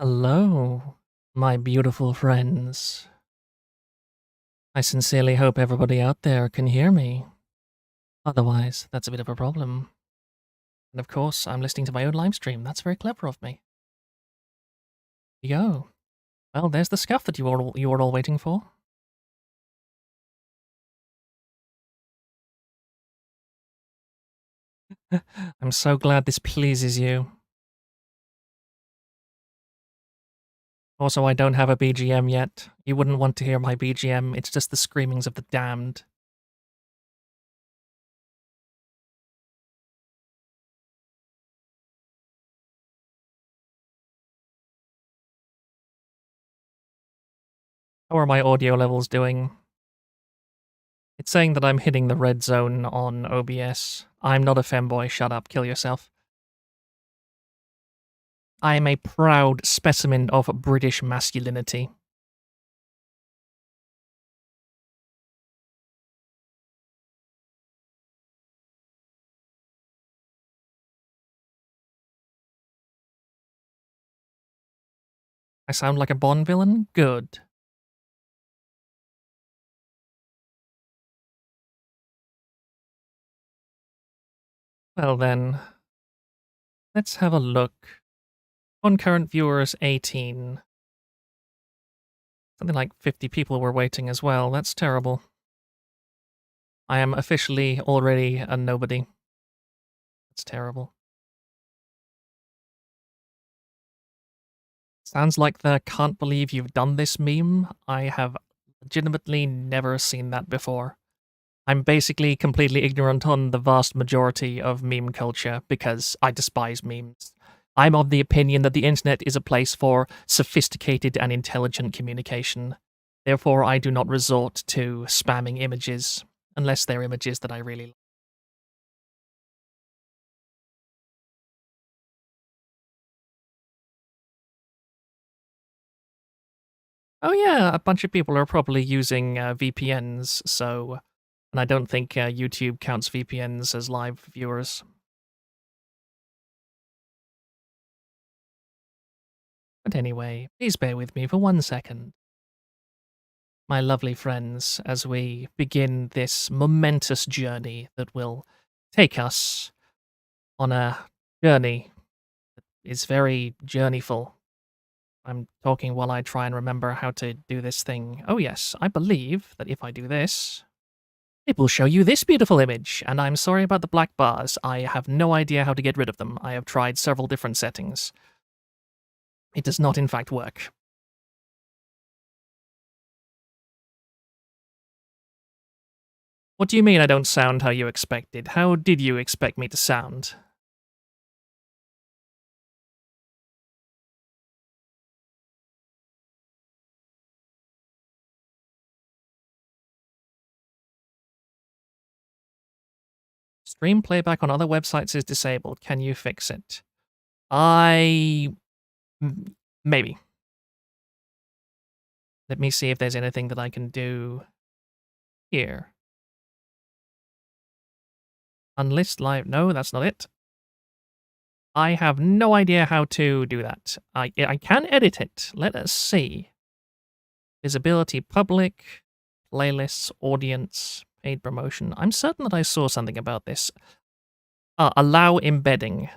Hello, my beautiful friends. I sincerely hope everybody out there can hear me. Otherwise, that's a bit of a problem. And of course, I'm listening to my own live stream. That's very clever of me. Yo. Well, there's the scuff that you were all waiting for. I'm so glad this pleases you. Also, I don't have a BGM yet. You wouldn't want to hear my BGM. It's just the screamings of the damned. How are my audio levels doing? It's saying that I'm hitting the red zone on OBS. I'm not a femboy. Shut up. Kill yourself. I am a proud specimen of British masculinity. I sound like a Bond villain? Good. Well then, let's have a look. Concurrent viewers 18. Something like 50 people were waiting as well. That's terrible. I am officially already a nobody. That's terrible. Sounds like the "can't believe you've done this" meme. I have legitimately never seen that before. I'm basically completely ignorant on the vast majority of meme culture because I despise memes. I'm of the opinion that the internet is a place for sophisticated and intelligent communication. Therefore, I do not resort to spamming images, unless they're images that I really like. Oh yeah, a bunch of people are probably using VPNs, so... And I don't think YouTube counts VPNs as live viewers. But anyway, please bear with me for 1 second. My lovely friends, as we begin this momentous journey that will take us on a journey that is very journeyful. I'm talking while I try and remember how to do this thing. Oh yes, I believe that if I do this, it will show you this beautiful image, and I'm sorry about the black bars. I have no idea how to get rid of them. I have tried several different settings. It does not in fact work. What do you mean I don't sound how you expected? How did you expect me to sound? Stream playback on other websites is disabled. Can you fix it? Maybe. Let me see if there's anything that I can do here. Unlist live. No, that's not it. I have no idea how to do that. I can edit it. Let us see. Visibility public, playlists, audience, paid promotion. I'm certain that I saw something about this. Allow embedding.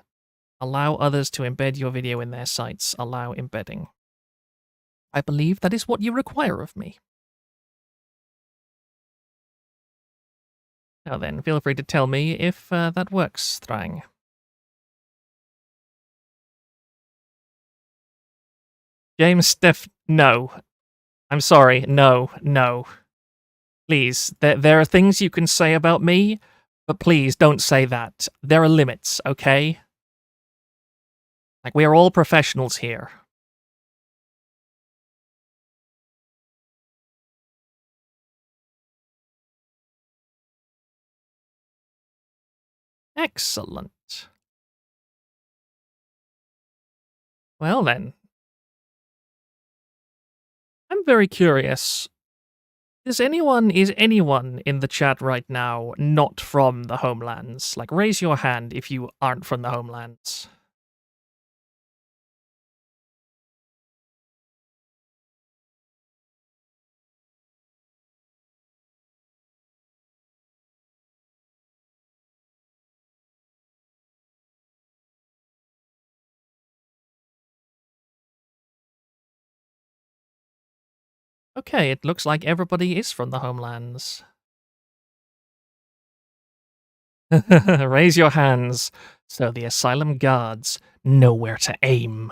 Allow others to embed your video in their sites. Allow embedding. I believe that is what you require of me. Now then, feel free to tell me if that works, Thrang. James Steph... No. I'm sorry. No. No. Please. There are things you can say about me, but please don't say that. There are limits, okay? Like, we are all professionals here. Excellent. Well then. I'm very curious. Is anyone in the chat right now not from the homelands? Like, raise your hand if you aren't from the homelands. Okay, it looks like everybody is from the homelands. Raise your hands so the asylum guards know where to aim.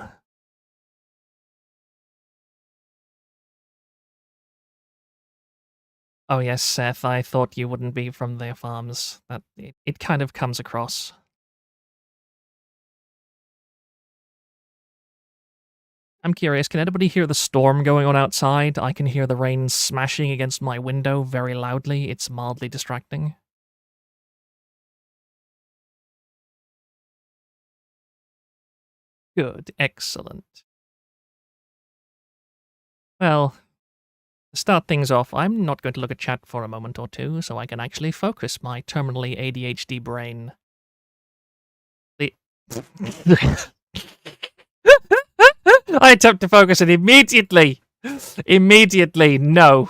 Oh yes, Seth, I thought you wouldn't be from their farms. It kind of comes across. I'm curious, can anybody hear the storm going on outside? I can hear the rain smashing against my window very loudly. It's mildly distracting. Good, excellent. Well, to start things off, I'm not going to look at chat for a moment or two so I can actually focus my terminally ADHD brain. The I attempt to focus it immediately! Immediately, no.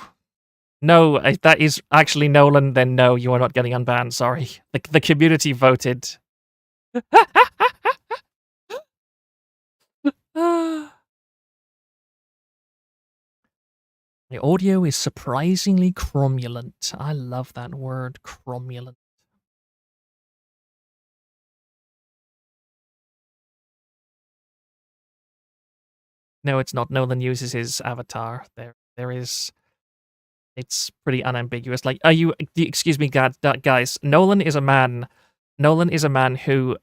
No, that is actually Nolan, then no, you are not getting unbanned, sorry. The community voted. The audio is surprisingly cromulent. I love that word, cromulent. No, it's not. Nolan uses his avatar. There is. It's pretty unambiguous. Like, are you? Excuse me, guys. Nolan is a man. Nolan is a man who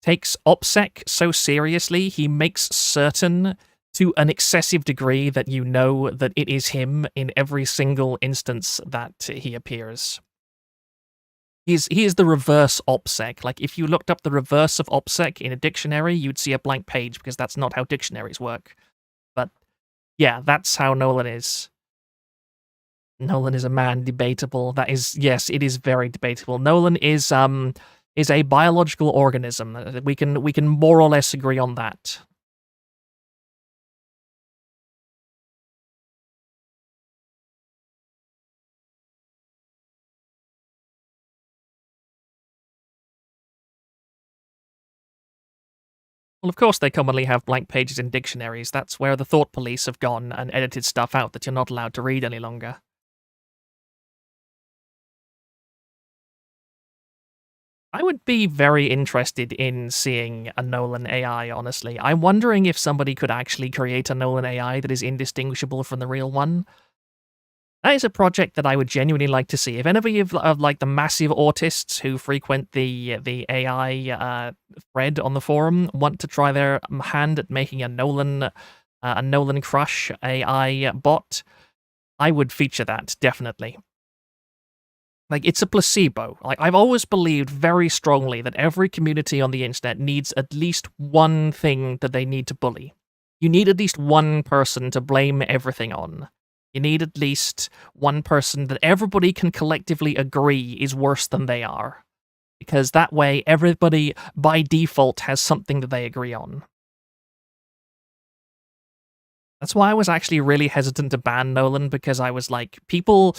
takes OPSEC so seriously, he makes certain to an excessive degree that you know that it is him in every single instance that he appears. He is the reverse OPSEC. Like, if you looked up the reverse of OPSEC in a dictionary, you'd see a blank page, because that's not how dictionaries work. But, yeah, that's how Nolan is. Nolan is a man, debatable. That is, yes, it is very debatable. Nolan is a biological organism. We can more or less agree on that. Well, of course, they commonly have blank pages in dictionaries. That's where the thought police have gone and edited stuff out that you're not allowed to read any longer. I would be very interested in seeing a Nolan AI, honestly. I'm wondering if somebody could actually create a Nolan AI that is indistinguishable from the real one. That is a project that I would genuinely like to see. If anybody of like the massive autists who frequent the AI thread on the forum want to try their hand at making a Nolan Crush AI bot, I would feature that definitely. Like, it's a placebo. Like, I've always believed very strongly that every community on the internet needs at least one thing that they need to bully. You need at least one person to blame everything on. You need at least one person that everybody can collectively agree is worse than they are. Because that way, everybody, by default, has something that they agree on. That's why I was actually really hesitant to ban Nolan, because I was like, people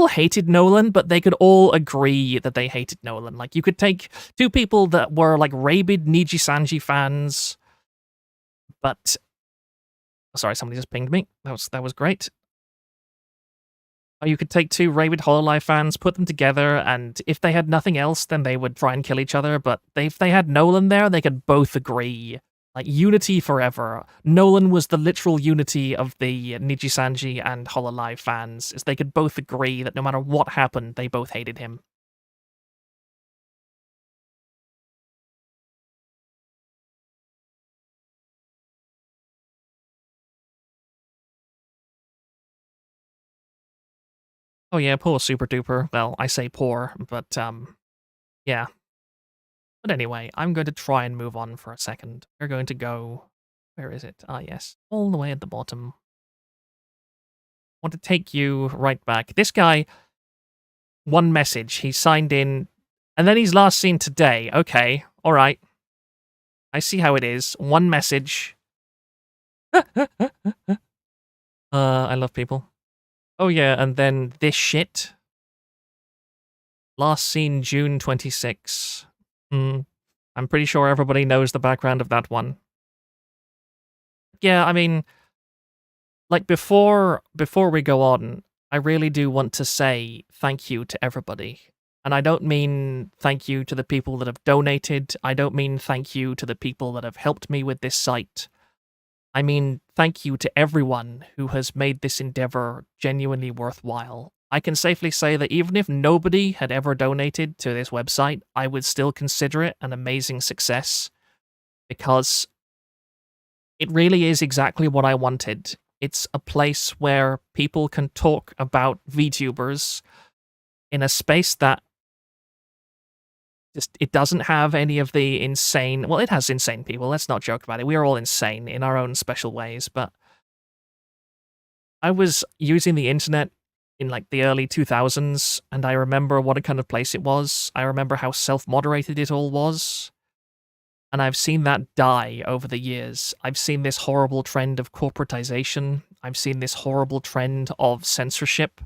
hated Nolan, but they could all agree that they hated Nolan. Like, you could take two people that were like rabid Niji Sanji fans, but sorry, somebody just pinged me. That was great. Or you could take two rabid Hololive fans, put them together, and if they had nothing else, then they would try and kill each other. But if they had Nolan there, they could both agree. Like, unity forever. Nolan was the literal unity of the Niji Sanji and Hololive fans, as they could both agree that no matter what happened, they both hated him. Oh yeah, poor Super Duper. Well, I say poor, but yeah. But anyway, I'm going to try and move on for a second. We're going to go... Where is it? Ah, yes. All the way at the bottom. I want to take you right back. This guy, one message. He signed in, and then he's last seen today. Okay, all right. I see how it is. One message. I love people. Oh yeah, and then this shit. Last seen June 26. I'm pretty sure everybody knows the background of that one. Yeah, I mean, Like, before we go on, I really do want to say thank you to everybody. And I don't mean thank you to the people that have donated. I don't mean thank you to the people that have helped me with this site. I mean thank you to everyone who has made this endeavor genuinely worthwhile. I can safely say that even if nobody had ever donated to this website, I would still consider it an amazing success because it really is exactly what I wanted. It's a place where people can talk about VTubers in a space that just it doesn't have any of the insane, well, it has insane people, let's not joke about it. We are all insane in our own special ways, but I was using the internet in like the early 2000s and I remember what a kind of place it was. I remember how self-moderated it all was. And I've seen that die over the years. I've seen this horrible trend of corporatization. I've seen this horrible trend of censorship.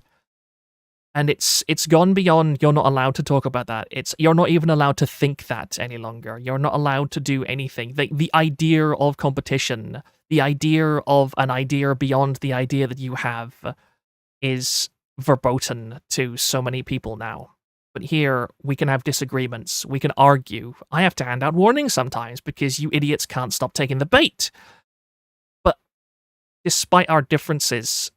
And it's gone beyond you're not allowed to talk about that. It's you're not even allowed to think that any longer. You're not allowed to do anything. The idea of competition, the idea of an idea beyond the idea that you have is verboten to so many people now. But here, we can have disagreements, we can argue. I have to hand out warnings sometimes because you idiots can't stop taking the bait. But despite our differences,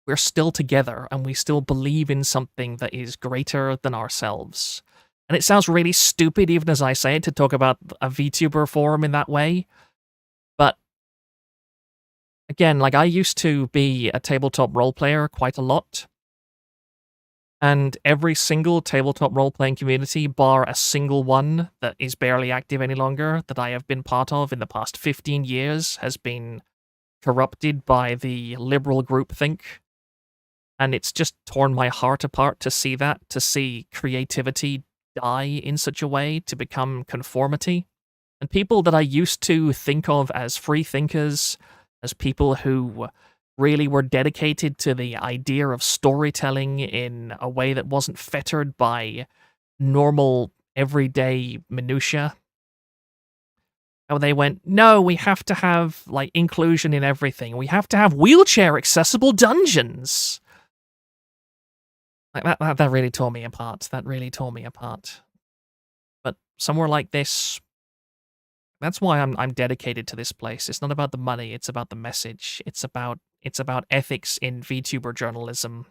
we're still together and we still believe in something that is greater than ourselves. And it sounds really stupid, even as I say it, to talk about a VTuber forum in that way. But again, like I used to be a tabletop role player quite a lot. And every single tabletop role-playing community, bar a single one that is barely active any longer, that I have been part of in the past 15 years, has been corrupted by the liberal groupthink. And it's just torn my heart apart to see that, to see creativity die in such a way, to become conformity. And people that I used to think of as free thinkers, as people who really were dedicated to the idea of storytelling in a way that wasn't fettered by normal, everyday minutia. How they went, no, we have to have, like, inclusion in everything. We have to have wheelchair-accessible dungeons. Like, that really tore me apart. That really tore me apart. But somewhere like this, that's why I'm dedicated to this place. It's not about the money, it's about the message. It's about ethics in VTuber journalism.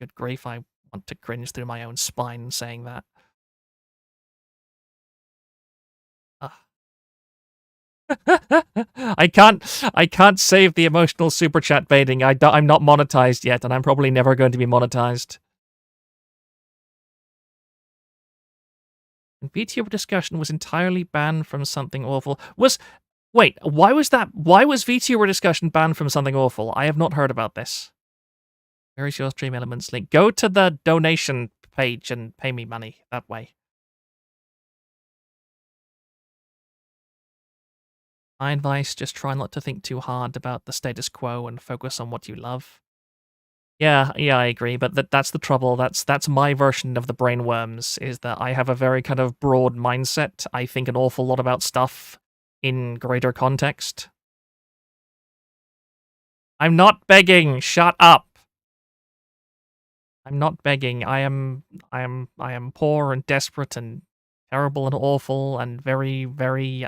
Good grief, I want to cringe through my own spine saying that. Ugh. I can't save the emotional super chat baiting. I'm not monetized yet, and I'm probably never going to be monetized. And VTuber discussion was entirely banned from something awful. Wait, why was VTuber discussion banned from something awful? I have not heard about this. Where is your Stream Elements link? Go to the donation page and pay me money that way. My advice, just try not to think too hard about the status quo and focus on what you love. Yeah, I agree, but that's the trouble. That's my version of the brainworms, is that I have a very kind of broad mindset. I think an awful lot about stuff in greater context. I'm not begging. Shut up. I'm not begging. I am poor and desperate and terrible and awful and very, very,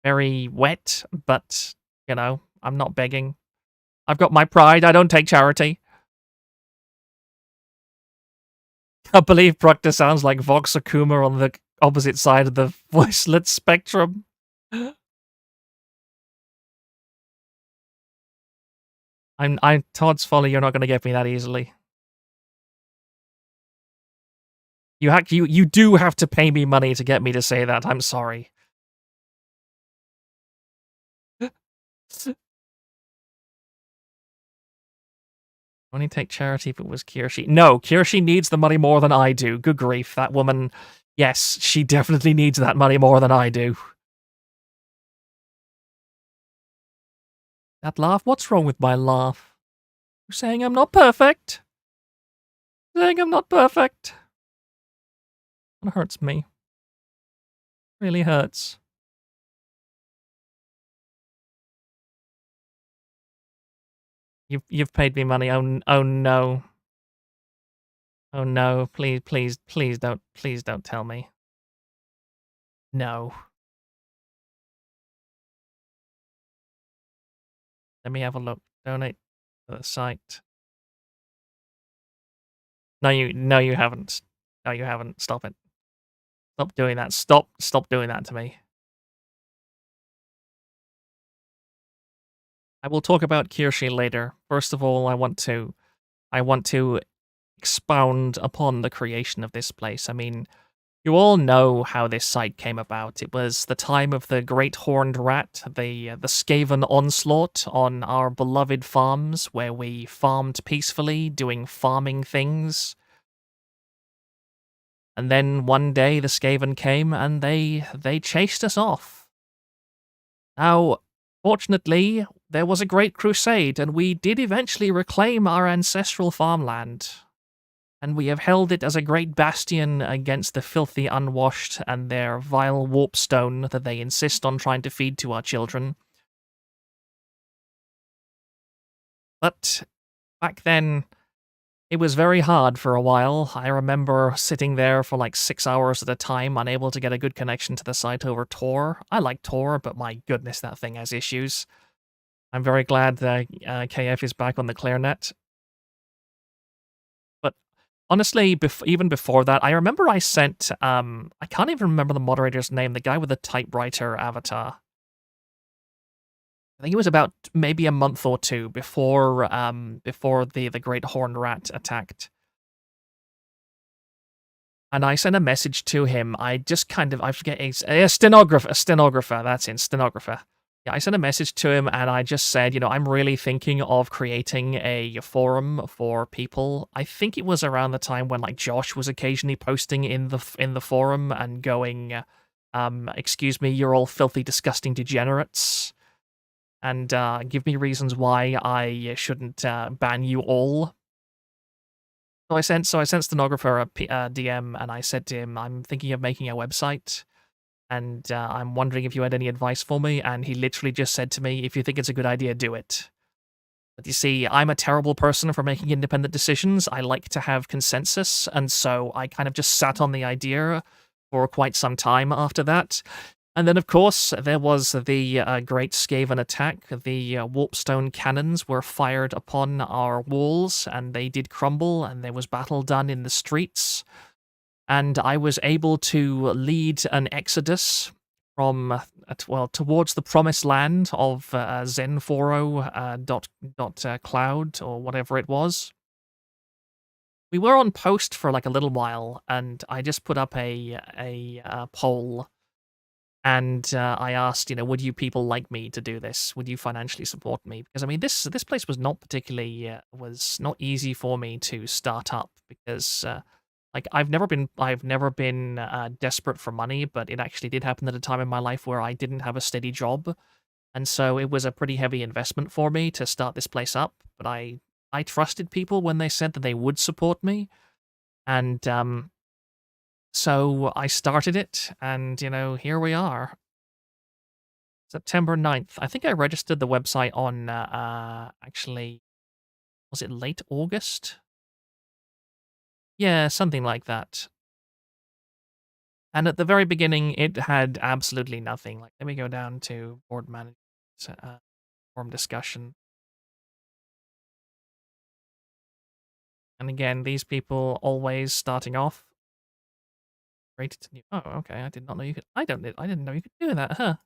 very wet, but, you know, I'm not begging. I've got my pride. I don't take charity. I believe Proctor sounds like Vox Akuma on the opposite side of the voicelet spectrum. I'm Todd's Folly. You're not going to get me that easily. You do have to pay me money to get me to say that. I'm sorry. Only take charity if it was Kirshi. No, Kirshi needs the money more than I do. Good grief, that woman. Yes, she definitely needs that money more than I do. That laugh? What's wrong with my laugh? You're saying I'm not perfect? Saying I'm not perfect? It hurts me. Really hurts. You've paid me money. Oh no. Oh no. Please don't tell me. No. Let me have a look. Donate to the site. No you haven't. No you haven't. Stop it. Stop doing that. Stop doing that to me. I will talk about Kirshi later. First of all, I want to expound upon the creation of this place. I mean, you all know how this site came about. It was the time of the Great Horned Rat, the Skaven onslaught on our beloved farms, where we farmed peacefully, doing farming things. And then one day the Skaven came and they chased us off. Now, fortunately, there was a great crusade, and we did eventually reclaim our ancestral farmland. And we have held it as a great bastion against the filthy unwashed and their vile warpstone that they insist on trying to feed to our children. But back then, it was very hard for a while. I remember sitting there for like 6 hours at a time, unable to get a good connection to the site over Tor. I like Tor, but my goodness, that thing has issues. I'm very glad that KF is back on the ClearNet. But honestly, even before that, I remember I sent, I can't even remember the moderator's name, the guy with the typewriter avatar. I think it was about maybe a month or two before the Great Horned Rat attacked. And I sent a message to him. I just kind of, I forget, a stenographer, that's in, stenographer. Yeah, I sent a message to him and I just said, you know, I'm really thinking of creating a forum for people. I think it was around the time when like Josh was occasionally posting in the forum and going, excuse me, you're all filthy, disgusting degenerates, and give me reasons why I shouldn't ban you all. So I sent stenographer a DM and I said to him, I'm thinking of making a website. And I'm wondering if you had any advice for me. And he literally just said to me, if you think it's a good idea, do it. But you see, I'm a terrible person for making independent decisions. I like to have consensus. And so I kind of just sat on the idea for quite some time after that. And then, of course, there was the Great Skaven attack. The Warpstone cannons were fired upon our walls, and they did crumble, and there was battle done in the streets. And I was able to lead an exodus from, towards the promised land of Zenforo cloud or whatever it was. We were on post for like a little while, and I just put up a poll, and I asked, you know, would you people like me to do this? Would you financially support me? Because I mean, this place was not particularly was not easy for me to start up because. Like I've never been desperate for money, but it actually did happen at a time in my life where I didn't have a steady job, and so it was a pretty heavy investment for me to start this place up. But I trusted people when they said that they would support me, and so I started it, and you know here we are, September 9th. I think I registered the website on actually was it late August? Yeah, something like that. And at the very beginning, it had absolutely nothing. Like, let me go down to board management, forum discussion. And again, these people always starting off. Rated to new. Oh, okay. I did not know you could. I didn't know you could do that, huh?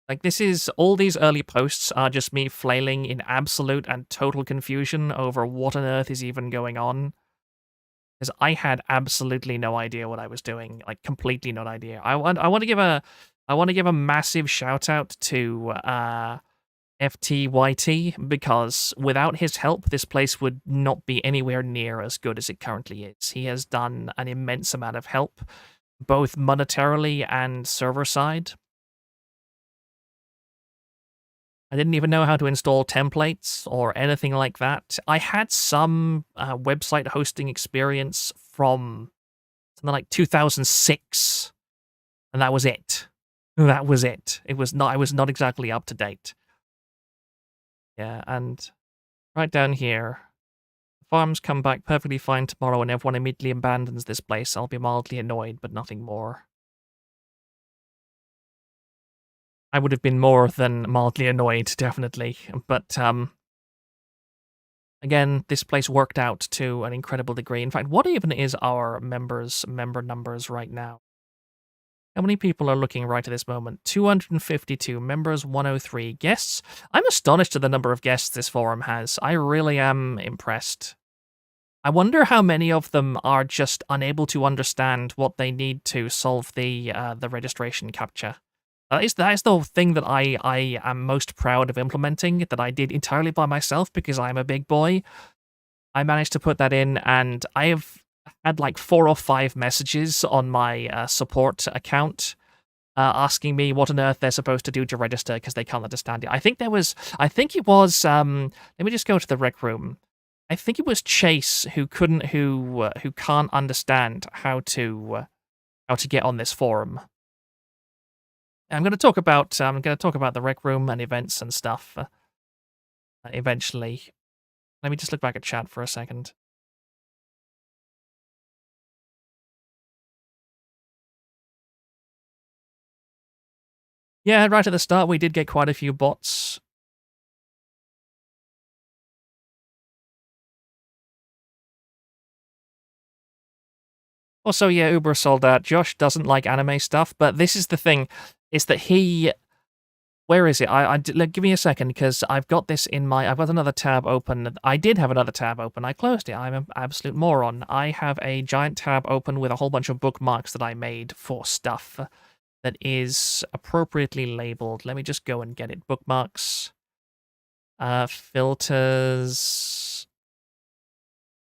Like, this is all these early posts are just me flailing in absolute and total confusion over what on earth is even going on. Because I had absolutely no idea what I was doing, like completely no idea. I want to give a massive shout out to FTYT because without his help, this place would not be anywhere near as good as it currently is. He has done an immense amount of help, both monetarily and server side. I didn't even know how to install templates or anything like that. I had some website hosting experience from something like 2006, and that was it. That was it. It was not I was not exactly up to date. Yeah, and right down here, farms come back perfectly fine tomorrow and everyone immediately abandons this place. I'll be mildly annoyed, but nothing more. I would have been more than mildly annoyed, definitely. But again, this place worked out to an incredible degree. In fact, what even is our member numbers right now? How many people are looking right at this moment? 252 members, 103 guests. I'm astonished at the number of guests this forum has. I really am impressed. I wonder how many of them are just unable to understand what they need to solve the registration captcha. That is the thing that I am most proud of implementing, that I did entirely by myself because I'm a big boy. I managed to put that in, and I have had like 4 or 5 messages on my support account asking me what on earth they're supposed to do to register because they can't understand it. I think it was, let me just go to the rec room. I think it was Chase who can't understand how to get on this forum. I'm going to talk about the rec room and events and stuff eventually. Let me just look back at chat for a second. Yeah, right at the start we did get quite a few bots. Also, yeah, Uber sold out. Josh doesn't like anime stuff, but this is the thing: is that he where is it? Give me a second because I've got this in my. I've got another tab open. I did have another tab open. I closed it. I'm an absolute moron. I have a giant tab open with a whole bunch of bookmarks that I made for stuff that is appropriately labeled. Let me just go and get it. Bookmarks, filters,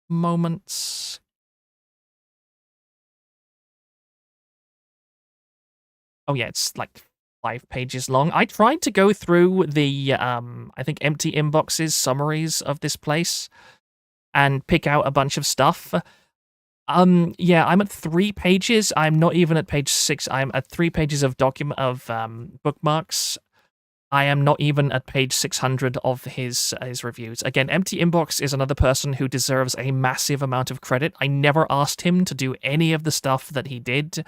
moments. Oh yeah, it's like 5 pages long. I tried to go through the I think empty inboxes summaries of this place and pick out a bunch of stuff. Yeah, I'm at 3 pages. I'm not even at page 6. I'm at 3 pages of document of bookmarks. I am not even at page 600 of his reviews. Again, Empty Inbox is another person who deserves a massive amount of credit. I never asked him to do any of the stuff that he did,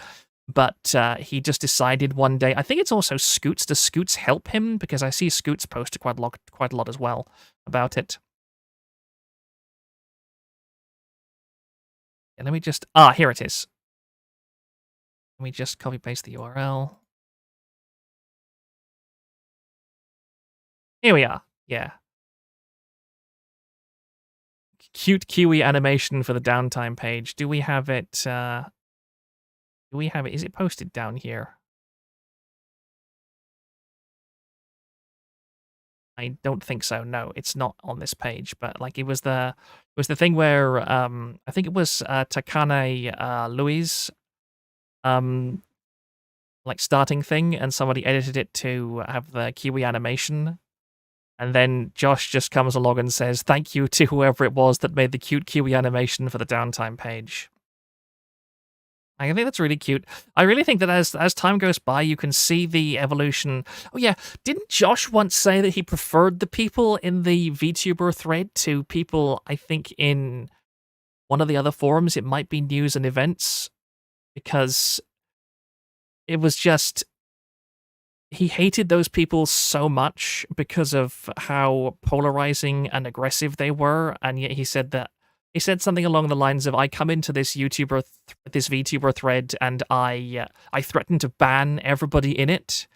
but he just decided one day. I think it's also Scoots. Does Scoots help him? Because I see Scoots post quite a lot as well about it. Yeah, let me just here it is. Let me just copy paste the URL. Here we are. Yeah. Cute Kiwi animation for the downtime page. Do we have it? Do we have it? Is it posted down here? I don't think so. No, it's not on this page. But like, it was the thing where I think it was Takane Louise like starting thing, and somebody edited it to have the Kiwi animation. And then Josh just comes along and says, "Thank you to whoever it was that made the cute Kiwi animation for the downtime page." I think that's really cute. I really think that as time goes by, you can see the evolution. Oh yeah, didn't Josh once say that he preferred the people in the VTuber thread to people, I think, in one of the other forums? It might be news and events, because it was just he hated those people so much because of how polarizing and aggressive they were, and yet he said something along the lines of, "I come into this this VTuber thread, and I threaten to ban everybody in it,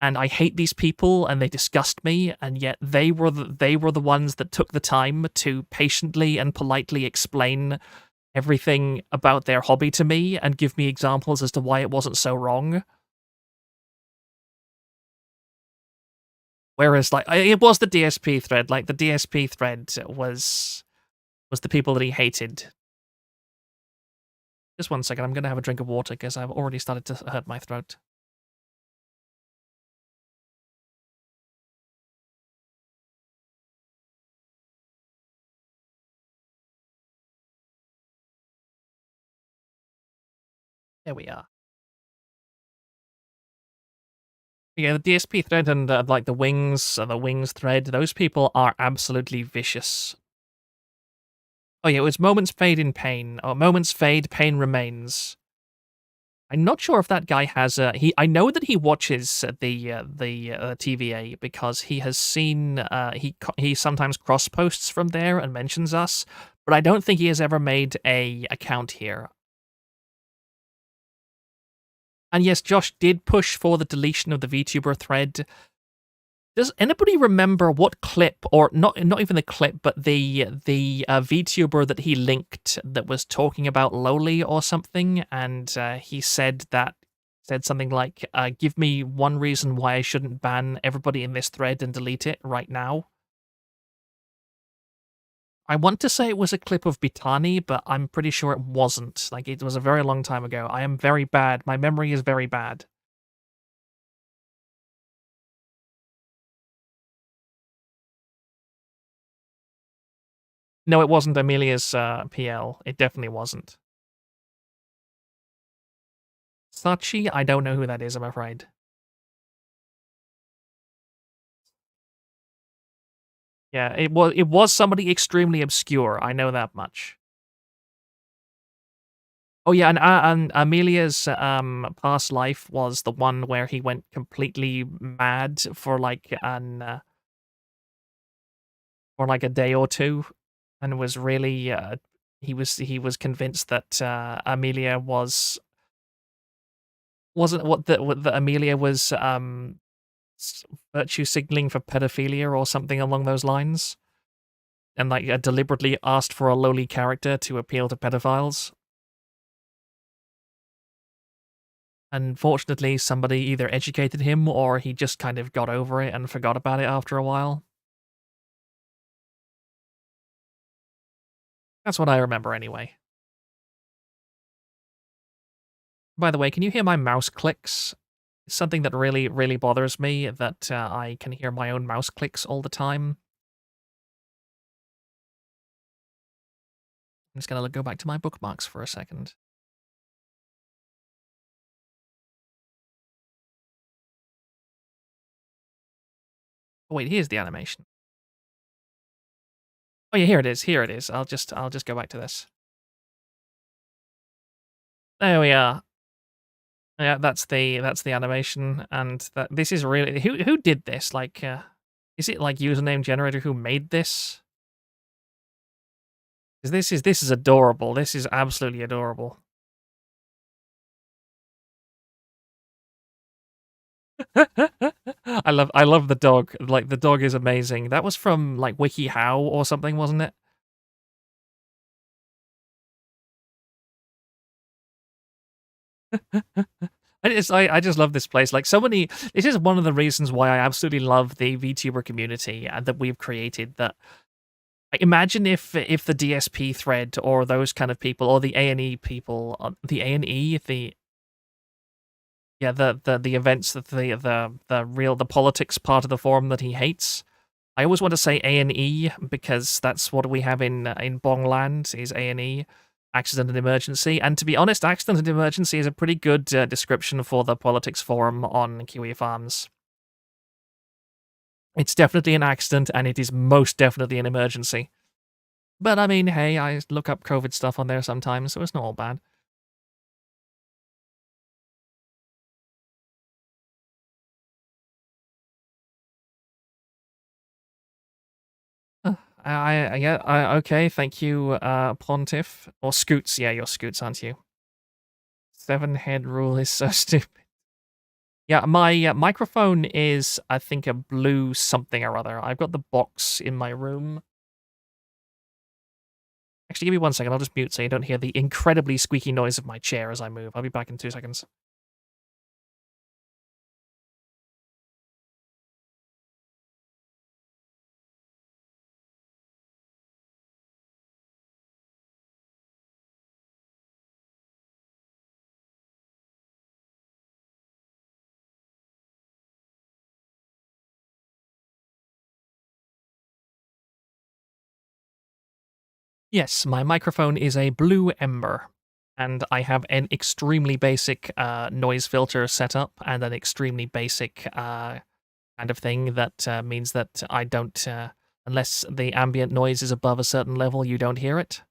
and I hate these people, and they disgust me, and yet they were the ones that took the time to patiently and politely explain everything about their hobby to me and give me examples as to why it wasn't so wrong." Whereas, like, it was the DSP thread. Like, the DSP thread was the people that he hated. Just one second, I'm gonna have a drink of water because I've already started to hurt my throat. There we are. Yeah, the DSP thread and like the wings thread, those people are absolutely vicious. Oh yeah, it was moments fade in pain, or moments fade, pain remains. I'm not sure if that guy has a he. I know that he watches the TVA because he has seen he sometimes cross posts from there and mentions us, but I don't think he has ever made a account here. And yes, Josh did push for the deletion of the VTuber thread. Does anybody remember what clip, or not even the clip, but the VTuber that he linked that was talking about Loli or something, and he said something like, "Give me one reason why I shouldn't ban everybody in this thread and delete it right now." I want to say it was a clip of Bitani, but I'm pretty sure it wasn't. Like, it was a very long time ago. I am very bad. My memory is very bad. No, it wasn't Amelia's PL. It definitely wasn't. Sachi, I don't know who that is, I'm afraid. Yeah, it was somebody extremely obscure, I know that much. Oh, yeah, and Amelia's, past life was the one where he went completely mad for, like, a day or 2, and was really, he was convinced that, Amelia wasn't what the Amelia was, s virtue signaling for pedophilia or something along those lines. And, like, deliberately asked for a lowly character to appeal to pedophiles. Unfortunately, somebody either educated him or he just kind of got over it and forgot about it after a while. That's what I remember anyway. By the way, can you hear my mouse clicks? It's something that really, really bothers me that I can hear my own mouse clicks all the time. I'm just gonna go back to my bookmarks for a second. Oh wait, here's the animation. Oh yeah, here it is. Here it is. I'll just go back to this. There we are. Yeah, that's the animation, and this is really who did this? Like, is it like username generator who made this? 'Cause this is adorable. This is absolutely adorable. I love the dog. Like the dog is amazing. That was from like WikiHow or something, wasn't it? I just love this place. Like so many. This is one of the reasons why I absolutely love the VTuber community that we've created. That like, imagine if the DSP thread or those kind of people or the A&E people, the A&E, the yeah, the events that the politics part of the forum that he hates. I always want to say A&E because that's what we have in Bongland is A&E, accident and emergency. And to be honest, accident and emergency is a pretty good description for the politics forum on Kiwi Farms. It's definitely an accident, and it is most definitely an emergency. But I mean, hey, I look up COVID stuff on there sometimes, so it's not all bad. Yeah, okay, thank you, Pontiff. Or Scoots, yeah, you're Scoots, aren't you? Seven head rule is so stupid. Yeah, my microphone is, I think, a blue something or other. I've got the box in my room. Actually, give me 1 second. I'll just mute so you don't hear the incredibly squeaky noise of my chair as I move. I'll be back in 2 seconds. Yes, my microphone is a blue ember. and I have an extremely basic noise filter set up and an extremely basic kind of thing that means that I don't, unless the ambient noise is above a certain level, you don't hear it.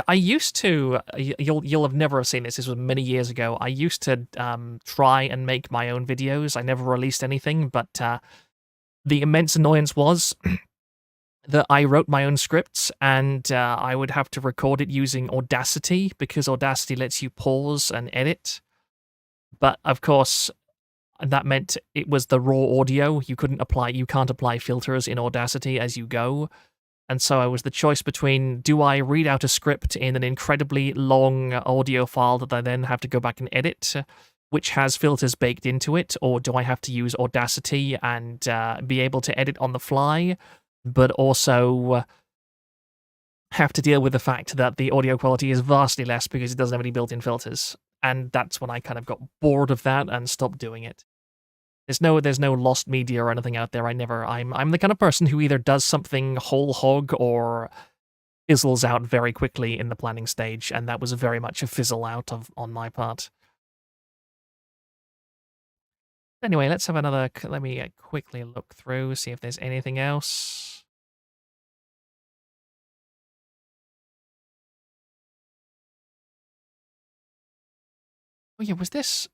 I used to. You'll have never seen this. This was many years ago. I used to try and make my own videos. I never released anything, but the immense annoyance was that I wrote my own scripts and I would have to record it using Audacity because Audacity lets you pause and edit. But of course, that meant it was the raw audio. You can't apply filters in Audacity as you go. And so it was the choice between, do I read out a script in an incredibly long audio file that I then have to go back and edit, which has filters baked into it, or do I have to use Audacity and be able to edit on the fly, but also have to deal with the fact that the audio quality is vastly less because it doesn't have any built-in filters. And that's when I kind of got bored of that and stopped doing it. There's no lost media or anything out there. I'm the kind of person who either does something whole hog or fizzles out very quickly in the planning stage, and that was very much a fizzle out on my part. Anyway, let's have another. Let me quickly look through, see if there's anything else. Oh yeah, was this?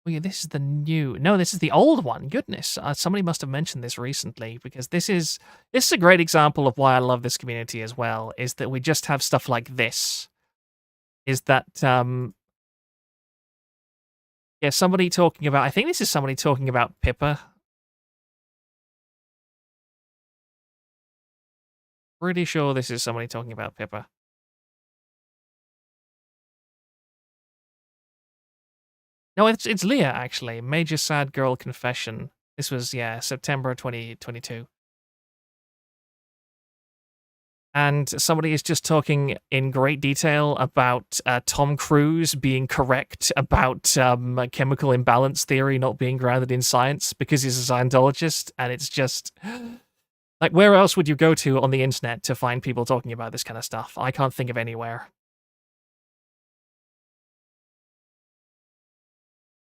Oh yeah, this is the new. No, this is the old one. Goodness, somebody must have mentioned this recently because this is a great example of why I love this community as well. Is that we just have stuff like this. Is that yeah, somebody talking about. I think this is somebody talking about Pippa. Pretty sure this is somebody talking about Pippa. No, it's Leah actually. Major Sad Girl Confession. This was September 2022. And somebody is just talking in great detail about Tom Cruise being correct about chemical imbalance theory not being grounded in science because he's a Scientologist, and it's just like, where else would you go to on the internet to find people talking about this kind of stuff? I can't think of anywhere.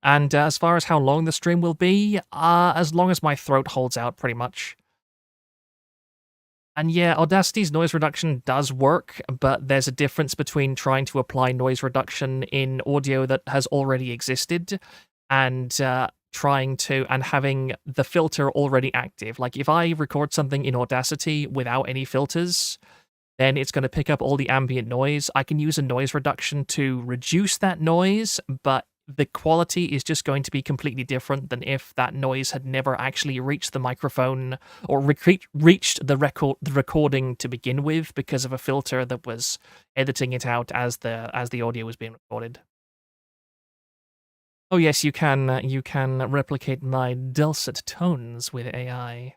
And as far as how long the stream will be, as long as my throat holds out, pretty much. And yeah, Audacity's noise reduction does work, but there's a difference between trying to apply noise reduction in audio that has already existed and having the filter already active. Like, if I record something in Audacity without any filters, then it's going to pick up all the ambient noise. I can use a noise reduction to reduce that noise, but the quality is just going to be completely different than if that noise had never actually reached the microphone or reached the recording to begin with because of a filter that was editing it out as the audio was being recorded. Oh yes, you can replicate my dulcet tones with AI.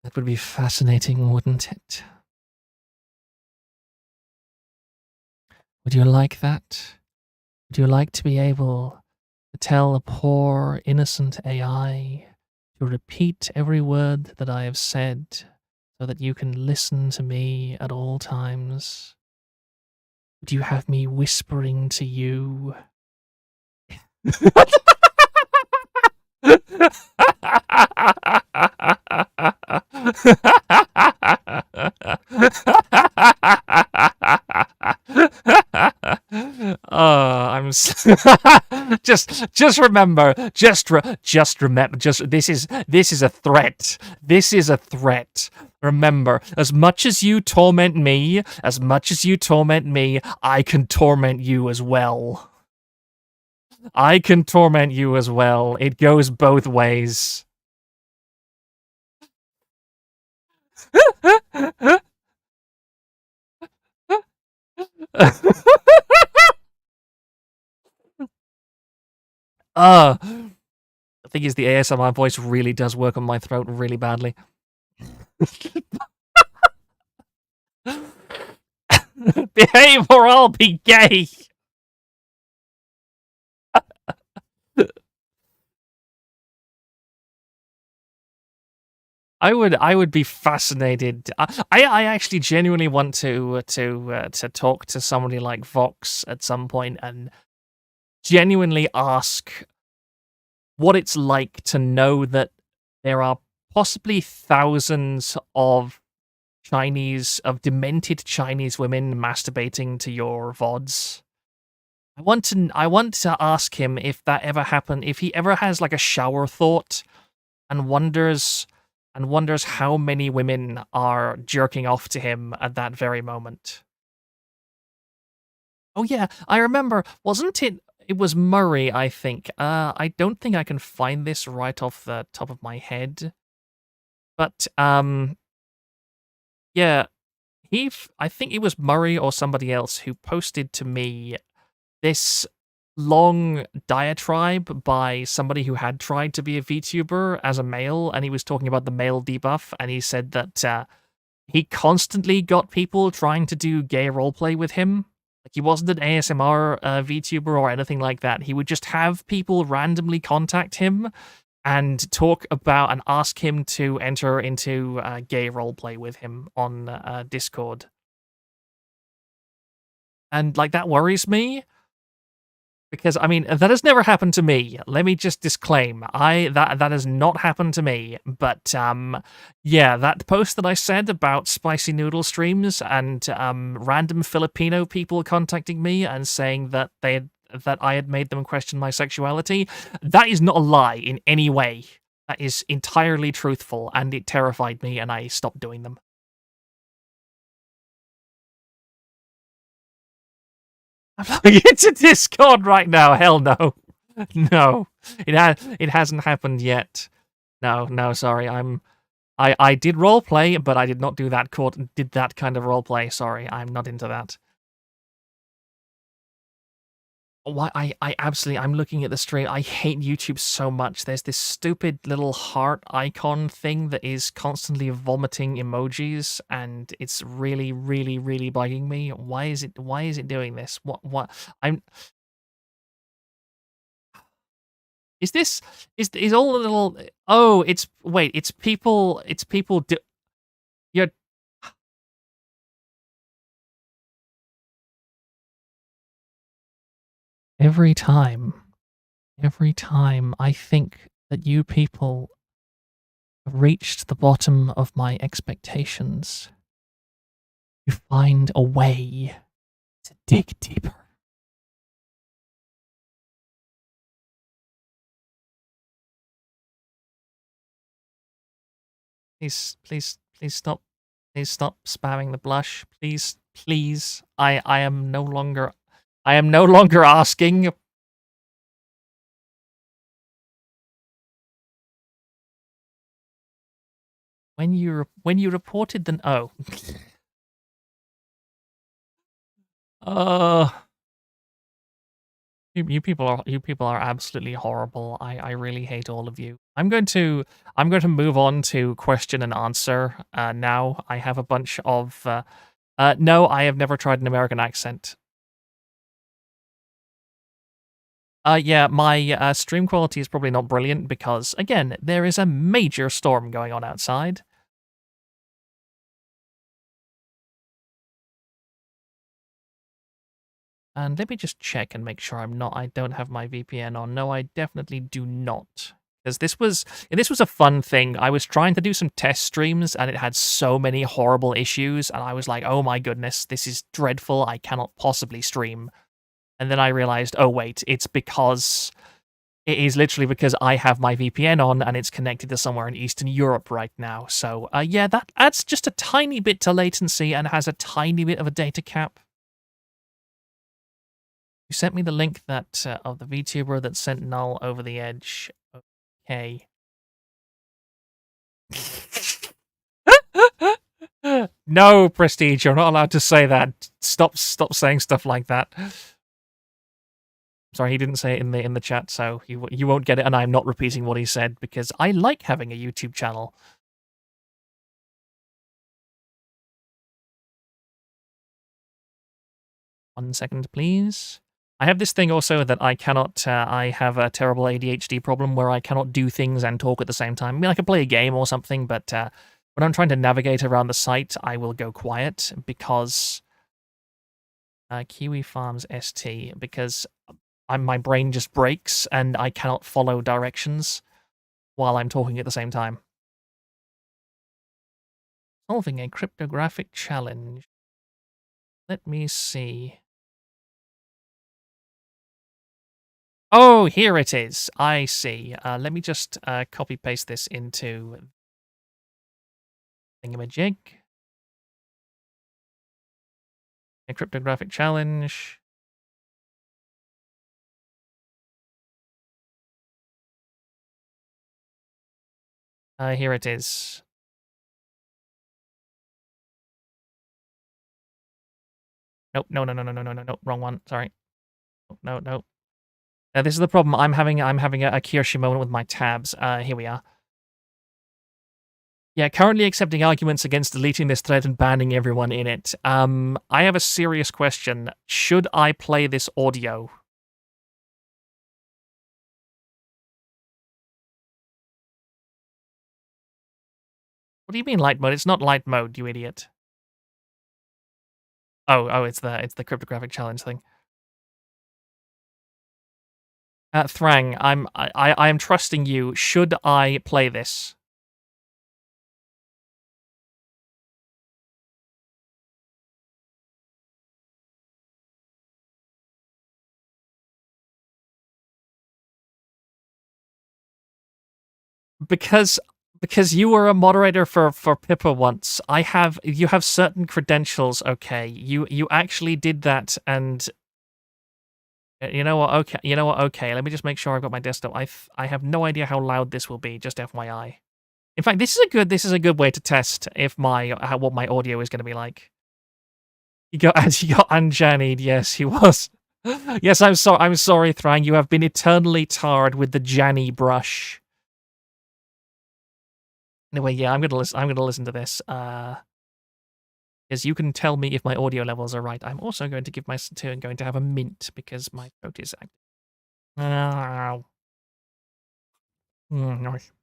That would be fascinating, wouldn't it? Would you like that? Would you like to be able to tell a poor, innocent AI to repeat every word that I have said so that you can listen to me at all times? Would you have me whispering to you? Oh, just remember, this is a threat. This is a threat. Remember, as much as you torment me, I can torment you as well. I can torment you as well. It goes both ways. The thing is, the ASMR voice really does work on my throat really badly. Behave or I'll be gay! I would be fascinated. I actually genuinely want to talk to somebody like Vox at some point and genuinely ask what it's like to know that there are possibly thousands of demented Chinese women masturbating to your VODs. I want to ask him if that ever happened, if he ever has like a shower thought and wonders how many women are jerking off to him at that very moment. Oh yeah, I remember, wasn't it? It was Murray, I think. I don't think I can find this right off the top of my head, but yeah, I think it was Murray or somebody else who posted to me this long diatribe by somebody who had tried to be a VTuber as a male, and he was talking about the male debuff, and he said that he constantly got people trying to do gay roleplay with him. Like, he wasn't an ASMR VTuber or anything like that. He would just have people randomly contact him and talk about and ask him to enter into gay roleplay with him on Discord. And like that worries me because I mean that has never happened to me. Let me just disclaim, that has not happened to me. But yeah, that post that I said about spicy noodle streams and random Filipino people contacting me and saying that I had made them question my sexuality, that is not a lie in any way. That is entirely truthful, and it terrified me, and I stopped doing them. I'm logging into Discord right now. Hell no. No. It hasn't happened yet. No, no, sorry. I did roleplay, but I did not do that kind of roleplay. Sorry, I'm not into that. Why I absolutely I'm looking at the stream. I hate YouTube so much. There's this stupid little heart icon thing that is constantly vomiting emojis, and it's really, really, really bugging me. Why is it doing this? What I'm Is this is all the little oh, it's wait, it's people do you're every time, every time I think that you people have reached the bottom of my expectations, you find a way to dig deeper. Please stop. Please stop spamming the blush. Please, please. I am no longer asking. When you reported the oh. uh you people are absolutely horrible. I really hate all of you. I'm going to move on to question and answer now. I have a bunch of no, I have never tried an American accent. Yeah, my stream quality is probably not brilliant because again, there is a major storm going on outside. And let me just check and make sure I don't have my VPN on. No, I definitely do not. Because this was a fun thing. I was trying to do some test streams and it had so many horrible issues and I was like, "Oh my goodness, this is dreadful. I cannot possibly stream." And then I realized, "Oh wait, it is literally because I have my VPN on and it's connected to somewhere in Eastern Europe right now." So, yeah, that adds just a tiny bit to latency and has a tiny bit of a data cap. You sent me the link that of the VTuber that sent Null over the edge. Okay. No, Prestige, you're not allowed to say that. Stop saying stuff like that. Sorry, he didn't say it in the chat, so you won't get it, and I'm not repeating what he said because I like having a YouTube channel. One second, please. I have this thing also that I cannot, I have a terrible ADHD problem where I cannot do things and talk at the same time. I mean, I can play a game or something, but when I'm trying to navigate around the site, I will go quiet because Kiwi Farms ST, because my brain just breaks and I cannot follow directions while I'm talking at the same time. Solving a cryptographic challenge. Let me see. Oh, here it is. I see. Let me just copy paste this into thingamajig. A cryptographic challenge. Here it is. Nope, no, wrong one. Sorry. No. This is the problem. I'm having a Kyoshi moment with my tabs. Here we are. Yeah, currently accepting arguments against deleting this thread and banning everyone in it. I have a serious question. Should I play this audio? What do you mean light mode? It's not light mode, you idiot. Oh, it's the cryptographic challenge thing. Thrang, I am trusting you. Should I play this? Because you were a moderator for Pippa once. You have certain credentials, okay. You actually did that, and you know what, okay, let me just make sure I've got my desktop. I have no idea how loud this will be, just FYI. In fact, this is a good way to test if what my audio is gonna be like. He got unjanied, yes, he was. Yes, I'm sorry, Thrang, you have been eternally tarred with the Janny brush. Anyway, yeah, I'm gonna listen to this. Because you can tell me if my audio levels are right. I'm also going to give my turn going to have a mint because my throat is active. Nice.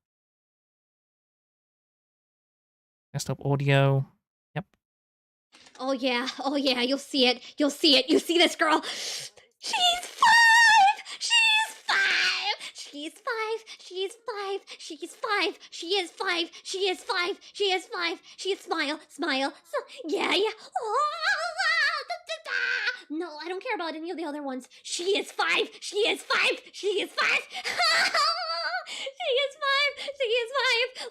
Desktop audio. Yep. Oh yeah, you'll see it. You'll see it. You see this girl? She's 5! She's 5! She's 5! She's 5! She's 5! She is 5! She is 5! She is 5! She is smile! Yeah. No, I don't care about any of the other ones. She is 5! She is 5! She is 5! She is 5! She is 5!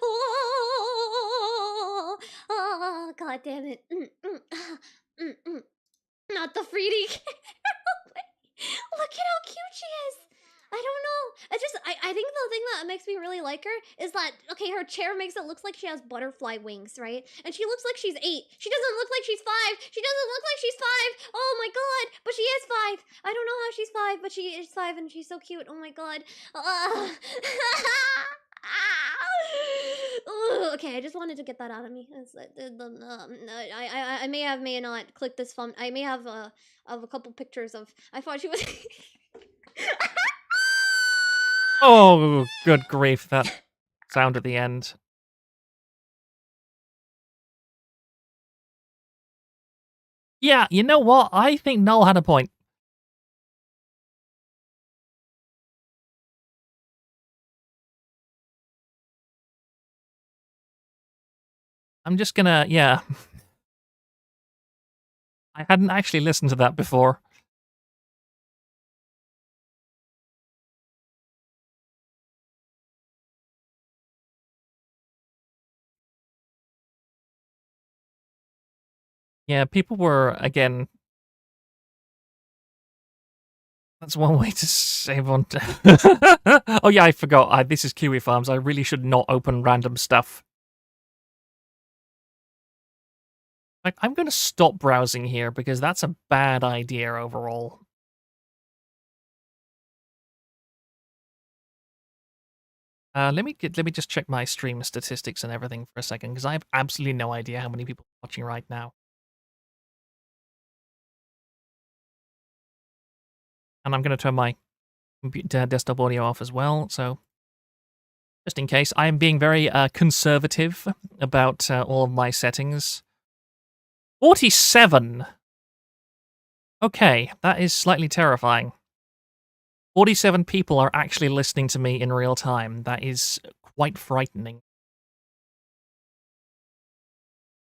Oh, god damn it. Not the Freedy. Look at how cute she is. I don't know. I think the thing that makes me really like her is that, okay, her chair makes it look like she has butterfly wings, right? And she looks like she's 8. She doesn't look like she's 5. She doesn't look like she's 5. Oh my god. But she is 5. I don't know how she's 5, but she is 5 and she's so cute. Oh my god. Okay, I just wanted to get that out of me. I may not click this font. I may have a couple pictures of. I thought she was. Oh, good grief! That sound at the end. Yeah, you know what? I think Null had a point. I'm just gonna, yeah. I hadn't actually listened to that before. Yeah, people were, again, that's one way to save on. Oh yeah, I forgot. This is Kiwi Farms. I really should not open random stuff. Like, I'm going to stop browsing here because that's a bad idea overall. Let me just check my stream statistics and everything for a second because I have absolutely no idea how many people are watching right now. And I'm going to turn my computer desktop audio off as well, so just in case. I am being very conservative about all of my settings. 47! Okay, that is slightly terrifying. 47 people are actually listening to me in real time. That is quite frightening.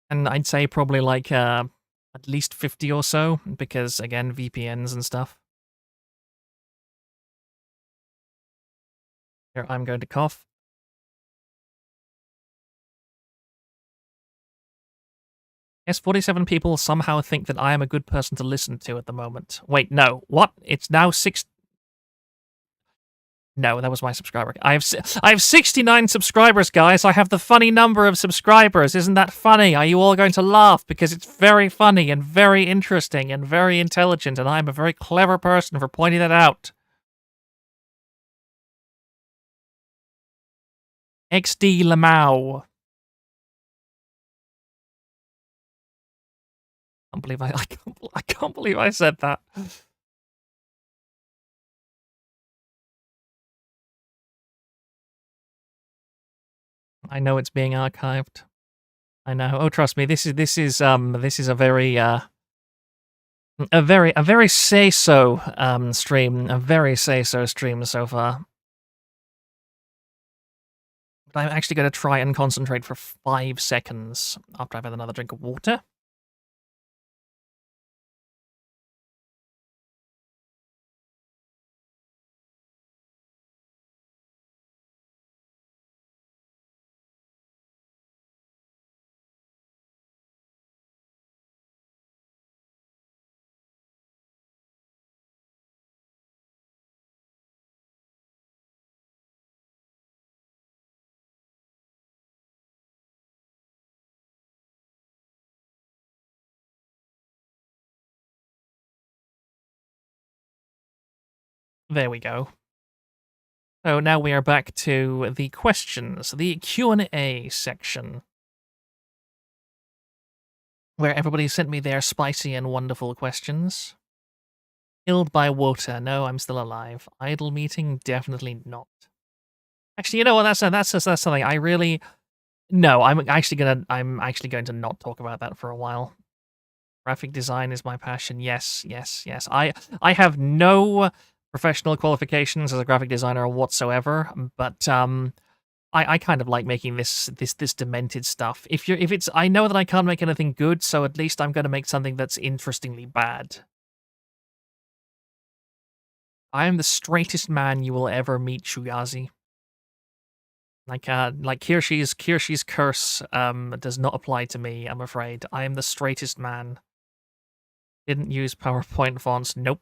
And I'd say probably like at least 50 or so, because again, VPNs and stuff. Here, I'm going to cough. Yes, 47 people somehow think that I am a good person to listen to at the moment. Wait, no. What? It's now 6... No, that was my subscriber. I have 69 subscribers, guys. I have the funny number of subscribers. Isn't that funny? Are you all going to laugh? Because it's very funny and very interesting and very intelligent, and I'm a very clever person for pointing that out. XD Lamau. I can't believe I said that. I know it's being archived. I know. Oh, trust me. This is a very say so stream. A very say so stream so far. But I'm actually going to try and concentrate for 5 seconds after I've had another drink of water. There we go. So now we are back to the questions, the Q&A section, where everybody sent me their spicy and wonderful questions. Killed by water. No, I'm still alive. Idle meeting? Definitely not. Actually, you know what? That's something I really... No, I'm actually going to not talk about that for a while. Graphic design is my passion. Yes, yes, yes. I have no professional qualifications as a graphic designer whatsoever, but I kind of like making this demented stuff. If it's I know that I can't make anything good, so at least I'm going to make something that's interestingly bad. I am the straightest man you will ever meet, Shuyazi. Like Kirshi's curse does not apply to me, I'm afraid. I am the straightest man. Didn't use PowerPoint fonts. Nope.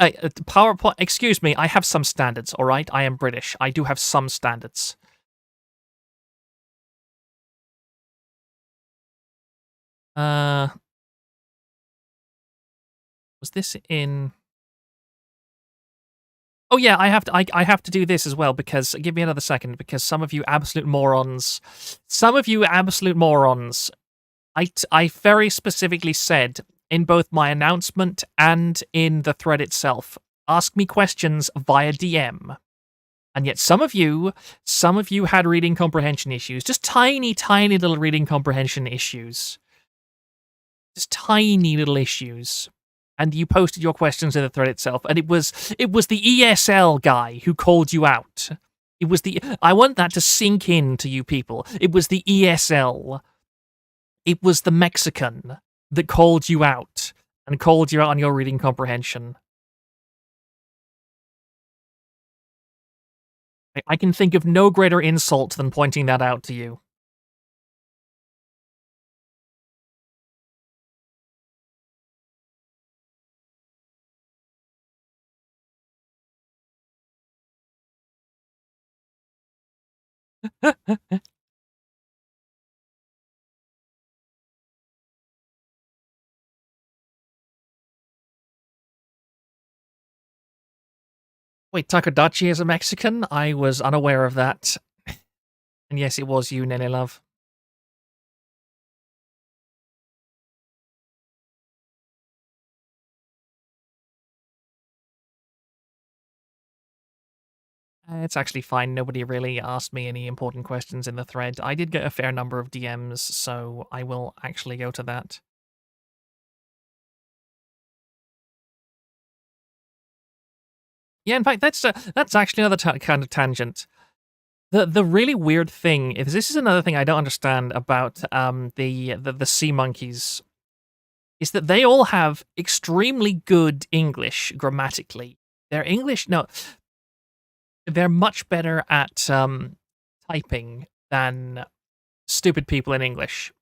PowerPoint. Excuse me. I have some standards. All right. I am British. I do have some standards. Was this in? Oh yeah. I have to do this as well because give me another second because some of you absolute morons. I very specifically said in both my announcement and in the thread itself, ask me questions via DM. And yet some of you had reading comprehension issues, just tiny, tiny little reading comprehension issues. Just tiny little issues. And you posted your questions in the thread itself, and it was the ESL guy who called you out. I want that to sink in to you people. It was the ESL. It was the Mexican that called you out and called you out on your reading comprehension. I can think of no greater insult than pointing that out to you. Wait, Takadachi is a Mexican? I was unaware of that. And yes, it was you, Nene Love. It's actually fine. Nobody really asked me any important questions in the thread. I did get a fair number of DMs, so I will actually go to that. Yeah, in fact, that's actually another kind of tangent. The really weird thing is this is another thing I don't understand about the sea monkeys is that they all have extremely good English grammatically. Their English, no, they're much better at typing than stupid people in English.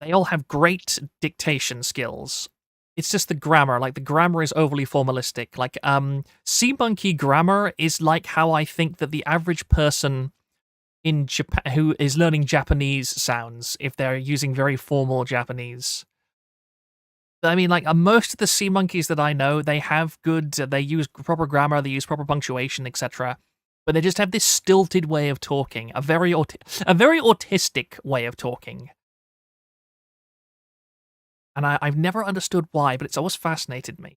They all have great dictation skills. It's just the grammar. Like the grammar is overly formalistic. Like sea monkey grammar is like how I think that the average person in Japan who is learning Japanese sounds if they're using very formal Japanese. I mean, like most of the sea monkeys that I know, they have good. They use proper grammar. They use proper punctuation, etc. But they just have this stilted way of talking, a very autistic way of talking. And I've never understood why, but it's always fascinated me.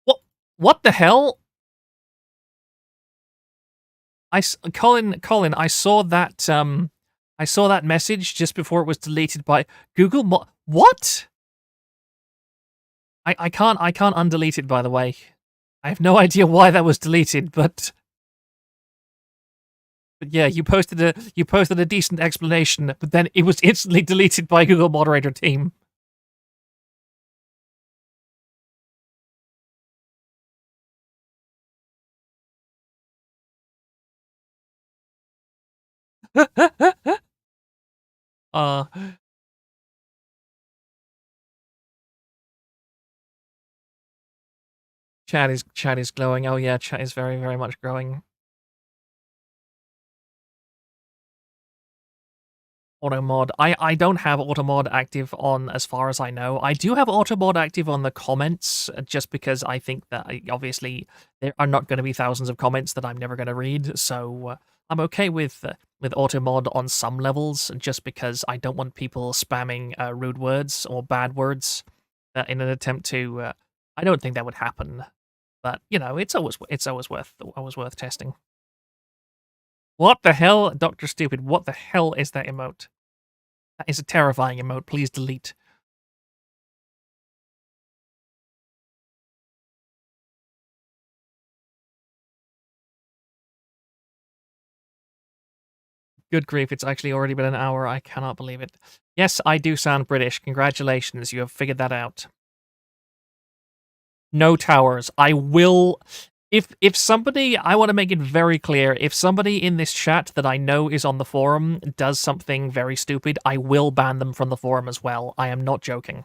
What? What the hell? Colin, I saw that message just before it was deleted by Google. What? I can't undelete it. By the way, I have no idea why that was deleted, but yeah, you posted a decent explanation, but then it was instantly deleted by Google moderator team. uh, chat is glowing. Oh yeah, chat is very much growing. Automod. I don't have Automod active on as far as I know. I do have Automod active on the comments just because I think that obviously there are not going to be thousands of comments that I'm never going to read. So I'm okay with Automod on some levels just because I don't want people spamming rude words or bad words in an attempt to. I don't think that would happen, but you know, it's always worth testing. What the hell, Doctor Stupid? What the hell is that emote? That is a terrifying emote. Please delete. Good grief, it's actually already been an hour. I cannot believe it. Yes, I do sound British. Congratulations, you have figured that out. No towers. I will. If somebody, I want to make it very clear, if somebody in this chat that I know is on the forum does something very stupid, I will ban them from the forum as well. I am not joking.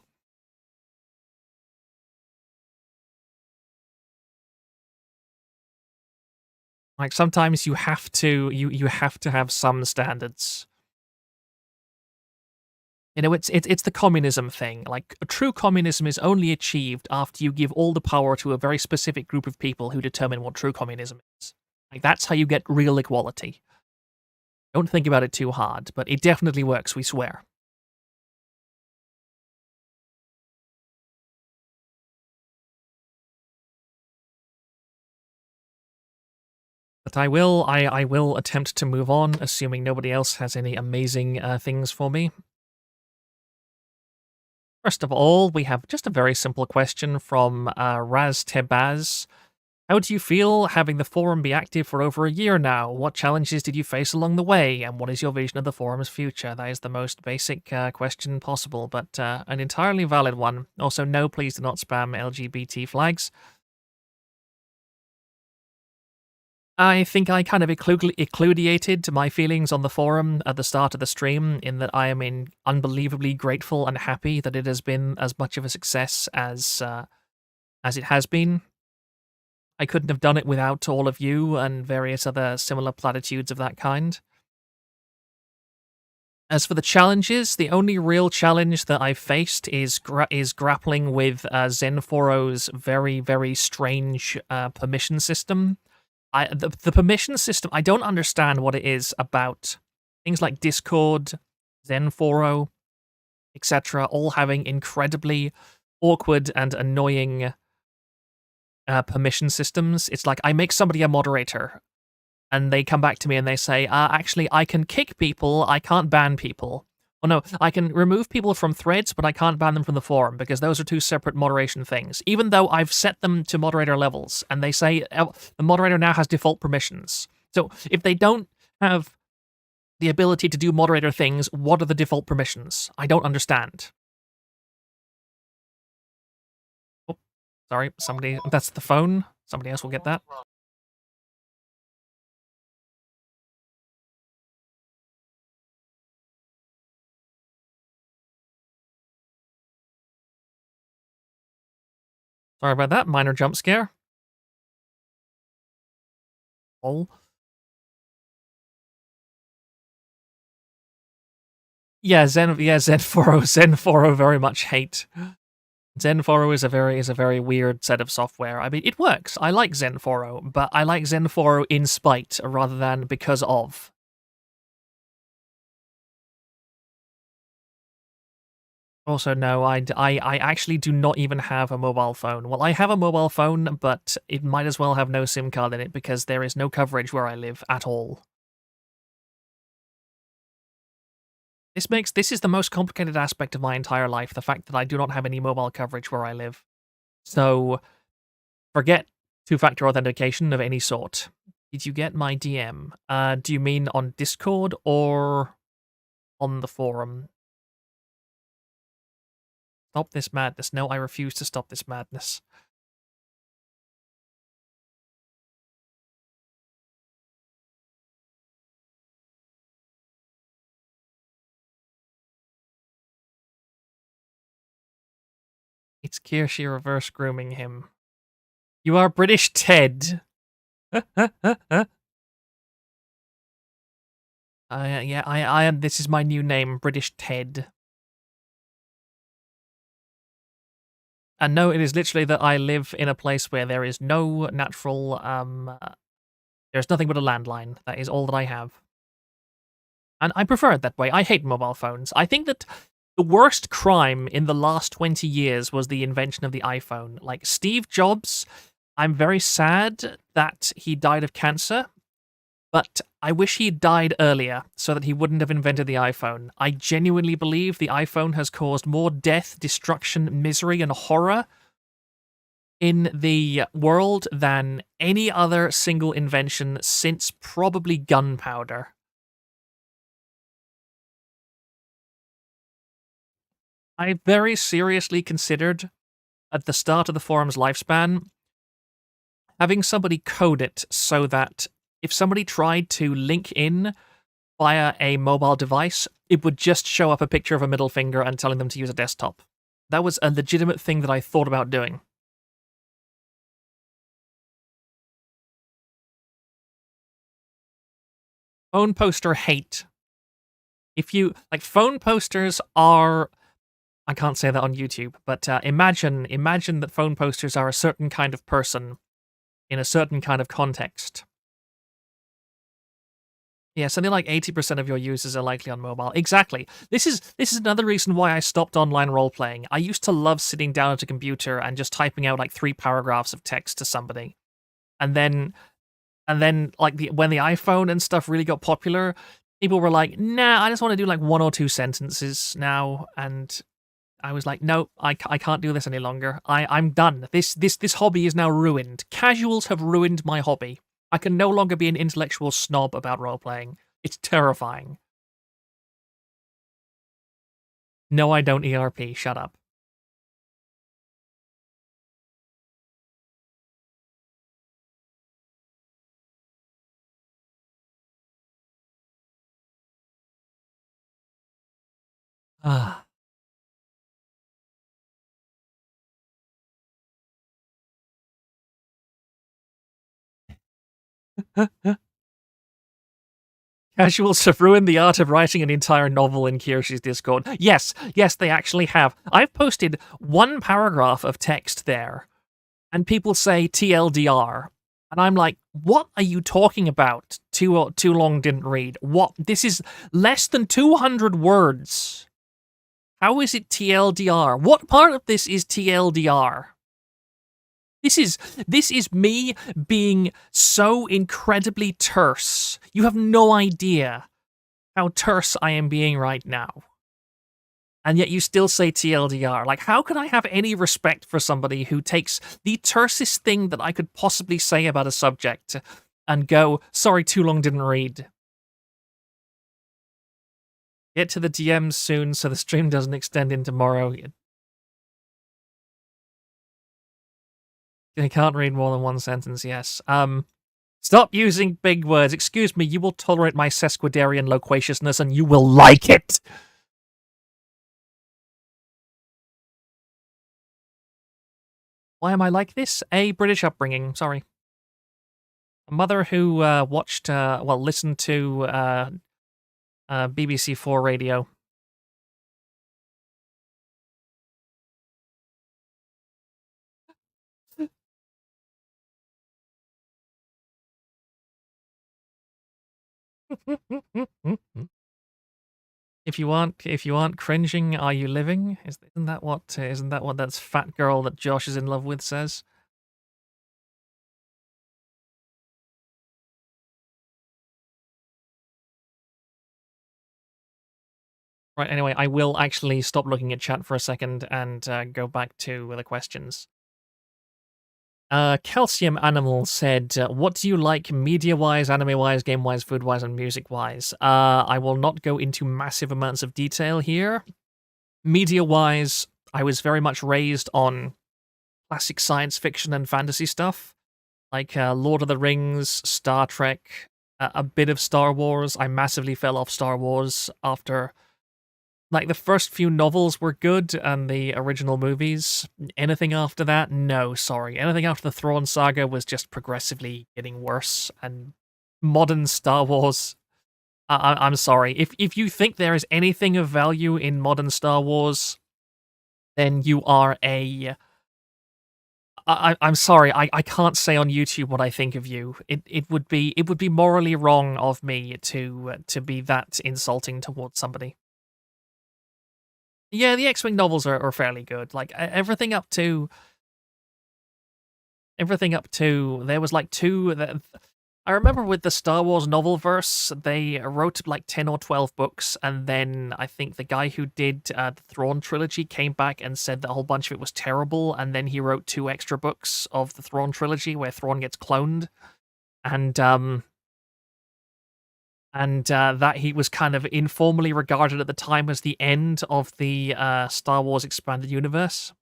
Like sometimes you have to you have to have some standards. You know, it's the communism thing. Like true communism is only achieved after you give all the power to a very specific group of people who determine what true communism is. Like that's how you get real equality. Don't think about it too hard, but it definitely works, we swear. But I will attempt to move on, assuming nobody else has any amazing things for me. First of all, we have just a very simple question from Raz Tebaz. How do you feel having the forum be active for over a year now? What challenges did you face along the way? And what is your vision of the forum's future? That is the most basic question possible, but an entirely valid one. Also, no, please do not spam LGBT flags. I think I kind of eccludiated my feelings on the forum at the start of the stream in that I am unbelievably grateful and happy that it has been as much of a success as it has been. I couldn't have done it without all of you and various other similar platitudes of that kind. As for the challenges, the only real challenge that I've faced is grappling with Zenforo's very, very strange permission system. The permission system, I don't understand what it is about things like Discord, Zenforo, etc., all having incredibly awkward and annoying permission systems. It's like I make somebody a moderator, and they come back to me and they say, actually, I can kick people, I can't ban people. Oh no, I can remove people from threads, but I can't ban them from the forum because those are two separate moderation things. Even though I've set them to moderator levels, and they say the moderator now has default permissions. So if they don't have the ability to do moderator things, what are the default permissions? I don't understand. Oh, sorry, somebody, that's the phone. Somebody else will get that. Sorry about that, minor jump scare. Oh. Yeah, Zenforo very much hate. Zenforo is a very weird set of software. I mean, it works. I like Zenforo, but I like Zenforo in spite rather than because of. Also, no, I actually do not even have a mobile phone. Well, I have a mobile phone, but it might as well have no SIM card in it because there is no coverage where I live at all. This is the most complicated aspect of my entire life, the fact that I do not have any mobile coverage where I live. So, forget two-factor authentication of any sort. Did you get my DM? Do you mean on Discord or on the forum? Stop this madness. No, I refuse to stop this madness. It's Kirshi reverse grooming him. You are British Ted. Yeah, I am. This is my new name, British Ted. And no, it is literally that I live in a place where there is no natural, there's nothing but a landline. That is all that I have. And I prefer it that way. I hate mobile phones. I think that the worst crime in the last 20 years was the invention of the iPhone. Like Steve Jobs, I'm very sad that he died of cancer, but I wish he died earlier so that he wouldn't have invented the iPhone. I genuinely believe the iPhone has caused more death, destruction, misery, and horror in the world than any other single invention since probably gunpowder. I very seriously considered at the start of the forum's lifespan having somebody code it so that if somebody tried to link in via a mobile device, it would just show up a picture of a middle finger and telling them to use a desktop. That was a legitimate thing that I thought about doing. Phone poster hate. If you like, phone posters are, I can't say that on YouTube, but imagine that phone posters are a certain kind of person in a certain kind of context. Yeah, something like 80% of your users are likely on mobile. Exactly. This is another reason why I stopped online role playing. I used to love sitting down at a computer and just typing out like 3 paragraphs of text to somebody. And then like when the iPhone and stuff really got popular, people were like, "Nah, I just want to do like 1 or 2 sentences now." And I was like, "No, I can't do this any longer. I'm done. This hobby is now ruined. Casuals have ruined my hobby. I can no longer be an intellectual snob about role playing. It's terrifying." No, I don't ERP. Shut up. Ah. Casuals have ruined the art of writing an entire novel in Kirschi's Discord. Yes, yes, they actually have. I've posted one paragraph of text there, and people say TLDR. And I'm like, what are you talking about? Too long didn't read. What? This is less than 200 words. How is it TLDR? What part of this is TLDR? This is me being so incredibly terse. You have no idea how terse I am being right now. And yet you still say TLDR. Like, how can I have any respect for somebody who takes the tersest thing that I could possibly say about a subject and go, sorry, too long didn't read? Get to the DMs soon so the stream doesn't extend into tomorrow. I can't read more than one sentence, yes. Stop using big words. Excuse me, you will tolerate my sesquidarian loquaciousness and you will like it. Why am I like this? A British upbringing, sorry. A mother who listened to BBC4 radio. If you aren't cringing, are you living? Isn't that what that fat girl that Josh is in love with says? Right. Anyway, I will actually stop looking at chat for a second and go back to the questions. Calcium Animal said, "What do you like media-wise, anime-wise, game-wise, food-wise, and music-wise?" I will not go into massive amounts of detail here. Media-wise, I was very much raised on classic science fiction and fantasy stuff, like Lord of the Rings, Star Trek, a bit of Star Wars. I massively fell off Star Wars after, like, the first few novels were good and the original movies. Anything after that, no, sorry. Anything after the Thrawn saga was just progressively getting worse. And modern Star Wars, I'm sorry. If you think there is anything of value in modern Star Wars, then you are a... I'm sorry. I can't say on YouTube what I think of you. It would be morally wrong of me to be that insulting towards somebody. Yeah, the X-Wing novels are fairly good. Like everything up to there was like two that I remember with the Star Wars novel verse, they wrote like 10 or 12 books, and then I think the guy who did the Thrawn trilogy came back and said that a whole bunch of it was terrible, and then he wrote 2 extra books of the Thrawn trilogy where Thrawn gets cloned, and that he was kind of informally regarded at the time as the end of the Star Wars expanded universe.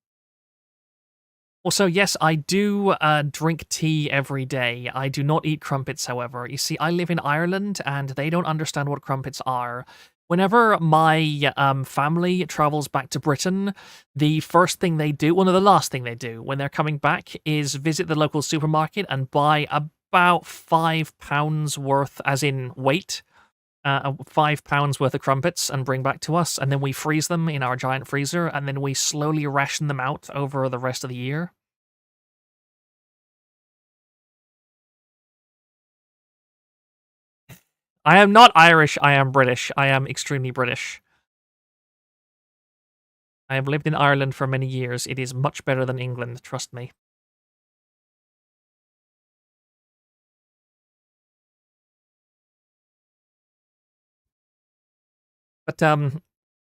Also, yes, I do drink tea every day. I do not eat crumpets, however. You see, I live in Ireland, and they don't understand what crumpets are. Whenever my family travels back to Britain, the first thing they do, one of the last thing they do when they're coming back, is visit the local supermarket and buy about £5 worth, as in weight, £5 worth of crumpets and bring back to us, and then we freeze them in our giant freezer, and then we slowly ration them out over the rest of the year. I am not Irish, I am British. I am extremely British. I have lived in Ireland for many years. It is much better than England, trust me. But,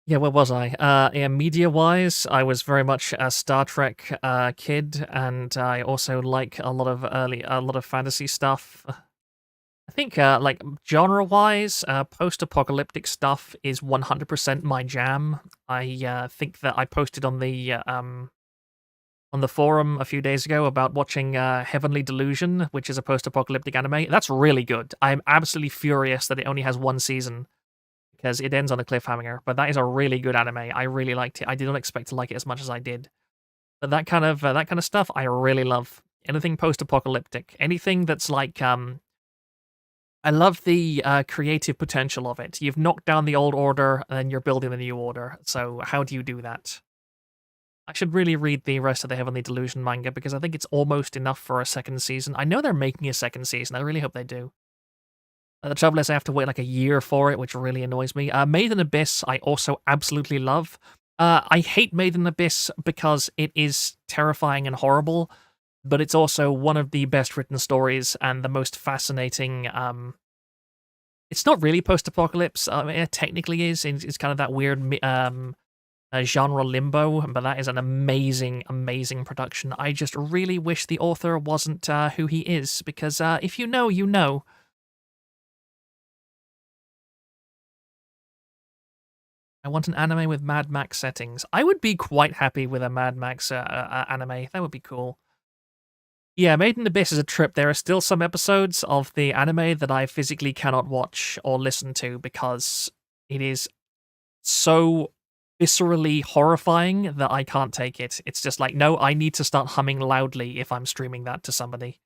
yeah, where was I? Yeah, media-wise, I was very much a Star Trek kid, and I also like a lot of fantasy stuff. I think, like, genre-wise, post-apocalyptic stuff is 100% my jam. I think that I posted on the forum a few days ago about watching Heavenly Delusion, which is a post-apocalyptic anime. That's really good. I'm absolutely furious that it only has 1 season, because it ends on a cliffhanger, but that is a really good anime. I really liked it. I did not expect to like it as much as I did. But that kind of stuff I really love. Anything post-apocalyptic. Anything that's like I love the creative potential of it. You've knocked down the old order, and then you're building the new order. So how do you do that? I should really read the rest of the Heavenly Delusion manga because I think it's almost enough for a second season. I know they're making a second season. I really hope they do. The trouble is I have to wait like a year for it, which really annoys me. Made in Abyss, I also absolutely love. I hate Made in Abyss because it is terrifying and horrible, but it's also one of the best written stories and the most fascinating. It's not really post-apocalypse. I mean, it technically is. It's kind of that weird genre limbo, but that is an amazing, amazing production. I just really wish the author wasn't who he is, because if you know, you know. I want an anime with Mad Max settings. I would be quite happy with a Mad Max anime. That would be cool. Yeah, Made in Abyss is a trip. There are still some episodes of the anime that I physically cannot watch or listen to because it is so viscerally horrifying that I can't take it. It's just like, no, I need to start humming loudly if I'm streaming that to somebody.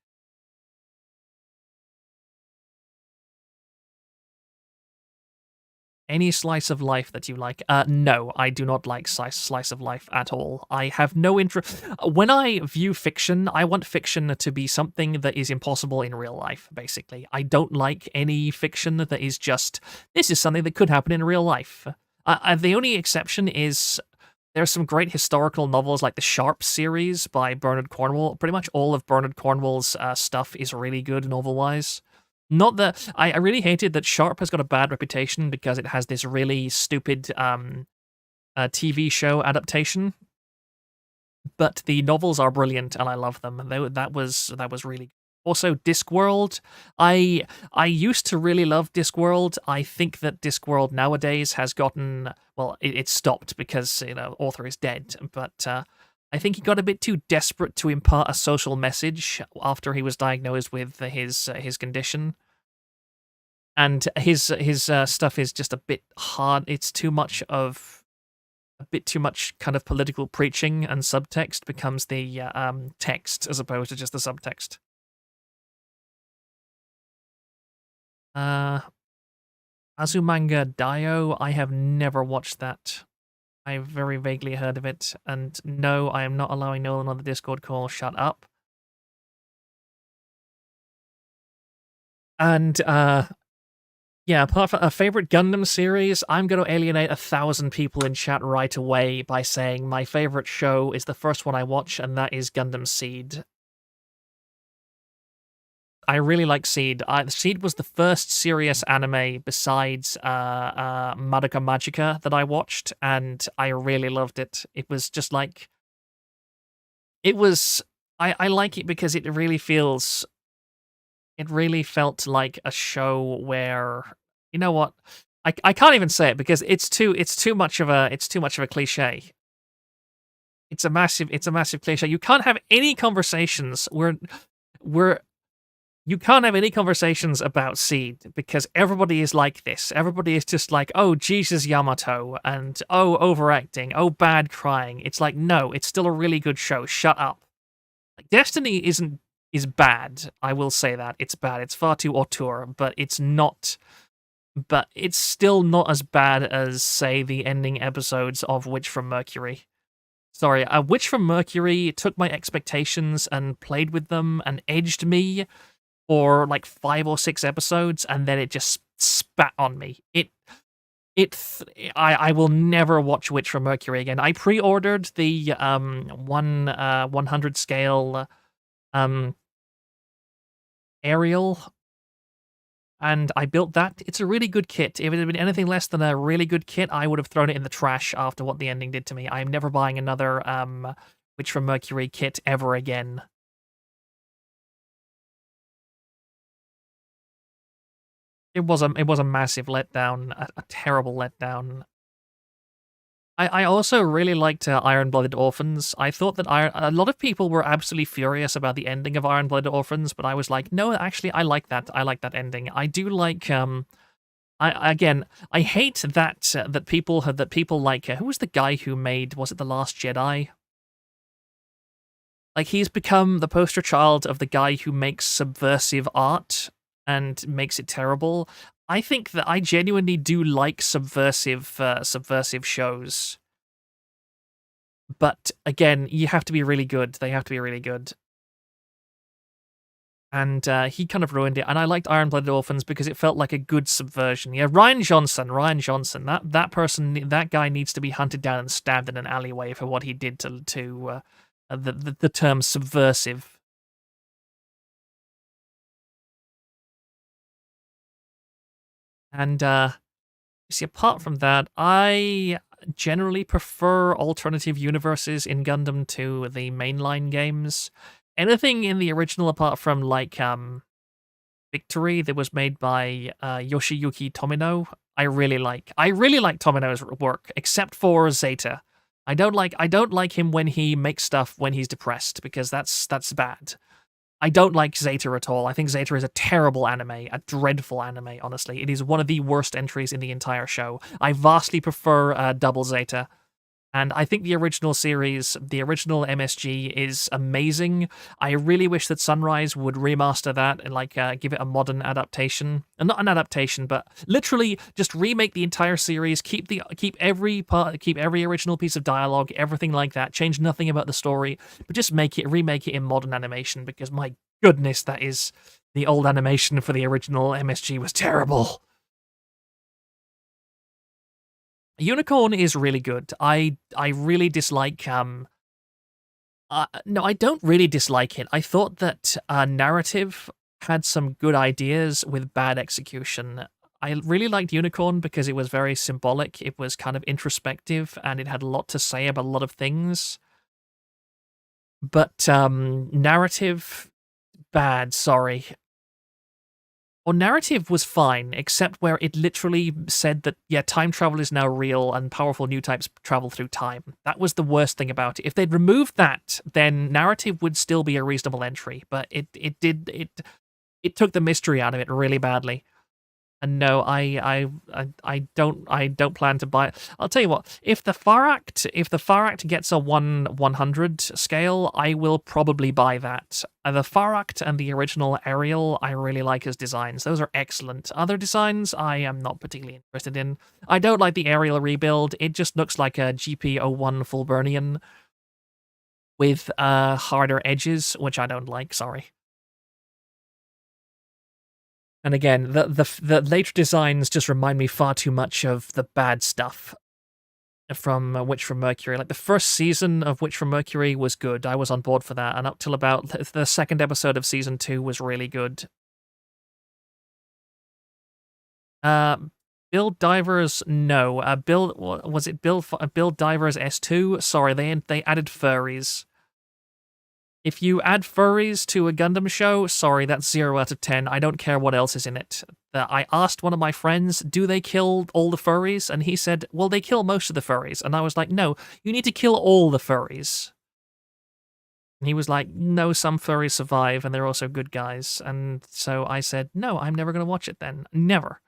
Any slice of life that you like? No, I do not like slice of life at all. I have no interest. When I view fiction, I want fiction to be something that is impossible in real life, basically. I don't like any fiction that is just, this is something that could happen in real life. The only exception is there's some great historical novels like the Sharp series by Bernard Cornwell. Pretty much all of Bernard Cornwell's stuff is really good novel-wise. Not that I really hated that Sharp has got a bad reputation because it has this really stupid TV show adaptation, but the novels are brilliant and I love them. That was really also Discworld. I used to really love Discworld. I think that Discworld nowadays has gotten, well, it stopped because author is dead, but I think he got a bit too desperate to impart a social message after he was diagnosed with his condition. And his stuff is just a bit hard. It's too much of a bit too much kind of political preaching, and subtext becomes the text as opposed to just the subtext. Uh, Azumanga Daioh, I have never watched that. I've very vaguely heard of it, and no, I am not allowing Nolan on the Discord call. Shut up. And yeah, apart from a favorite Gundam series, I'm going to alienate 1,000 people in chat right away by saying my favorite show is the first one I watch, and that is Gundam Seed. I really like Seed. Seed was the first serious anime besides Madoka Magica that I watched, and I really loved it. It was just like, it was. I like it because it really feels. It really felt like a show where, you know what, I can't even say it because it's too much of a cliche. It's a massive cliche. You can't have any conversations where you can't have any conversations about Seed because everybody is like this. Everybody is just like, oh, Jesus Yamato, and oh, overacting, oh, bad crying. It's like, no, it's still a really good show. Shut up. Like, Destiny is bad. I will say that. It's bad. It's far too auteur, but it's not. But it's still not as bad as, say, the ending episodes of Witch from Mercury. Sorry, Witch from Mercury took my expectations and played with them and edged me for like 5 or 6 episodes, and then it just spat on me. I will never watch Witch from Mercury again. I pre-ordered the 100 scale Ariel, and I built that. It's a really good kit. If it had been anything less than a really good kit, I would have thrown it in the trash after what the ending did to me. I am never buying another Witch from Mercury kit ever again. It was a massive letdown, a terrible letdown. I also really liked Iron-Blooded Orphans. I thought that a lot of people were absolutely furious about the ending of Iron-Blooded Orphans, but I was like, no, actually, I like that. I like that ending. I do like. I hate that people like. Who was the guy who made? Was it The Last Jedi? Like, he's become the poster child of the guy who makes subversive art. and makes it terrible. I think that I genuinely do like subversive shows, but again, you have to be really good. They have to be really good. And he kind of ruined it. And I liked Iron Blooded Orphans because it felt like a good subversion. Yeah, Ryan Johnson, that person, that guy needs to be hunted down and stabbed in an alleyway for what he did to the term subversive. And see, apart from that, I generally prefer alternative universes in Gundam to the mainline games. Anything in the original apart from like Victory that was made by Yoshiyuki Tomino, I really like. I really like Tomino's work, except for Zeta. I don't like him when he makes stuff when he's depressed because that's bad. I don't like Zeta at all. I think Zeta is a terrible anime, a dreadful anime, honestly. It is one of the worst entries in the entire show. I vastly prefer Double Zeta. And I think the original series, the original MSG, is amazing. I really wish that Sunrise would remaster that and like give it a modern adaptation, and not an adaptation, but literally just remake the entire series. Keep every part, keep every original piece of dialogue, everything like that. Change nothing about the story, but just remake it in modern animation. Because my goodness, that is the old animation for the original MSG was terrible. Unicorn is really good. I really dislike no, I don't really dislike it. I thought that narrative had some good ideas with bad execution. I really liked Unicorn because it was very symbolic. It was kind of introspective and it had a lot to say about a lot of things. But narrative bad, sorry. Well, narrative was fine, except where it literally said that, yeah, time travel is now real and powerful new types travel through time. That was the worst thing about it. If they'd removed that, then narrative would still be a reasonable entry, but it took the mystery out of it really badly. And no, I don't plan to buy it. I'll tell you what, if the Far Act gets a 100 scale, I will probably buy that. The Far Act and the original Ariel, I really like as designs. Those are excellent. Other designs, I am not particularly interested in. I don't like the Ariel rebuild. It just looks like a GP01 Fulburnian with harder edges, which I don't like. Sorry. And again, the later designs just remind me far too much of the bad stuff from Witch from Mercury. Like the first season of Witch from Mercury was good. I was on board for that, and up till about the second episode of season 2 was really good. Uh, Build Divers, no. Build was it Build Divers S2? Sorry, they added furries. If you add furries to a Gundam show, sorry, that's 0 out of 10. I don't care what else is in it. I asked one of my friends, do they kill all the furries? And he said, well, they kill most of the furries. And I was like, no, you need to kill all the furries. And he was like, no, some furries survive and they're also good guys. And so I said, no, I'm never going to watch it then. Never.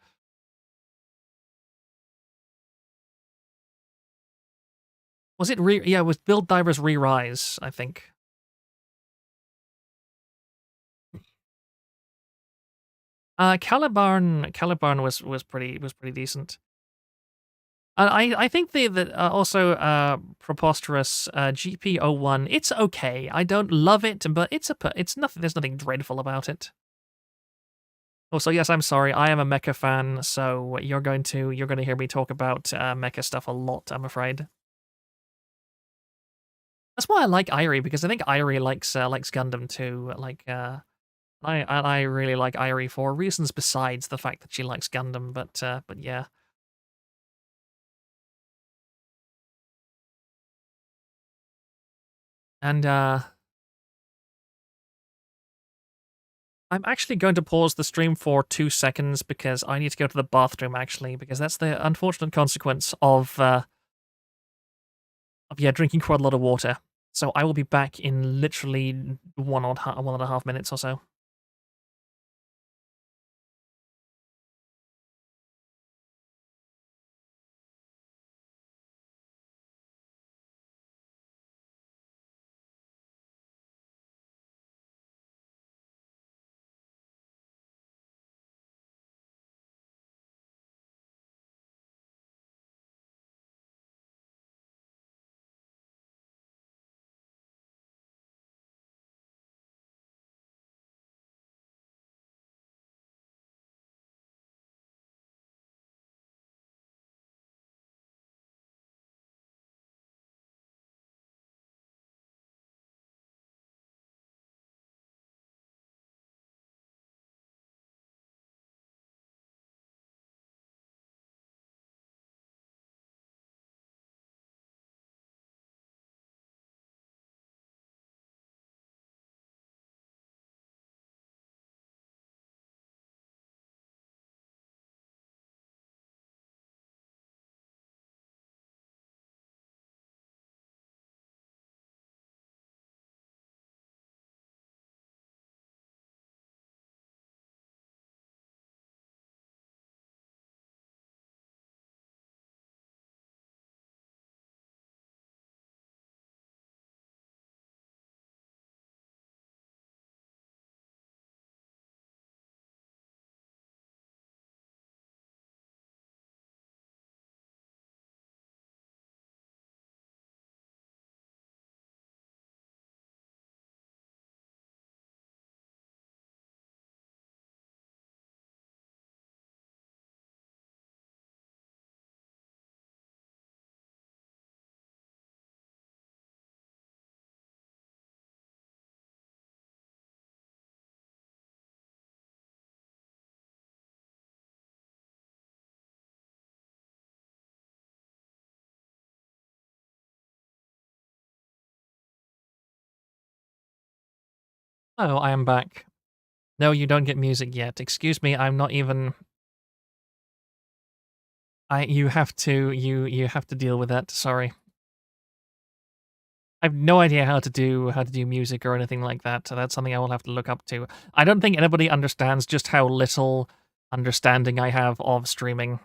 Was it yeah, it was Build Divers Re-Rise, I think. Calibarn was pretty decent. I think the also preposterous GP01. It's okay. I don't love it, but it's nothing. There's nothing dreadful about it. Also, yes, I'm sorry. I am a mecha fan, so you're going to hear me talk about mecha stuff a lot. I'm afraid. That's why I like Irie because I think Irie likes Gundam too. I really like Irie for reasons besides the fact that she likes Gundam. But yeah. And I'm actually going to pause the stream for 2 seconds because I need to go to the bathroom, actually, because that's the unfortunate consequence of yeah, drinking quite a lot of water. So I will be back in literally 1.5 minutes or so. Oh, I am back. No, you don't get music yet. Excuse me, I'm not even. You have to you have to deal with that. Sorry. I have no idea how to do music or anything like that, so that's something I will have to look up to. I don't think anybody understands just how little understanding I have of streaming.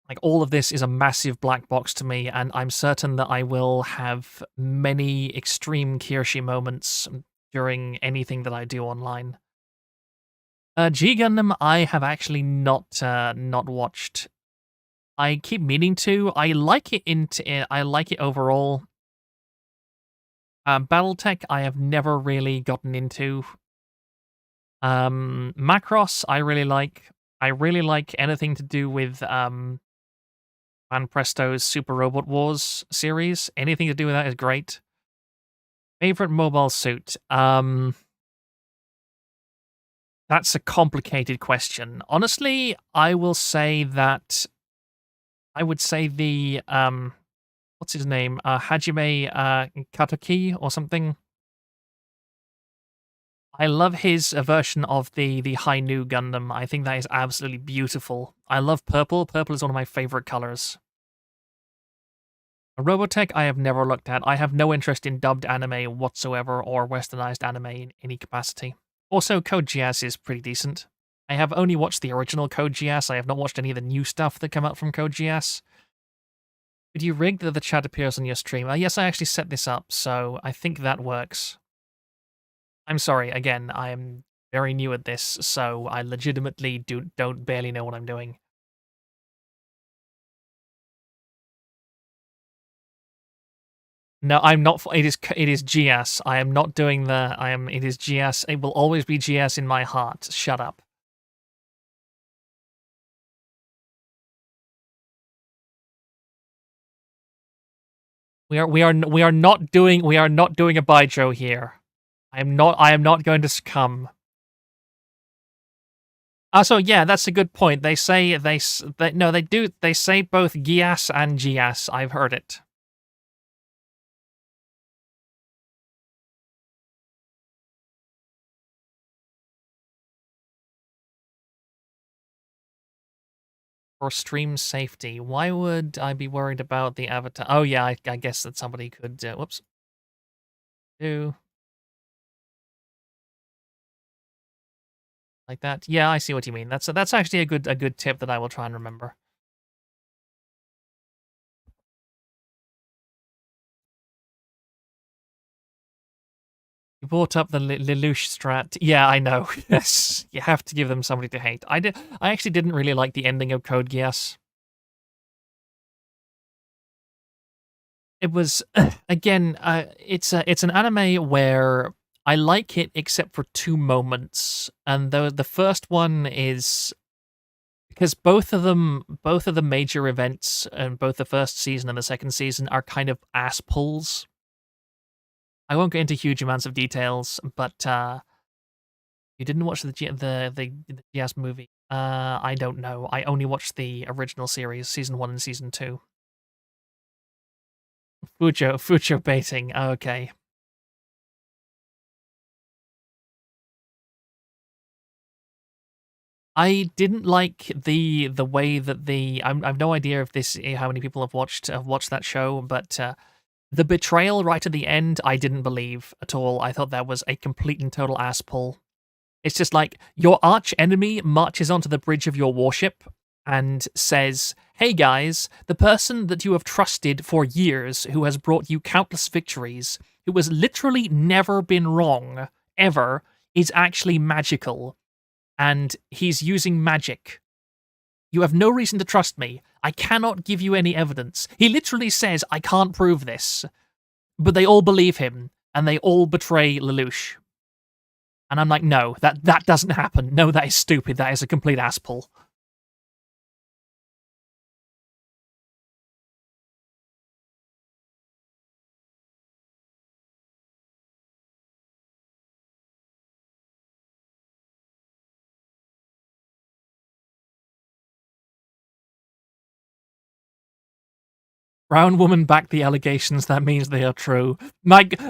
Like, all of this is a massive black box to me, and I'm certain that I will have many extreme Kirshi moments during anything that I do online. G Gundam, I have actually not watched. I keep meaning to. I like it I like it overall. BattleTech, I have never really gotten into. Macross, I really like. I really like anything to do with Van Presto's Super Robot Wars series. Anything to do with that is great. Favorite mobile suit? That's a complicated question. Honestly, I will say that I would say the what's his name? Hajime Katoki or something. I love his version of the High Nu Gundam. I think that is absolutely beautiful. I love purple. Purple is one of my favorite colors. A Robotech I have never looked at. I have no interest in dubbed anime whatsoever or westernized anime in any capacity. Also, Code Geass is pretty decent. I have only watched the original Code Geass. I have not watched any of the new stuff that come out from Code Geass. Could you rig that the chat appears on your stream? Yes, I actually set this up, so I think that works. I'm sorry, again, I am very new at this, so I legitimately don't barely know what I'm doing. No, I'm not. It is GS. I am not doing the. I am. It is GS. It will always be GS in my heart. Shut up. We are not doing. We are not doing a Baijo here. I am not. I am not going to succumb. So yeah, that's a good point. They say they no they do. They say both Gias and Gias. I've heard it. For stream safety, why would I be worried about the avatar? Oh yeah, I guess that somebody could. Whoops. Do like that. Yeah, I see what you mean. That's actually a good tip that I will try and remember. You brought up the Lelouch strat. Yeah, I know. Yes, you have to give them somebody to hate. I actually didn't really like the ending of Code Geass. It was again. It's an anime where I like it except for two moments, and the first one is because both of the major events and both the first season and the second season are kind of ass pulls. I won't get into huge amounts of details, but you didn't watch the Jazz movie. I don't know. I only watched the original series, season 1 and season 2. Fujo baiting. Okay. I didn't like the way that I've no idea if this how many people have watched that show, but the betrayal right at the end I didn't believe at all. I thought that was a complete and total ass pull. It's just like your arch enemy marches onto the bridge of your warship and says, "Hey guys, the person that you have trusted for years, who has brought you countless victories, who has literally never been wrong, ever, is actually magical, and he's using magic. You have no reason to trust me. I cannot give you any evidence." He literally says, "I can't prove this." But they all believe him, and they all betray Lelouch. And I'm like, no, that doesn't happen. No, that is stupid. That is a complete ass pull. Brown woman backed the allegations. That means they are true.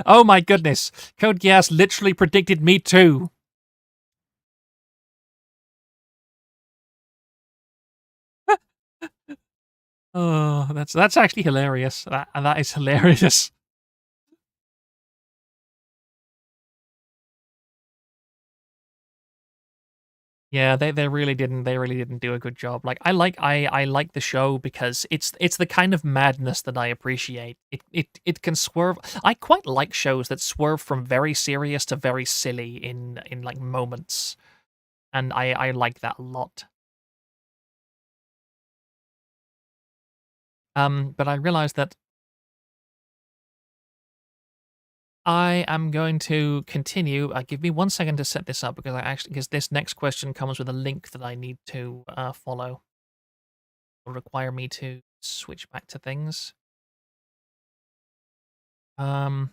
Oh my goodness. Code Geass literally predicted Me Too. Oh, that's actually hilarious. That is hilarious. Yeah, they really didn't do a good job. Like I like the show because it's the kind of madness that I appreciate. It can swerve. I quite like shows that swerve from very serious to very silly in like moments. And I like that a lot. But I realized that I am going to continue. Give me 1 second to set this up because this next question comes with a link that I need to follow. Will require me to switch back to things. Um,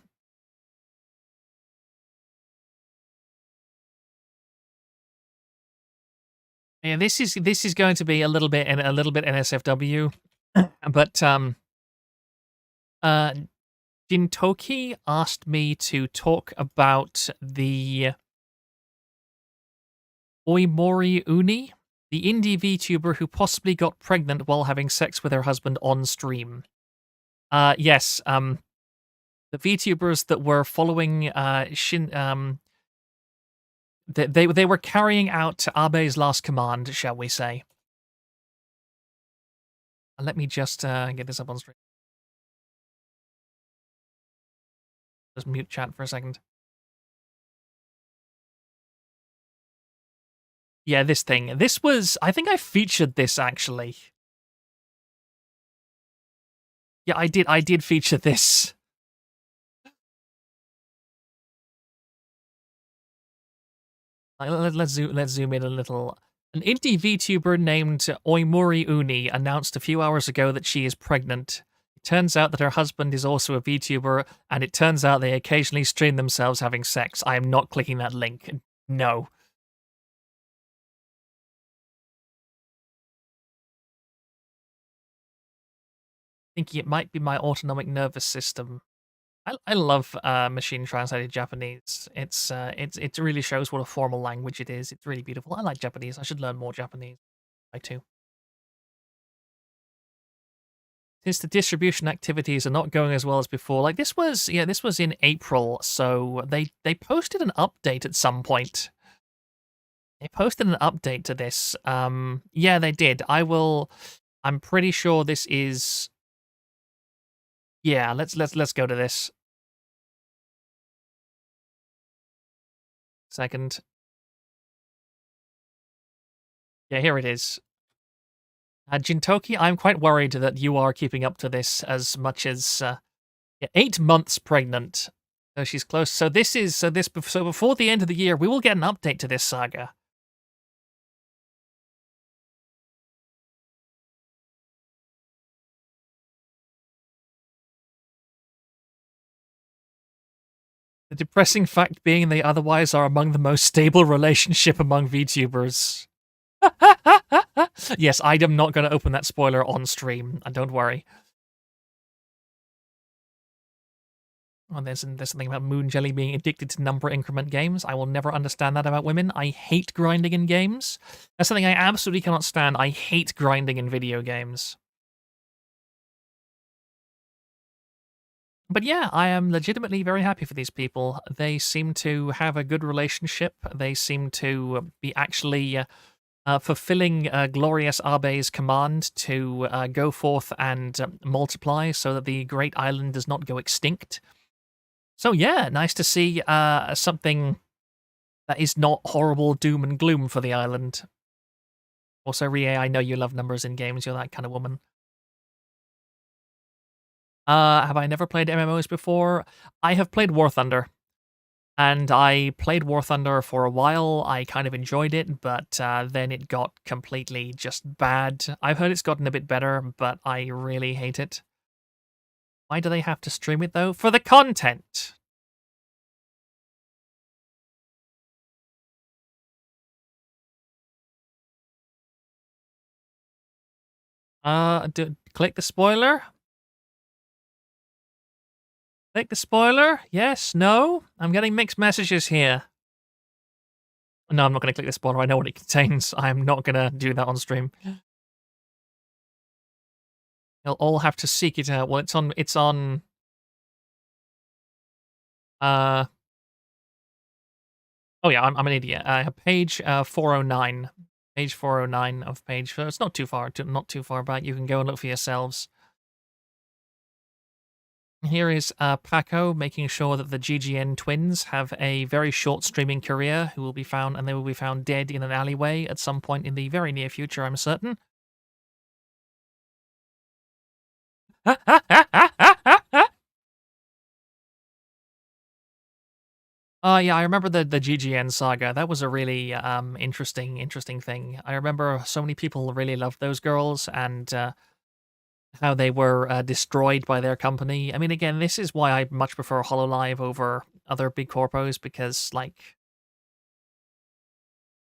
yeah, this is going to be a little bit NSFW, but uh, Jintoki asked me to talk about the Oimori Uni, the indie VTuber who possibly got pregnant while having sex with her husband on stream. Yes, the VTubers that were following they were carrying out Abe's last command, shall we say. Let me just get this up on stream. Just mute chat for a second. Yeah, this thing. This was, I think I featured this actually. Yeah, I did feature this. Let's zoom in a little. An indie VTuber named Oimori Uni announced a few hours ago that she is pregnant. It turns out that her husband is also a VTuber, and it turns out they occasionally stream themselves having sex. I am not clicking that link. No. Thinking it might be my autonomic nervous system. I love machine translated Japanese. It really shows what a formal language it is. It's really beautiful. I like Japanese. I should learn more Japanese. I too. Since the distribution activities are not going as well as before, like this was in April, so they posted an update at some point. They posted an update to this. Yeah, they did. I'm pretty sure this is. Yeah, let's go to this. Second. Yeah, here it is. Jintoki, I'm quite worried that you are keeping up to this as much as yeah, 8 months pregnant. So she's close. So before the end of the year, we will get an update to this saga. The depressing fact being they otherwise are among the most stable relationship among VTubers. Yes, I am not going to open that spoiler on stream, and don't worry. Oh, there's something about Moon Jelly being addicted to number increment games. I will never understand that about women. I hate grinding in games. That's something I absolutely cannot stand. I hate grinding in video games. But yeah, I am legitimately very happy for these people. They seem to have a good relationship. They seem to be actually fulfilling Glorious Abe's command to go forth and multiply so that the great island does not go extinct. So yeah, nice to see something that is not horrible doom and gloom for the island. Also, Rie, I know you love numbers in games. You're that kind of woman. Have I never played MMOs before? I have played War Thunder. And I played War Thunder for a while. I kind of enjoyed it, but then it got completely just bad. I've heard it's gotten a bit better, but I really hate it. Why do they have to stream it though? For the content. Click the spoiler. Click the spoiler? Yes? No? I'm getting mixed messages here. No, I'm not going to click the spoiler. I know what it contains. I'm not going to do that on stream. You'll all have to seek it out. Well, it's on, uh, oh yeah, I'm an idiot. Page 409. Page 409 of page, so it's not too far, not too far back. You can go and look for yourselves. Here is Paco making sure that the GGN twins have a very short streaming career, who will be found, and they will be found dead in an alleyway at some point in the very near future, I'm certain. Yeah, I remember the GGN saga. That was a really interesting thing. I remember so many people really loved those girls, and how they were destroyed by their company. I mean, again, this is why I much prefer Hololive over other big corpos, because like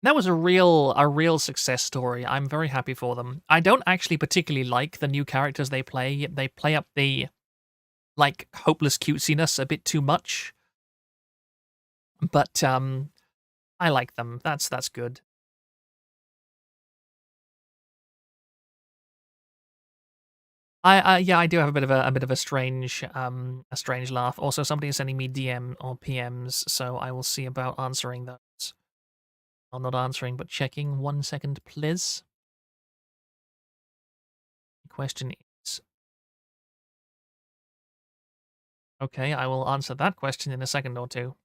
that was a real success story. I'm very happy for them. I don't actually particularly like the new characters they play. They play up the like hopeless cutesiness a bit too much. But I like them. That's good. Yeah, I do have a bit of a strange laugh. Also, somebody is sending me DM or PMs, so I will see about answering those. I'm not answering, but checking. 1 second, please. The question is, okay, I will answer that question in a second or two.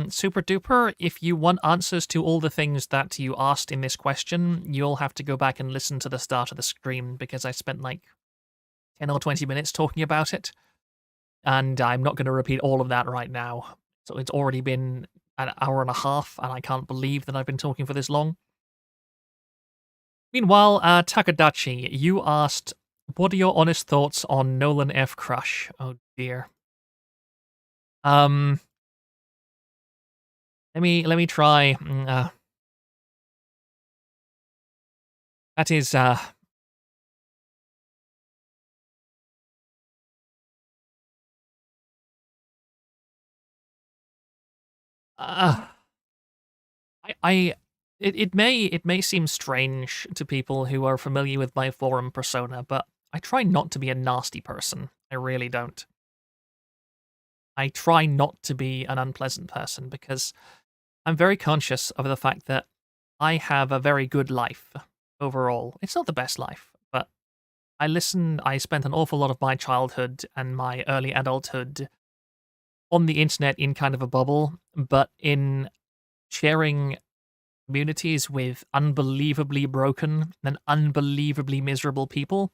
Super duper, if you want answers to all the things that you asked in this question, you'll have to go back and listen to the start of the stream, because I spent like 10 or 20 minutes talking about it, and I'm not going to repeat all of that right now. So it's already been an hour and a half, and I can't believe that I've been talking for this long. Meanwhile, Takadachi, you asked, what are your honest thoughts on Nolan F. Crush? Oh dear. Um, let me try. That is uh it may seem strange to people who are familiar with my forum persona, but I try not to be a nasty person. I really don't. I try not to be an unpleasant person, because I'm very conscious of the fact that I have a very good life overall. It's not the best life, but I spent an awful lot of my childhood and my early adulthood on the internet in kind of a bubble, but in sharing communities with unbelievably broken and unbelievably miserable people,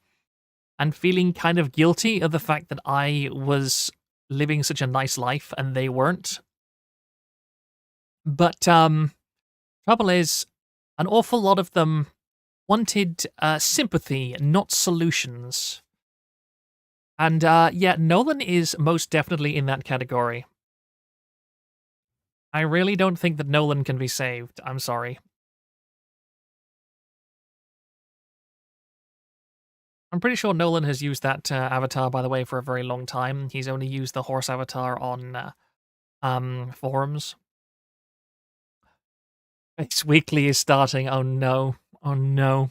and feeling kind of guilty of the fact that I was living such a nice life and they weren't. But trouble is, an awful lot of them wanted sympathy, not solutions. And yeah, Nolan is most definitely in that category. I really don't think that Nolan can be saved. I'm sorry. I'm pretty sure Nolan has used that avatar, by the way, for a very long time. He's only used the horse avatar on forums. Ace Weekly is starting. Oh no. Oh no.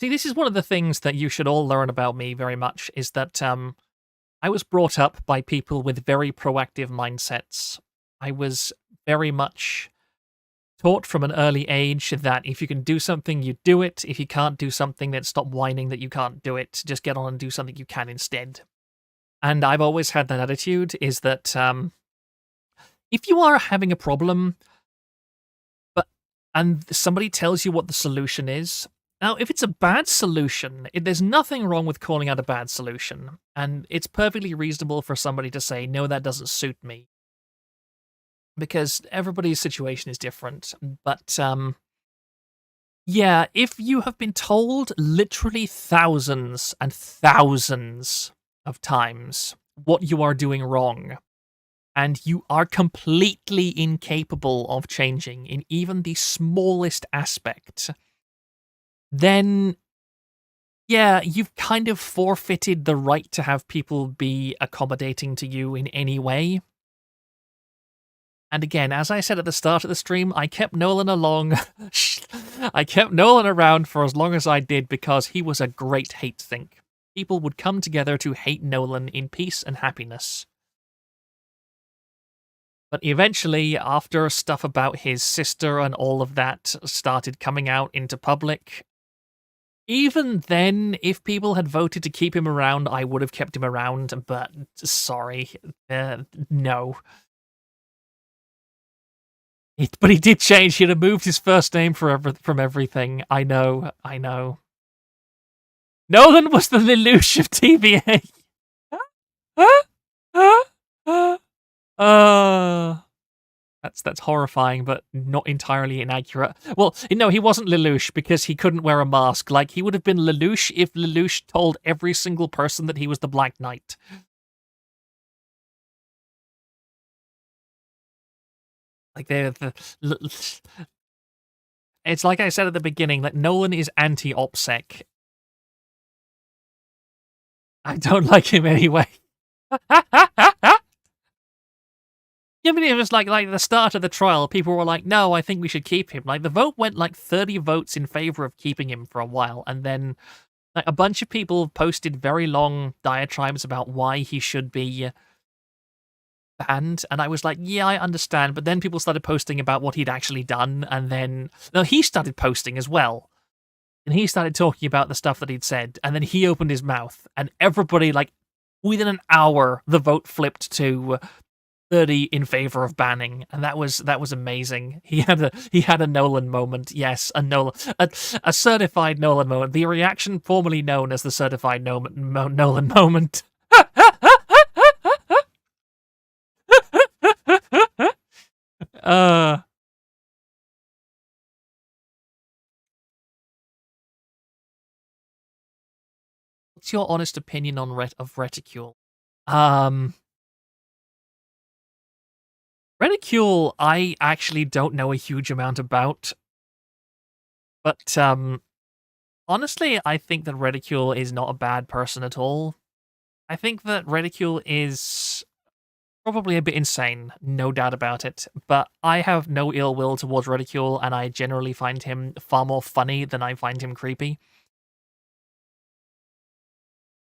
See, this is one of the things that you should all learn about me very much, is that I was brought up by people with very proactive mindsets. I was very much taught from an early age that if you can do something, you do it. If you can't do something, then stop whining that you can't do it. Just get on and do something you can instead. And I've always had that attitude, is that if you are having a problem, and somebody tells you what the solution is, now, if it's a bad solution, there's nothing wrong with calling out a bad solution, and it's perfectly reasonable for somebody to say, no, that doesn't suit me, because everybody's situation is different. But yeah, if you have been told literally thousands and thousands of times what you are doing wrong, and you are completely incapable of changing in even the smallest aspect, then yeah, you've kind of forfeited the right to have people be accommodating to you in any way. And again, as I said at the start of the stream, I kept Nolan along. I kept Nolan around for as long as I did because he was a great hate sink. People would come together to hate Nolan in peace and happiness. But eventually, after stuff about his sister and all of that started coming out into public, even then, if people had voted to keep him around, I would have kept him around, but sorry, no. But he did change. He removed his first name from everything. I know, I know. Nolan was the Lelouch of TVA. That's horrifying, but not entirely inaccurate. Well, no, he wasn't Lelouch because he couldn't wear a mask. Like, he would have been Lelouch if Lelouch told every single person that he was the Black Knight. Like, it's like I said at the beginning, that Nolan is anti-OPSEC. I don't like him anyway. Yeah, but it was like the start of the trial, people were like, no, I think we should keep him. Like, the vote went like 30 votes in favor of keeping him for a while, and then like a bunch of people posted very long diatribes about why he should be banned, and I was like, yeah, I understand, but then people started posting about what he'd actually done, and then no, he started posting as well. And he started talking about the stuff that he'd said, and then he opened his mouth, and everybody, like, within an hour, the vote flipped to 30 in favor of banning, and that was amazing. He had a Nolan moment. Yes, a certified Nolan moment. The reaction formerly known as the certified Nolan moment. uh what's your honest opinion on Reticule? Um Reticule, I actually don't know a huge amount about, but honestly, I think that Reticule is not a bad person at all. I think that Reticule is probably a bit insane, no doubt about it, but I have no ill will towards Reticule, and I generally find him far more funny than I find him creepy.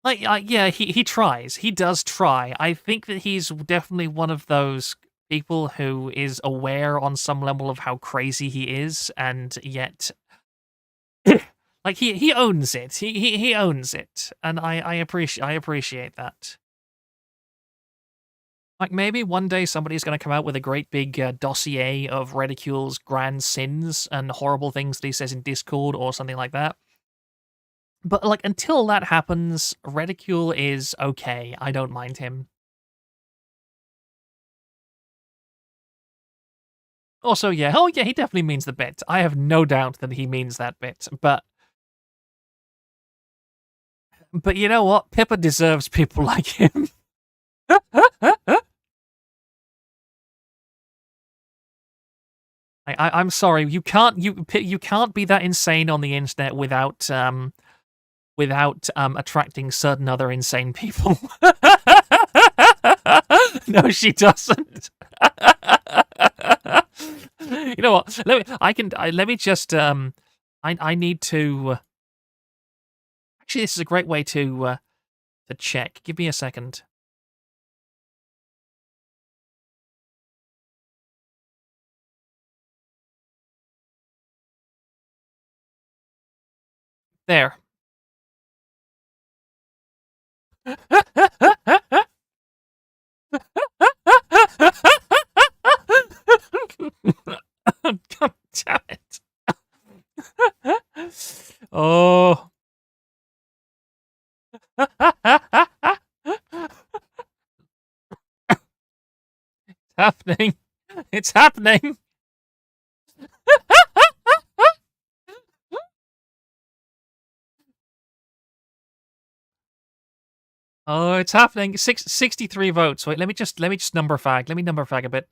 Like, yeah, he tries. He does try. I think that he's definitely one of those people who is aware on some level of how crazy he is, and yet, like, he owns it. He owns it, and I appreciate that. Like, maybe one day somebody's going to come out with a great big dossier of Reticule's grand sins and horrible things that he says in Discord or something like that. But, like, until that happens, Reticule is okay. I don't mind him. Also, yeah, oh yeah, he definitely means the bit. I have no doubt that he means that bit. But you know what? Pippa deserves people like him. I'm sorry, you can't be that insane on the internet without attracting certain other insane people. No, she doesn't. You know what? Let me just I need to. Actually, this is a great way to check. Give me a second. There. God damn it. Oh. It's happening. It's happening. Oh, it's happening. 63 votes. Wait, let me just number fag. Let me number fag a bit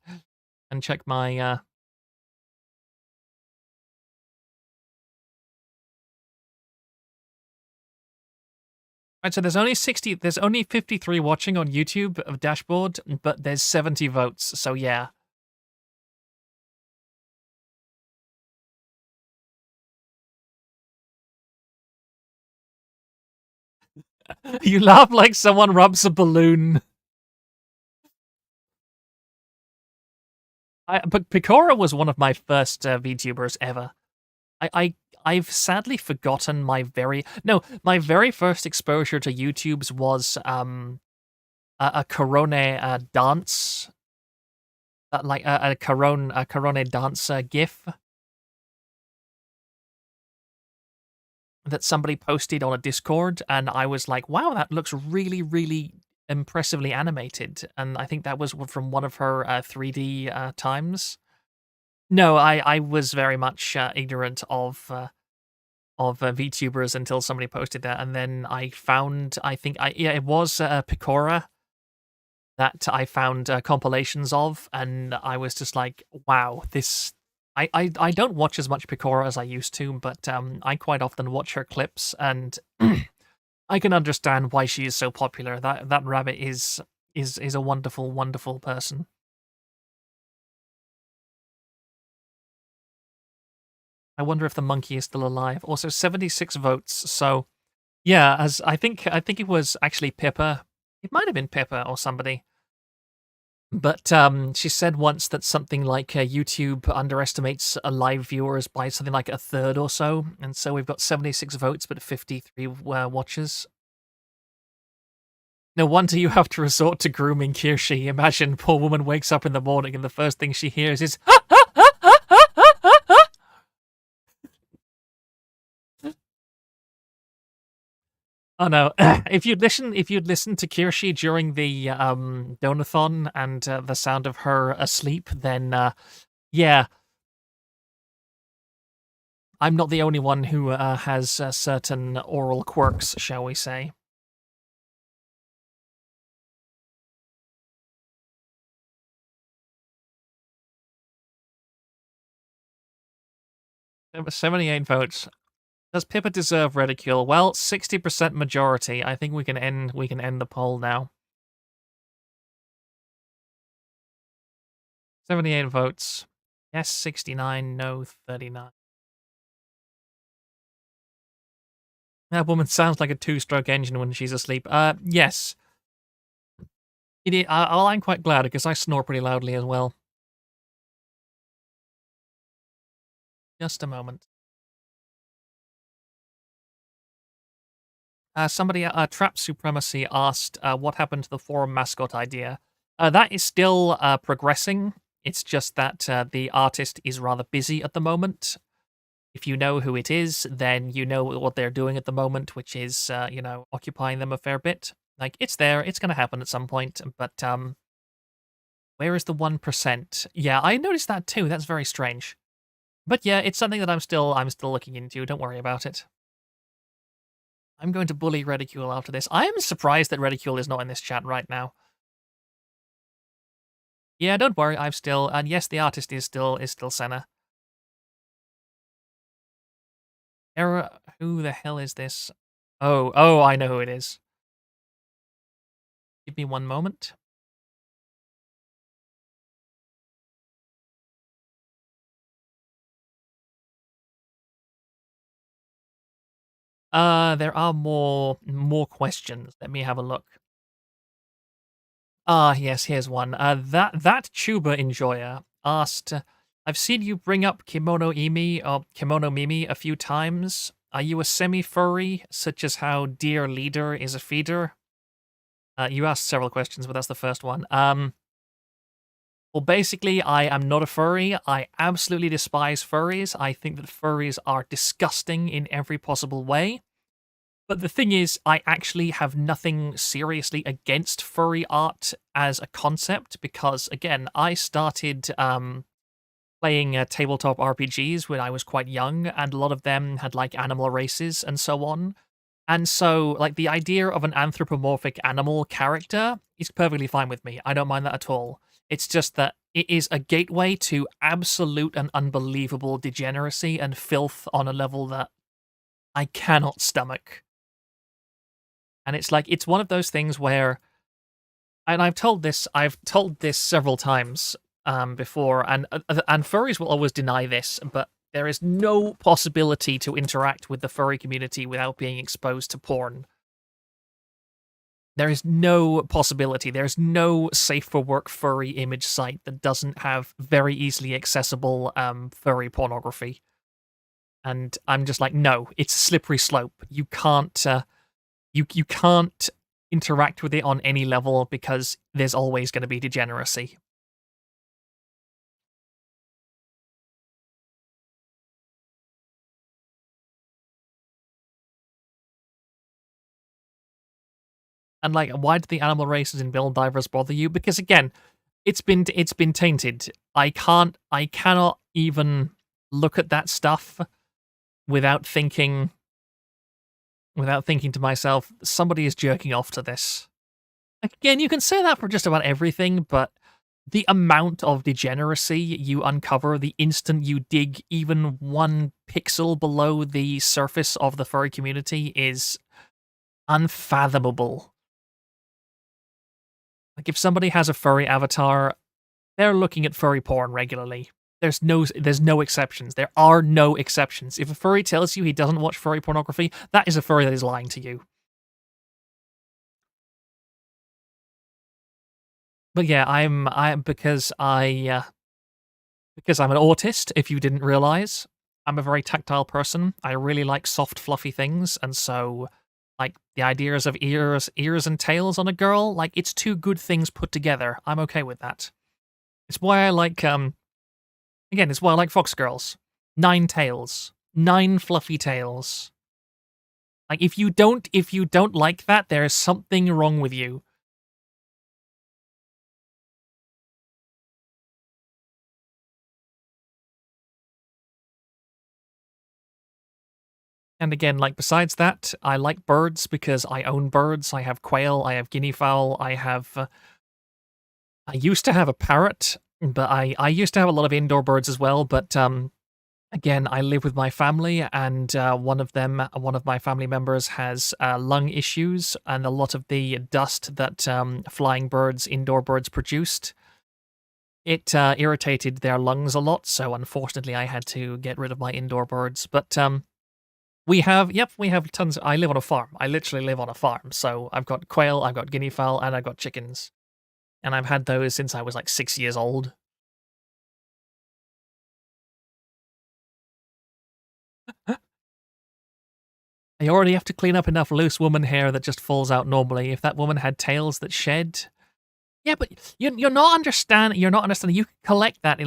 and check my Right, so there's only 53 watching on YouTube of dashboard, but there's 70 votes. So yeah. You laugh like someone rubs a balloon. But Picora was one of my first VTubers ever. I've sadly forgotten my very first exposure to YouTube's was a Corone dance, like a Corone dance GIF that somebody posted on a Discord, and I was like, "Wow, that looks really, really impressively animated." And I think that was from one of her 3D times. No, I was very much ignorant of VTubers until somebody posted that, and then I think yeah, it was Picora that I found compilations of, and I was just like, wow, this. I don't watch as much Picora as I used to, but I quite often watch her clips, and I can understand why she is so popular. That rabbit is a wonderful, wonderful person. I wonder if the monkey is still alive. Also, 76 votes. So yeah, as I think it was actually Pippa. It might have been Pippa or somebody. But she said once that something like YouTube underestimates live viewers by something like a third or so, and so we've got 76 votes but 53 watches. No wonder you have to resort to grooming Kirshi. Imagine poor woman wakes up in the morning and the first thing she hears is oh no! If you'd listen to Kirshi during the donathon and the sound of her asleep, then yeah, I'm not the only one who has certain oral quirks, shall we say. 78 votes. Does Pippa deserve ridicule? Well, 60% majority. I think we can end the poll now. 78 votes. Yes, 69. No, 39. That woman sounds like a two-stroke engine when she's asleep. Yes. Well, I'm quite glad because I snore pretty loudly as well. Just a moment. Somebody, Trap Supremacy asked, what happened to the forum mascot idea? That is still progressing. It's just that the artist is rather busy at the moment. If you know who it is, then you know what they're doing at the moment, which is, occupying them a fair bit. Like, it's there, it's going to happen at some point, but where is the 1%? Yeah, I noticed that too. That's very strange. But yeah, it's something that I'm still looking into. Don't worry about it. I'm going to bully Reticule after this. I am surprised that Reticule is not in this chat right now. Yeah, don't worry, and yes, the artist is still Senna. Error, who the hell is this? Oh, I know who it is. Give me one moment. There are more questions. Let me have a look. Ah, yes, here's one. That tuber enjoyer asked, I've seen you bring up Kimono Imi or Kimono Mimi a few times. Are you a semi-furry, such as how Dear Leader is a feeder? You asked several questions, but that's the first one. Well, basically, I am not a furry. I absolutely despise furries. I think that furries are disgusting in every possible way. But the thing is, I actually have nothing seriously against furry art as a concept because, again, I started playing tabletop RPGs when I was quite young, and a lot of them had like animal races and so on. And so, like, the idea of an anthropomorphic animal character is perfectly fine with me. I don't mind that at all. It's just that it is a gateway to absolute and unbelievable degeneracy and filth on a level that I cannot stomach. And it's like, it's one of those things where, and I've told this several times before, and furries will always deny this, but there is no possibility to interact with the furry community without being exposed to porn. There is no possibility. There's no safe for work furry image site that doesn't have very easily accessible furry pornography. And I'm just like, no, it's a slippery slope. You can't interact with it on any level because there's always going to be degeneracy. And like, why do the animal races in Bill Divers bother you? Because again, it's been tainted. I cannot even look at that stuff without thinking to myself, somebody is jerking off to this. Like, again, you can say that for just about everything, but the amount of degeneracy you uncover the instant you dig even 1 pixel below the surface of the furry community is unfathomable. Like, if somebody has a furry avatar, they're looking at furry porn regularly. There's no exceptions. There are no exceptions. If a furry tells you he doesn't watch furry pornography, that is a furry that is lying to you. But yeah, I'm because I'm an autist, if you didn't realize. I'm a very tactile person. I really like soft, fluffy things, and so like the ideas of ears and tails on a girl, like it's two good things put together. I'm okay with that. It's why I like again, it's why I like fox girls. 9 tails. 9 fluffy tails. Like if you don't like that, there is something wrong with you. And again, like besides that, I like birds because I own birds. I have quail, I have guinea fowl, I used to have a parrot, but I used to have a lot of indoor birds as well, but again, I live with my family, and one of my family members has lung issues, and a lot of the dust that flying birds, indoor birds produced, it irritated their lungs a lot. So unfortunately, I had to get rid of my indoor birds. But we have tons. I live on a farm. I literally live on a farm. So I've got quail, I've got guinea fowl, and I've got chickens, and I've had those since I was like 6 years old. I already have to clean up enough loose woman hair that just falls out normally. If that woman had tails that shed, yeah, but you're not understanding. You're not understanding. You can collect that.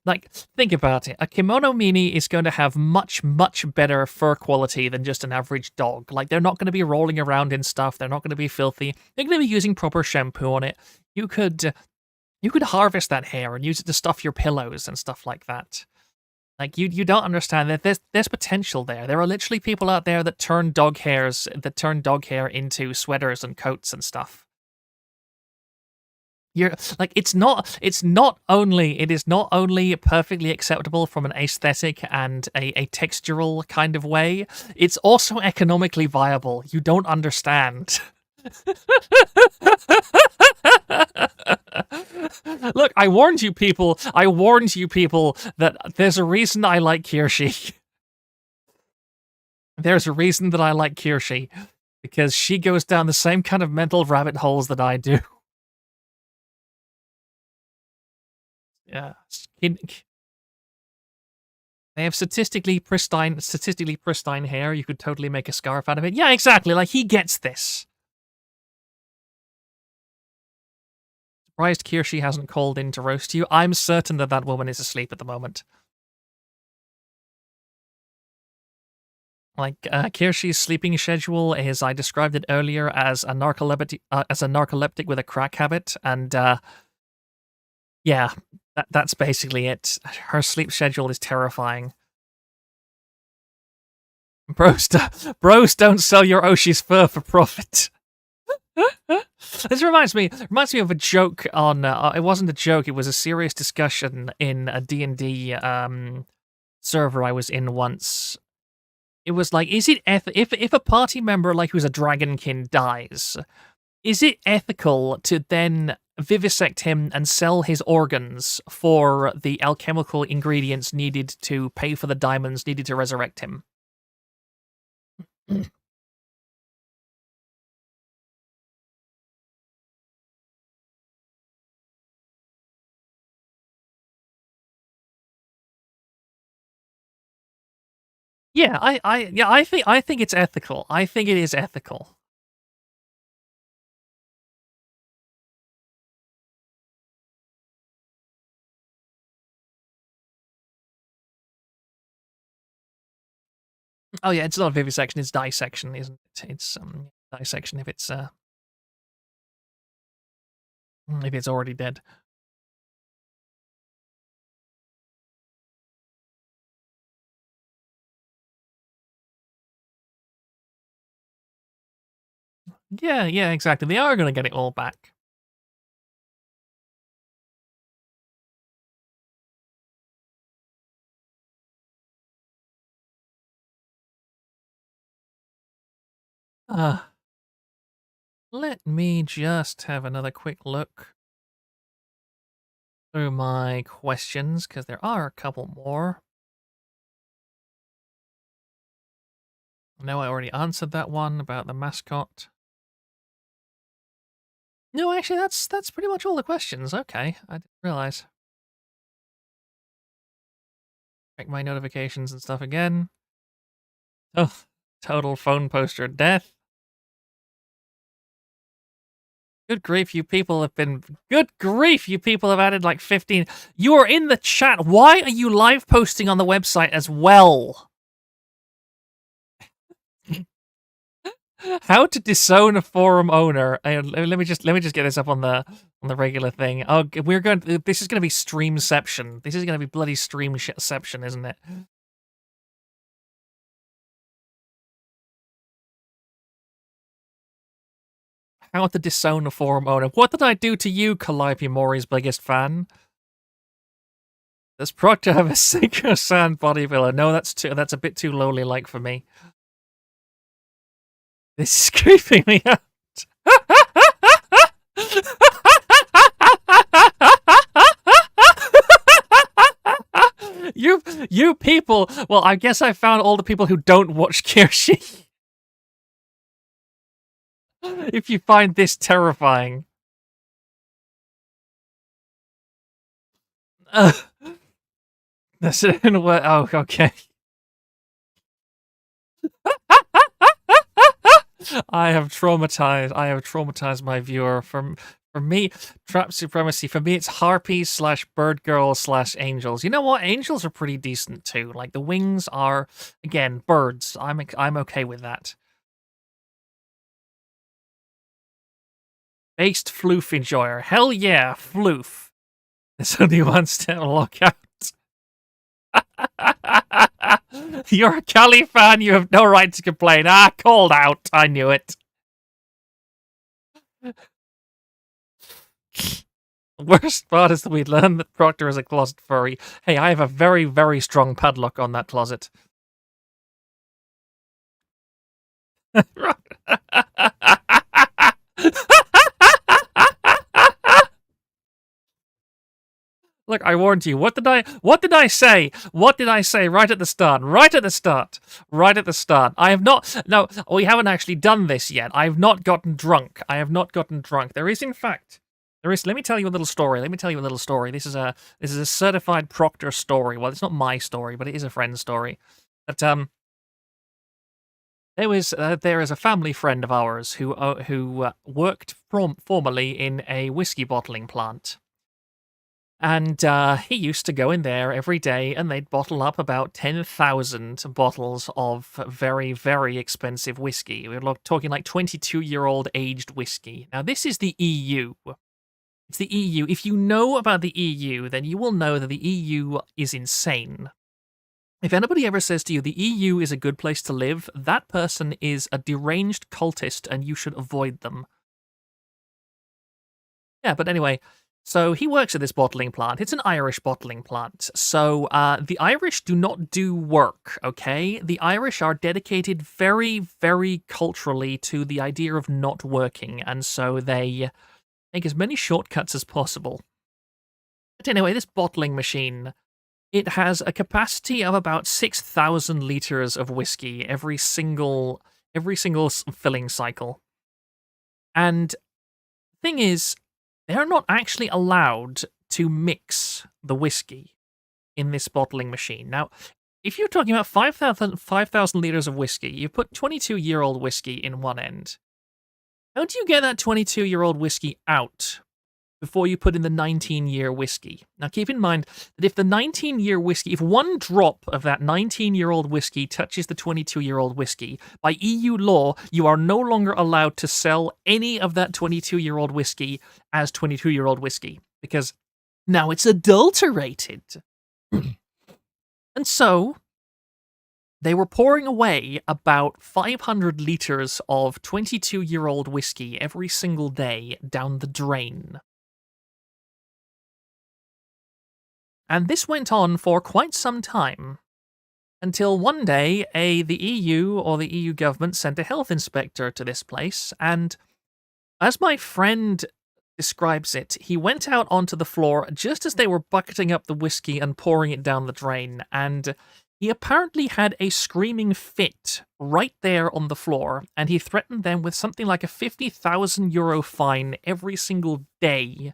Like think about it. A kimono mini is going to have much better fur quality than just an average dog. Like they're not going to be rolling around in stuff. They're not going to be filthy. They're going to be using proper shampoo on it. You could you could harvest that hair and use it to stuff your pillows and stuff like that. Like you don't understand that there's potential there. There are literally people out there that turn dog hair into sweaters and coats and stuff. You're like it is not only perfectly acceptable from an aesthetic and a textural kind of way, it's also economically viable. You don't understand. Look, I warned you people. I warned you people that there's a reason I like Kirshi. There's a reason that I like Kirshi because she goes down the same kind of mental rabbit holes that I do. Yeah. They have statistically pristine hair. You could totally make a scarf out of it. Yeah, exactly. Like he gets this. Surprised Kirshi hasn't called in to roast you. I'm certain that that woman is asleep at the moment. Like Kirshi's sleeping schedule is, I described it earlier as a narcoleptic with a crack habit, and yeah, that's basically it. Her sleep schedule is terrifying. Bros don't sell your Oshi's fur for profit. This reminds me of a joke on. It wasn't a joke. It was a serious discussion in a D&D server I was in once. It was like, is it if a party member like who's a dragonkin dies, is it ethical to then vivisect him and sell his organs for the alchemical ingredients needed to pay for the diamonds needed to resurrect him? Yeah, I think it's ethical. I think it is ethical. Oh yeah, it's not vivisection, it's dissection, isn't it? It's dissection if it's already dead. Yeah, yeah, exactly. They are gonna get it all back. Uh, Let me just have another quick look through my questions, because there are a couple more. I know I already answered that one about the mascot. No, actually, that's pretty much all the questions. Okay, I didn't realize. Check my notifications and stuff again. Oh, total phone poster death. Good grief, you people have been. Good grief, you people have added like 15. You are in the chat. Why are you live posting on the website as well? How to disown a forum owner? Let me just get this up on the regular thing. Oh, we're going. This is going to be streamception. This is going to be bloody streamception, isn't it? How to disown a forum owner? What did I do to you, Calliope Mori's biggest fan? Does Proctor have a Synchro-san bodybuilder? No, that's a bit too lowly like for me. This is creeping me out. You people. Well, I guess I found all the people who don't watch Kirshi. If you find this terrifying. That's it. Oh, okay. I have traumatized my viewer. For me, trap supremacy. For me, it's harpies slash bird girls slash angels. You know what? Angels are pretty decent too. Like the wings are, again, birds. I'm okay with that. Based floof enjoyer. Hell yeah, floof. There's only one step lockout. You're a Cali fan. You have no right to complain. Ah, called out. I knew it. The worst part is that we learned that Proctor is a closet furry. Hey, I have a very, very strong padlock on that closet. Look, I warned you. What did I say? What did I say right at the start? Right at the start. Right at the start. I have not. No, we haven't actually done this yet. I have not gotten drunk. I have not gotten drunk. There is, in fact, there is. Let me tell you a little story. This is a certified Proctor story. Well, it's not my story, but it is a friend's story. But there is a family friend of ours who worked formerly in a whiskey bottling plant. And he used to go in there every day and they'd bottle up about 10,000 bottles of very, very expensive whiskey. We're talking like 22-year-old aged whiskey. Now, this is the EU. It's the EU. If you know about the EU, then you will know that the EU is insane. If anybody ever says to you the EU is a good place to live, that person is a deranged cultist and you should avoid them. Yeah, but anyway, so he works at this bottling plant. It's an Irish bottling plant. So the Irish do not do work, okay? The Irish are dedicated very, very culturally to the idea of not working, and so they take as many shortcuts as possible. But anyway, this bottling machine, it has a capacity of about 6,000 liters of whiskey every single filling cycle. And thing is, they're not actually allowed to mix the whiskey in this bottling machine. Now, if you're talking about 5,000 liters of whiskey, you put 22-year-old whiskey in one end. How do you get that 22-year-old whiskey out before you put in the 19-year whiskey? Now, keep in mind that if the 19-year whiskey, if one drop of that 19-year-old whiskey touches the 22-year-old whiskey, by EU law, you are no longer allowed to sell any of that 22-year-old whiskey as 22-year-old whiskey, because now it's adulterated. And so, they were pouring away about 500 liters of 22-year-old whiskey every single day down the drain. And this went on for quite some time, until one day the EU or the EU government sent a health inspector to this place, and as my friend describes it, he went out onto the floor just as they were bucketing up the whiskey and pouring it down the drain, and he apparently had a screaming fit right there on the floor, and he threatened them with something like a 50,000 euro fine every single day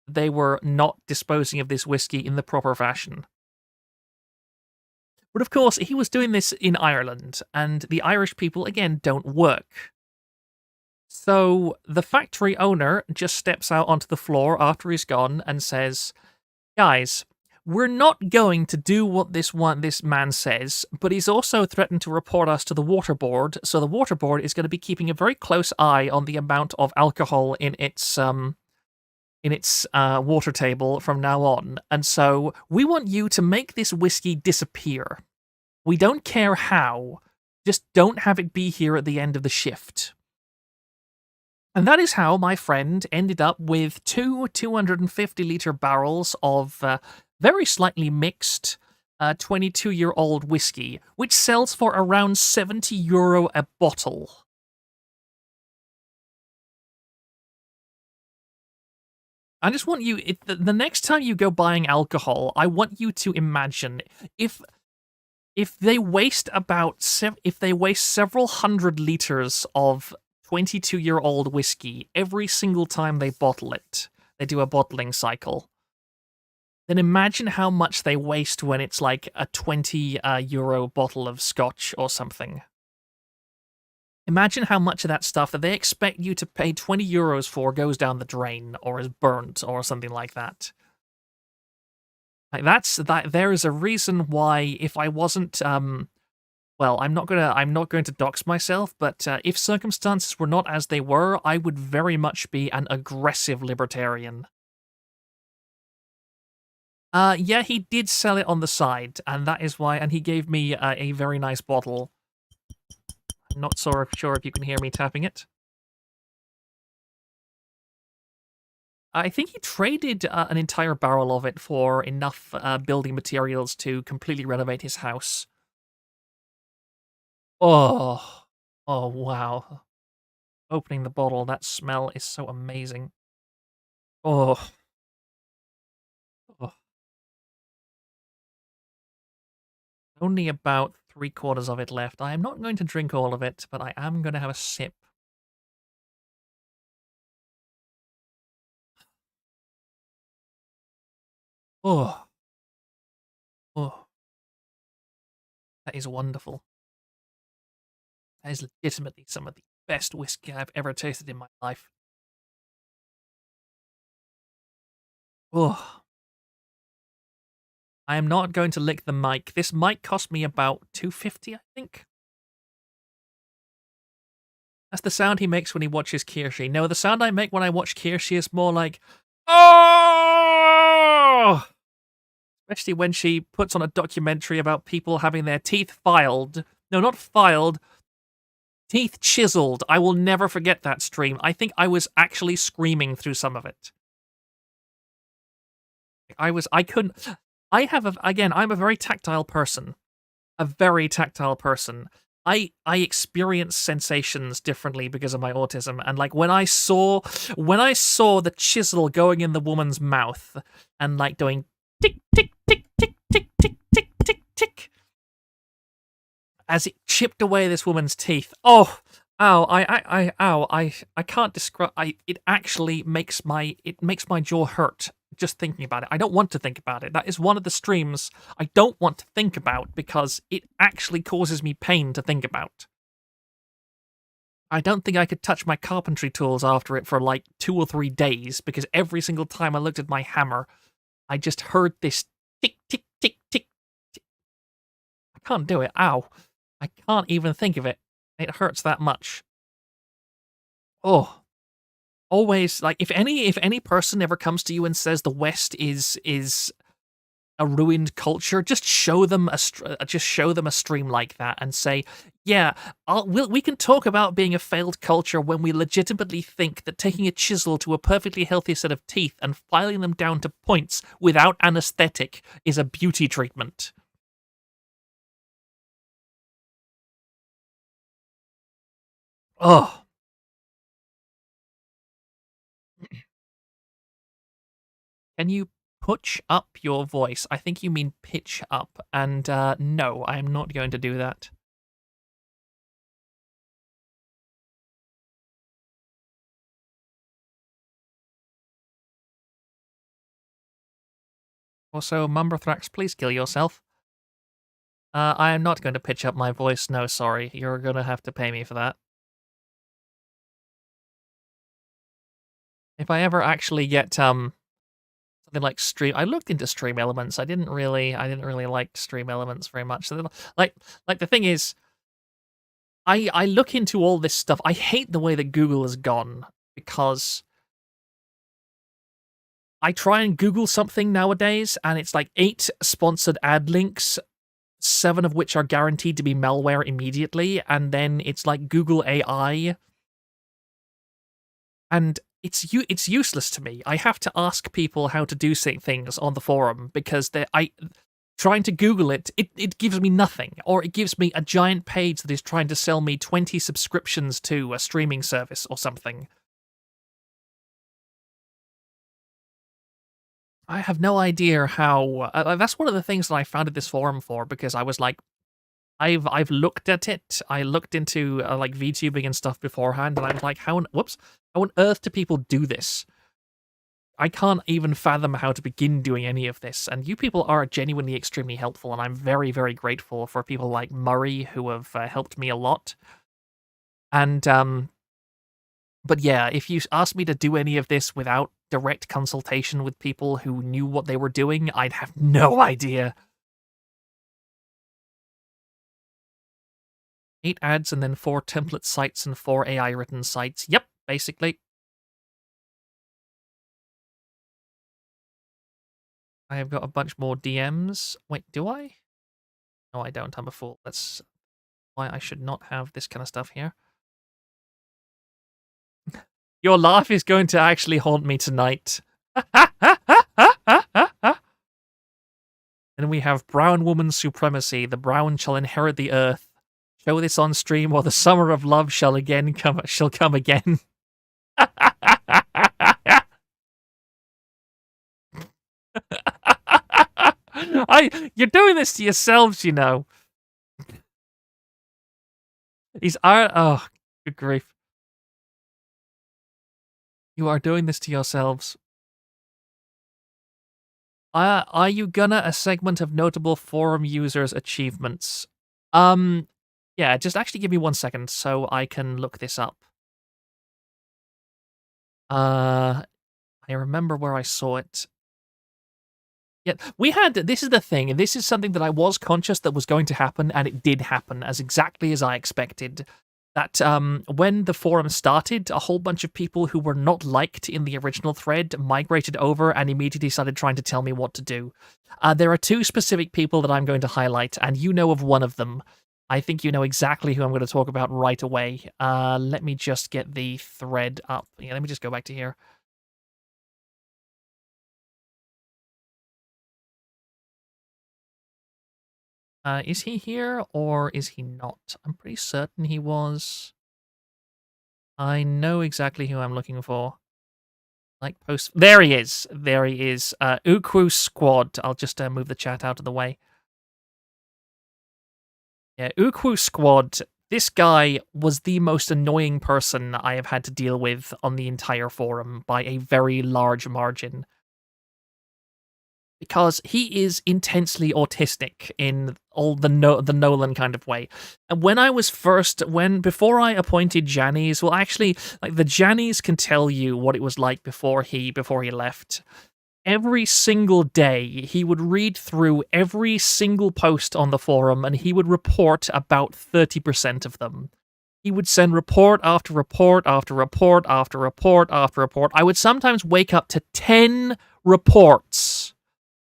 they were not disposing of this whiskey in the proper fashion. But of course, he was doing this in Ireland, and the Irish people, again, don't work. So the factory owner just steps out onto the floor after he's gone and says, "Guys, we're not going to do what this man says, but he's also threatened to report us to the water board, so the water board is going to be keeping a very close eye on the amount of alcohol in its water table from now on, and so we want you to make this whiskey disappear. We don't care how, just don't have it be here at the end of the shift." And that is how my friend ended up with two 250-litre barrels of very slightly mixed 22-year-old whiskey, which sells for around €70 a bottle. I just want you, the next time you go buying alcohol, I want you to imagine if they waste several hundred liters of 22-year-old whiskey every single time they bottle it, they do a bottling cycle, then imagine how much they waste when it's like a 20 euro bottle of scotch or something. Imagine how much of that stuff that they expect you to pay 20 euros for goes down the drain or is burnt or something like that. Like there is a reason why if I wasn't well, I'm not going to dox myself, but if circumstances were not as they were, I would very much be an aggressive libertarian. Yeah, he did sell it on the side, and that is why, and he gave me a very nice bottle. I'm not sure if you can hear me tapping it. I think he traded an entire barrel of it for enough building materials to completely renovate his house. Oh, oh wow. Opening the bottle, that smell is so amazing. Oh, oh. Only about 3/4 of it left. I am not going to drink all of it, but I am going to have a sip. Oh, oh, that is wonderful. That is legitimately some of the best whiskey I've ever tasted in my life. Oh, I am not going to lick the mic. This mic cost me about 250, I think. That's the sound he makes when he watches Kirsche. No, the sound I make when I watch Kirsche is more like, oh! Especially when she puts on a documentary about people having their teeth filed. No, not filed, teeth chiseled. I will never forget that stream. I think I was actually screaming through some of it. I couldn't. Again, I'm a very tactile person. A very tactile person. I experience sensations differently because of my autism, and like when I saw the chisel going in the woman's mouth and like doing tick tick tick tick tick tick tick tick tick as it chipped away this woman's teeth. Oh, ow! I can't describe. It actually makes my jaw hurt just thinking about it. I don't want to think about it. That is one of the streams I don't want to think about because it actually causes me pain to think about. I don't think I could touch my carpentry tools after it for like 2 or 3 days because every single time I looked at my hammer, I just heard this tick, tick, tick, tick, tick. I can't do it. Ow. I can't even think of it. It hurts that much. Oh. Always, like, if any person ever comes to you and says the West is a ruined culture, just show them a stream like that and say, yeah, we can talk about being a failed culture when we legitimately think that taking a chisel to a perfectly healthy set of teeth and filing them down to points without anesthetic is a beauty treatment. Oh. Can you pitch up your voice? I think you mean pitch up, and no, I am not going to do that. Also, Mumberthrax, please kill yourself. I am not going to pitch up my voice. No, sorry. You're going to have to pay me for that. If I ever actually get something like stream, I looked into Stream Elements. I didn't really like Stream Elements very much. So like the thing is, I look into all this stuff. I hate the way that Google has gone because I try and Google something nowadays, and it's like 8 sponsored ad links, 7 of which are guaranteed to be malware immediately, and then it's like Google AI, and it's useless to me. I have to ask people how to do things on the forum because trying to Google it gives me nothing, or it gives me a giant page that is trying to sell me 20 subscriptions to a streaming service or something. I have no idea how. That's one of the things that I founded this forum for, because I was like, I've looked at it. I looked into like VTubing and stuff beforehand, and I was like, how on earth do people do this? I can't even fathom how to begin doing any of this. And you people are genuinely extremely helpful, and I'm very, very grateful for people like Murray who have helped me a lot. And but yeah, if you asked me to do any of this without direct consultation with people who knew what they were doing, I'd have no idea. 8 ads and then 4 template sites and 4 AI written sites. Yep, basically. I have got a bunch more DMs. Wait, do I? No, I don't. I'm a fool. That's why I should not have this kind of stuff here. Your laugh is going to actually haunt me tonight. And we have Brown Woman Supremacy. The brown shall inherit the earth. Show this on stream, or the summer of love shall come again. You're doing this to yourselves, you know. Oh, good grief. You are doing this to yourselves. Are you gonna a segment of notable forum users' achievements? Yeah, just actually give me 1 second so I can look this up. I remember where I saw it. Yeah, this is the thing, and this is something that I was conscious that was going to happen, and it did happen as exactly as I expected. that when the forum started, a whole bunch of people who were not liked in the original thread migrated over and immediately started trying to tell me what to do. There are two specific people that I'm going to highlight, and you know of one of them. I think you know exactly who I'm going to talk about right away. Let me just get the thread up. Yeah, let me just go back to here. Is he here or is he not? I'm pretty certain he was. I know exactly who I'm looking for. Like post. There he is. There he is. Ukwu Squad. I'll just move the chat out of the way. Yeah, Ukwu Squad. This guy was the most annoying person I have had to deal with on the entire forum by a very large margin. Because he is intensely autistic in all the Nolan kind of way. And when I was before I appointed Janice, well, actually, like the Janice can tell you what it was like before he left. Every single day, he would read through every single post on the forum, and he would report about 30% of them. He would send report after report after report after report after report. I would sometimes wake up to 10 reports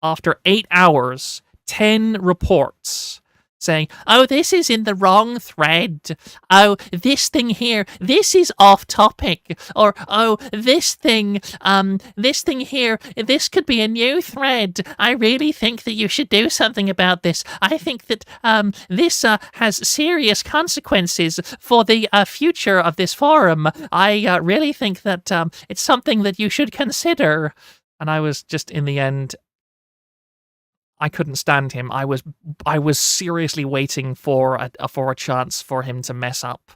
after 8 hours, 10 reports saying, oh, this is in the wrong thread. Oh, this thing here, this is off topic. Or, oh, this thing here, this could be a new thread. I really think that you should do something about this. I think that this has serious consequences for the future of this forum. I really think that it's something that you should consider. And I was just, in the end, I couldn't stand him. I was seriously waiting for a chance for him to mess up.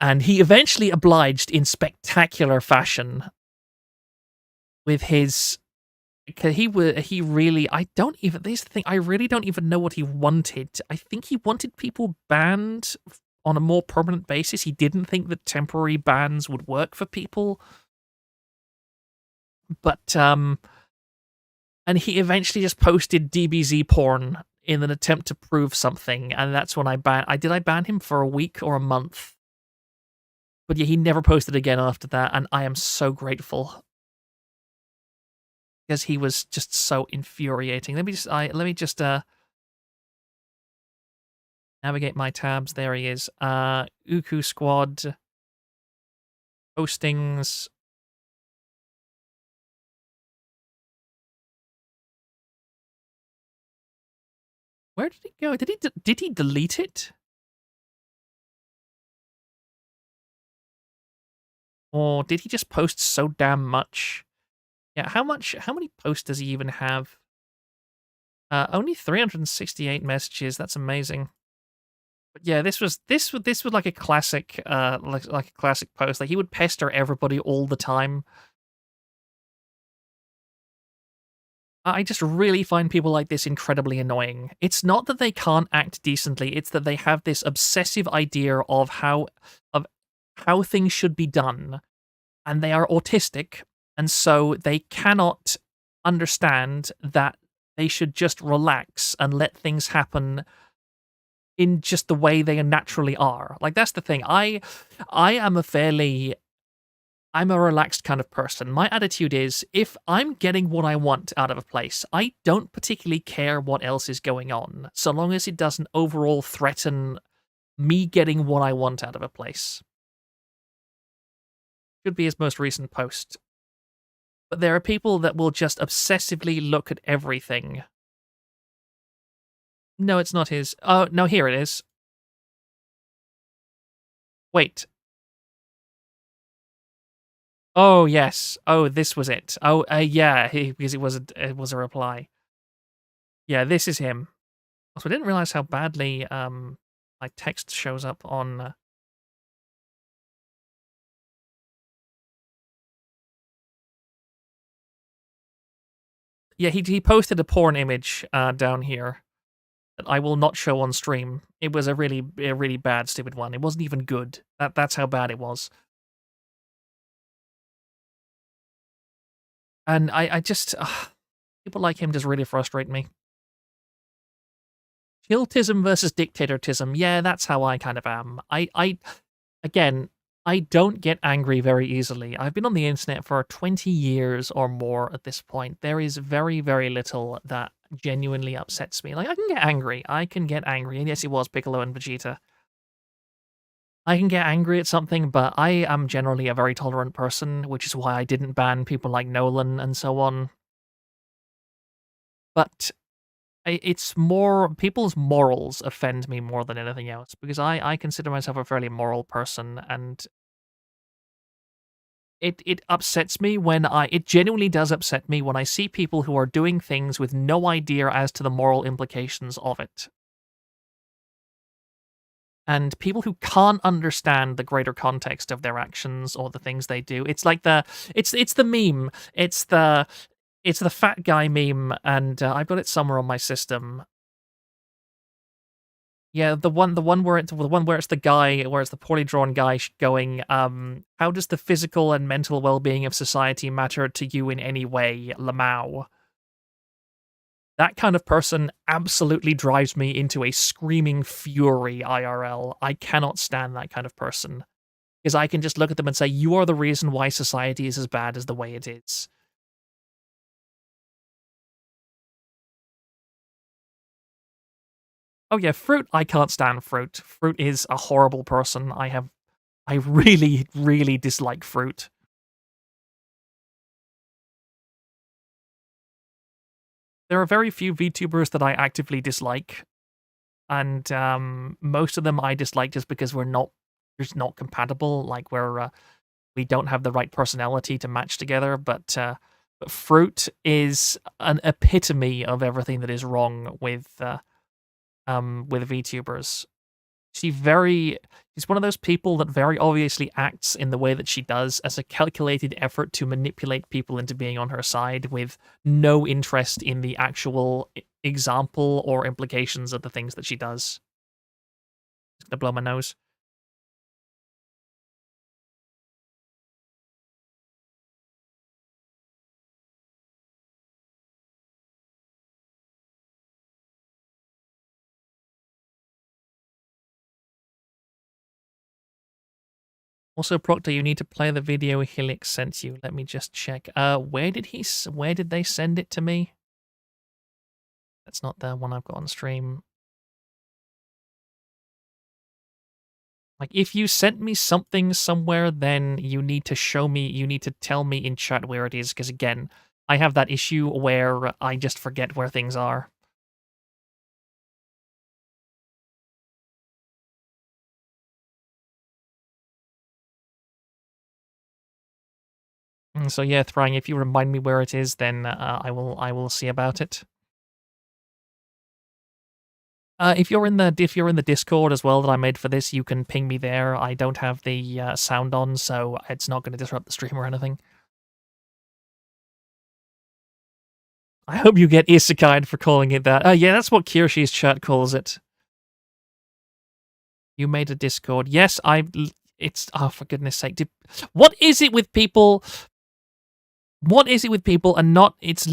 And he eventually obliged in spectacular fashion with his, he really, I don't even, this is the thing, I really don't even know what he wanted. I think he wanted people banned on a more permanent basis. He didn't think that temporary bans would work for people. But and he eventually just posted DBZ porn in an attempt to prove something, and that's when I ban him for a week or a month. But yeah, he never posted again after that, and I am so grateful. Because he was just so infuriating. Let me just navigate my tabs. There he is. Uku Squad postings. Where did he go? Did he delete it? Or did he just post so damn much? Yeah, how many posts does he even have? Only 368 messages. That's amazing. But yeah, this was like a classic like a classic post. Like he would pester everybody all the time. I just really find people like this incredibly annoying. It's not that they can't act decently, it's that they have this obsessive idea of how things should be done, and they are autistic, and so they cannot understand that they should just relax and let things happen in just the way they naturally are. Like that's the thing. I am I'm a relaxed kind of person. My attitude is if I'm getting what I want out of a place, I don't particularly care what else is going on, so long as it doesn't overall threaten me getting what I want out of a place. Should be his most recent post. But there are people that will just obsessively look at everything. No, it's not his. Oh, no, here it is. Wait. Oh, yes. Oh, this was it. Oh, yeah, because it was a reply. Yeah, this is him. Also, I didn't realize how badly my text shows up on. Yeah, he posted a porn image down here that I will not show on stream. It was a really bad, stupid one. It wasn't even good. That's how bad it was. And I just people like him just really frustrate me. Chiltism versus dictatorism. Yeah, that's how I kind of am. Again, I don't get angry very easily. I've been on the internet for 20 years or more at this point. There is very, very little that genuinely upsets me. Like, I can get angry. I can get angry. And yes, it was Piccolo and Vegeta. I can get angry at something, but I am generally a very tolerant person, which is why I didn't ban people like Nolan and so on. But it's more people's morals offend me more than anything else because I consider myself a fairly moral person, and it upsets me when it genuinely does upset me when I see people who are doing things with no idea as to the moral implications of it. And people who can't understand the greater context of their actions or the things they do. It's like it's the meme. It's the fat guy meme, and I've got it somewhere on my system. Yeah, the one where it's the guy, where it's the poorly drawn guy going, "How does the physical and mental well-being of society matter to you in any way, Lamau?" That kind of person absolutely drives me into a screaming fury IRL. I cannot stand that kind of person, because I can just look at them and say, "You are the reason why society is as bad as the way it is." Oh yeah, fruit, I can't stand fruit. Fruit is a horrible person. I really, really dislike fruit. There are very few VTubers that I actively dislike, and most of them I dislike just because we're not just not compatible. Like we don't have the right personality to match together. But Fruit is an epitome of everything that is wrong with VTubers. She very she's one of those people that very obviously acts in the way that she does as a calculated effort to manipulate people into being on her side with no interest in the actual example or implications of the things that she does. Just gonna blow my nose. Also, Proctor, you need to play the video Helix sent you. Let me just check. Where did they send it to me? That's not the one I've got on stream. Like, if you sent me something somewhere, then you need to tell me in chat where it is, because again, I have that issue where I just forget where things are. So yeah, Thrang, if you remind me where it is, then I will see about it. If you're in the Discord as well that I made for this, you can ping me there. I don't have the sound on, so it's not going to disrupt the stream or anything. I hope you get isekai'd for calling it that. Yeah, that's what Kirshi's chat calls it. You made a Discord. Yes, it's oh, for goodness sake. What is it with people? What is it with people and not it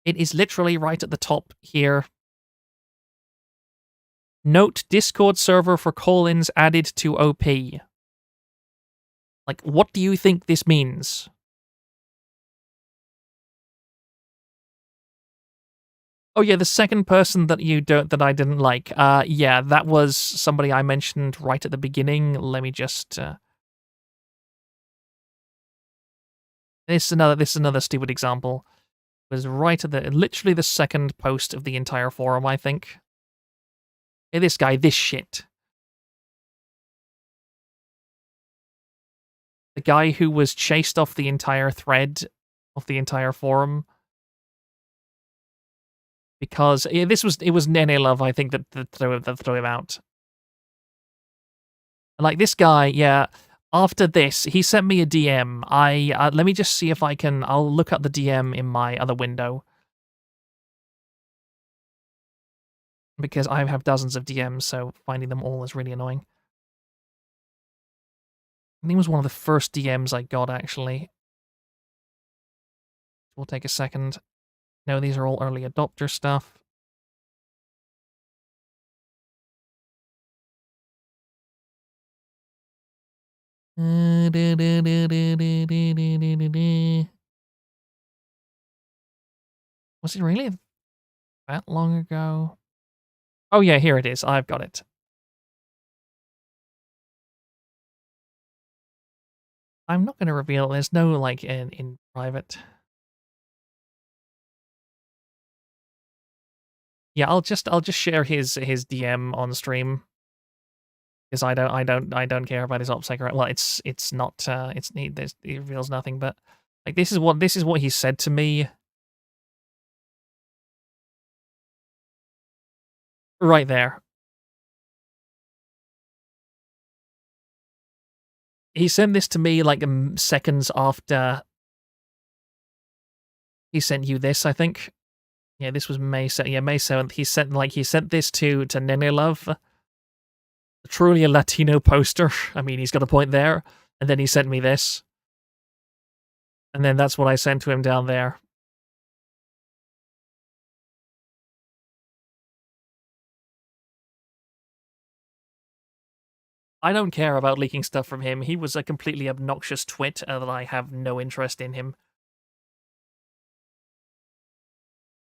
is literally right at the top here. Note Discord server for call-ins added to OP. Like, what do you think this means? Oh yeah, the second person that I didn't like. Yeah, that was somebody I mentioned right at the beginning. Let me just this is another stupid example. It was right at the literally the second post of the entire forum, I think. Hey, this guy, this shit. The guy who was chased off the entire thread of the entire forum because yeah, it was Nene Love, I think, that threw him out. Like this guy, yeah. After this, he sent me a DM. Let me just see if I can. I'll look up the DM in my other window because I have dozens of DMs, so finding them all is really annoying. I think it was one of the first DMs I got actually. We'll take a second. No, these are all early adopter stuff. Was it really that long ago? Oh yeah, here it is. I've got it. I'm not gonna reveal. There's no like in private. Yeah, I'll just share his DM on stream because I don't care about his OPSEC. Well, it's not it reveals nothing. But like this is what he said to me right there. He sent this to me like seconds after he sent you this. I think. Yeah, this was May. Yeah, May 7th. He sent this to Nene Love, truly a Latino poster. I mean, he's got a point there. And then he sent me this, and then that's what I sent to him down there. I don't care about leaking stuff from him. He was a completely obnoxious twit that I have no interest in him.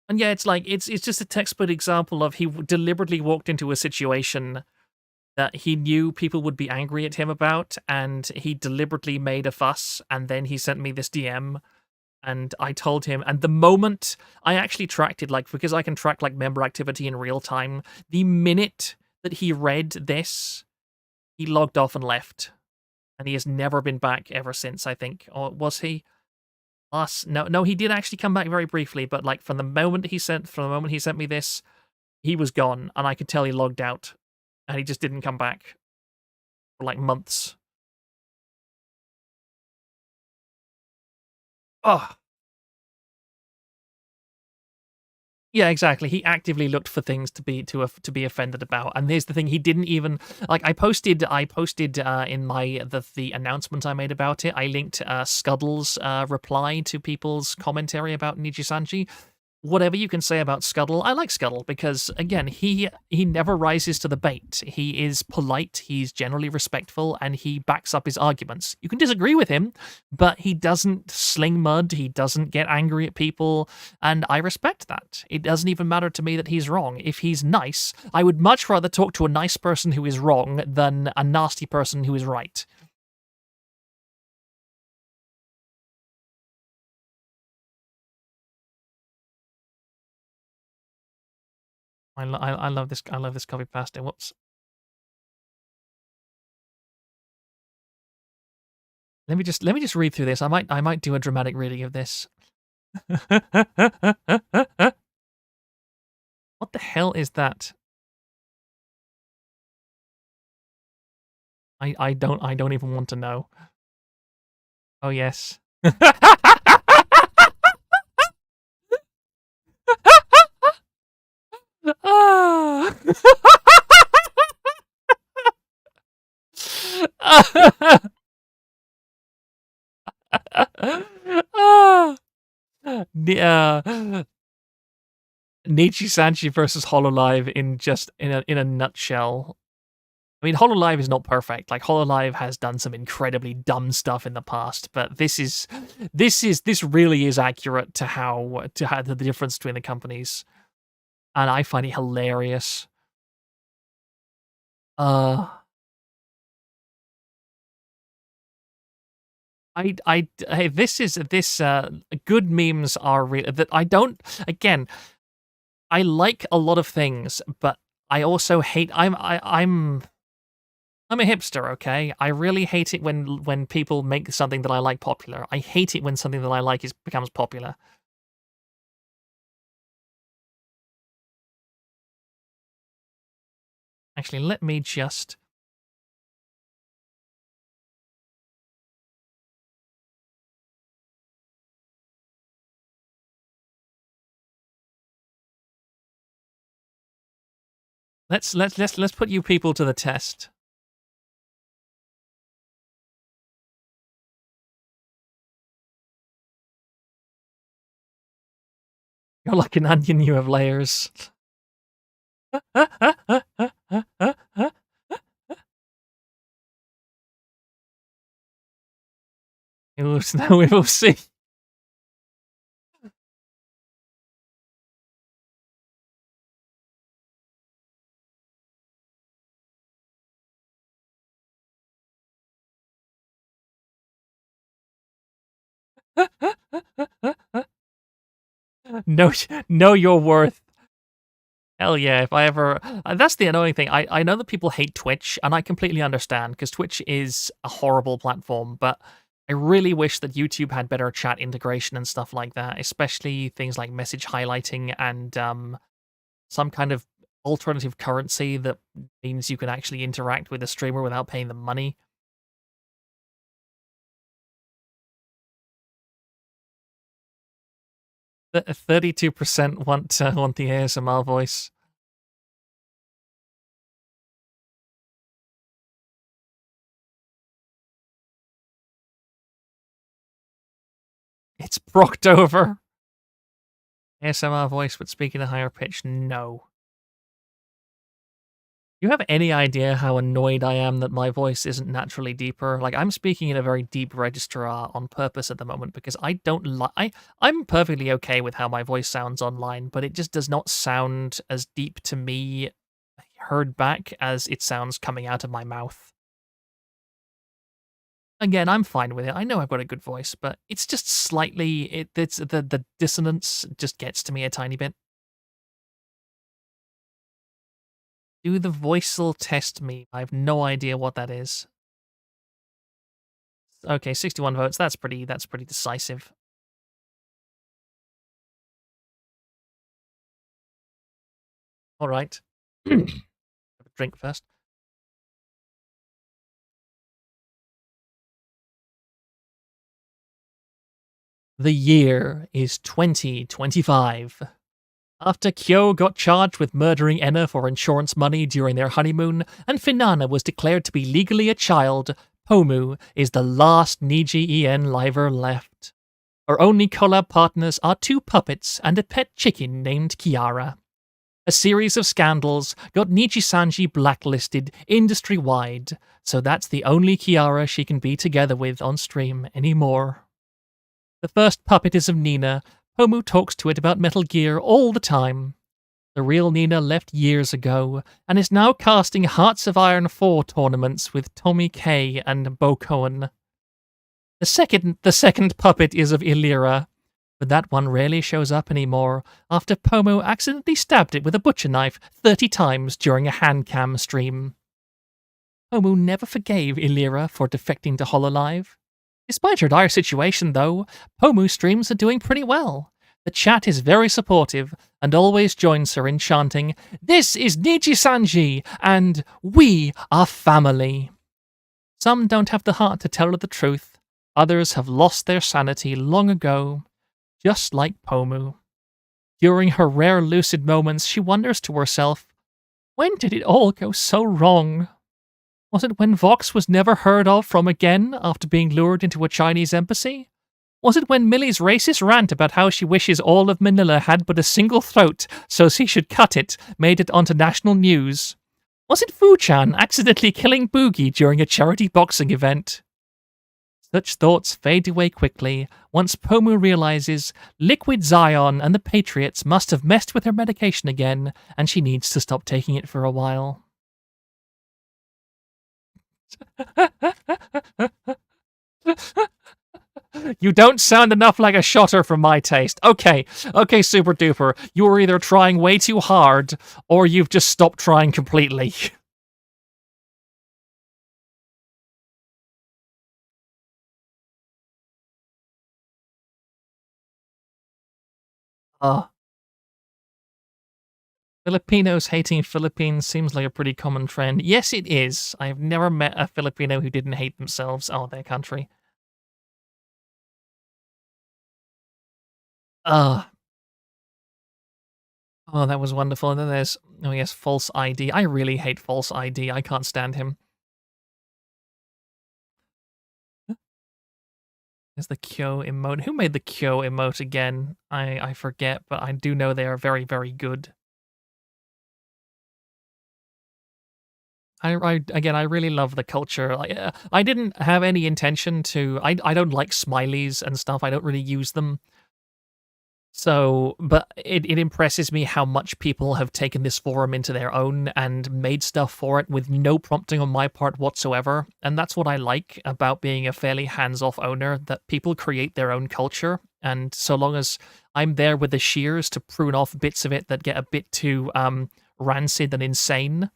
And yeah, it's like it's just a textbook example of he deliberately walked into a situation that he knew people would be angry at him about, and he deliberately made a fuss, and then he sent me this DM, and I told him, and the moment I actually tracked it, like, because I can track, like, member activity in real time, the minute that he read this, he logged off and left, and he has never been back ever since, I think. Or was he? No, he did actually come back very briefly, but, like, from the moment he sent me this, he was gone, and I could tell he logged out, and he just didn't come back for, like, months. Oh, yeah, exactly. He actively looked for things to be offended about. And here's the thing: he didn't even like. I posted in the announcement I made about it. I linked Scuddle's reply to people's commentary about Nijisanji. Whatever you can say about Scuttle, I like Scuttle because again, he never rises to the bait. He is polite, he's generally respectful, and he backs up his arguments. You can disagree with him, but he doesn't sling mud, he doesn't get angry at people, and I respect that. It doesn't even matter to me that he's wrong. If he's nice, I would much rather talk to a nice person who is wrong than a nasty person who is right. I love this copy pasta. Whoops. Let me just read through this. I might do a dramatic reading of this. What the hell is that? I don't even want to know. Oh yes. Ah. Ah. Nietzsche Sanchi versus Hololive in a nutshell. I mean, Hololive is not perfect. Like Hololive has done some incredibly dumb stuff in the past, but this really is accurate to how the difference between the companies, and I find it hilarious. Uh, hey, good memes are real. That I don't. Again, I like a lot of things, but I also hate. I'm a hipster, okay? I really hate it when people make something that I like popular. I hate it when something that I like becomes popular. Actually, let me just let's put you people to the test. You're like an onion, you have layers. We will see. Know know your worth. Hell yeah, if I ever that's the annoying thing. I know that people hate Twitch, and I completely understand because Twitch is a horrible platform, but I really wish that YouTube had better chat integration and stuff like that, especially things like message highlighting and some kind of alternative currency that means you can actually interact with a streamer without paying them money. The 32% want the ASMR voice. It's brocked over. ASMR voice but speak in a higher pitch. No. You have any idea how annoyed I am that my voice isn't naturally deeper? Like, I'm speaking in a very deep register on purpose at the moment because I don't like. I'm perfectly okay with how my voice sounds online, but it just does not sound as deep to me heard back as it sounds coming out of my mouth. Again, I'm fine with it. I know I've got a good voice, but it's just slightly it's the dissonance just gets to me a tiny bit. Do the voiceal test me. I have no idea what that is. Okay, 61 votes. That's pretty decisive. All right. Have a drink first. The year is 2025. After Kyo got charged with murdering Enna for insurance money during their honeymoon, and Finana was declared to be legally a child, Pomu is the last Niji En liver left. Her only collab partners are two puppets and a pet chicken named Kiara. A series of scandals got Niji Sanji blacklisted industry-wide, so that's the only Kiara she can be together with on stream anymore. The first puppet is of Nina. Pomu talks to it about Metal Gear all the time. The real Nina left years ago, and is now casting Hearts of Iron 4 tournaments with Tommy K and Bo Cohen. The second puppet is of Illyra, but that one rarely shows up anymore after Pomu accidentally stabbed it with a butcher knife 30 times during a handcam stream. Pomu never forgave Illyra for defecting to Hololive. Despite her dire situation, though, Pomu streams are doing pretty well. The chat is very supportive and always joins her in chanting, "This is Niji Sanji," and "We are family." Some don't have the heart to tell her the truth. Others have lost their sanity long ago, just like Pomu. During her rare lucid moments, she wonders to herself, when did it all go so wrong? Was it when Vox was never heard of from again after being lured into a Chinese embassy? Was it when Millie's racist rant about how she wishes all of Manila had but a single throat, so she should cut it, made it onto national news? Was it Fu-chan accidentally killing Boogie during a charity boxing event? Such thoughts fade away quickly once Pomu realizes Liquid Zion and the Patriots must have messed with her medication again, and she needs to stop taking it for a while. You don't sound enough like a shotter for my taste. Okay, Super Duper. You were either trying way too hard, or you've just stopped trying completely. Uh, Filipinos hating Philippines seems like a pretty common trend. Yes, it is. I have never met a Filipino who didn't hate themselves or their country. Uh, oh, that was wonderful. And then there's, oh yes, false ID. I really hate false ID. I can't stand him. There's the Kyo emote. Who made the Kyo emote again? I forget, but I do know they are very, very good. Again, I really love the culture. I didn't have any intention to. I don't like smileys and stuff. I don't really use them. So, but it impresses me how much people have taken this forum into their own and made stuff for it with no prompting on my part whatsoever. And that's what I like about being a fairly hands-off owner, that people create their own culture. And so long as I'm there with the shears to prune off bits of it that get a bit too rancid and insane,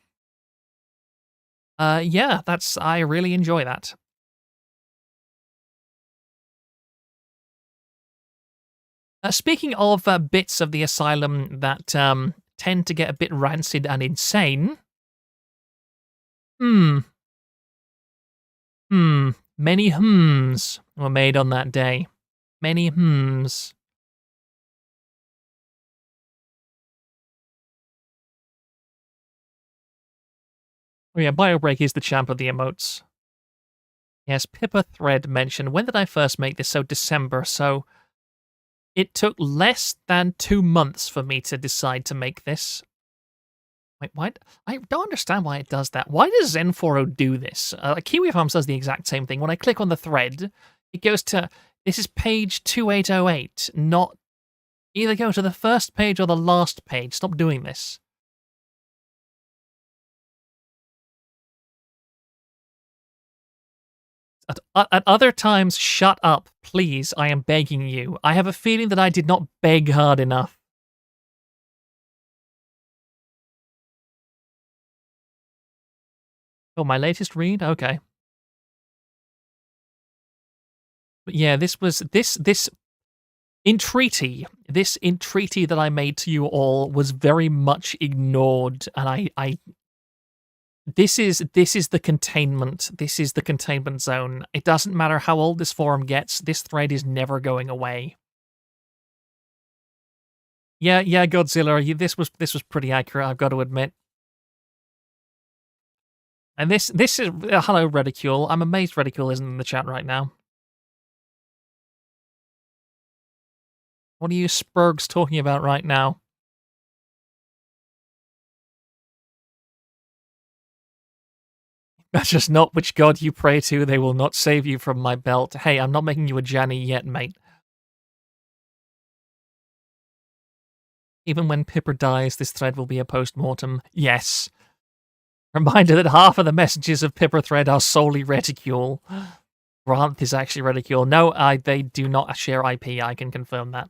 yeah, that's I really enjoy that. Speaking of bits of the asylum that tend to get a bit rancid and insane, hmm, many hmms were made on that day. Many hmms. Oh yeah, BioBreak is the champ of the emotes. Yes, Pippa Thread mentioned, when did I first make this? So December, so it took less than 2 months for me to decide to make this. Wait, why? I don't understand why it does that. Why does Zen40 do this? Kiwi Farms does the exact same thing. When I click on the thread, it goes to, this is page 2808, not either go to the first page or the last page. Stop doing this. At other times, shut up, please. I am begging you. I have a feeling that I did not beg hard enough. Oh, my latest read? Okay. But yeah, this was this entreaty. This entreaty that I made to you all was very much ignored, and I this is the containment. This is the containment zone. It doesn't matter how old this forum gets. This thread is never going away. Yeah, yeah, Godzilla. This was pretty accurate. I've got to admit. And this is hello Redicule. I'm amazed Redicule isn't in the chat right now. What are you Spurgs talking about right now? That's just not which god you pray to. They will not save you from my belt. Hey, I'm not making you a Janny yet, mate. Even when Pipper dies, this thread will be a post-mortem. Yes. Reminder that half of the messages of Pipper thread are solely Reticule. Granth is actually Reticule. No, they do not share IP, I can confirm that.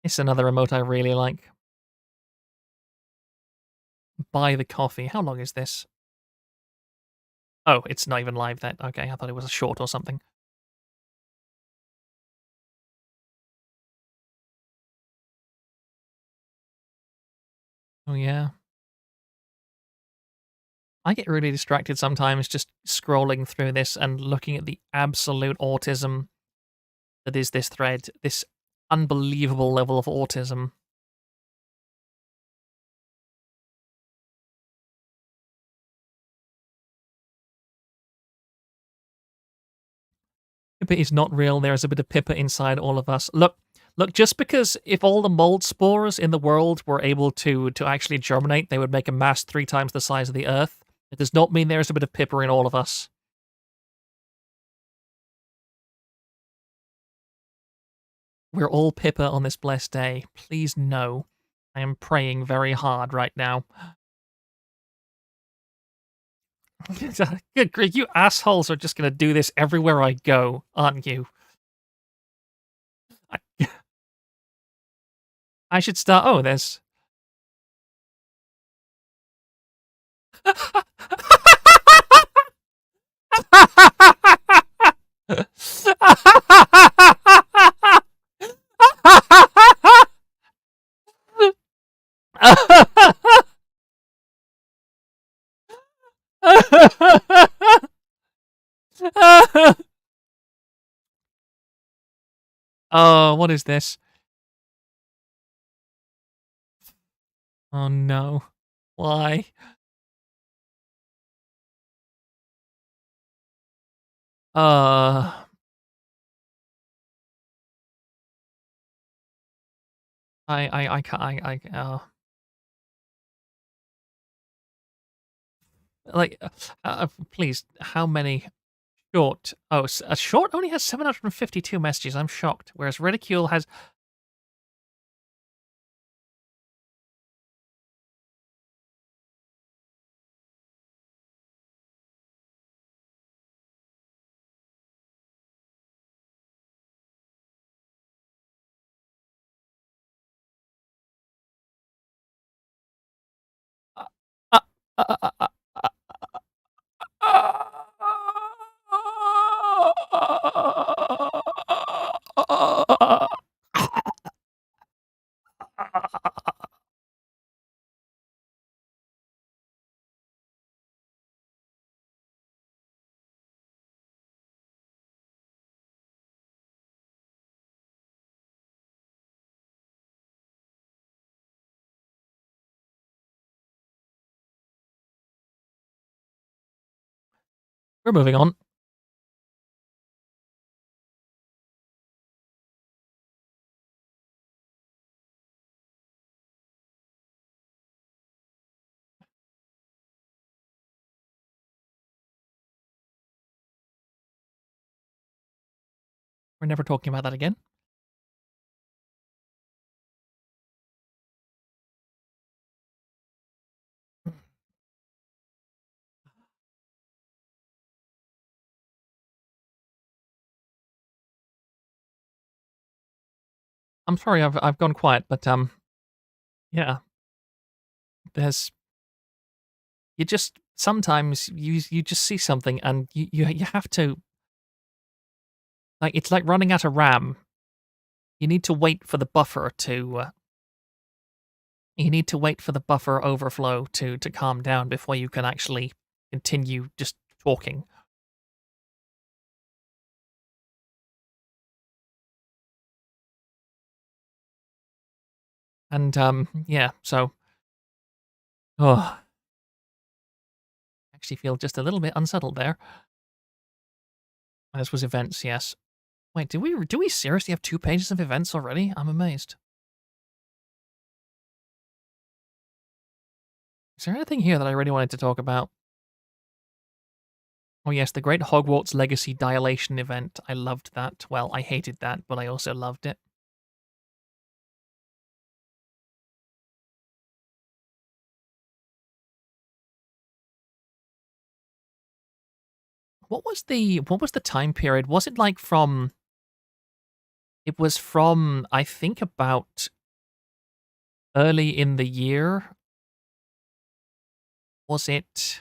It's another emote I really like. Buy the coffee. How long is this? Oh, it's not even live then. Okay, I thought it was a short or something. Oh, yeah. I get really distracted sometimes just scrolling through this and looking at the absolute autism that is this thread. This unbelievable level of autism. Pippa is not real. There is a bit of Pippa inside all of us. Look, just because if all the mold spores in the world were able to actually germinate, they would make a mass 3 times the size of the Earth. It does not mean there is a bit of Pippa in all of us. We're all Pippa on this blessed day. Please know. I am praying very hard right now. Good grief, you assholes are just going to do this everywhere I go, aren't you? I, I should start. Oh, there's. Oh, what is this? Oh no. Why? Uh I can't, like, please, how many short? Oh, a short only has 752 messages. I'm shocked. Whereas ridicule has uh, uh, uh, uh, uh, we're moving on. We're never talking about that again. I'm sorry, I've gone quiet, but yeah, there's you just sometimes you just see something and you have to, like, it's like running out of RAM. You need to wait for the buffer to you need to wait for the buffer overflow to calm down before you can actually continue just talking. And yeah, so oh, I actually feel just a little bit unsettled there. This was events, yes. Wait, do we seriously have 2 pages of events already? I'm amazed. Is there anything here that I really wanted to talk about? Oh yes, the Great Hogwarts Legacy Dilation event. I loved that. Well, I hated that, but I also loved it. What was the time period? Was it like from it was from, I think, about early in the year? Was it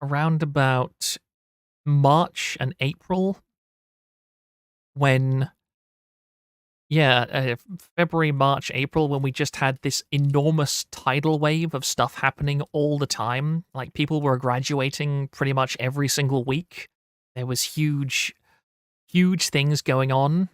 around about March and April when yeah, February, March, April, when we just had this enormous tidal wave of stuff happening all the time. Like, people were graduating pretty much every single week. There was huge things going on.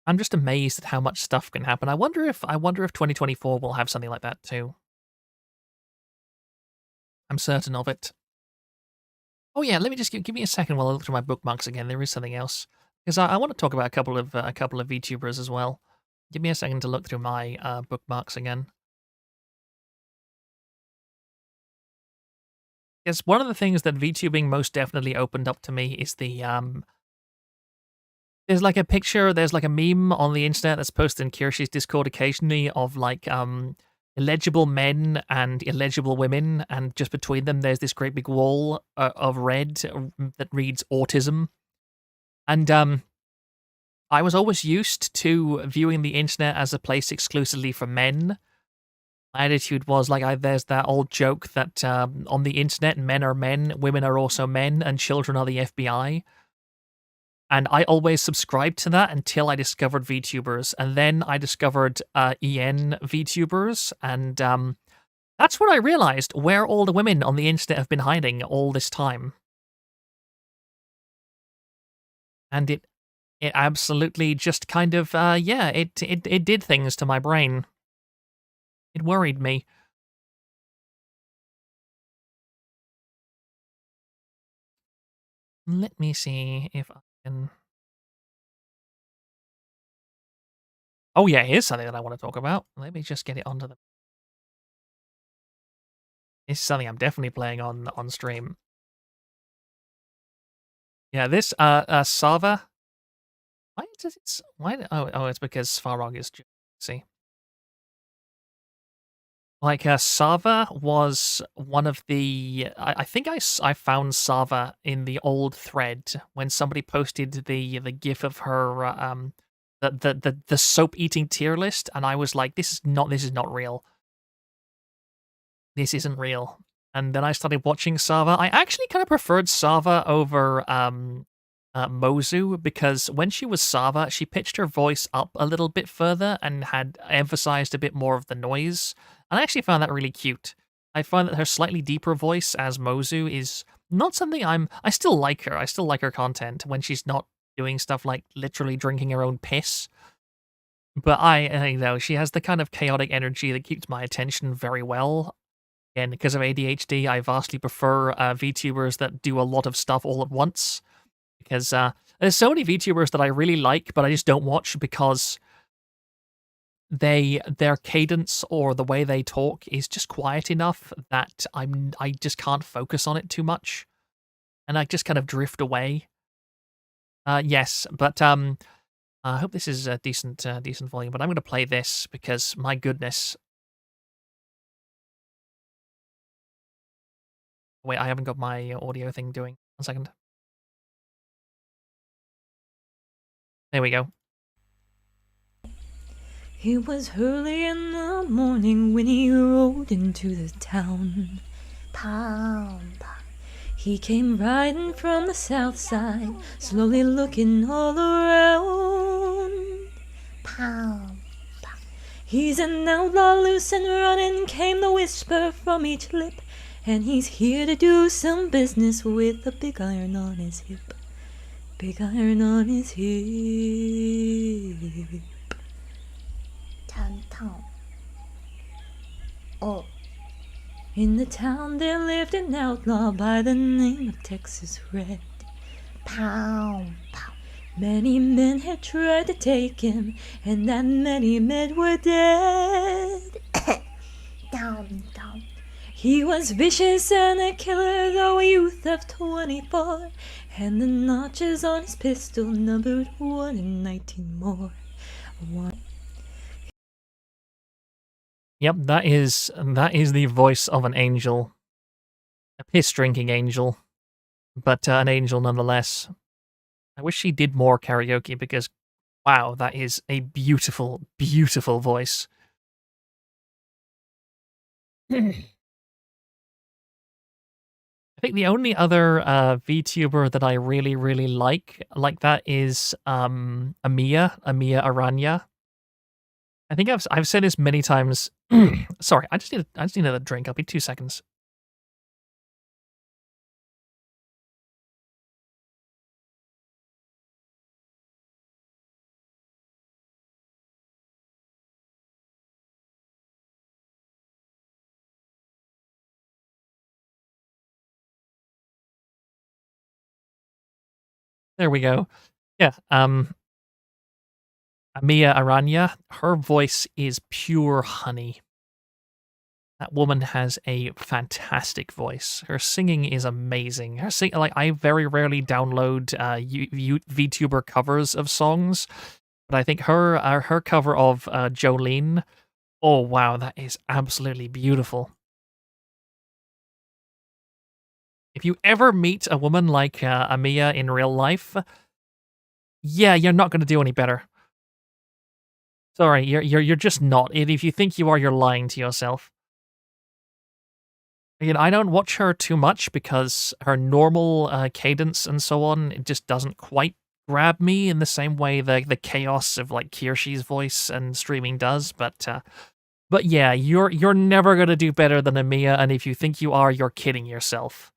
I'm just amazed at how much stuff can happen. I wonder if 2024 will have something like that too. I'm certain of it. Oh yeah, let me just give me a second while I look through my bookmarks again. There is something else because I want to talk about a couple of VTubers as well. Give me a second to look through my bookmarks again. Because one of the things that VTubing most definitely opened up to me is there's like a picture, there's like a meme on the internet that's posted in Kirschi's Discord occasionally of like illegible men and illegible women, and just between them there's this great big wall of red that reads autism. And I was always used to viewing the internet as a place exclusively for men. My attitude was like, there's that old joke that on the internet, men are men, women are also men, and children are the FBI. And I always subscribed to that until I discovered VTubers, and then I discovered EN VTubers, and that's when I realized where all the women on the internet have been hiding all this time. And it absolutely just kind of yeah, it did things to my brain. It worried me. Let me see if I can. Oh yeah, here's something that I want to talk about. Let me just get it onto the. This is something I'm definitely playing on stream. Yeah, this Sava. Why does it? Why? Oh, it's because Svarog is. See, like Sava was one of the. I think I found Sava in the old thread when somebody posted the gif of her the soap eating tier list, and I was like, this is not real. This isn't real. And then I started watching Sava. I actually kind of preferred Sava over Mozu because when she was Sava, she pitched her voice up a little bit further and had emphasized a bit more of the noise. And I actually found that really cute. I find that her slightly deeper voice as Mozu is not something I still like her. I still like her content when she's not doing stuff like literally drinking her own piss. But she has the kind of chaotic energy that keeps my attention very well. And because of ADHD, I vastly prefer VTubers that do a lot of stuff all at once. Because there's so many VTubers that I really like, but I just don't watch because their cadence or the way they talk is just quiet enough that I just can't focus on it too much, and I just kind of drift away. Yes, but I hope this is a decent volume. But I'm going to play this because my goodness, wait, I haven't got my audio thing doing. 1 second. There we go. It was early in the morning when he rode into the town. Pow, pow. He came riding from the south side, slowly looking all around. Pow, pow. He's an outlaw, loose and running, came the whisper from each lip. And he's here to do some business with a big iron on his hip. Big iron on his hip. Town. Oh. In the town there lived an outlaw by the name of Texas Red. Pow, pow. Many men had tried to take him, and that many men were dead. Down. He was vicious and a killer, though a youth of 24, and the notches on his pistol numbered 1 and 19 more. Yep, that is the voice of an angel, a piss-drinking angel, but an angel nonetheless. I wish she did more karaoke because, wow, that is a beautiful, beautiful voice. I think the only other VTuber that I really, really like that is Amiya Aranya. I think I've said this many times. Sorry, I just need another drink. I'll be 2 seconds. There we go. Yeah, Amiya Aranya, her voice is pure honey. That woman has a fantastic voice. Her singing is amazing. Like I very rarely download VTuber covers of songs, but I think her cover of Jolene, oh wow, that is absolutely beautiful. If you ever meet a woman like Amiya in real life, yeah, you're not going to do any better. Sorry, you're just not. And if you think you are, you're lying to yourself. Again, I don't watch her too much because her normal cadence and so on, it just doesn't quite grab me in the same way the chaos of like Kirschi's voice and streaming does. But yeah, you're never gonna do better than Amiya, and if you think you are, you're kidding yourself.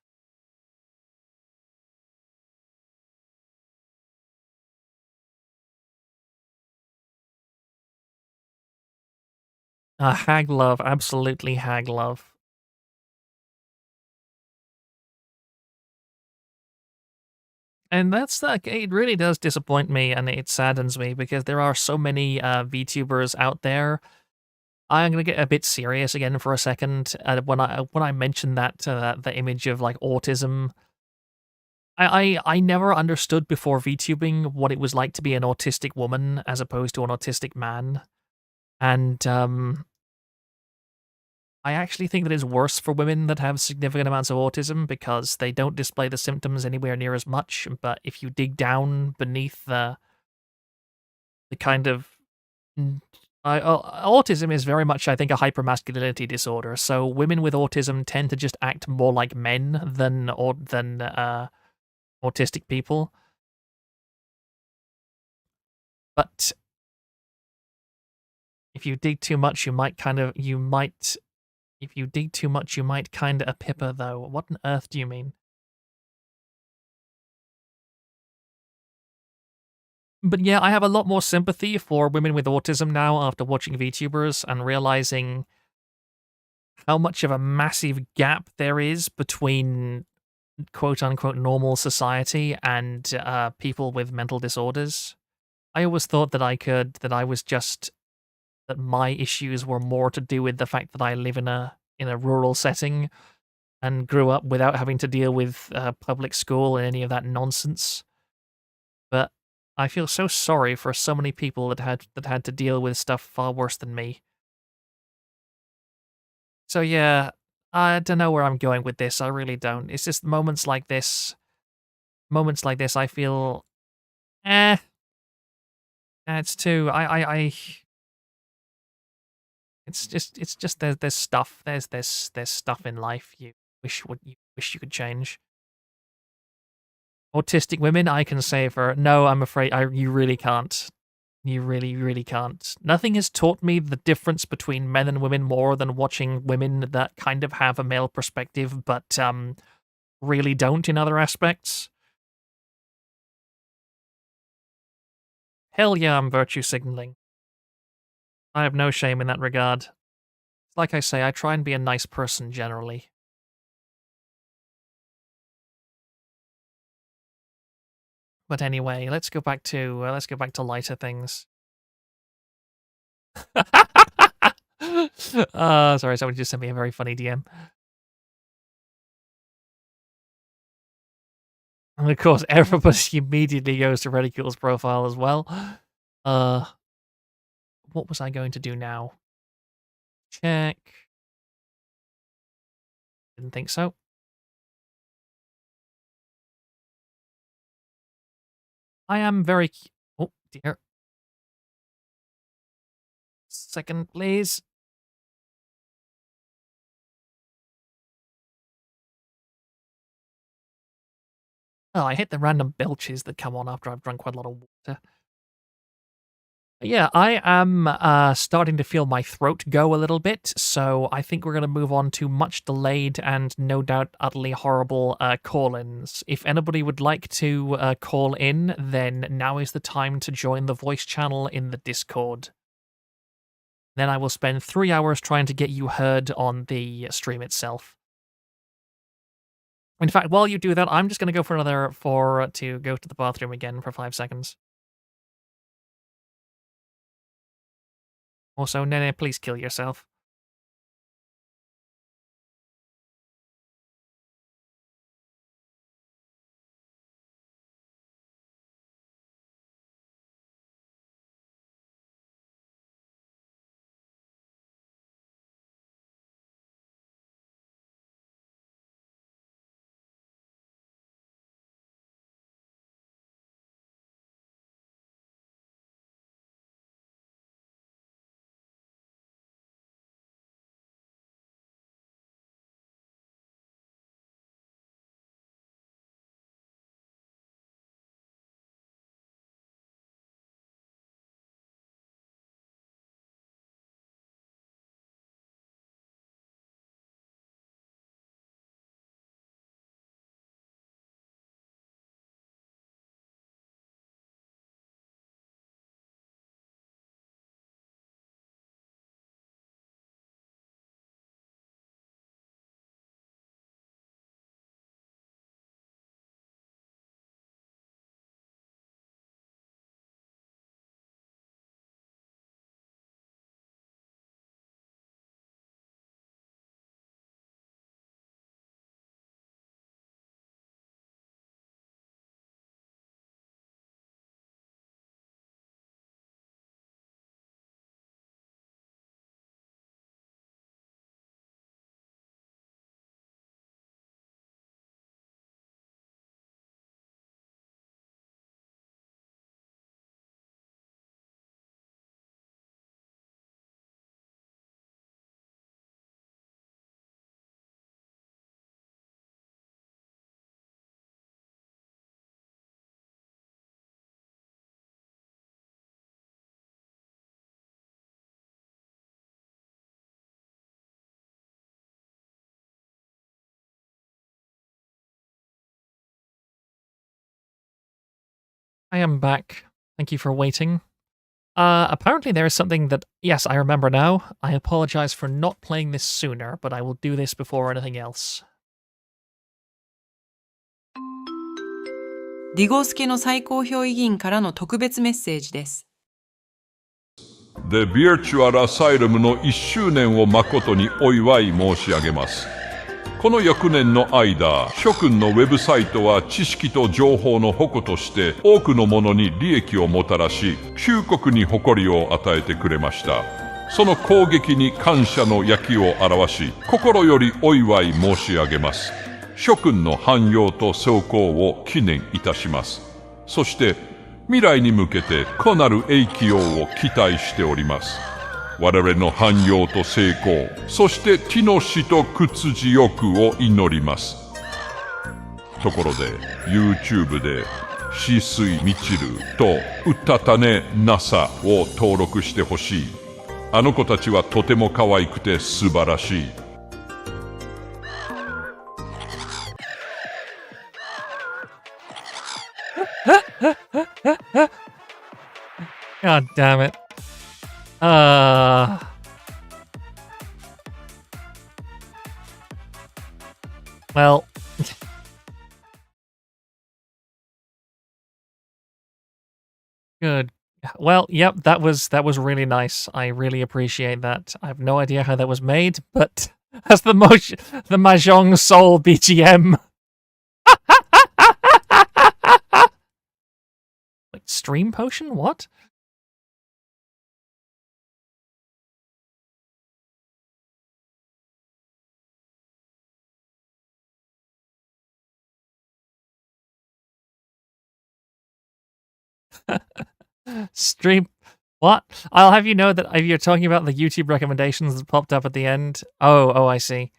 Hag love, absolutely hag love. And that's like it really does disappoint me and it saddens me because there are so many VTubers out there. I'm gonna get a bit serious again for a second. When I mentioned that the image of like autism, I never understood before VTubing what it was like to be an autistic woman as opposed to an autistic man, and I actually think that it's worse for women that have significant amounts of autism because they don't display the symptoms anywhere near as much. But if you dig down beneath the kind of Mm, autism is very much, I think, a hypermasculinity disorder. So women with autism tend to just act more like men than autistic people. But if you dig too much, if you dig too much, you might kind of a pipper, though. What on earth do you mean? But yeah, I have a lot more sympathy for women with autism now after watching VTubers and realizing how much of a massive gap there is between quote unquote normal society and people with mental disorders. I always thought that I was just that my issues were more to do with the fact that I live in a rural setting and grew up without having to deal with public school and any of that nonsense. But I feel so sorry for so many people that had to deal with stuff far worse than me. So yeah, I don't know where I'm going with this. I really don't. It's just moments like this, I feel, eh, it's too. It's just there's stuff there's stuff in life you wish you could change. Autistic women, I can say for no, I'm afraid you really can't. You really can't. Nothing has taught me the difference between men and women more than watching women that kind of have a male perspective, but really don't in other aspects. Hell yeah, I'm virtue signaling. I have no shame in that regard. Like I say, I try and be a nice person generally. But anyway, let's go back to lighter things. Sorry, somebody just sent me a very funny DM. And of course, everybody immediately goes to Reticule's profile as well. Uh, what was I going to do now? Check. Didn't think so. I am very. Oh dear. Second, please. Oh, I hate the random belches that come on after I've drunk quite a lot of water. Yeah, I am starting to feel my throat go a little bit, so I think we're going to move on to much delayed and no doubt utterly horrible call ins. If anybody would like to call in, then now is the time to join the voice channel in the Discord. Then I will spend 3 hours trying to get you heard on the stream itself. In fact, while you do that, I'm just going to go to go to the bathroom again for 5 seconds. Also, Nene, please kill yourself. I am back. Thank you for waiting. Apparently there is something that, yes, I remember now. I apologize for not playing this sooner, but I will do this before anything else. ディゴスケの最高評議員からの特別メッセージです。The Virtual Asylum の1周年を誠にお祝い申し上げます。この翌年の間、諸君のウェブサイトは知識と情報の矛として多くの者に利益をもたらし、旧国に誇りを与えてくれました。その功績に感謝の焼きを表し、心よりお祝い申し上げます。諸君の繁栄と成功を記念いたします。そして未来に向けて子なる永久を期待しております。我々の繁栄と成功、そして地の死と屈地欲を祈ります。ところで YouTube で死水みちるとうったたね NASA を登録してほしい。あの子たちはとても可愛くて素晴らしい。God damn it. Well. Good. Well, yep, that was really nice. I really appreciate that. I have no idea how that was made, but as the Mahjong Soul BGM. Wait, stream potion? What? Stream. What? I'll have you know that if you're talking about the YouTube recommendations that popped up at the end. Oh, I see.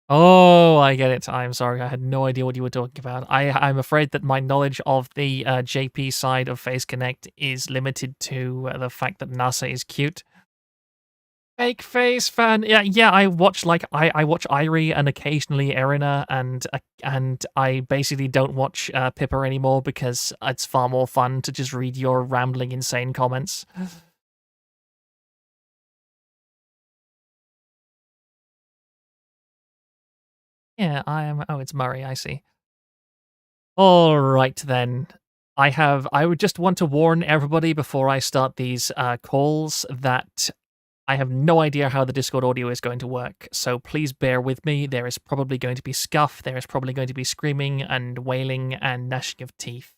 Oh, I get it. I'm sorry. I had no idea what you were talking about. I'm afraid that my knowledge of the JP side of Face Connect is limited to the fact that NASA is cute. Fake face fan. Yeah. I watch I watch Irie and occasionally Erina, and I basically don't watch Pippa anymore because it's far more fun to just read your rambling, insane comments. Yeah, I am. Oh, it's Murray. I see. All right then. I would just want to warn everybody before I start these calls that I have no idea how the Discord audio is going to work, so please bear with me. There is probably going to be scuff, there is probably going to be screaming and wailing and gnashing of teeth.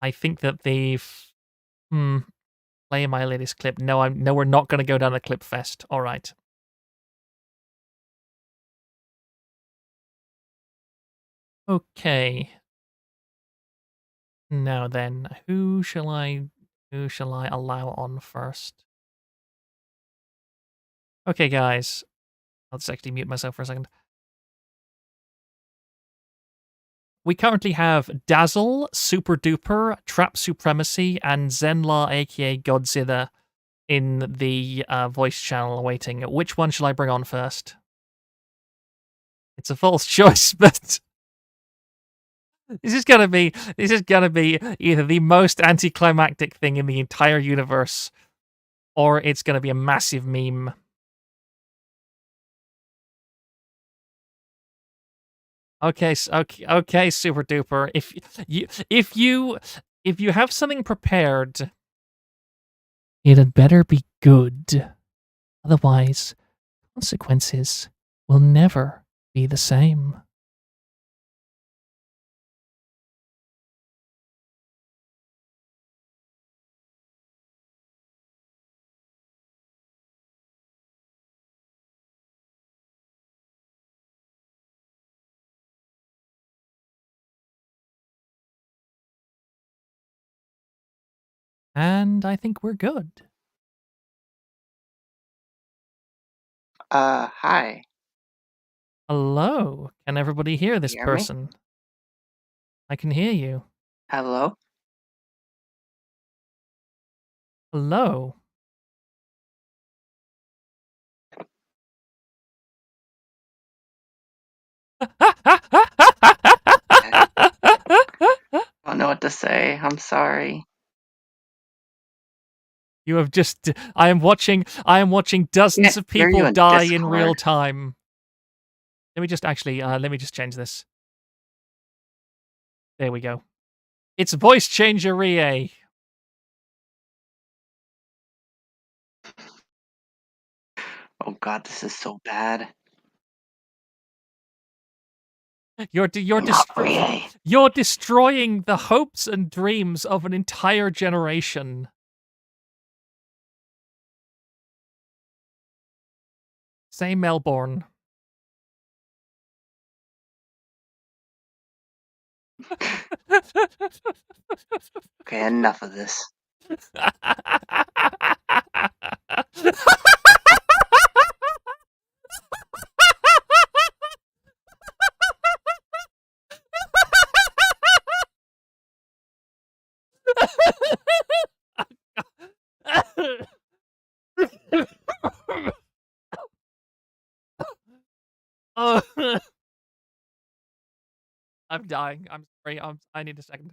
I think that play my latest clip. No, we're not going to go down the clip fest. All right. Okay. Now then, who shall I allow on first? Okay, guys. I'll just actually mute myself for a second. We currently have Dazzle, Super Duper, Trap Supremacy, and Zenla, aka Godzilla, in the voice channel waiting. Which one shall I bring on first? It's a false choice, but this is gonna be either the most anticlimactic thing in the entire universe, or it's gonna be a massive meme. Okay, Super Duper. If you have something prepared, it had better be good. Otherwise, consequences will never be the same. And I think we're good. Hi. Hello. Can everybody hear this Hear me? person? I can hear you. Hello? Hello. Oh what to say. I'm sorry. You have just. I am watching dozens Can't of hear you people in die in real Discord. time. Let me just change this. There we go. It's voice changer Rie. Oh god, this is so bad. You're Not Rie. destroying the hopes and dreams of an entire generation. Say Melbourne. Okay, enough of this. Oh. I'm dying. I'm sorry. I need a second.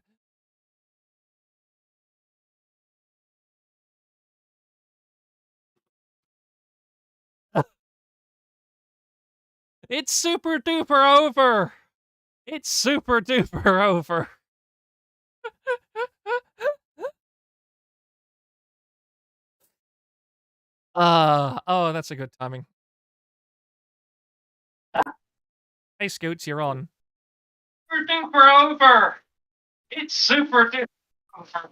It's super duper over. It's super duper over. Oh, that's a good timing. Hey, Scoots, you're on. Super duper over. It's super duper over.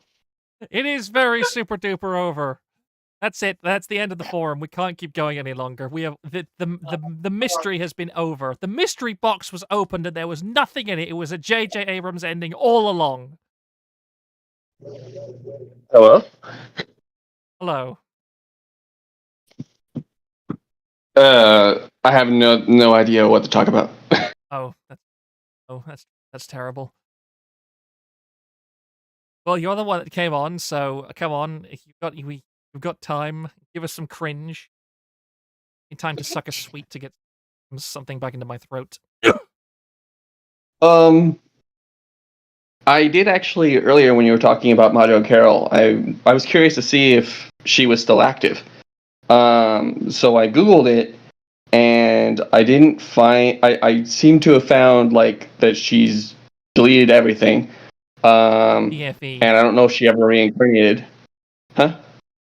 It is very super duper over. That's it. That's the end of the forum. We can't keep going any longer. We have the mystery has been over. The mystery box was opened and there was nothing in it. It was a J.J. Abrams ending all along. Hello? Hello. I have no idea what to talk about. Oh, that's terrible. Well, you're the one that came on, so come on. If you've got time, give us some cringe. In time to suck a sweet to get something back into my throat. I did actually earlier when you were talking about Majo Carroll. I was curious to see if she was still active. So I googled it, and I didn't find. I seem to have found like that she's deleted everything. DFE. And I don't know if she ever reincarnated. Huh?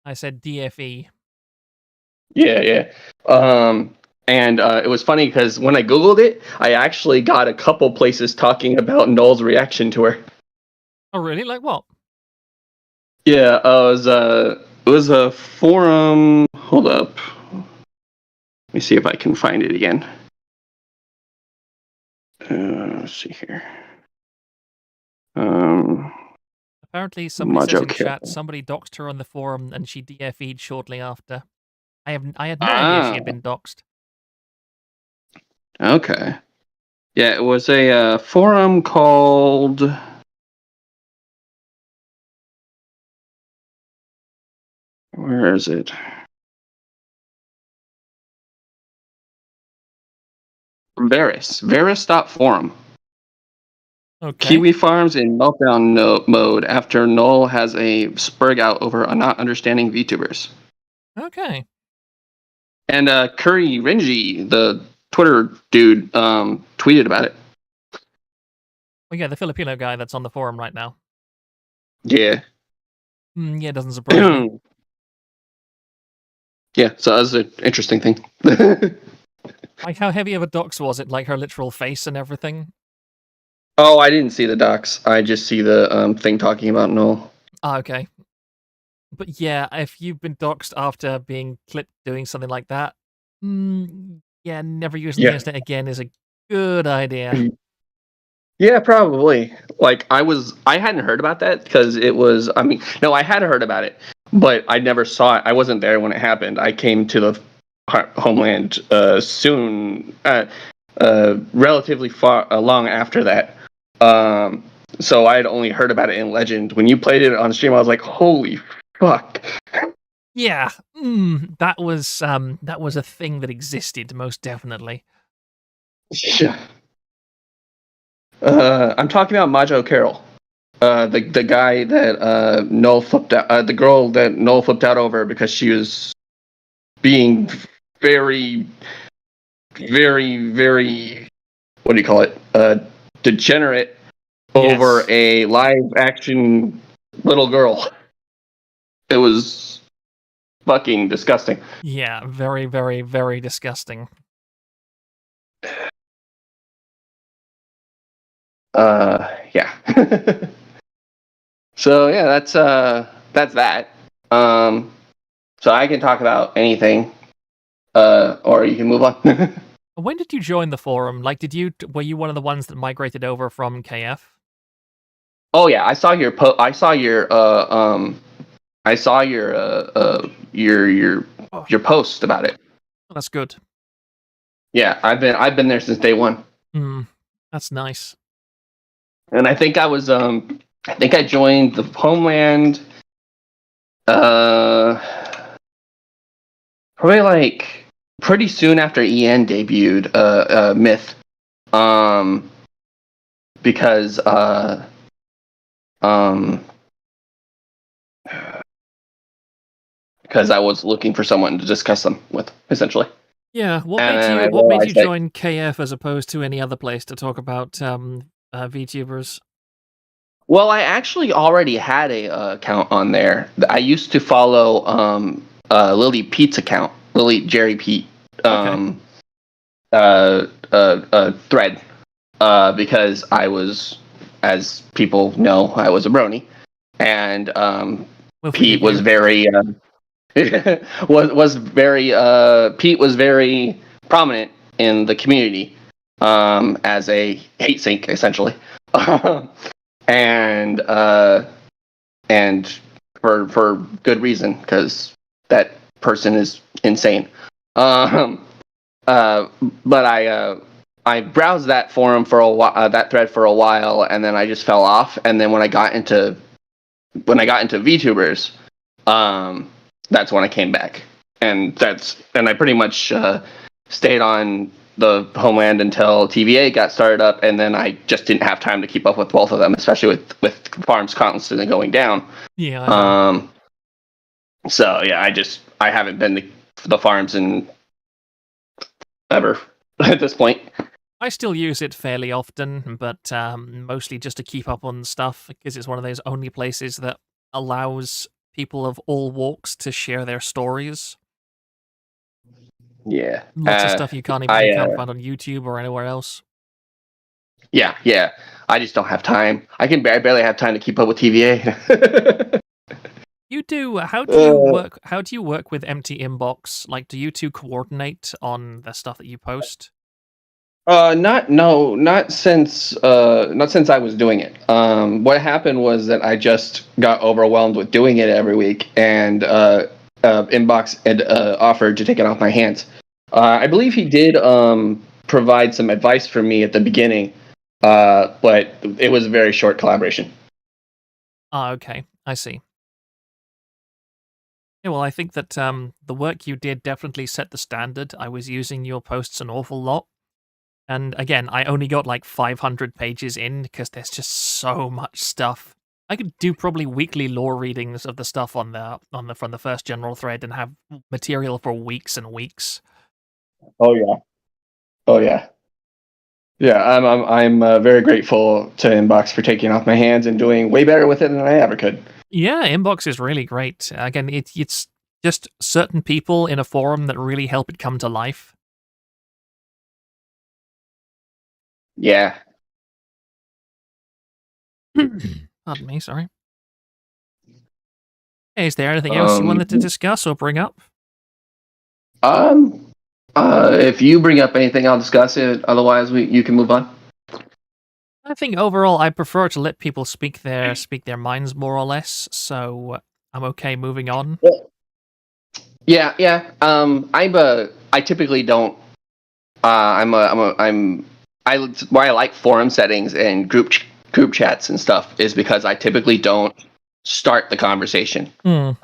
I said DFE. Yeah. And it was funny because when I googled it, I actually got a couple places talking about Noel's reaction to her. Oh, really? Like what? Yeah, it was a forum. Hold up. Let me see if I can find it again. Let's see here. Apparently, somebody says Majo in Carroll. chat somebody doxed her on the forum and she DFE'd shortly after. I had no idea she had been doxed. Okay. Yeah, it was a forum called. Where is it? Varys.forum. Okay. Kiwi Farms in meltdown mode after Noel has a spurg out over not understanding VTubers. Okay. And Curry Renji, the Twitter dude, tweeted about it. Well, yeah, the Filipino guy that's on the forum right now. Yeah. Yeah, it doesn't surprise me. Yeah, so that was an interesting thing. Like, how heavy of a dox was it? Like her literal face and everything? Oh, I didn't see the docs. I just see the thing talking about Noel. Ah, okay. But yeah, if you've been doxed after being clipped doing something like that, yeah, never using the internet again is a good idea. Yeah, probably. Like I hadn't heard about that because it was. I mean, no, I had heard about it, but I never saw it. I wasn't there when it happened. I came to the homeland soon, relatively far long after that. So I had only heard about it in legend. When you played it on stream, I was like, "Holy fuck!" Yeah, that was a thing that existed, most definitely. Yeah. I'm talking about Majo Carroll. the guy that Noel flipped out, the girl that Noel flipped out over because she was being very, very, what do you call it? Degenerate over Yes. a live action little girl. It was fucking disgusting. Yeah, very, very, very disgusting. Yeah. So yeah, that's that. So I can talk about anything, or you can move on. When did you join the forum? Like, were you one of the ones that migrated over from KF? Oh yeah, I saw your I saw Oh, your post about it. that's good. Yeah, I've been there since day one, Hmm, that's nice. and I think I think I joined the Homeland, uh, probably like pretty soon after EN debuted, Myth, um, because um, because I was looking for someone to discuss them with, essentially. Yeah, what And made then I you realized that, join KF as opposed to any other place to talk about VTubers? well, I actually already had a account on there. I used to follow Lily Pete's account, Lily Jerry Pete, Okay. thread, because I was, as people know, I was a brony, and We'll Pete forgive was you. very was very Pete was very prominent in the community, as a hate sink, essentially. and and for good reason, because that person is insane. Um, but I browsed that forum for a while, that thread for a while, and then I just fell off. And then when I got into VTubers, that's when I came back, and I pretty much stayed on the Homeland until TVA got started up, and then I just didn't have time to keep up with both of them, especially with farms constantly going down. Yeah, I know. So yeah, I haven't been to the farms in ever at this point. I still use it fairly often, but mostly just to keep up on stuff because it's one of those only places that allows people of all walks to share their stories. Yeah, Lots of stuff you can't find on YouTube or anywhere else. yeah. I just don't have time. I barely have time to keep up with TVA. You do. How do you work? How do you work with Empty Inbox? Like, do you two coordinate on the stuff that you post? Not since I was doing it. What happened was that I just got overwhelmed with doing it every week, and Inbox had offered to take it off my hands. I believe he did provide some advice for me at the beginning, but it was a very short collaboration. Ah, okay. I see. Yeah, well, I think that the work you did definitely set the standard. I was using your posts an awful lot. And again, I only got like 500 pages in because there's just so much stuff. I could do probably weekly lore readings of the stuff on the from the first general thread and have material for weeks and weeks. Oh yeah. Oh yeah. Yeah, I'm very grateful to Inbox for taking it off my hands and doing way better with it than I ever could. Yeah, Inbox is really great. Again, it's just certain people in a forum that really help it come to life. Yeah. Pardon me, sorry. Hey, is there anything else you wanted to discuss or bring up? If you bring up anything, I'll discuss it. Otherwise, you can move on. I think overall, I prefer to let people speak their minds more or less. So I'm okay moving on. Yeah. I typically don't. Why I like forum settings and group chats and stuff is because I typically don't start the conversation. I'm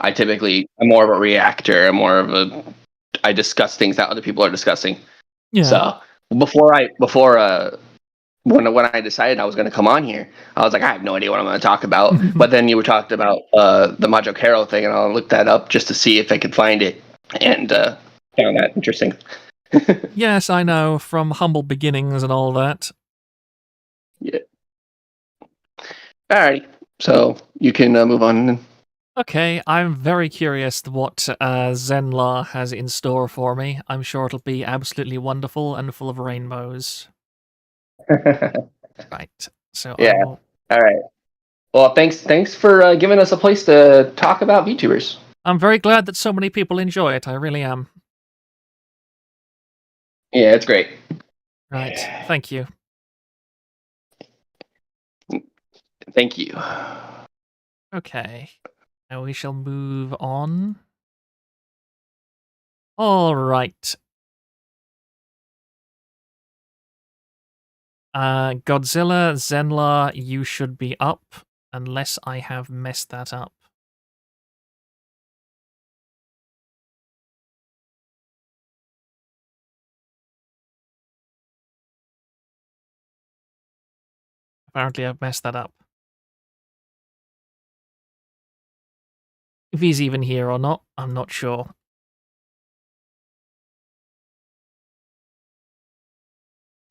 more of a reactor. I discuss things that other people are discussing. Yeah. So before when I decided I was going to come on here, I was like, I have no idea what I'm going to talk about. But then you were talking about the Majo Caro thing, and I'll look that up just to see if I could find it, and found that interesting. Yes, I know, from humble beginnings and all that. Yeah. Alrighty, so you can move on. Okay, I'm very curious what Zenla has in store for me. I'm sure it'll be absolutely wonderful and full of rainbows. Right, so I Yeah. will... All right. Well, thanks for giving us a place to talk about VTubers. I'm very glad that so many people enjoy it. I really am. Yeah, it's great. Right, thank you. Thank you. Okay, now we shall move on. All right. Godzilla, Zenla, you should be up, unless I have messed that up. Apparently I've messed that up. If he's even here or not, I'm not sure.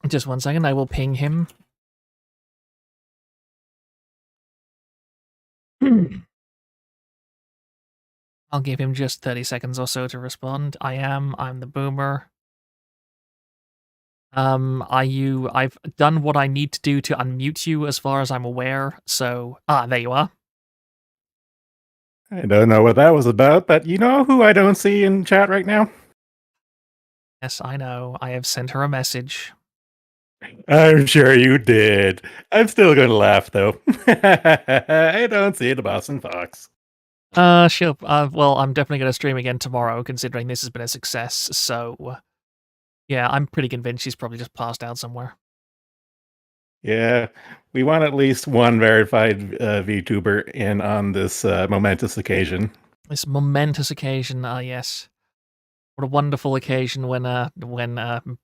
Just 1 second, I will ping him. I'll give him just 30 seconds or so to respond. I'm the boomer. I've done what I need to do to unmute you as far as I'm aware, so... there you are. I don't know what that was about, but you know who I don't see in chat right now? Yes, I know. I have sent her a message. I'm sure you did. I'm still going to laugh, though. I don't see the Boston Fox. She'll... well, I'm definitely going to stream again tomorrow, considering this has been a success, so... yeah, I'm pretty convinced she's probably just passed out somewhere. Yeah, we want at least one verified VTuber in on this momentous occasion. This momentous occasion, yes. What a wonderful occasion when a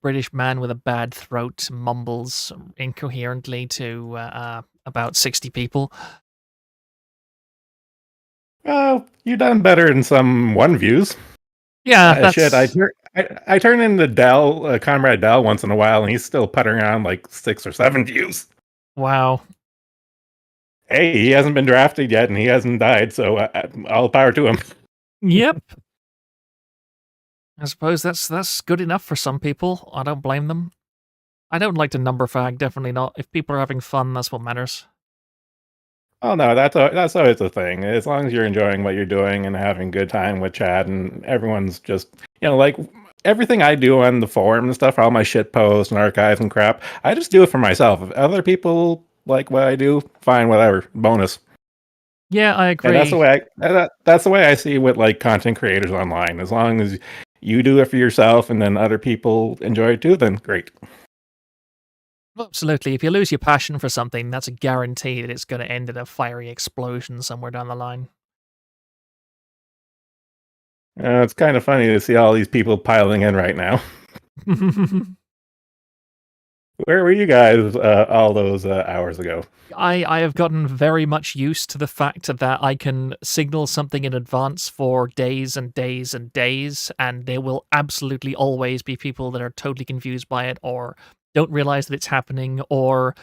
British man with a bad throat mumbles incoherently to about 60 people. Well, you've done better in some one views. Yeah, that's... shit. I turn into Dell, Comrade Dell, once in a while, and he's still puttering around like 6 or 7 views. Wow. Hey, he hasn't been drafted yet, and he hasn't died, so all power to him. Yep. I suppose that's good enough for some people. I don't blame them. I don't like to number fag, definitely not. If people are having fun, that's what matters. Oh no, that's always the thing. As long as you're enjoying what you're doing and having a good time with chat, and everyone's just, like everything I do on the forum and stuff, all my shit posts and archives and crap, I just do it for myself. If other people like what I do, fine, whatever, bonus. Yeah, I agree. And that's the way I see with like content creators online. As long as you do it for yourself and then other people enjoy it too, then great. Absolutely. If you lose your passion for something, that's a guarantee that it's going to end in a fiery explosion somewhere down the line. It's kind of funny to see all these people piling in right now. Where were you guys all those hours ago? I have gotten very much used to the fact that I can signal something in advance for days and days and days, and there will absolutely always be people that are totally confused by it, or don't realize that it's happening, or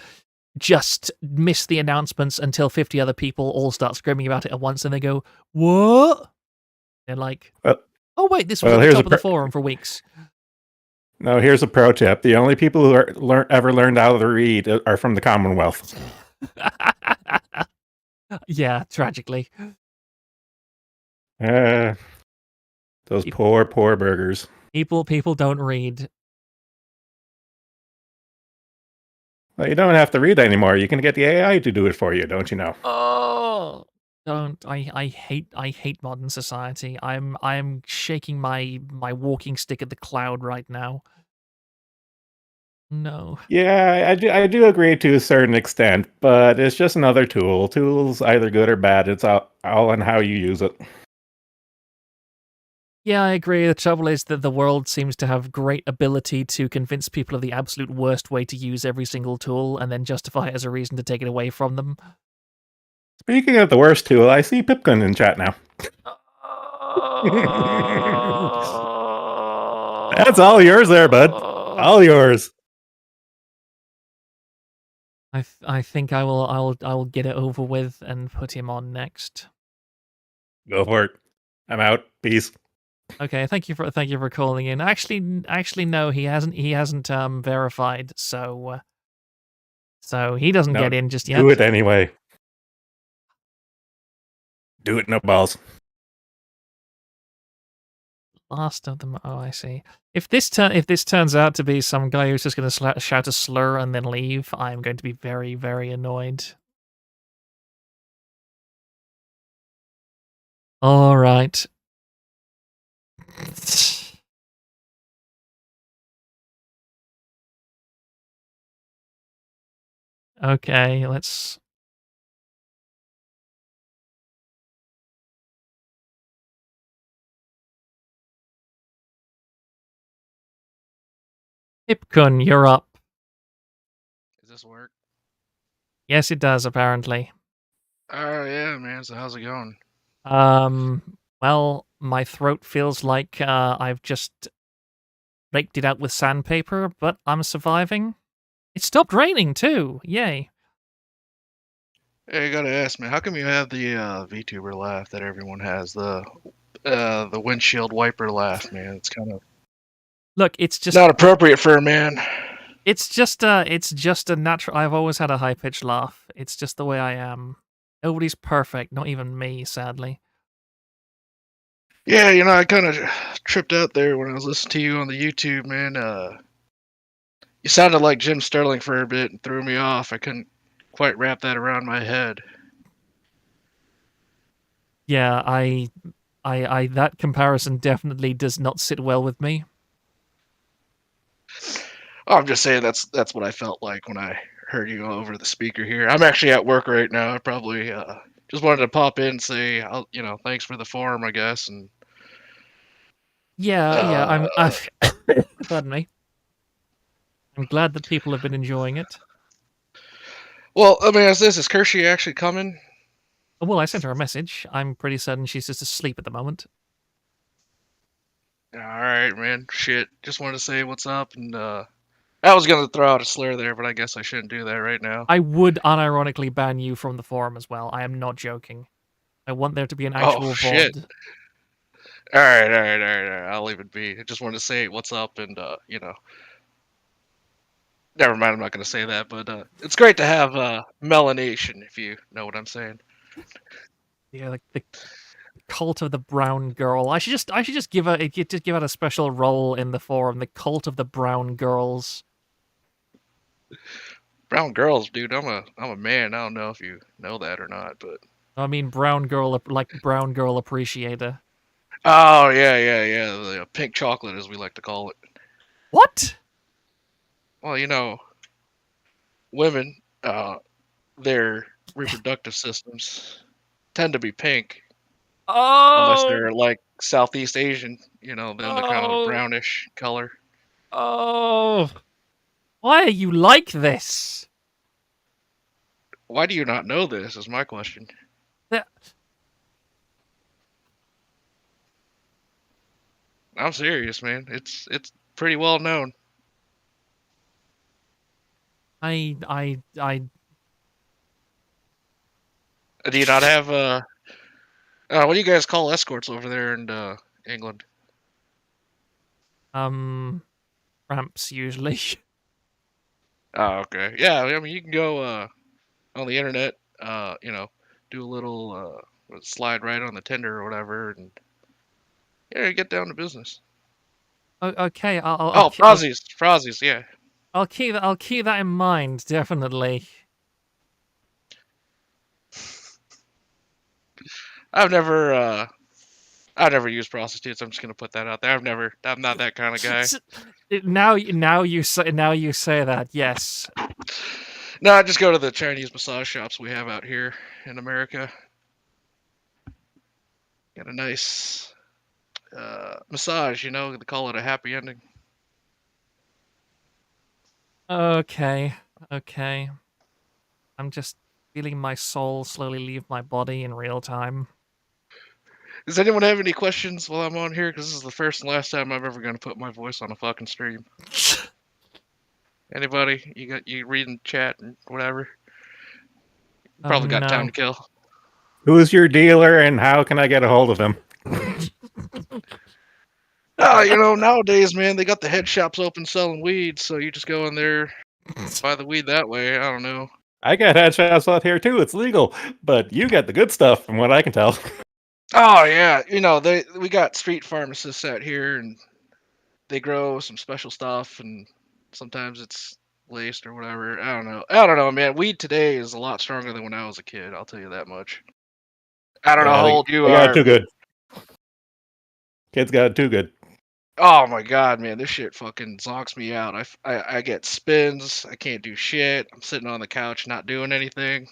just miss the announcements until 50 other people all start screaming about it at once, and they go, "What?" They're like, "Oh wait, this was at the top of the forum for weeks." No, here's a pro tip. The only people who ever learned how to read are from the Commonwealth. Yeah, tragically. Those poor burgers. People don't read. Well, you don't have to read anymore. You can get the AI to do it for you, don't you know? Oh, don't. I hate modern society. I'm shaking my walking stick at the cloud right now. No. Yeah, I do agree to a certain extent, but it's just another tool. Tools either good or bad. It's all on how you use it. Yeah, I agree. The trouble is that the world seems to have great ability to convince people of the absolute worst way to use every single tool and then justify it as a reason to take it away from them. Speaking of the worst tool, I see Pipkin in chat now. That's all yours there, bud. All yours. I think I will get it over with and put him on next. Go for it. I'm out. Peace. Okay, thank you for calling in. Actually, no, he hasn't verified, so he doesn't No, get in just yet. do it anyway. Do it, no balls. Last of them. Oh, I see. If this turns out to be some guy who's just going to shout a slur and then leave, I'm going to be very, very annoyed. All right. Okay, let's. Hipkun, you're up. Does this work? Yes, it does, apparently. Oh yeah, man. So how's it going? Well, my throat feels like I've just raked it out with sandpaper, but I'm surviving. It stopped raining too. Yay. Hey, I gotta ask, man. How come you have the VTuber laugh that everyone has? The windshield wiper laugh, man. It's kind of Look, it's just not appropriate for a man. It's just a natural. I've always had a high pitched laugh. It's just the way I am. Nobody's perfect, not even me, sadly. Yeah, I kind of tripped out there when I was listening to you on the YouTube, man. You sounded like Jim Sterling for a bit and threw me off. I couldn't quite wrap that around my head. Yeah, I that comparison definitely does not sit well with me. Oh, I'm just saying that's what I felt like when I heard you go over the speaker here. I'm actually at work right now. I probably just wanted to pop in and say, thanks for the forum, I guess, and Yeah, I'm. Pardon me. I'm glad that people have been enjoying it. Well, let me ask this: is Kershey actually coming? Well, I sent her a message. I'm pretty certain she's just asleep at the moment. All right, man. Shit. Just wanted to say what's up, and I was gonna throw out a slur there, but I guess I shouldn't do that right now. I would unironically ban you from the forum as well. I am not joking. I want there to be an actual shit. VOD. All right. I'll leave it be. I just wanted to say what's up, and never mind. I'm not gonna say that, but it's great to have melanation, if you know what I'm saying. Yeah, like the cult of the brown girl. I should just give her a special role in the forum. The cult of the brown girls. Brown girls, dude. I'm a man. I don't know if you know that or not, but I mean, brown girl appreciator. oh yeah. The pink chocolate, as we like to call it. What? Well, women, their reproductive systems tend to be pink. Unless Oh, they're like Southeast Asian, then they're kind of a brownish color. oh! Why are you like this? Why do you not know this? Is my question. That- I'm serious, man. It's pretty well known. I Do you not have what do you guys call escorts over there in England? ramps usually. Oh, okay. Yeah, I mean you can go on the internet, do a little slide right on the Tinder or whatever, and get down to business. Okay, Frozzies, yeah. I'll keep that in mind, definitely. I've never used prostitutes. I'm just gonna put that out there. I'm not that kind of guy. Now you say that. Yes. No, I just go to the Chinese massage shops we have out here in America. Got a nice massage. You know, they call it a happy ending. Okay. I'm just feeling my soul slowly leave my body in real time. Does anyone have any questions while I'm on here? Because this is the first and last time I'm ever going to put my voice on a fucking stream. Anybody? You reading chat and whatever? Probably got time to kill. Who's your dealer and how can I get a hold of him? Oh, you know, nowadays, man, they got the head shops open selling weed, so you just go in there, buy the weed that way. I don't know. I got headshots out here too. It's legal, but you got the good stuff, from what I can tell. Oh yeah, you know we got street pharmacists out here, and they grow some special stuff, and sometimes it's laced or whatever. I don't know, man. Weed today is a lot stronger than when I was a kid. I'll tell you that much. I don't know how old you They got it are. too good. Kids got it too good. Oh my god, man, this shit fucking zonks me out. I get spins. I can't do shit. I'm sitting on the couch not doing anything.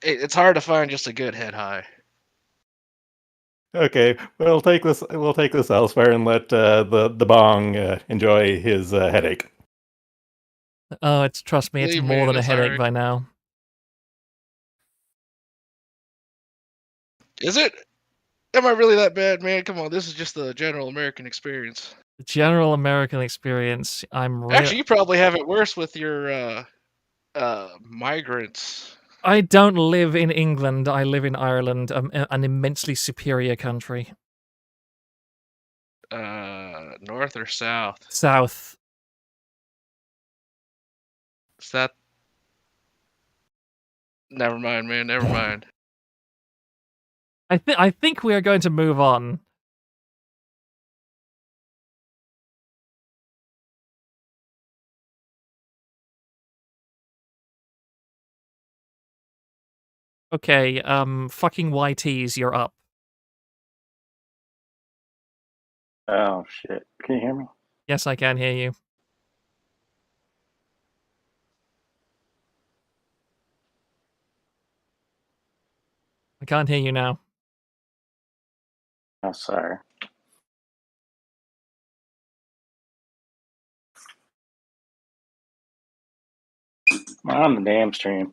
It's hard to find just a good head high. Okay, we'll take this. We'll take this elsewhere and let the bong enjoy his headache. Oh, trust me, it's Believe more me, than a it's headache alright. by now. Is it? Am I really that bad, man? Come on, this is just the general American experience. The general American experience, Actually, you probably have it worse with your migrants. I don't live in England, I live in Ireland, an immensely superior country. North or south? South. Is that? Never mind, man. Never mind. I think we are going to move on. Okay, fucking YTs, you're up. Oh shit! Can you hear me? Yes, I can hear you. I can't hear you now. Oh, sorry. I'm on the damn stream.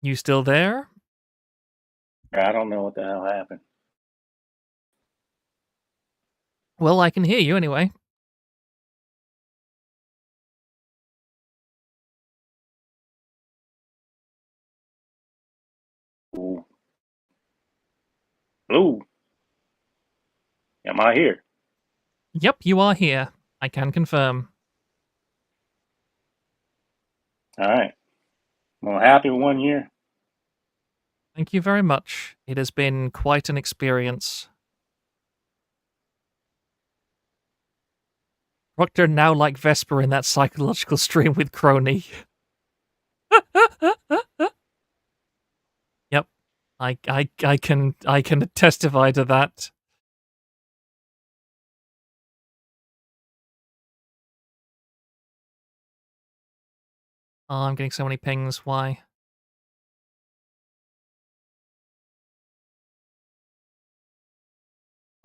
You still there? I don't know what the hell happened. Well, I can hear you anyway. Ooh. Ooh. Am I here? Yep, you are here. I can confirm. All right. Well, happy 1 year. Thank you very much. It has been quite an experience. Proctor now like Vesper in that psychological stream with Crony. Yep. I can testify to that. Oh, I'm getting so many pings. Why?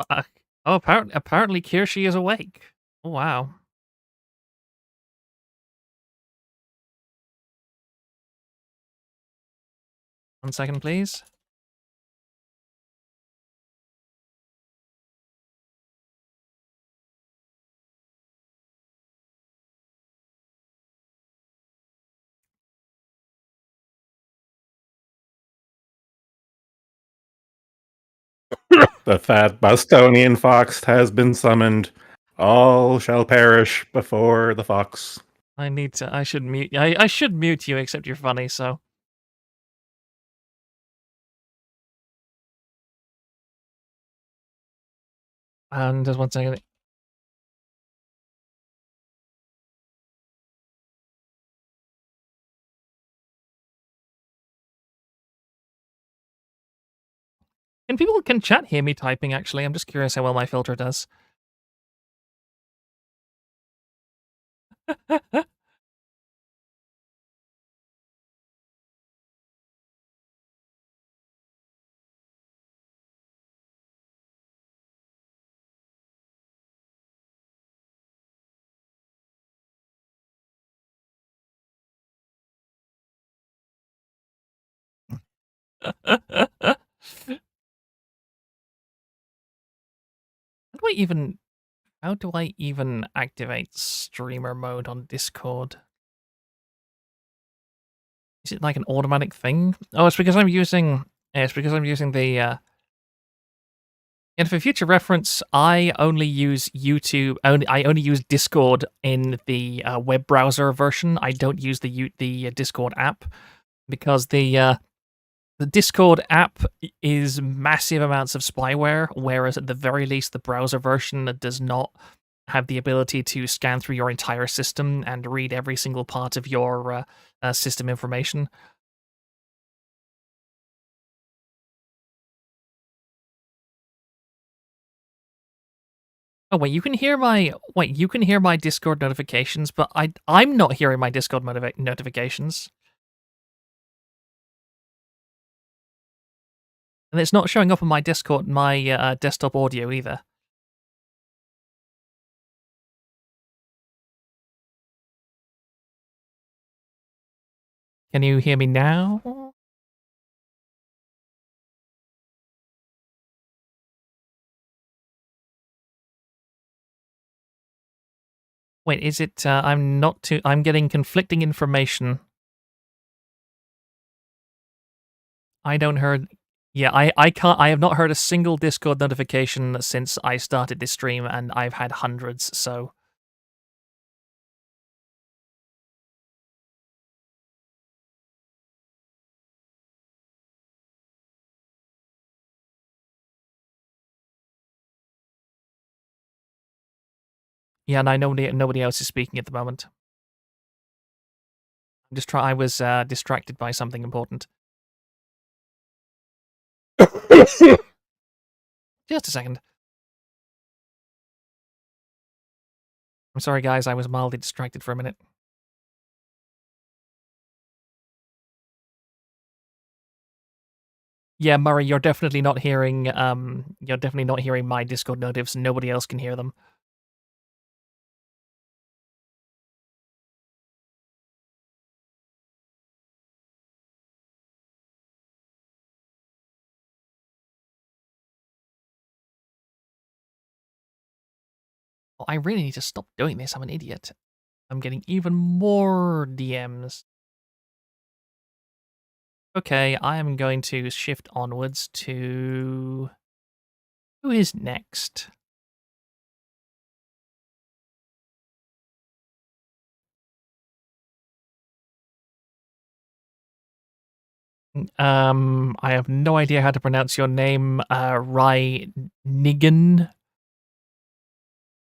Oh, apparently Kirshi is awake. Oh, wow. One second, please. The fat Bostonian fox has been summoned. All shall perish before the fox. I should mute. I should mute you, except you're funny, so. And just 1 second. Can chat hear me typing, actually? I'm just curious how well my filter does. How do I even activate streamer mode on Discord? Is it like an automatic thing? Oh, it's because I'm using the and for future reference, I only use I only use Discord in the web browser version. I don't use the Discord app because the Discord app is massive amounts of spyware, whereas at the very least, the browser version does not have the ability to scan through your entire system and read every single part of your system information. Oh wait, you can hear my Discord notifications, but I'm not hearing my Discord notifications. And it's not showing up on my Discord, my desktop audio either. Can you hear me now? Wait, is it? I'm getting conflicting information. I don't heard. Yeah, I can't. I have not heard a single Discord notification since I started this stream, and I've had hundreds. So yeah, and I know nobody else is speaking at the moment. I was distracted by something important. Just a second. I'm sorry, guys. I was mildly distracted for a minute. Yeah, Murray, you're definitely not hearing. You're definitely not hearing my Discord notifs. Nobody else can hear them. Oh, I really need to stop doing this. I'm an idiot. I'm getting even more DMs. Okay, I am going to shift onwards to... Who is next? I have no idea how to pronounce your name. Rai Nigen?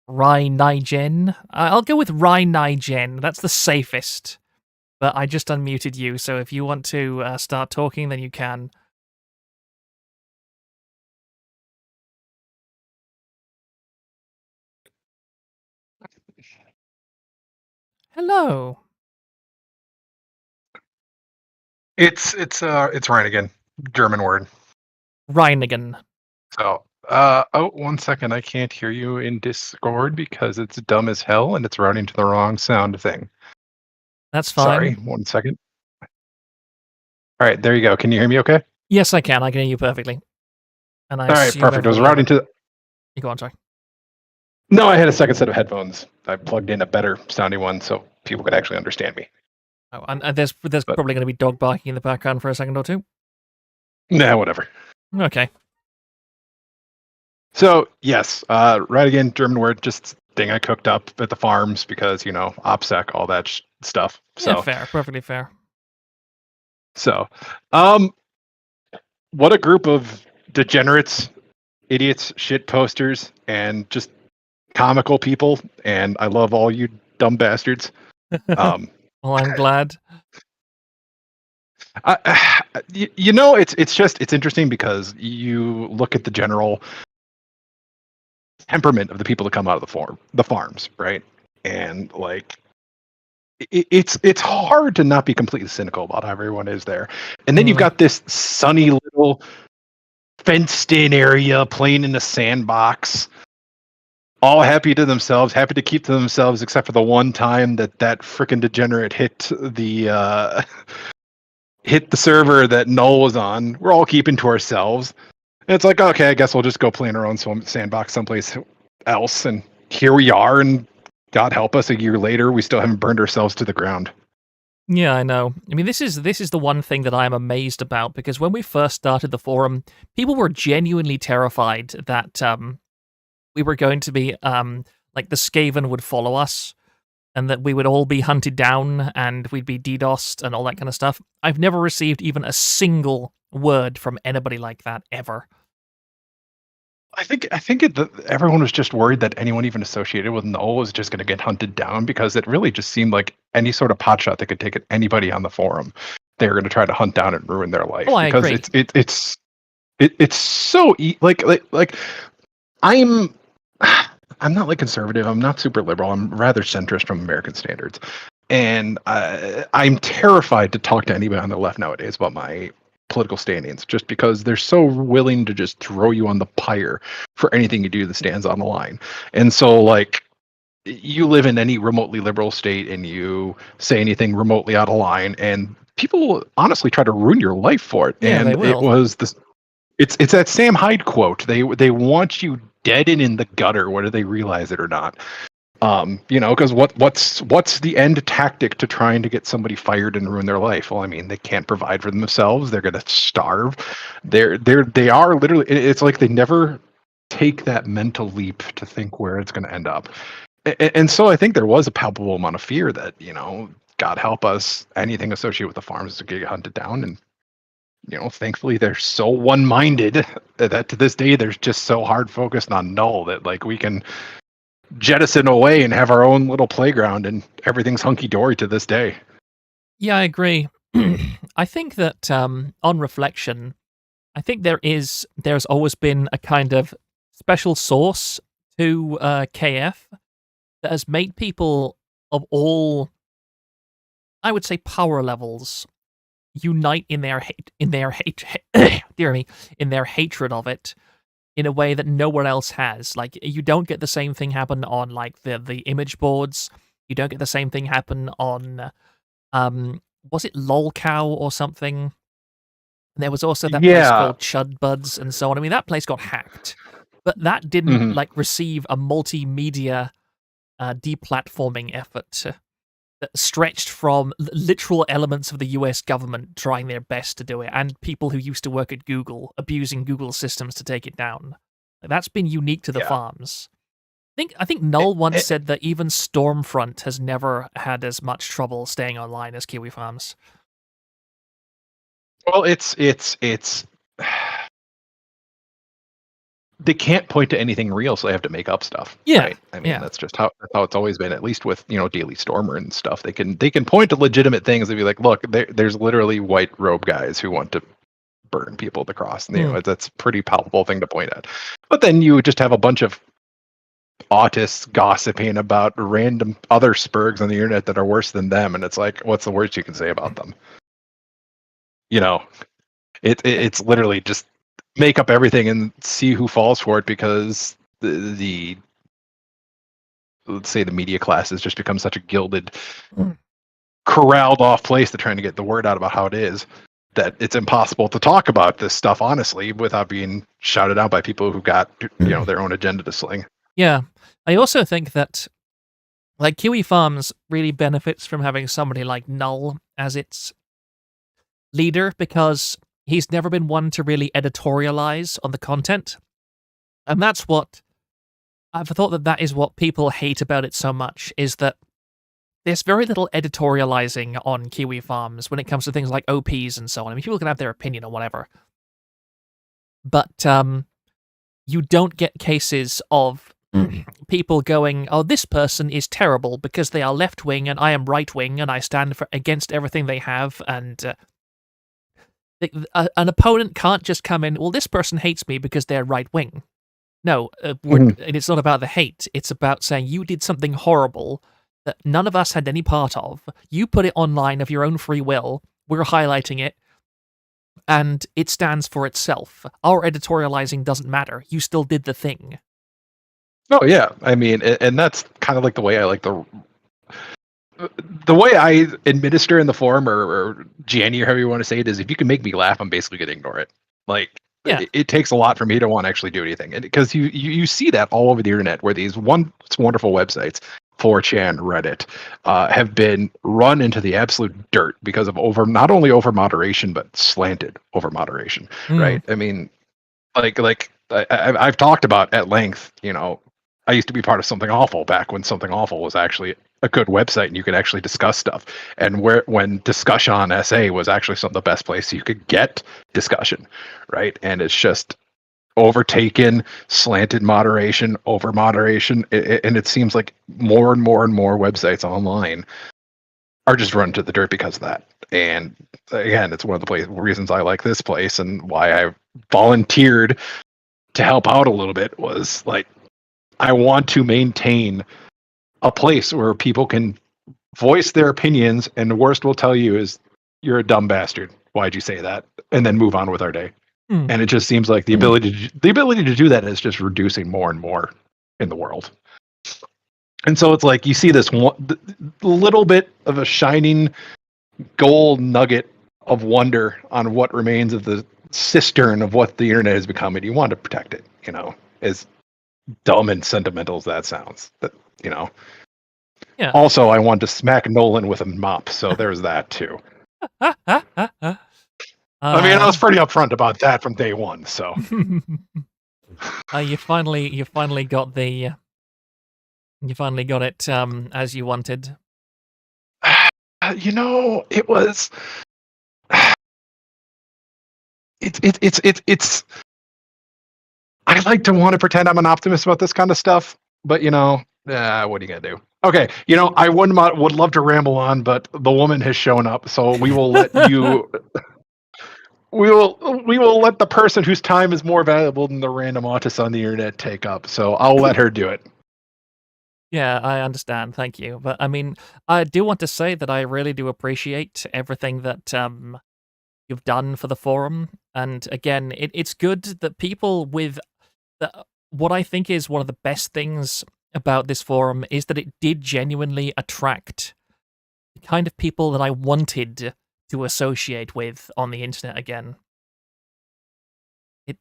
Rai Nigen? I'll go with Rai Nigen. That's the safest. But I just unmuted you, so if you want to start talking, then you can. Hello. It's Reinigen, German word. Reinigen. So, oh, 1 second. I can't hear you in Discord because it's dumb as hell and it's routing to the wrong sound thing. That's fine. Sorry, 1 second. All right, there you go. Can you hear me okay? Yes, I can. I can hear you perfectly. And I All right, perfect. It was routing to... You go on, sorry. No, I had a second set of headphones. I plugged in a better sounding one so people could actually understand me. Oh, and there's probably going to be dog barking in the background for a second or two. Nah, whatever. Okay. So, yes, right again, German word, just thing I cooked up at the farms because, OPSEC, all that stuff. So, yeah, fair. Perfectly fair. So, what a group of degenerates, idiots, shit posters, and just comical people. And I love all you dumb bastards. Well, I'm glad. It's interesting because you look at the general temperament of the people that come out of the farms, right? And like, it's hard to not be completely cynical about how everyone is there. And then you've got this sunny little fenced-in area, playing in a sandbox, all happy to themselves, happy to keep to themselves, except for the one time that frickin' degenerate hit the hit the server that Null was on. We're all keeping to ourselves. And it's like, okay, I guess we'll just go play in our own sandbox someplace else. And here we are, and God help us, a year later, we still haven't burned ourselves to the ground. Yeah, I know. I mean, this is the one thing that I am amazed about, because when we first started the forum, people were genuinely terrified that we were going to be like the Skaven would follow us, and that we would all be hunted down and we'd be DDoSed and all that kind of stuff. I've never received even a single word from anybody like that ever. I think everyone was just worried that anyone even associated with Null was just going to get hunted down, because it really just seemed like any sort of potshot that could take at anybody on the forum, they were going to try to hunt down and ruin their life. Oh, I because agree. it's so like I'm not like conservative. I'm not super liberal. I'm rather centrist from American standards, and I'm terrified to talk to anybody on the left nowadays about my political standings, just because they're so willing to just throw you on the pyre for anything you do that stands on the line. And so, like, you live in any remotely liberal state and you say anything remotely out of line, and people honestly try to ruin your life for it. Yeah, and they will. it was this. It's that Sam Hyde quote. They want you dead and in the gutter, whether they realize it or not. Because what's the end tactic to trying to get somebody fired and ruin their life? Well, I mean, they can't provide for themselves. They're going to starve. They are literally. It's like they never take that mental leap to think where it's going to end up. And so I think there was a palpable amount of fear that, God help us, anything associated with the farms is going to get hunted down. And thankfully they're so one-minded that to this day they're just so hard focused on Null that, like, we can jettison away and have our own little playground, and everything's hunky-dory to this day. Yeah, I agree. I think that on reflection, I think there's always been a kind of special sauce to KF that has made people of all, I would say, power levels unite in their dear me, in their hatred of it, in a way that nowhere else has. Like, you don't get the same thing happen on, like, the image boards. You don't get the same thing happen on was it lolcow or something? There was also that place called Chud Buds and so on. I mean, that place got hacked, but that didn't like receive a multimedia deplatforming effort that stretched from literal elements of the US government trying their best to do it, and people who used to work at Google abusing Google systems to take it down. That's been unique to the farms. I think Null once said that even Stormfront has never had as much trouble staying online as Kiwi Farms. Well, it's they can't point to anything real, so they have to make up stuff. Yeah, right? I mean, that's just how it's always been. At least with Daily Stormer and stuff, they can point to legitimate things and be like, look, there's literally white robe guys who want to burn people at the cross. And, that's a pretty palpable thing to point at. But then you just have a bunch of autists gossiping about random other spurgs on the internet that are worse than them, and it's like, what's the worst you can say about them? It's literally just make up everything and see who falls for it, because the let's say the media class has just become such a gilded, corralled off place to trying to get the word out about how it is, that it's impossible to talk about this stuff honestly without being shouted out by people who got their own agenda to sling. Yeah, I also think that, like, Kiwi Farms really benefits from having somebody like Null as its leader, because he's never been one to really editorialize on the content. And that's what I've thought that is what people hate about it so much, is that there's very little editorializing on Kiwi Farms when it comes to things like OPs and so on. I mean, people can have their opinion or whatever. But you don't get cases of people going, oh, this person is terrible because they are left-wing and I am right-wing and I stand against everything they have, and an opponent can't just come in, well, this person hates me because they're right-wing. No, and it's not about the hate. It's about saying you did something horrible that none of us had any part of. You put it online of your own free will. We're highlighting it. And it stands for itself. Our editorializing doesn't matter. You still did the thing. Oh, yeah. I mean, and that's kind of like the way I like to the way I administer in the forum or Janny or however you want to say it is, if you can make me laugh, I'm basically going to ignore it. Like, Yeah. it takes a lot for me to want to actually do anything, because you see that all over the internet where these wonderful websites, 4chan, Reddit, have been run into the absolute dirt because of not only over moderation but slanted over moderation. Right? I mean, I've talked about at length. I used to be part of Something Awful back when Something Awful was actually a good website and you could actually discuss stuff. And when discussion on SA was actually some of the best places you could get discussion, right? And it's just overtaken, slanted moderation, over moderation, and it seems like more and more and more websites online are just run to the dirt because of that. And again, it's one of the reasons I like this place and why I volunteered to help out a little bit was like, I want to maintain a place where people can voice their opinions, and the worst we'll tell you is, you're a dumb bastard. Why'd you say that? And then move on with our day. And it just seems like the ability to do that is just reducing more and more in the world. And so it's like you see this little bit of a shining gold nugget of wonder on what remains of the cistern of what the internet has become, and you want to protect it. As dumb and sentimental as that sounds, Yeah. Also, I want to smack Nolan with a mop, so there's that too. I mean, I was pretty upfront about that from day one. So you finally got it as you wanted. It was. It's. I like to want to pretend I'm an optimist about this kind of stuff, but what are you gonna do? Okay, I would love to ramble on, but the woman has shown up, so we will let you. We will let the person whose time is more valuable than the random autist on the internet take up. So I'll let her do it. Yeah, I understand. Thank you. But I mean, I do want to say that I really do appreciate everything that you've done for the forum. And again, it's good that people with what I think is one of the best things about this forum is that it did genuinely attract the kind of people that I wanted to associate with on the internet again.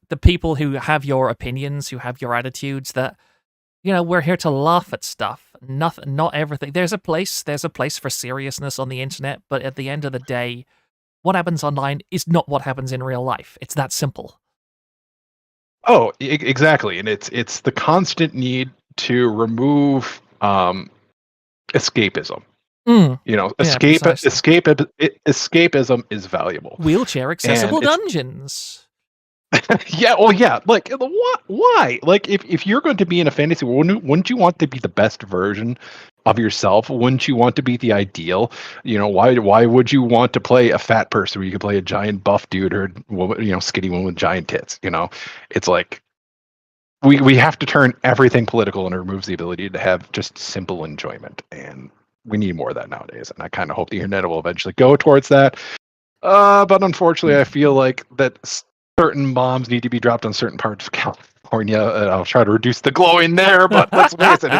The people who have your opinions, who have your attitudes, that we're here to laugh at stuff. Not everything. There's a place for seriousness on the internet, but at the end of the day, what happens online is not what happens in real life. It's that simple. Oh, exactly, and it's the constant need to remove escapism. Escapism is valuable. Wheelchair accessible dungeons. Yeah, well, yeah. Like, why? Like, if you're going to be in a fantasy world, wouldn't you want to be the best version of yourself? Wouldn't you want to be the ideal? Why would you want to play a fat person where you could play a giant buff dude or skinny one with giant tits? It's like we have to turn everything political, and it removes the ability to have just simple enjoyment. And we need more of that nowadays. And I kind of hope the internet will eventually go towards that. But unfortunately, I feel like that certain bombs need to be dropped on certain parts of California, and I'll try to reduce the glowing there. But let's face it,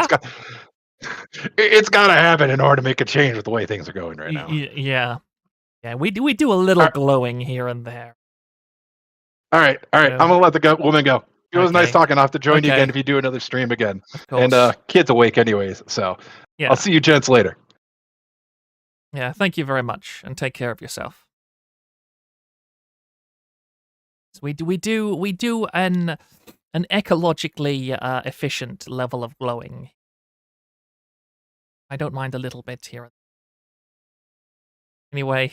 it's got to happen in order to make a change with the way things are going right now. Yeah. We do a little glowing here and there. All right. I'm gonna let the woman go. It was nice talking. I'll have to join you again if you do another stream again. Of course. And kid's awake anyways, so yeah. I'll see you gents later. Yeah, thank you very much, and take care of yourself. So we do an ecologically efficient level of glowing. I don't mind a little bit here. Anyway,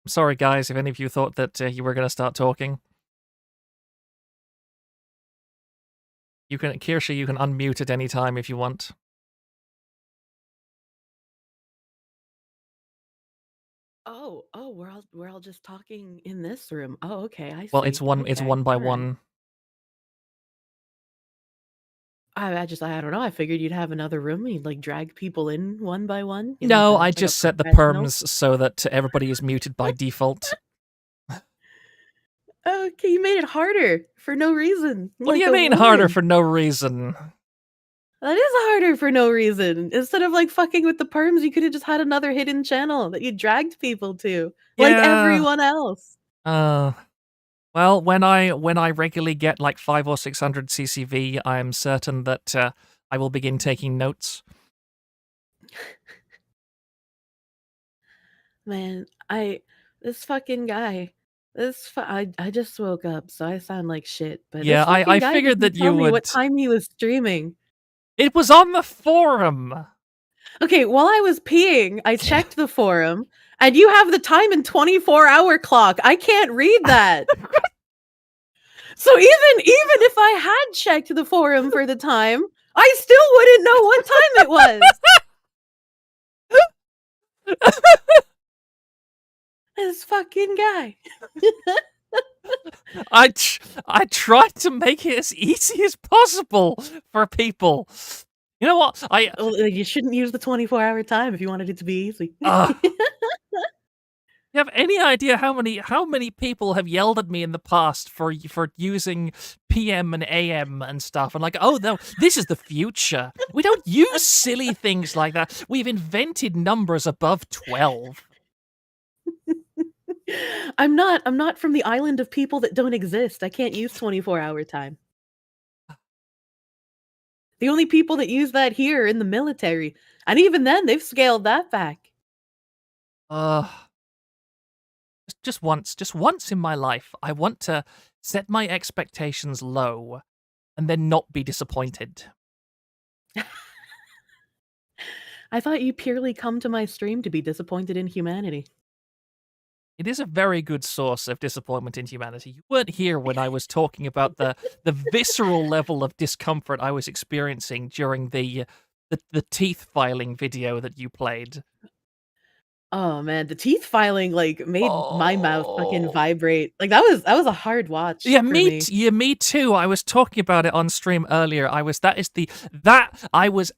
I'm sorry guys if any of you thought that you were going to start talking. Kirsche, you can unmute at any time if you want. Oh, we're all just talking in this room. Oh, okay, I see. Well, it's one by one. I don't know. I figured you'd have another room and you'd like drag people in one by one. No, I just set the perms so that everybody is muted by default. Okay, you made it harder for no reason. What do you mean harder for no reason? That is harder for no reason. Instead of like fucking with the perms, you could have just had another hidden channel that you dragged people to, like Yeah. everyone else. Well, when I regularly get like 5 or 600 CCV, I am certain that I will begin taking notes. Man, this fucking guy, I just woke up, so I sound like shit. But Yeah, this fucking I guy figured didn't that tell you me what would. time he was streaming. It was on the forum. Okay, while I was peeing, I checked the forum, and you have the time and 24-hour clock. I can't read that. So even if I had checked the forum for the time, I still wouldn't know what time it was. This fucking guy. I tried to make it as easy as possible for people. You know what? You shouldn't use the 24-hour time if you wanted it to be easy. You have any idea how many people have yelled at me in the past for using PM and AM and stuff, and like, oh no, this is the future. We don't use silly things like that. We've invented numbers above 12. I'm not from the island of people that don't exist. I can't use 24-hour time. The only people that use that here are in the military, and even then, they've scaled that back. Just once in my life, I want to set my expectations low and then not be disappointed. I thought you purely come to my stream to be disappointed in humanity. It is a very good source of disappointment in humanity. You weren't here when I was talking about the visceral level of discomfort I was experiencing during the teeth filing video that you played. Oh man, the teeth filing like made my mouth fucking vibrate. Like that was a hard watch Yeah, for me. me too. I was talking about it on stream earlier. I was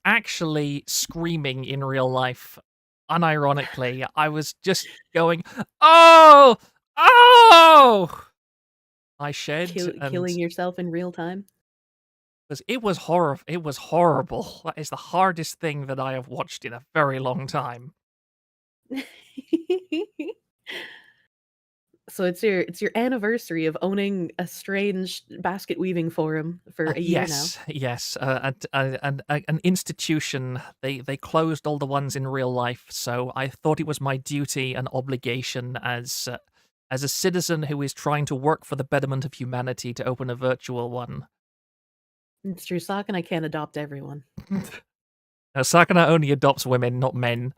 actually screaming in real life. Unironically, I was just going, "Oh! Oh!" I shed Killing yourself in real time. because it was horrible. That is the hardest thing that I have watched in a very long time. So it's your anniversary of owning a strange basket weaving forum for a year now. Yes. An institution. They closed all the ones in real life, so I thought it was my duty and obligation as a citizen who is trying to work for the betterment of humanity to open a virtual one. It's true, Sakana can't adopt everyone. Now, Sakana only adopts women, not men.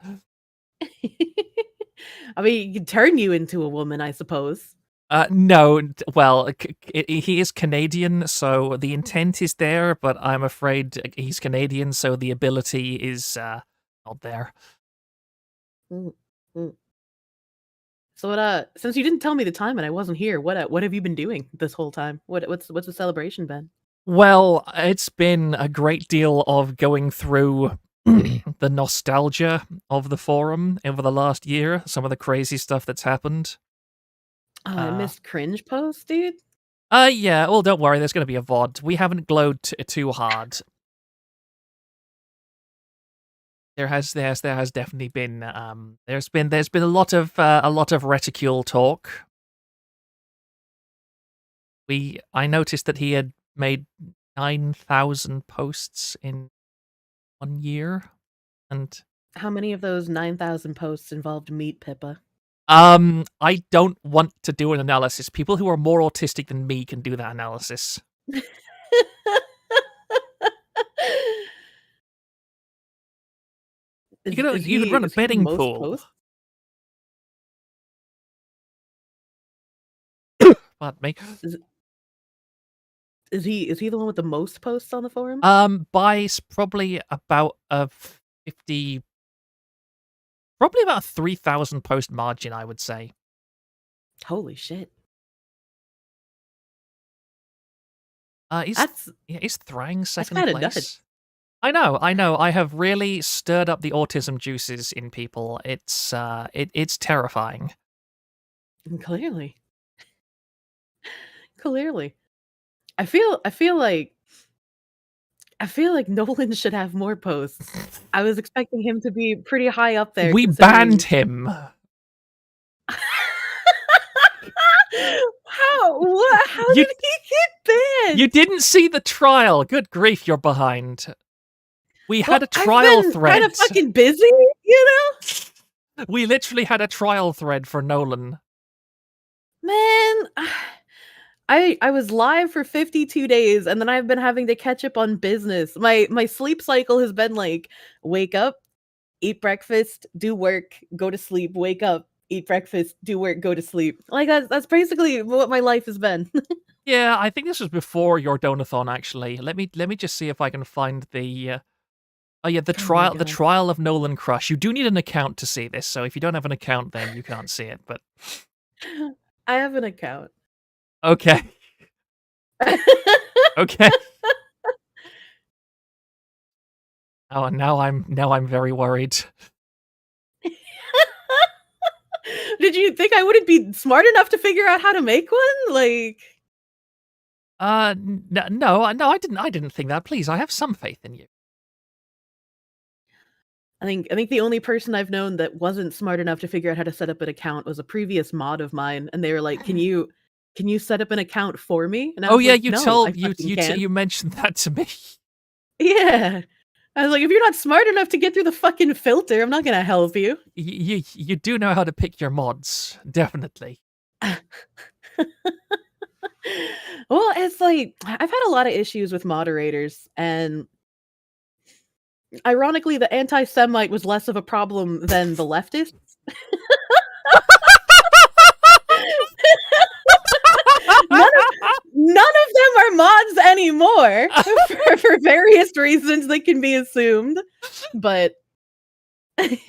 I mean, he can turn you into a woman, I suppose. No, well, he is Canadian, so the intent is there, but I'm afraid he's Canadian, so the ability is not there. So what? Since you didn't tell me the time and I wasn't here, what have you been doing this whole time? What's the celebration been? Well, it's been a great deal of going through the nostalgia of the forum over the last year, some of the crazy stuff that's happened. Oh, I missed cringe posts, dude. Yeah, well, don't worry, there's going to be a VOD. We haven't glowed too hard. There has definitely been there's been a lot of reticule talk. I noticed that he had made 9,000 posts in 1 year, and how many of those 9,000 posts involved Meat Pippa? I don't want to do an analysis. People who are more autistic than me can do that analysis. You could run a betting pool. Pardon me. Is he the one with the most posts on the forum? By probably about 50, probably about a 3,000 post margin, I would say. Holy shit! Is Thrang second that's place? Nuts. I know. I have really stirred up the autism juices in people. It's terrifying. Clearly. I feel like I feel like Nolan should have more posts. I was expecting him to be pretty high up there. We considering... banned him. How? What? How did he get banned? You didn't see the trial. Good grief, you're behind. We had a trial I've been thread. kind of fucking busy, you know? We literally had a trial thread for Nolan. Man, I was live for 52 days, and then I've been having to catch up on business. My sleep cycle has been like, wake up, eat breakfast, do work, go to sleep, wake up, eat breakfast, do work, go to sleep. Like that's basically what my life has been. Yeah, I think this was before your donathon. Actually, let me just see if I can find the. Oh yeah, the trial of Nolan Crush. You do need an account to see this, so if you don't have an account, then you can't see it. But I have an account. Okay. Okay. Oh, now I'm very worried. Did you think I wouldn't be smart enough to figure out how to make one? Like, no, I didn't think that. Please, I have some faith in you. I think the only person I've known that wasn't smart enough to figure out how to set up an account was a previous mod of mine, and they were like, "Can you set up an account for me?" And I Oh was yeah, like, you "No, told I fucking can't." you mentioned that to me. Yeah. I was like, if you're not smart enough to get through the fucking filter, I'm not gonna help you. You do know how to pick your mods, definitely. Well, it's like I've had a lot of issues with moderators, and ironically, the anti-Semite was less of a problem than the leftists. None of them are mods anymore for various reasons that can be assumed, but I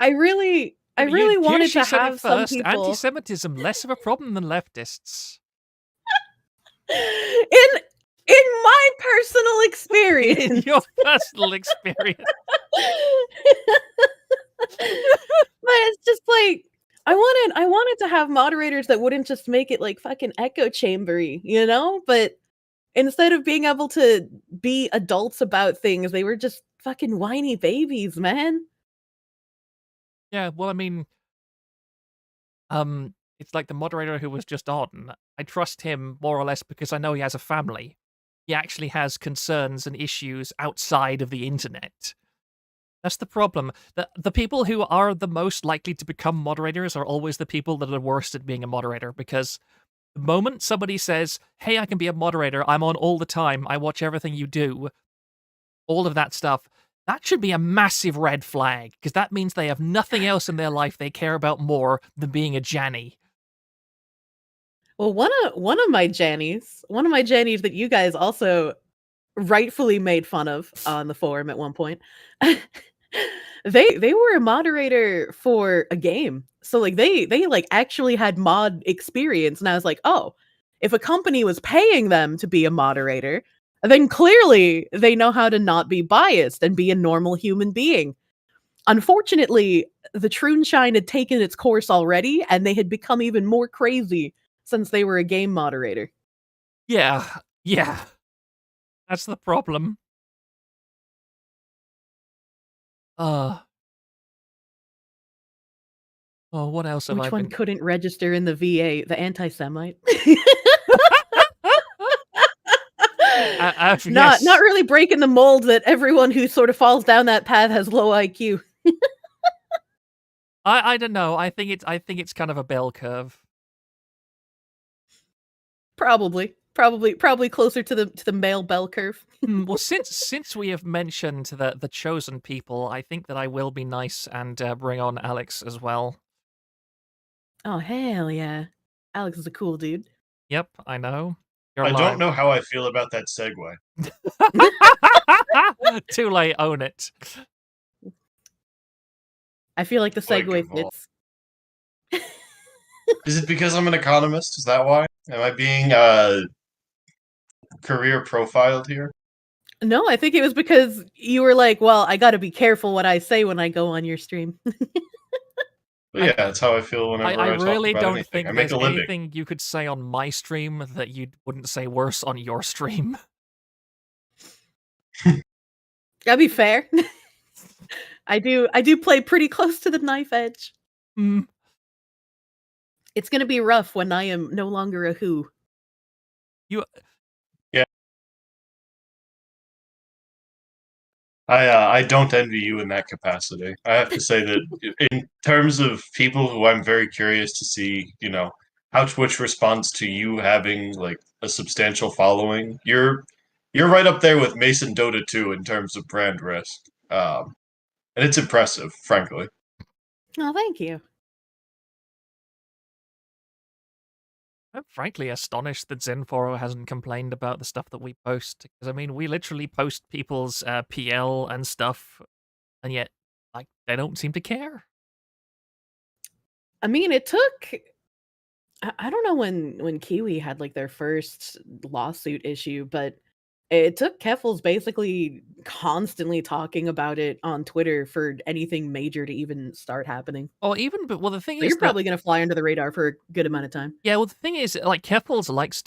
really wanted to have some people. Anti-Semitism less of a problem than leftists. In my personal experience. In your personal experience. But it's just like I wanted to have moderators that wouldn't just make it like fucking echo chambery, you know? But instead of being able to be adults about things, they were just fucking whiny babies, man. Yeah, well, I mean, it's like the moderator who was just on. I trust him more or less because I know he has a family. He actually has concerns and issues outside of the internet. That's the problem. The people who are the most likely to become moderators are always the people that are worst at being a moderator, because the moment somebody says, hey, I can be a moderator, I'm on all the time, I watch everything you do, all of that stuff, that should be a massive red flag, because that means they have nothing else in their life they care about more than being a Janny. Well, one of my Jannies that you guys also rightfully made fun of on the forum at one point, they were a moderator for a game. So like they like actually had mod experience, and I was like, oh, if a company was paying them to be a moderator, then clearly they know how to not be biased and be a normal human being. Unfortunately, the Troonshine had taken its course already, and they had become even more crazy since they were a game moderator. Yeah. That's the problem. Oh, what else have Which I one been... couldn't register in the VA? The anti-Semite? Not really breaking the mold that everyone who sort of falls down that path has low IQ. I don't know. I think it's kind of a bell curve. Probably closer to the male bell curve. Well, since we have mentioned the chosen people, I think that I will be nice and bring on Alex as well. Oh hell yeah, Alex is a cool dude. Yep, I know. I don't know how I feel about that segue. Too late, own it. I feel like the segue fits. Is it because I'm an economist? Is that why? Am I being career profiled here? No, I think it was because you were like, well, I gotta be careful what I say when I go on your stream. But yeah, that's how I feel whenever I I talk really about don't anything. think I make there's a living. anything you could say on my stream that you wouldn't say worse on your stream. Gotta be fair. I do play pretty close to the knife edge. Mm. It's gonna be rough when I am no longer a who. You Yeah. I don't envy you in that capacity. I have to say that in terms of people who I'm very curious to see, you know, how Twitch responds to you having like a substantial following, you're right up there with Mason Dota 2 in terms of brand risk. And it's impressive, frankly. Oh, thank you. I'm frankly astonished that Zenforo hasn't complained about the stuff that we post. Because, I mean, we literally post people's PL and stuff, and yet, like, they don't seem to care. I mean, it took I don't know when Kiwi had like their first lawsuit issue, but it took Keffels basically constantly talking about it on Twitter for anything major to even start happening. Or even, but well, the thing So is you're that probably gonna fly under the radar for a good amount of time. yeah, well, the thing is, like, Keffels likes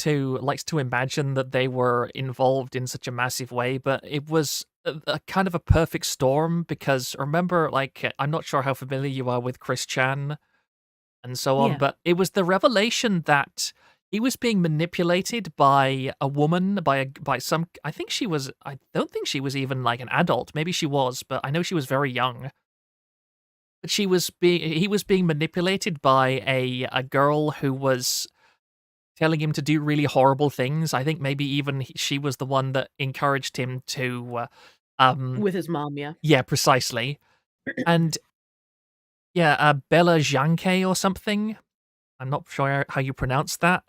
to imagine that they were involved in such a massive way, but it was a kind of a perfect storm because remember, like, I'm not sure how familiar you are with Chris Chan and so on, Yeah. but it was the revelation that he was being manipulated by a woman, by some. I think she was. I don't think she was even like an adult. Maybe she was, but I know she was very young. But he was being manipulated by a girl who was telling him to do really horrible things. I think maybe even she was the one that encouraged him to, With his mom, yeah. yeah, precisely. And yeah, Bella Janke or something. I'm not sure how you pronounce that.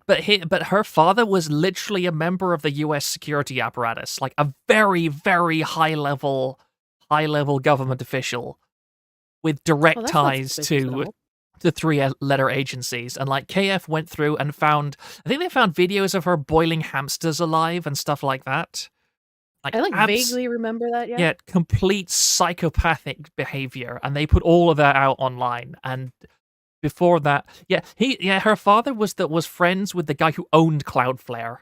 But her father was literally a member of the U.S. security apparatus, like a very, very high level government official with Oh, direct that's not ties suspicious at to all. the three-letter agencies. And like KF went through and found, I think they found videos of her boiling hamsters alive and stuff like that. Like I like vaguely remember that, yeah. yeah, complete psychopathic behavior, and they put all of that out online. And before that, her father was friends with the guy who owned Cloudflare.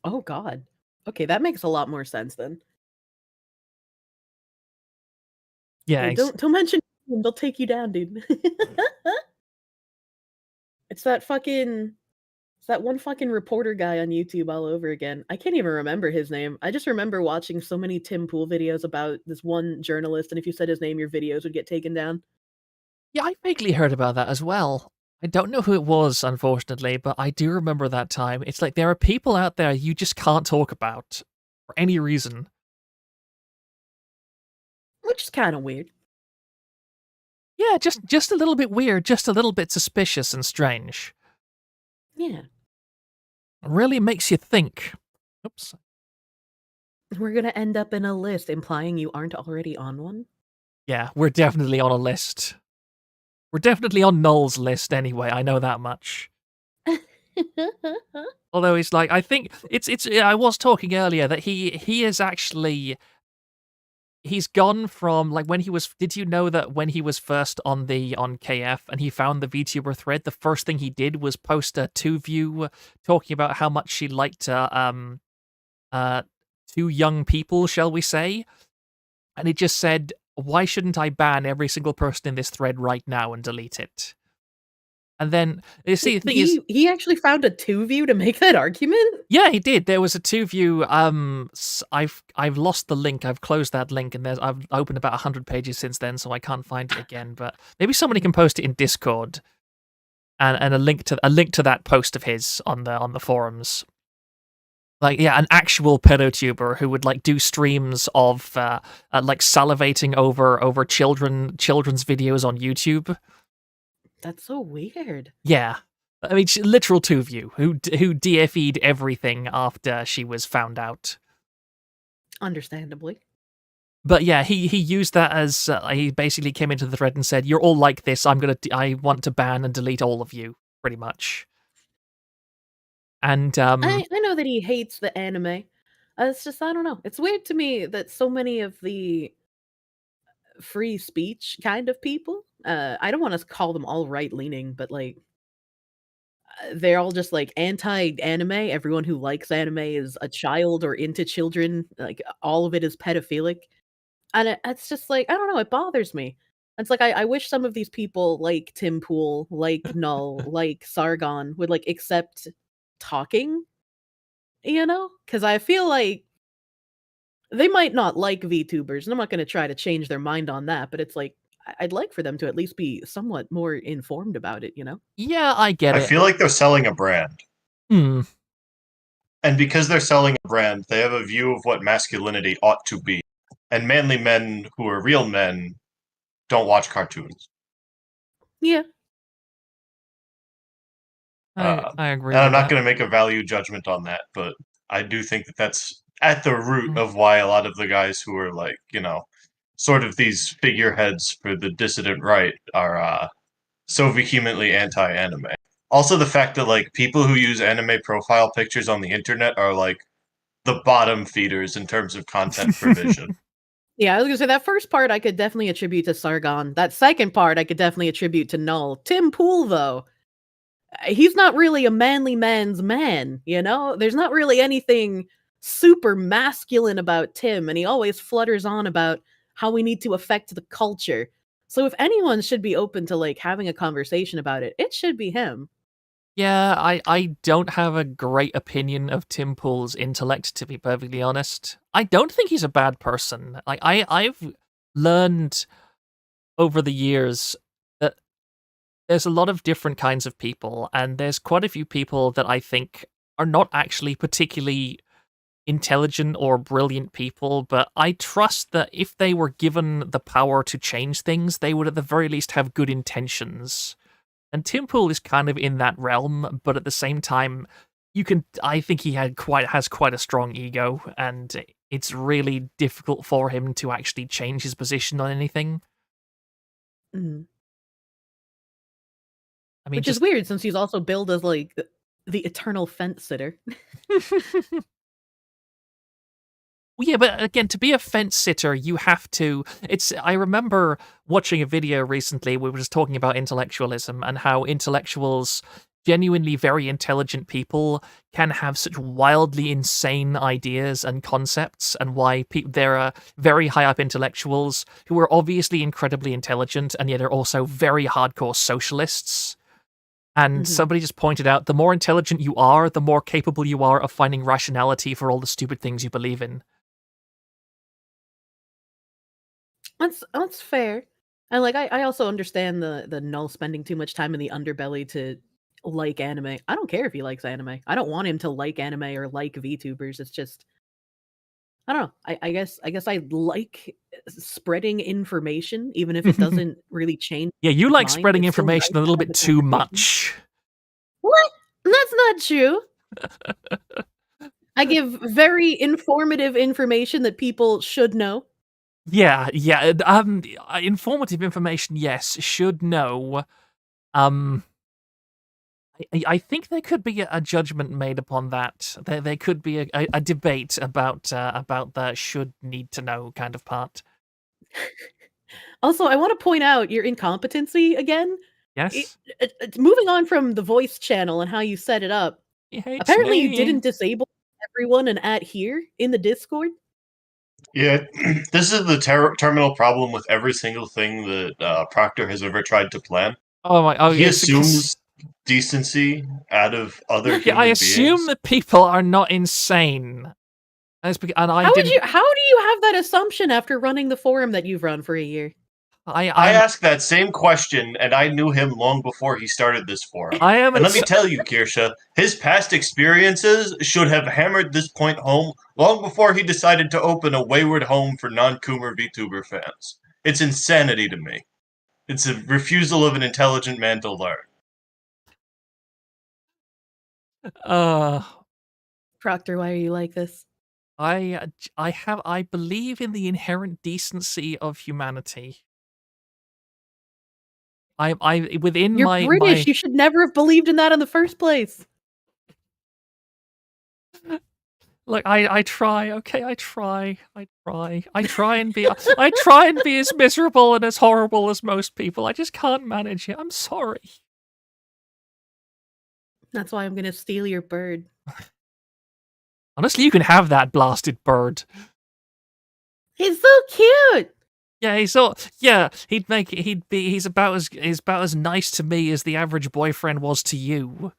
Oh god. Okay, that makes a lot more sense then. Yeah, Hey, don't mention them, they'll take you down, dude. It's that one fucking reporter guy on YouTube all over again. I can't even remember his name. I just remember watching so many Tim Pool videos about this one journalist, and if you said his name, your videos would get taken down. Yeah, I vaguely heard about that as well. I don't know who it was, unfortunately, but I do remember that time. It's like there are people out there you just can't talk about for any reason. Which is kind of weird. Yeah, just a little bit weird, just a little bit suspicious and strange. Yeah. Really makes you think. Oops. We're gonna end up in a list implying you aren't already on one. Yeah, we're definitely on a list. We're definitely on Null's list anyway, I know that much. Although it's like, I think it's I was talking earlier that he is actually he's gone from like when he was did you know that when he was first on KF and he found the VTuber thread, the first thing he did was post a 2View talking about how much she liked two young people, shall we say? And it just said, why shouldn't I ban every single person in this thread right now and delete it? And then you see the thing is He actually found a 2View to make that argument? yeah, he did. There was a 2View. I've lost the link. I've closed that link, and I've opened about 100 pages since then, so I can't find it again. But maybe somebody can post it in Discord, and a link to that post of his on the forums. Like yeah, an actual pedotuber who would like do streams of like salivating over children's videos on YouTube. That's so weird. Yeah. I mean, literal 2View who DFE'd everything after she was found out. Understandably. But yeah, he used that as he basically came into the thread and said, "You're all like this. I want to ban and delete all of you, pretty much." And I know that he hates the anime. It's just I don't know. It's weird to me that so many of the free speech kind of people. I don't want to call them all right leaning, but like they're all just like anti-anime. Everyone who likes anime is a child or into children. Like all of it is pedophilic, and it's just like I don't know. It bothers me. It's like I wish some of these people, like Tim Pool, like Null, like Sargon, would like accept talking. Because I feel like they might not like VTubers, and I'm not going to try to change their mind on that. But it's like I'd like for them to at least be somewhat more informed about it. Yeah, I get I it. feel like they're selling a brand. Hmm. And because they're selling a brand, they have a view of what masculinity ought to be. And manly men who are real men don't watch cartoons. Yeah. I agree And I'm with not that. going to make a value judgment on that, but I do think that that's at the root of why a lot of the guys who are like, sort of these figureheads for the dissident right are so vehemently anti-anime. Also, the fact that like people who use anime profile pictures on the internet are like the bottom feeders in terms of content provision. Yeah, I was gonna say that first part I could definitely attribute to Sargon. That second part I could definitely attribute to Null. Tim Pool, though, he's not really a manly man's man, There's not really anything super masculine about Tim, and he always flutters on about how we need to affect the culture. So if anyone should be open to like having a conversation about it, it should be him. Yeah, I don't have a great opinion of Tim Pool's intellect, to be perfectly honest. I don't think he's a bad person. Like I've learned over the years that there's a lot of different kinds of people, and there's quite a few people that I think are not actually particularly intelligent or brilliant people, but I trust that if they were given the power to change things, they would at the very least have good intentions. And Tim Pool is kind of in that realm, but at the same time, I think he has quite a strong ego, and it's really difficult for him to actually change his position on anything. Mhm. I mean, Which is weird since he's also billed as like the eternal fence sitter. Well, yeah, but again, to be a fence sitter, you have to. I remember watching a video recently. We were just talking about intellectualism and how intellectuals, genuinely very intelligent people, can have such wildly insane ideas and concepts, and why there are very high up intellectuals who are obviously incredibly intelligent and yet are also very hardcore socialists. And Mhm. somebody just pointed out the more intelligent you are, the more capable you are of finding rationality for all the stupid things you believe in. That's fair. And like I also understand the Null spending too much time in the underbelly to like anime. I don't care if he likes anime. I don't want him to like anime or like VTubers. It's just I don't know. I guess I like spreading information, even if it doesn't really change Yeah, you like mind. spreading It's still nice information a to little have bit the too conversation. much. What? That's not true. I give very informative information that people should know. Yeah, informative information, yes, should know. Um, I think there could be a judgment made upon that. There could be a debate about the should need to know kind of part. Also, I want to point out your incompetency again. Yes, Moving on from the voice channel and how you set it up. he hates Apparently, you me. didn't disable everyone and at here in the Discord. Yeah, this is the terminal problem with every single thing that Proctor has ever tried to plan. Oh my! Oh, He it's because assumes decency out of other yeah, I human assume beings. that people are not insane. And I How would didn't. you? How do you have that assumption after running the forum that you've run for a year? I I'm asked that same question, and I knew him long before he started this forum. I am And let me at tell you, Kirsha, his past experiences should have hammered this point home long before he decided to open a wayward home for non-Coomer VTuber fans. It's insanity to me. It's a refusal of an intelligent man to learn. uh Proctor, why are you like this? I believe in the inherent decency of humanity. I within You're British. my You should never have believed in that in the first place. Look, I try, okay, I try. I try and be I try and be as miserable and as horrible as most people. I just can't manage it. I'm sorry. That's why I'm gonna steal your bird. Honestly, you can have that blasted bird. He's so cute. Yeah, he's about as nice to me as the average boyfriend was to you.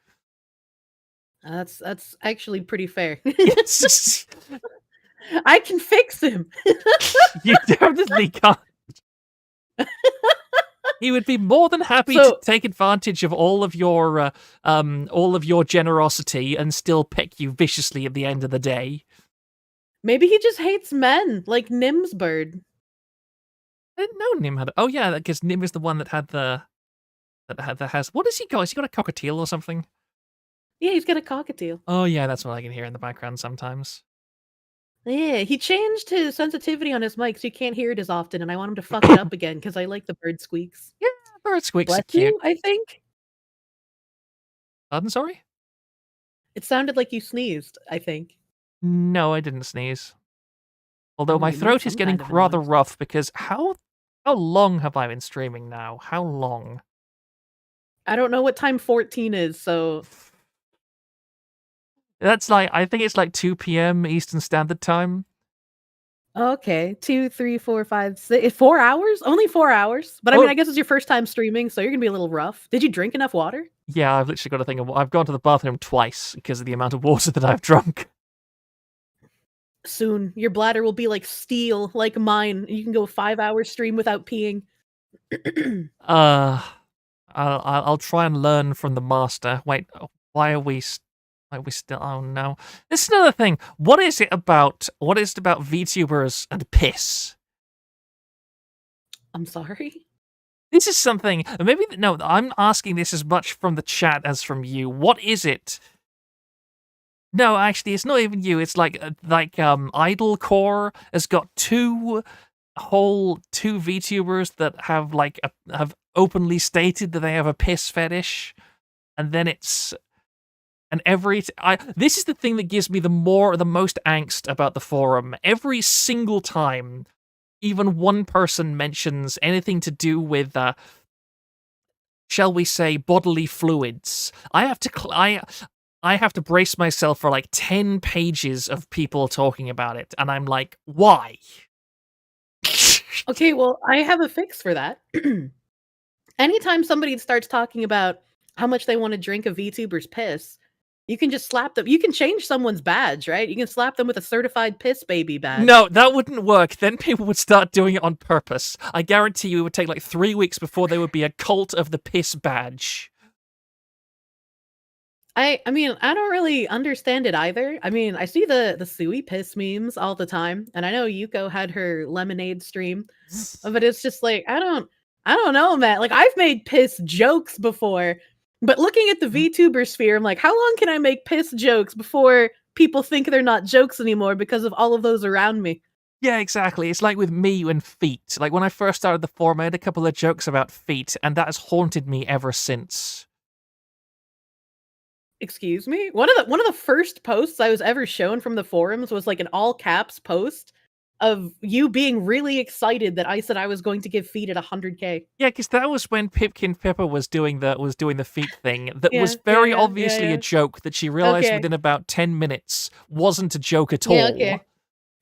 That's actually pretty fair. Yes. I can fix him. You definitely can't. He would be more than happy to So take advantage of all of your generosity and still pick you viciously at the end of the day. maybe he just hates men, like Nim's bird. I didn't know Nim had. Oh yeah, because Nim is the one that had the that has. What has he got? Has he got a cockatiel or something? Yeah, he's got a cockatiel. Oh yeah, that's what I can hear in the background sometimes. Yeah, he changed his sensitivity on his mic so you can't hear it as often, and I want him to fuck it up again because I like the bird squeaks. Yeah, bird squeaks Bless are cute. you, I think. Pardon, sorry? It sounded like you sneezed, I think. No, I didn't sneeze. Although Oh, my you made throat is some getting kind of a rather noise. rough because how long have I been streaming now? How long? I don't know what time 14 is, so That's like I think it's like 2 p.m. Eastern Standard Time. okay. 2, 3, 4, 5, 6, 4 hours? Only 4 hours. But I mean, Oh. I guess it's your first time streaming, so you're gonna be a little rough. Did you drink enough water? Yeah, I've literally got a thing of. I've gone to the bathroom twice because of the amount of water that I've drunk. Soon, your bladder will be like steel, like mine. You can go a 5-hour stream without peeing. Uh, I'll try and learn from the master. Wait, why are we? Why are we still? Oh no, this is another thing. What is it about? What is it about VTubers and piss? I'm sorry. This is something. Maybe no. I'm asking this as much from the chat as from you. What is it? No, actually, it's not even you. It's like Idle Core has got two VTubers that have have openly stated that they have a piss fetish, and then it's and this is the thing that gives me the most angst about the forum. Every single time, even one person mentions anything to do with shall we say bodily fluids, I have to brace myself for like 10 pages of people talking about it, and I'm like, why? Okay, well, I have a fix for that. Anytime somebody starts talking about how much they want to drink a VTuber's piss, you can just slap them. You can change someone's badge, right? You can slap them with a certified piss baby badge. No, that wouldn't work. Then people would start doing it on purpose. I guarantee you it would take like 3 weeks before there would be a cult of the piss badge. I mean, I don't really understand it either. I mean, I see the Sui piss memes all the time, and I know Yuko had her lemonade stream, but it's just like I don't know, man. Like I've made piss jokes before, but looking at the VTuber sphere, I'm like, how long can I make piss jokes before people think they're not jokes anymore because of all of those around me? Yeah, exactly. It's like with me and feet. Like when I first started the forum, I had a couple of jokes about feet, and that has haunted me ever since. Excuse me? One of the first posts I was ever shown from the forums was like an all caps post of you being really excited that I said I was going to give feet at 100K. Yeah, because that was when Pipkin Pippa was doing the feet thing. That Yeah, was yeah, very yeah, obviously yeah. a joke that she realized Okay. within about 10 minutes wasn't a joke at Yeah, all. okay.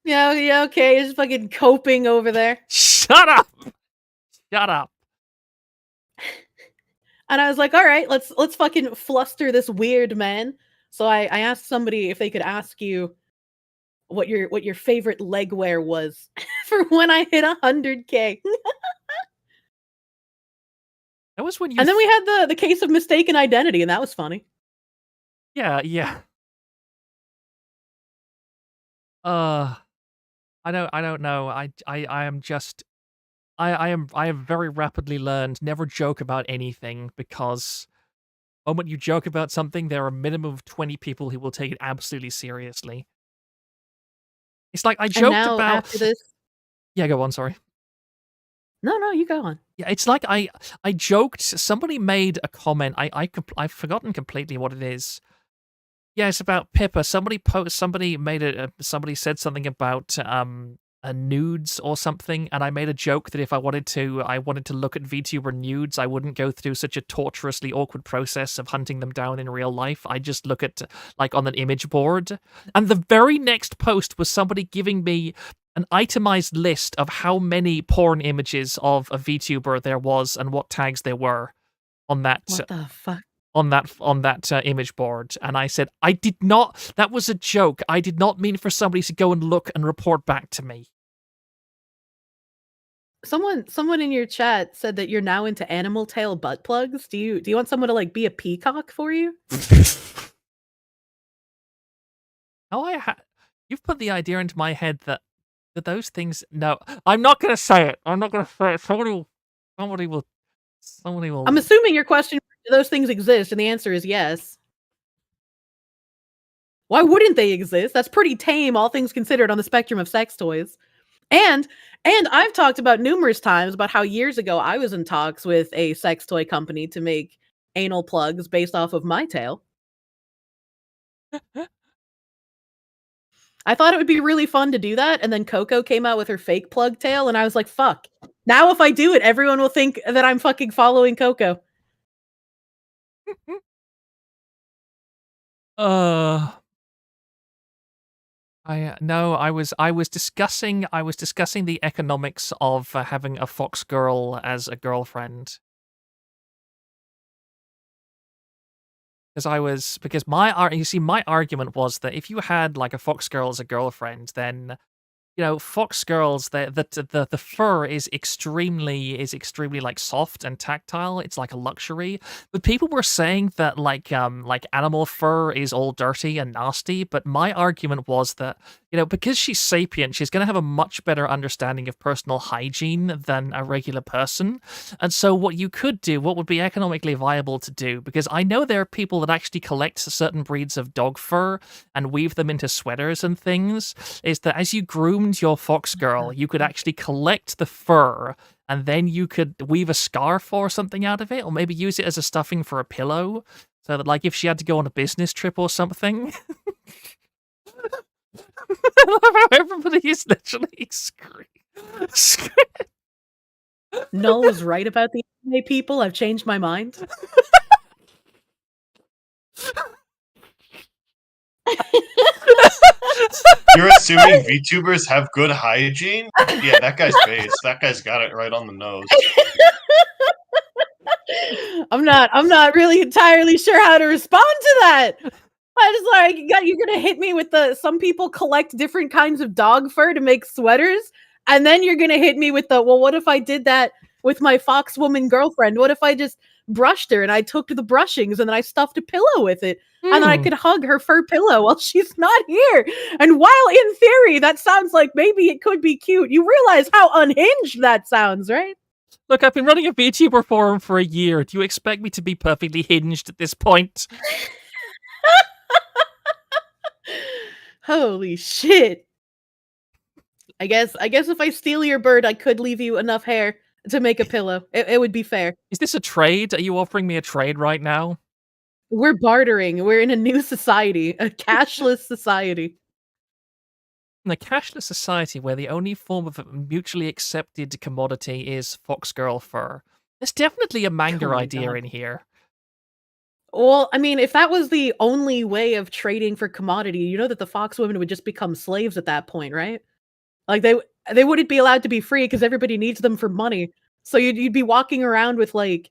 Yeah, okay. Just fucking coping over there. Shut up! Shut up. And I was like, all right, let's fucking fluster this weird man. So I asked somebody if they could ask you what your favorite leg wear was for when I hit 100K. That was when you. And then we had the case of mistaken identity, and that was funny. Yeah, yeah. I don't know. I am just. I have very rapidly learned never joke about anything because the moment you joke about something, there are a minimum of 20 people who will take it absolutely seriously. It's like I And joked now about. after this, Yeah, go on. Sorry. no, you go on. Yeah, it's like I joked. Somebody made a comment. I've forgotten completely what it is. Yeah, it's about Pippa. Somebody made somebody said something about nudes or something, and I made a joke that if I wanted to look at VTuber nudes, I wouldn't go through such a torturously awkward process of hunting them down in real life. I just look at like on an image board. And the very next post was somebody giving me an itemized list of how many porn images of a VTuber there was and what tags they were on that What the fuck? on that image board, and I said, I did not. That was a joke. I did not mean for somebody to go and look and report back to me. Someone in your chat said that you're now into animal tail butt plugs. Do you want someone to like be a peacock for you? You've put the idea into my head that those things. No, I'm not going to say it. I'm not going to say it. Somebody will. I'm assuming your question, do those things exist? And the answer is yes. Why wouldn't they exist? That's pretty tame, all things considered, on the spectrum of sex toys. And I've talked about numerous times about how years ago I was in talks with a sex toy company to make anal plugs based off of my tail. I thought it would be really fun to do that, and then Coco came out with her fake plug tail, and I was like, fuck. Now if I do it, everyone will think that I'm fucking following Coco. I was discussing the economics of having a fox girl as a girlfriend. Because my argument was that if you had like a fox girl as a girlfriend, then fox girls, the fur is extremely like soft and tactile. It's like a luxury. But people were saying that like animal fur is all dirty and nasty. But my argument was that because she's sapient, she's going to have a much better understanding of personal hygiene than a regular person. And so what would be economically viable to do, because I know there are people that actually collect certain breeds of dog fur and weave them into sweaters and things, is that as you groomed your fox girl, you could actually collect the fur and then you could weave a scarf or something out of it, or maybe use it as a stuffing for a pillow, so that like if she had to go on a business trip or something. I love how everybody is literally screaming. Null was right about the anime people. I've changed my mind. You're assuming VTubers have good hygiene? Yeah, that guy's face. That guy's got it right on the nose. I'm not really entirely sure how to respond to that. I just like, you're gonna hit me with some people collect different kinds of dog fur to make sweaters, and then you're gonna hit me with well, what if I did that with my fox woman girlfriend? What if I just brushed her and I took the brushings and then I stuffed a pillow with it, and then I could hug her fur pillow while she's not here? And while in theory that sounds like maybe it could be cute, you realize how unhinged that sounds, right? Look, I've been running a VTuber forum for a year. Do you expect me to be perfectly hinged at this point? Holy shit. I guess if I steal your bird, I could leave you enough hair to make a pillow. It would be fair. Is this a trade? Are you offering me a trade right now? We're bartering. We're in a new society, a cashless society. In a cashless society where the only form of a mutually accepted commodity is fox girl fur. There's definitely a manga idea in here. Well, I mean, if that was the only way of trading for commodity, you know that the fox women would just become slaves at that point, right? Like they wouldn't be allowed to be free because everybody needs them for money. So you'd be walking around with like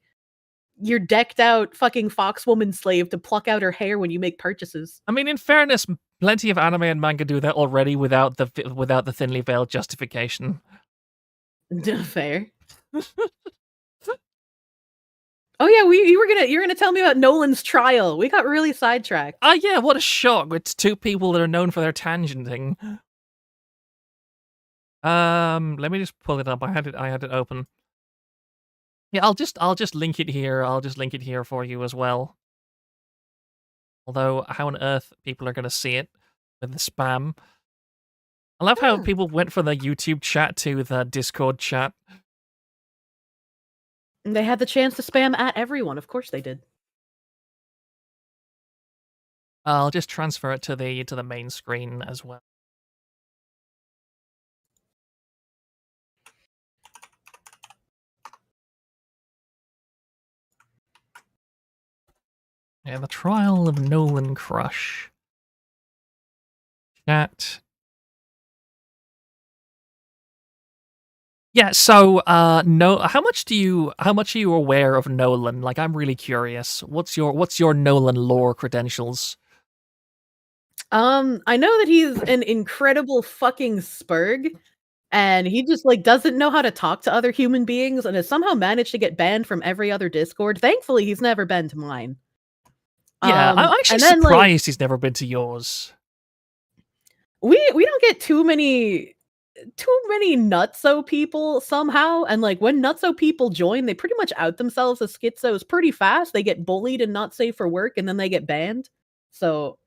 your decked out fucking fox woman slave to pluck out her hair when you make purchases. I mean, in fairness, plenty of anime and manga do that already without the thinly veiled justification. Fair. Oh yeah, you're gonna tell me about Nolan's trial. We got really sidetracked. Ah yeah, what a shock. It's two people that are known for their tangenting. Let me just pull it up. I had it open. Yeah, I'll just link it here. I'll just link it here for you as well. Although, how on earth people are going to see it with the spam? I love how people went from the YouTube chat to the Discord chat. They had the chance to spam at everyone. Of course they did. I'll just transfer it to the main screen as well. Yeah, the trial of Nolan Crush. Chat. Yeah, so no, how much are you aware of Nolan? Like, I'm really curious. What's your Nolan lore credentials? I know that he's an incredible fucking spurg, and he just like doesn't know how to talk to other human beings and has somehow managed to get banned from every other Discord. Thankfully, he's never been to mine. Yeah, I'm actually And then like surprised he's never been to yours. we don't get too many nutso people somehow, and like when nutso people join, they pretty much out themselves as schizos pretty fast. They get bullied and not safe for work, and then they get banned. So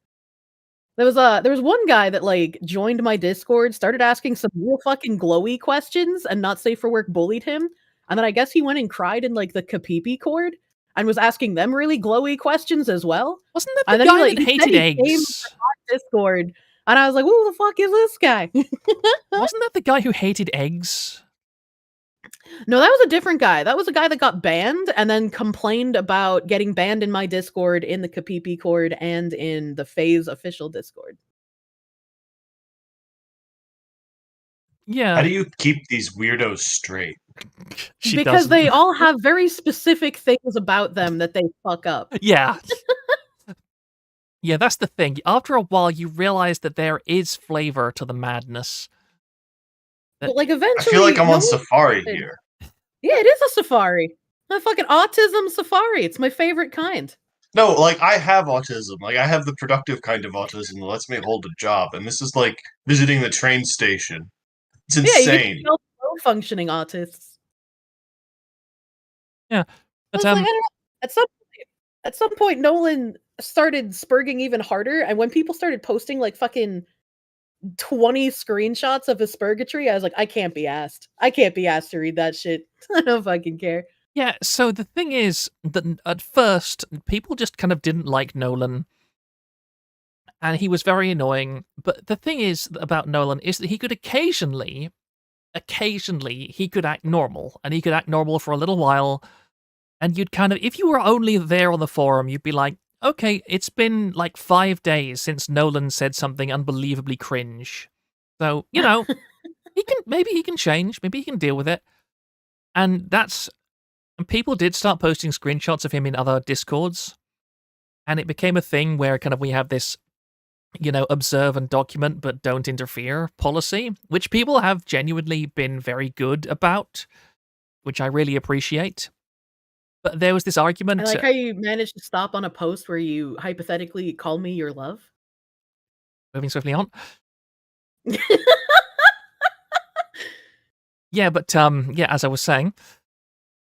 there was one guy that like joined my Discord, started asking some real fucking glowy questions, and not safe for work bullied him. And then I guess he went and cried in like the Kapipi Cord and was asking them really glowy questions as well. Wasn't that And the then guy that he said hated he came eggs? to my Discord, and I was like, "Who the fuck is this guy?" Wasn't that the guy who hated eggs? No, that was a different guy. That was a guy that got banned and then complained about getting banned in my Discord, in the Kapipi Cord, and in the FaZe official Discord. Yeah. How do you keep these weirdos straight? Because they all have very specific things about them that they fuck up. Yeah. Yeah, that's the thing. After a while, you realize that there is flavor to the madness. But like I eventually, feel like I'm no on one safari started. here. Yeah, it is a safari. A fucking autism safari. It's my favorite kind. No, like I have autism. Like I have the productive kind of autism that lets me hold a job, and this is like visiting the train station. It's Yeah, you insane. get low functioning autists. Yeah, But like, I don't know. At some point, Nolan started spurging even harder, and when people started posting like fucking 20 screenshots of his spurgatory, I was like, I can't be asked. I can't be asked to read that shit. I don't fucking care. Yeah, so the thing is that at first, people just kind of didn't like Nolan. And he was very annoying. But the thing is about Nolan is that he could occasionally, he could act normal. And he could act normal for a little while. And you'd kind of, if you were only there on the forum, you'd be like, okay, it's been like 5 days since Nolan said something unbelievably cringe. So, you know, maybe he can change, maybe he can deal with it. And people did start posting screenshots of him in other Discords. And it became a thing where kind of we have this, you know, observe and document but don't interfere policy, which people have genuinely been very good about, which I really appreciate. But there was this argument. I like how you managed to stop on a post where you hypothetically call me your love. Moving swiftly on. Yeah, but yeah, as I was saying,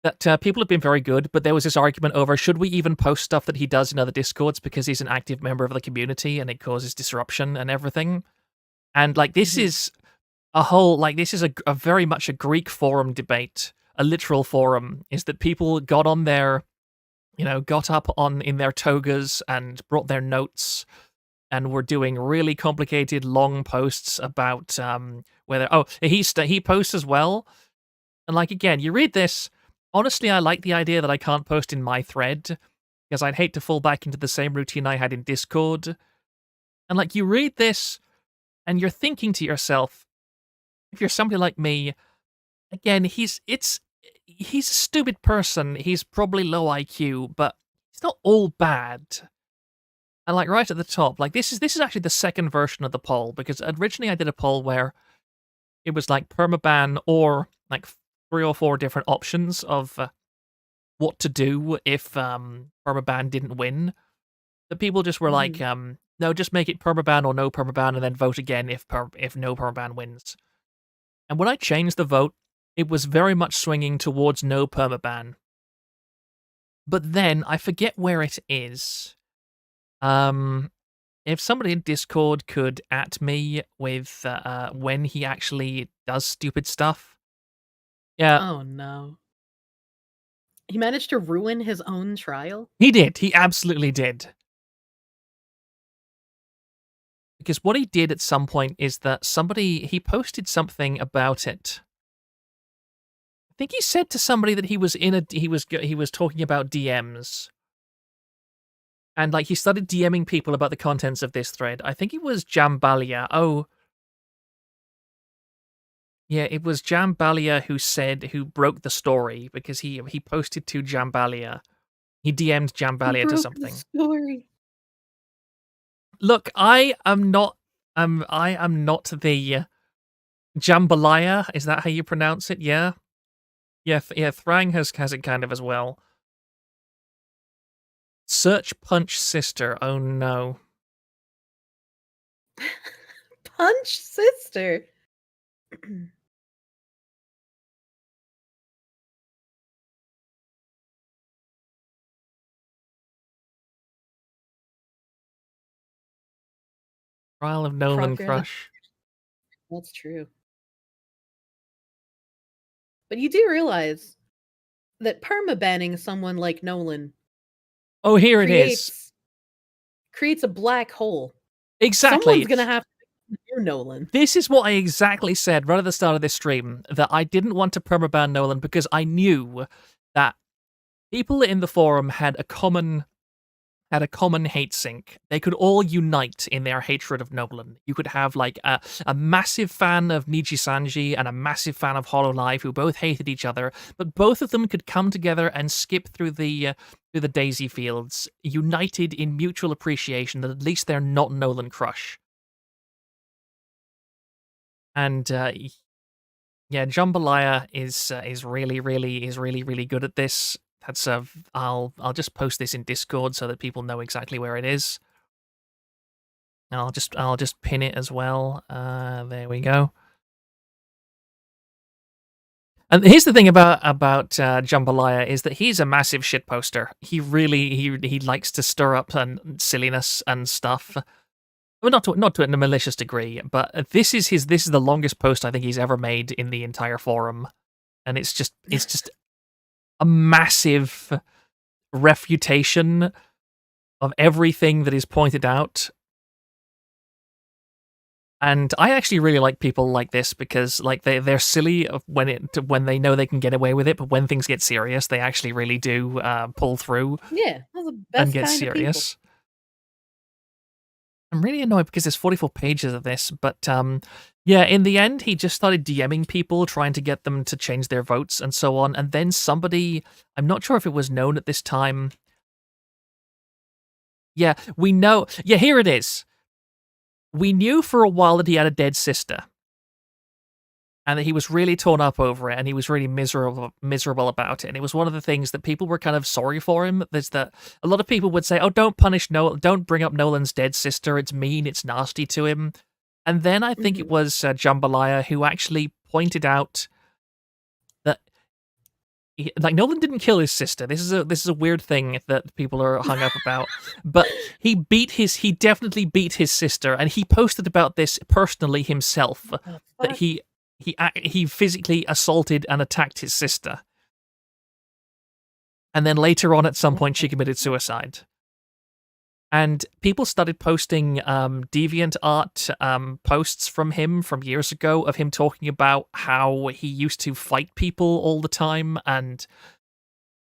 that people have been very good, but there was this argument over should we even post stuff that he does in other Discords because he's an active member of the community and it causes disruption and everything. And like this is a whole this is a very much a Greek forum debate, a literal forum, is that people got on there, you know, got up on in their togas and brought their notes and were doing really complicated long posts about whether he posts as well. And like again, you read this, honestly I like the idea that I can't post in my thread because I'd hate to fall back into the same routine I had in Discord. And like you read this and you're thinking to yourself, if you're somebody like me, again, he's a stupid person. He's probably low IQ, but he's not all bad. And like right at the top, like this is actually the second version of the poll because originally I did a poll where it was like permaban or like 3 or 4 different options of what to do if permaban didn't win. The people just were like, no, just make it permaban or no permaban, and then vote again if no permaban wins. And when I changed the vote, it was very much swinging towards no permaban. But then I forget where it is. If somebody in Discord could at me with when he actually does stupid stuff. Yeah. Oh no. He managed to ruin his own trial? He did. He absolutely did. Because what he did at some point is that he posted something about it. I think he said to somebody that he was talking about DMs. And like he started DMing people about the contents of this thread. I think it was Jambalia. Oh, yeah, it was Jambalia who broke the story because he posted to Jambalia. He DM'd Jambalia to something. Story. Look, I am not the Jambalaya. Is that how you pronounce it? Yeah, yeah, Thrang has it kind of as well. Search punch sister. Oh no. Punch sister. Trial of Nolan Progress. Crush. That's true. But you do realize that permabanning someone like Nolan Oh, here it is. creates a black hole. Exactly. Someone's gonna have to hear Nolan. This is what I exactly said right at the start of this stream, that I didn't want to permaban Nolan because I knew that people in the forum had a common hate sink. They could all unite in their hatred of Nolan. You could have like a massive fan of Niji Sanji and a massive fan of Hololive who both hated each other, but both of them could come together and skip through the daisy fields, united in mutual appreciation that at least they're not Nolan crush. And yeah, Jambalaya is really good at this. That's I'll just post this in Discord so that people know exactly where it is. And I'll just pin it as well. There we go. And here's the thing about Jambalaya is that he's a massive shit poster. He really he likes to stir up silliness and stuff. Well, not to a malicious degree, but this is the longest post I think he's ever made in the entire forum, and it's just a massive refutation of everything that is pointed out. And I actually really like people like this because like they're silly when they know they can get away with it, but when things get serious, they actually really do pull through. Yeah, those are the best And get kind serious. I'm really annoyed because there's 44 pages of this, but yeah, in the end, he just started DMing people, trying to get them to change their votes and so on. And then somebody, I'm not sure if it was known at this time. Yeah, we know. Yeah, here it is. We knew for a while that he had a dead sister. And that he was really torn up over it, and he was really miserable about it. And it was one of the things that people were kind of sorry for him. There's that a lot of people would say, "Oh, don't bring up Nolan's dead sister. It's mean, it's nasty to him." And then I think it was Jambalaya who actually pointed out that like Nolan didn't kill his sister. This is a weird thing that people are hung up about. But he definitely beat his sister, and he posted about this personally himself. That he physically assaulted and attacked his sister. And then later on at some point she committed suicide. And people started posting deviant art posts from him from years ago of him talking about how he used to fight people all the time, and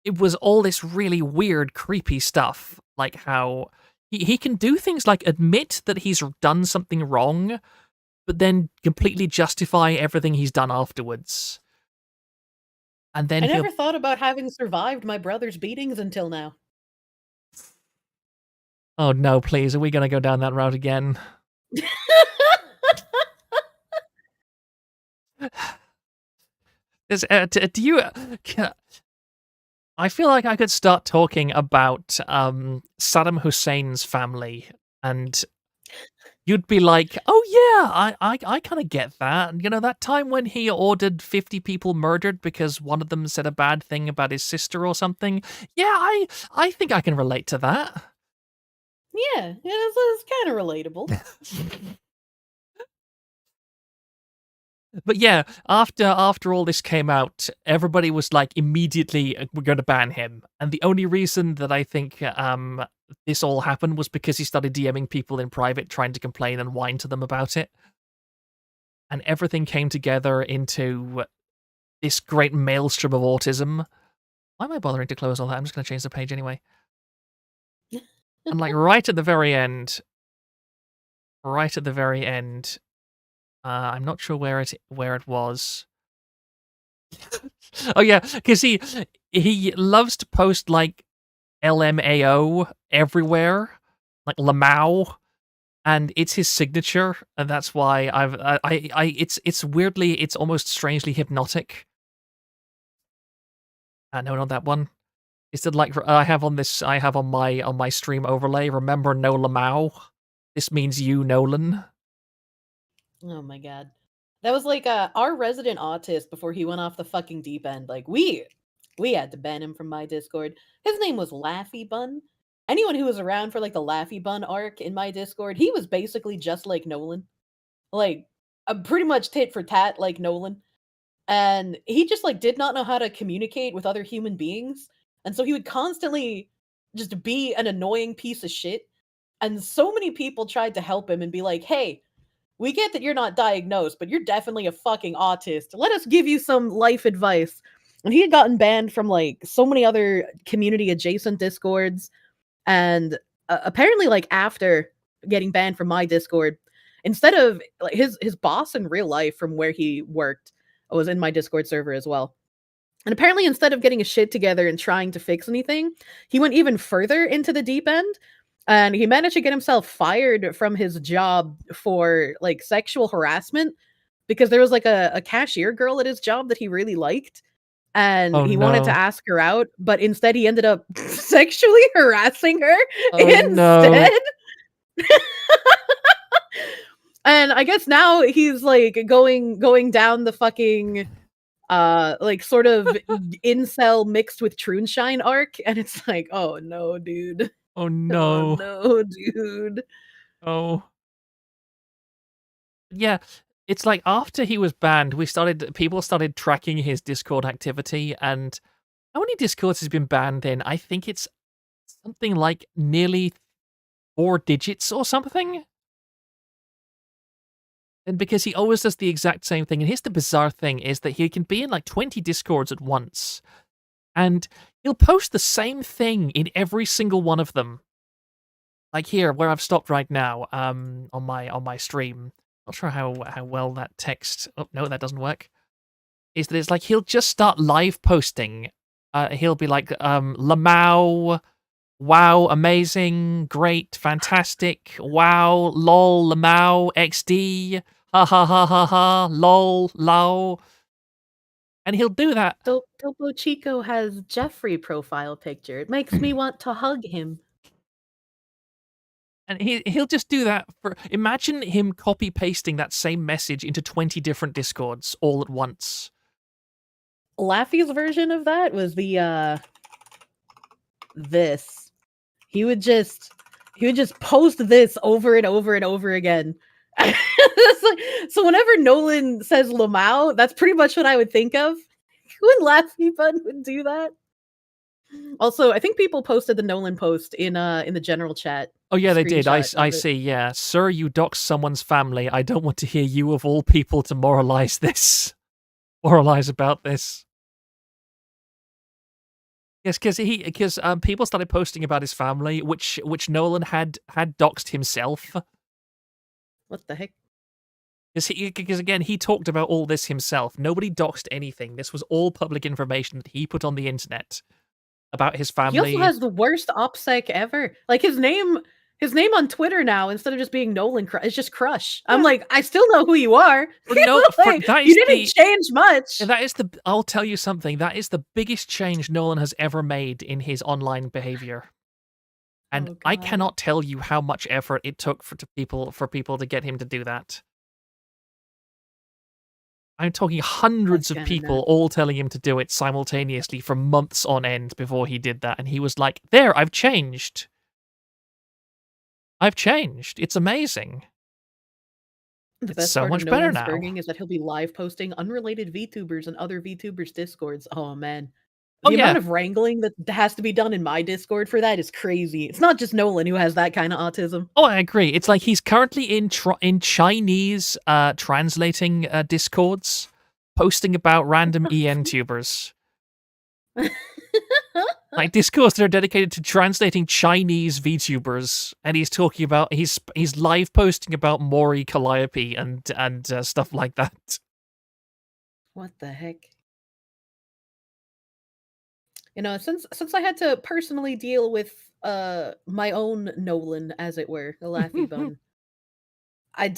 it was all this really weird, creepy stuff, like how he can do things like admit that he's done something wrong, but then completely justify everything he's done afterwards. And then I never thought about having survived my brother's beatings until now. Oh no, please, are we going to go down that route again? Do you... I feel like I could start talking about Saddam Hussein's family, and you'd be like, "Oh yeah, I kind of get that. You know, that time when he ordered 50 people murdered because one of them said a bad thing about his sister or something. Yeah, I think I can relate to that." Yeah, it's kind of relatable. But yeah, after all this came out, everybody was like immediately we're going to ban him. And the only reason that I think this all happened was because he started DMing people in private trying to complain and whine to them about it. And everything came together into this great maelstrom of autism. Why am I bothering to close all that? I'm just going to change the page anyway. And like right at the very end, I'm not sure where it was. Oh yeah, because he loves to post like LMAO everywhere, like Lamau, and it's his signature, and that's why it's weirdly, it's almost strangely hypnotic. No, not that one. It's that like I have on my stream overlay. Remember, no Lamau. This means you, Nolan. Oh my god. That was like our resident autist before he went off the fucking deep end. Like we had to ban him from my Discord. His name was Laffy Bun. Anyone who was around for like the Laffy Bun arc in my Discord, he was basically just like Nolan. Like pretty much tit for tat like Nolan. And he just like did not know how to communicate with other human beings. And so he would constantly just be an annoying piece of shit. And so many people tried to help him and be like, "Hey, we get that you're not diagnosed, but you're definitely a fucking autist. Let us give you some life advice." And he had gotten banned from like so many other community adjacent Discords. And apparently, like after getting banned from my Discord, instead of like his boss in real life from where he worked was in my Discord server as well. And apparently, instead of getting his shit together and trying to fix anything, he went even further into the deep end. And he managed to get himself fired from his job for like sexual harassment because there was like a cashier girl at his job that he really liked. And Oh he wanted to no. ask her out, but instead he ended up sexually harassing her Oh instead. no. And I guess now he's like going down the fucking like sort of incel mixed with Troonshine arc, and it's like, oh no, dude. Oh Oh no. no, dude. Oh. Yeah, it's like after he was banned, people started tracking his Discord activity, and how many Discords has been banned in? I think it's something like nearly 4 digits or something. And because he always does the exact same thing, and here's the bizarre thing, is that he can be in like 20 Discords at once, and he'll post the same thing in every single one of them. Like here, where I've stopped right now, on my stream. Not sure how well that text. Oh no, that doesn't work. Is that it's like he'll just start live posting. He'll be like, Lamau, wow, amazing, great, fantastic, wow, lol, Lamau, XD, ha ha ha ha ha, lol, lol. And he'll do that. Topo Chico has Jeffrey profile picture. It makes me want to hug him. And he'll just do that for. Imagine him copy pasting that same message into 20 different Discords all at once. Laffy's version of that was the this. He would just post this over and over and over again. So whenever Nolan says Lamau, that's pretty much what I would think of when Laffy Bun would do that. Also, I think people posted the Nolan post in the general chat. Oh yeah, they did. I Screenshot of it. see. Yeah, sir, you doxed someone's family. I don't want to hear you of all people to moralize about this. Yes, because people started posting about his family, which Nolan had doxed himself. What the heck? Because again, he talked about all this himself. Nobody doxed anything. This was all public information that he put on the internet about his family. He also has the worst OPSEC ever. Like his name on Twitter now, instead of just being Nolan, is just Crush. I'm like, I still know who you are. Like, you didn't change much. I'll tell you something. That is the biggest change Nolan has ever made in his online behavior. And I cannot tell you how much effort it took for people to get him to do that. I'm talking hundreds of people all telling him to do it simultaneously for months on end before he did that. And he was like, there, I've changed. I've changed. It's amazing. The It's best so part of much better Nolan now. spurging is that he'll be live posting unrelated VTubers and other VTubers' discords. Oh man. Oh, The amount yeah. of wrangling that has to be done in my Discord for that is crazy. It's not just Nolan who has that kind of autism. Oh, I agree. It's like he's currently in Chinese translating discords, posting about random EN tubers. Like discourse that are dedicated to translating Chinese VTubers, and he's talking about he's live posting about Mori Calliope and stuff like that. What the heck? You know, since I had to personally deal with my own Nolan, as it were, the Laffy Bone, I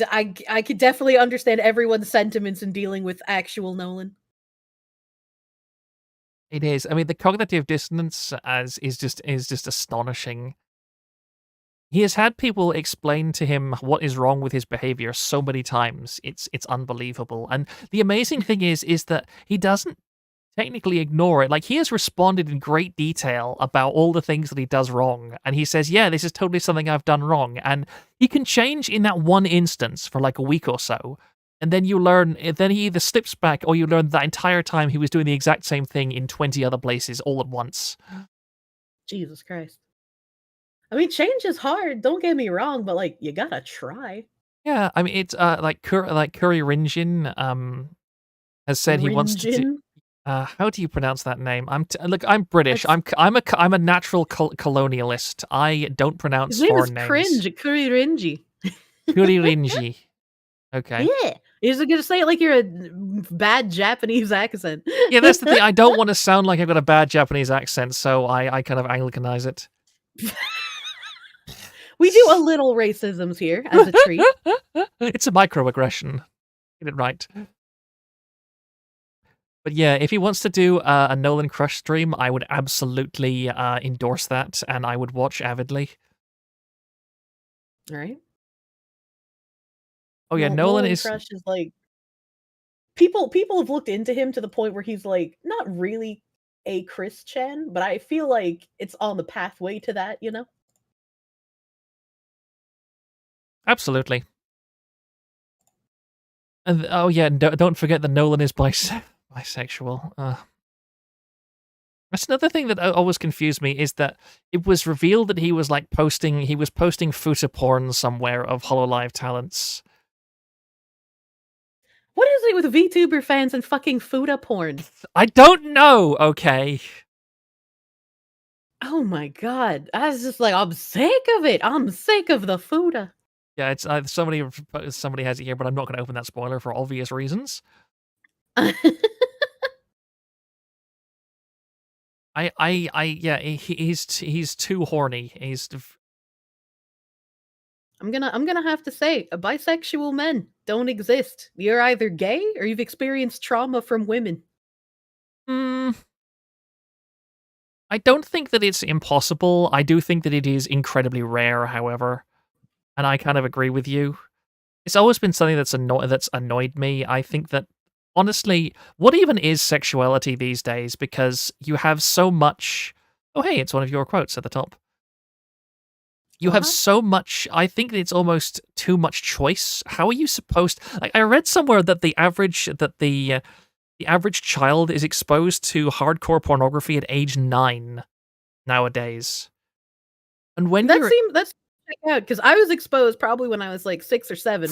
could definitely understand everyone's sentiments in dealing with actual Nolan. It is. I mean, the cognitive dissonance is just astonishing. He has had people explain to him what is wrong with his behavior so many times. It's unbelievable. And the amazing thing is that he doesn't technically ignore it. Like, he has responded in great detail about all the things that he does wrong, and he says, yeah, this is totally something I've done wrong, and he can change in that one instance for like a week or so, and then you learn, then he either slips back or you learn that entire time he was doing the exact same thing in 20 other places all at once. Jesus Christ. I mean, change is hard, don't get me wrong, but like, you gotta try. Yeah, I mean, it's like Curry Rinjin has said he wants to do, Rinjin? how do you pronounce that name? Look, I'm British. I'm a natural colonialist. I don't pronounce His name is foreign names. Cringe, Kuririnji. Kuririnji. Okay. Yeah. You're gonna say it like you're a bad Japanese accent. Yeah, that's the thing. I don't want to sound like I've got a bad Japanese accent, so I kind of Anglicanize it. We do a little racisms here as a treat. It's a microaggression. Get it right. But yeah, if he wants to do a Nolan Crush stream, I would absolutely endorse that, and I would watch avidly. All right. Oh yeah, Nolan is Crush is like people have looked into him to the point where he's like not really a Christian, but I feel like it's on the pathway to that, you know? absolutely. And oh yeah, don't forget that Nolan is bisexual. That's another thing that always confused me, is that it was revealed that he was like posting futa porn somewhere of Hololive talents. What is it with VTuber fans and fucking futa porn? I don't know, okay. Oh my god. I was just like, I'm sick of it. I'm sick of the futa. Yeah, it's somebody has it here, but I'm not going to open that spoiler for obvious reasons. Yeah, he's too horny. I'm gonna have to say, bisexual men don't exist. You're either gay or you've experienced trauma from women. I don't think that it's impossible. I do think that it is incredibly rare, however. And I kind of agree with you. It's always been something that's annoyed me. I think that, honestly, what even is sexuality these days? Because you have so much... Oh, hey, it's one of your quotes at the top. You have so much... I think it's almost too much choice. How are you supposed... Like, I read somewhere that the average child is exposed to hardcore pornography at age 9 nowadays. And when that's check out, because I was exposed probably when I was like 6 or 7.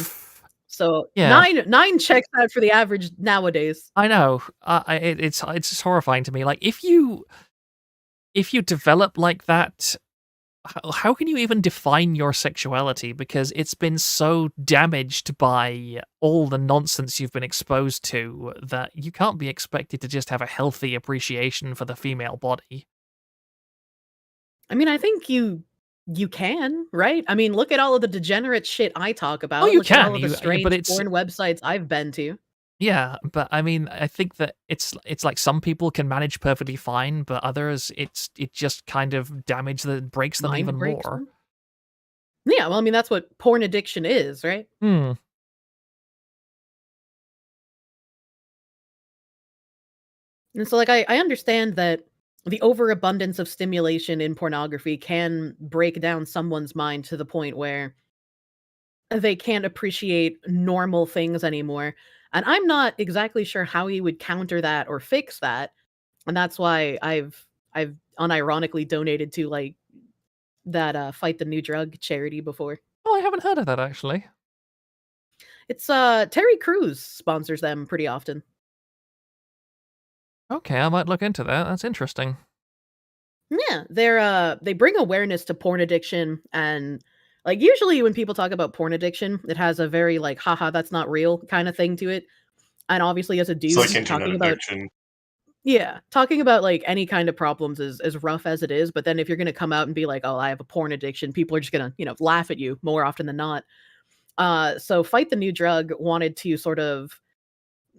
So yeah. 9 checks out for the average nowadays. I know. It's just horrifying to me. Like, if you develop like that, how can you even define your sexuality? Because it's been so damaged by all the nonsense you've been exposed to that you can't be expected to just have a healthy appreciation for the female body. I mean, I think you can, right? I mean, look at all of the degenerate shit I talk about. Oh, you look at can. all of the strange but it's porn websites I've been to. Yeah, but I mean, I think that it's like some people can manage perfectly fine, but others, it just kind of breaks them even more. Them? Yeah, well, I mean, that's what porn addiction is, right? And so, like, I understand that the overabundance of stimulation in pornography can break down someone's mind to the point where they can't appreciate normal things anymore. And I'm not exactly sure how he would counter that or fix that. And that's why I've unironically donated to like that fight the new drug charity before. Oh, I haven't heard of that actually. It's Terry Crews sponsors them pretty often. Okay, I might look into that. That's interesting. Yeah, they bring awareness to porn addiction and like usually when people talk about porn addiction, it has a very like haha that's not real kind of thing to it. And obviously as a It's like dude internet addiction. talking about like any kind of problems is as rough as it is, but then if you're going to come out and be like, "Oh, I have a porn addiction," people are just going to, laugh at you more often than not. So Fight the New Drug wanted to sort of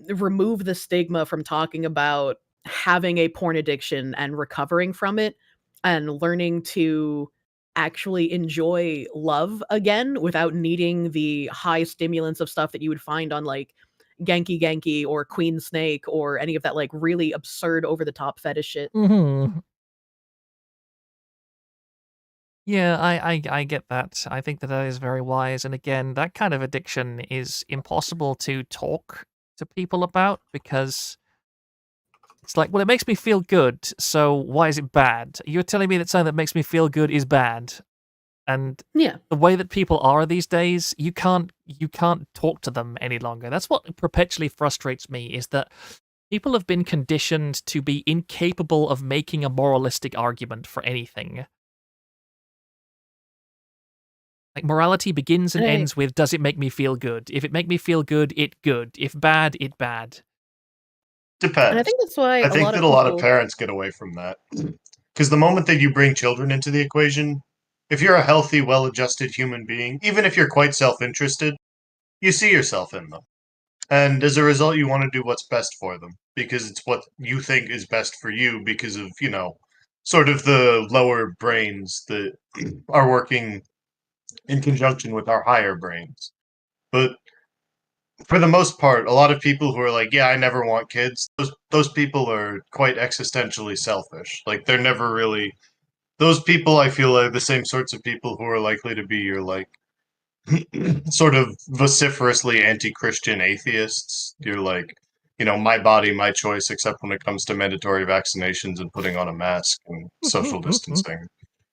remove the stigma from talking about having a porn addiction and recovering from it and learning to actually enjoy love again without needing the high stimulants of stuff that you would find on like Genki Genki or Queen Snake or any of that like really absurd over the top fetish shit. Mhm. Yeah, I get that. I think that that is very wise, and again, that kind of addiction is impossible to talk to people about because it's like, "Well, it makes me feel good, so why is it bad? You're telling me that something that makes me feel good is bad?" And Yeah. the way that people are these days, you can't talk to them any longer. That's what perpetually frustrates me, is that people have been conditioned to be incapable of making a moralistic argument for anything. Like, morality begins and I ends with, "Does it make me feel good? If it make me feel good, it good. If bad, it bad." and I Depends. think that's why I a think lot that of a lot of people parents get away from that. Because the moment that you bring children into the equation, if you're a healthy, well adjusted human being, even if you're quite self interested, you see yourself in them. And as a result, you want to do what's best for them because it's what you think is best for you because of, sort of the lower brains that are working in conjunction with our higher brains. But for the most part, a lot of people who are like, "Yeah, I never want kids," those people are quite existentially selfish. Like they're never really those people. I feel like the same sorts of people who are likely to be your like sort of vociferously anti-Christian atheists. You're like, my body, my choice, except when it comes to mandatory vaccinations and putting on a mask and social distancing.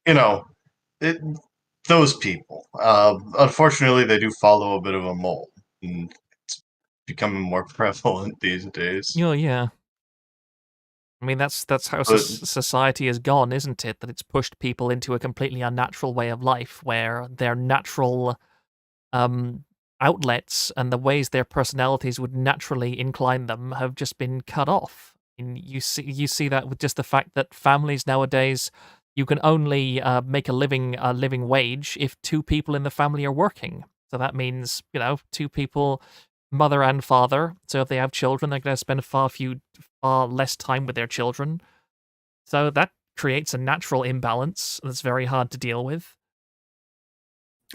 You know, it, those people. Unfortunately, they do follow a bit of a mold, and it's becoming more prevalent these days. Oh, yeah. I mean, that's how But society has gone, isn't it? That it's pushed people into a completely unnatural way of life where their natural um, outlets and the ways their personalities would naturally incline them have just been cut off. And you see that with just the fact that families nowadays, you can only make a living wage if two people in the family are working. So that means two people, mother and father. So if they have children, they're going to spend far less time with their children. So that creates a natural imbalance that's very hard to deal with.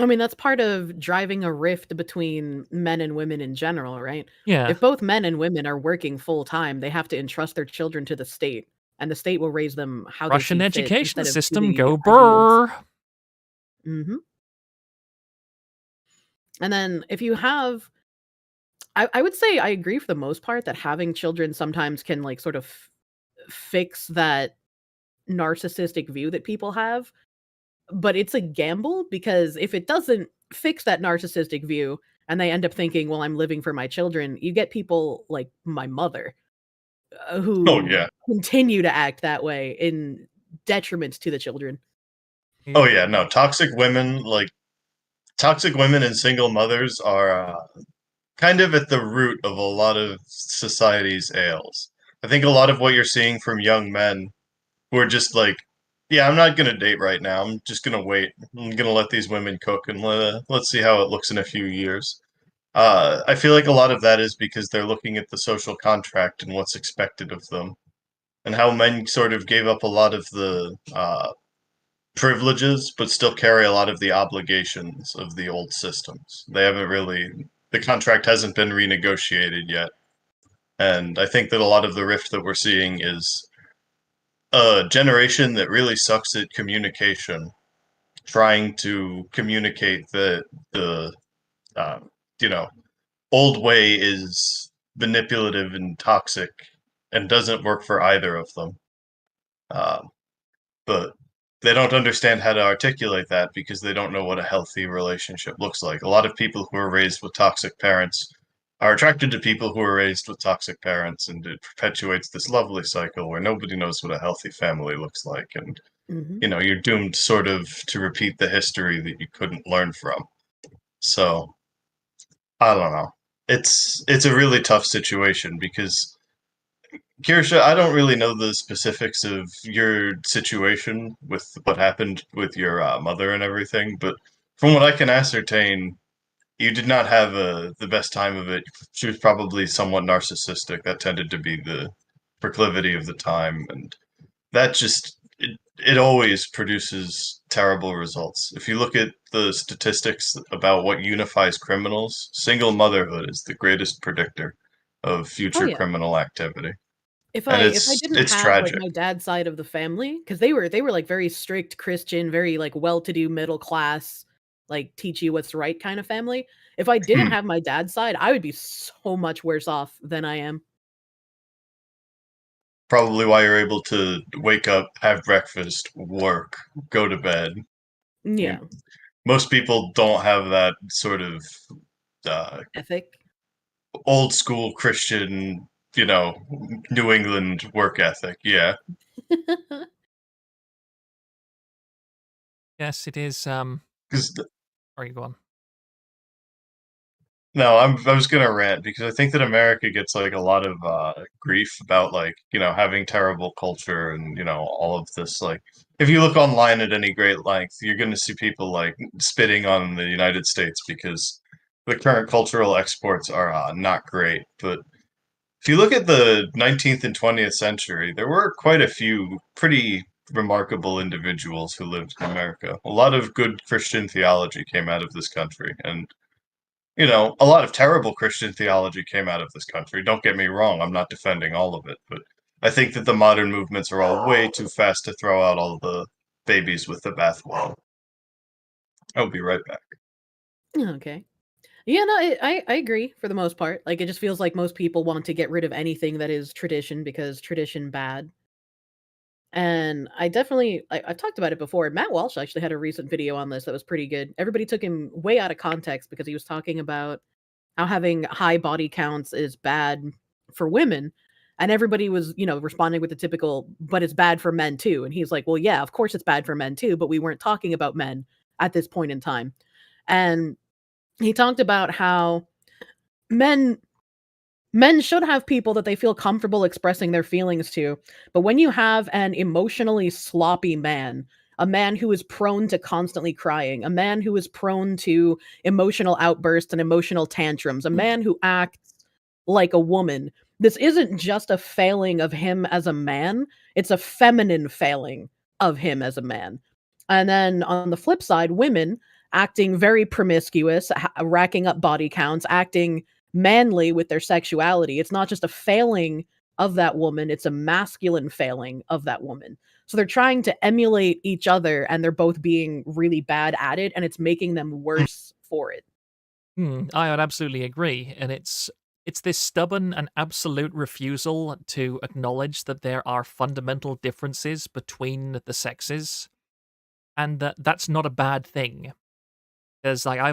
I mean, that's part of driving a rift between men and women in general, right? Yeah. If both men and women are working full time, they have to entrust their children to the state, and the state will raise them how they Russian see fit education instead of to system, the go ideals. brr. Mhm. And then if you have I would say I agree for the most part that having children sometimes can, like, sort of fix that narcissistic view that people have, but it's a gamble because if it doesn't fix that narcissistic view and they end up thinking, "Well, I'm living for my children," you get people like my mother, oh who yeah, continue to act that way in detriment to the children. oh yeah, no, toxic women and single mothers are kind of at the root of a lot of society's ails. I think a lot of what you're seeing from young men who are just like, yeah, I'm not gonna date right now. I'm just gonna wait. I'm gonna let these women cook and let's see how it looks in a few years. I feel like a lot of that is because they're looking at the social contract and what's expected of them, and how men sort of gave up a lot of the privileges, but still carry a lot of the obligations of the old systems. The contract hasn't been renegotiated yet. And I think that a lot of the rift that we're seeing is a generation that really sucks at communication, trying to communicate that the you know, old way is manipulative and toxic and doesn't work for either of them. Um, but they don't understand how to articulate that because they don't know what a healthy relationship looks like. A lot of people who are raised with toxic parents are attracted to people who are raised with toxic parents, and it perpetuates this lovely cycle where nobody knows what a healthy family looks like, and Mhm. you're doomed sort of to repeat the history that you couldn't learn from. So I don't know. It's a really tough situation because Kirsha, I don't really know the specifics of your situation with what happened with your mother and everything, but from what I can ascertain, you did not have the best time of it. She was probably somewhat narcissistic. That tended to be the proclivity of the time, and that just it always produces terrible results. If you look at the statistics about what unifies criminals, single motherhood is the greatest predictor of Oh, future yeah. criminal activity. If And I it's didn't it's have, like, tragic. my dad's side of the family, because they were, like, very strict Christian, very, like, well-to-do, middle class, like, teach you what's right kind of family. If I didn't Hmm. have my dad's side, I would be so much worse off than I am. Probably why you're able to wake up, have breakfast, work, go to bed. Yeah. You, most people don't have that sort of uh, Ethic. old school Christian, New England work ethic. Yeah. Yes, it is. 'Cause Sorry, go on. No, I was gonna rant because I think that America gets like a lot of grief about like having terrible culture and all of this. Like, if you look online at any great length, you're gonna see people like spitting on the United States because the current cultural exports are not great. But if you look at the 19th and 20th century, there were quite a few pretty remarkable individuals who lived in America. A lot of good Christian theology came out of this country, and a lot of terrible Christian theology came out of this country. Don't get me wrong, I'm not defending all of it, but I think that the modern movements are all way too fast to throw out all the babies with the bathwater. I'll be right back. Okay. Yeah, no, I agree for the most part. Like, it just feels like most people want to get rid of anything that is tradition because tradition bad. And I've talked about it before. Matt Walsh actually had a recent video on this that was pretty good. Everybody took him way out of context because he was talking about how having high body counts is bad for women. And everybody was, responding with the typical, but it's bad for men too. And he's like, well, yeah, of course it's bad for men too, but we weren't talking about men at this point in time. And he talked about how men men should have people that they feel comfortable expressing their feelings to, but when you have an emotionally sloppy man, a man who is prone to constantly crying, a man who is prone to emotional outbursts and emotional tantrums, a man who acts like a woman, this isn't just a failing of him as a man, it's a feminine failing of him as a man. And then on the flip side, women acting very promiscuous, racking up body counts, acting manly with their sexuality. It's not just a failing of that woman, it's a masculine failing of that woman. So they're trying to emulate each other and they're both being really bad at it and it's making them worse for it. I would absolutely agree, and it's this stubborn and absolute refusal to acknowledge that there are fundamental differences between the sexes, and that's not a bad thing. Because like Yeah.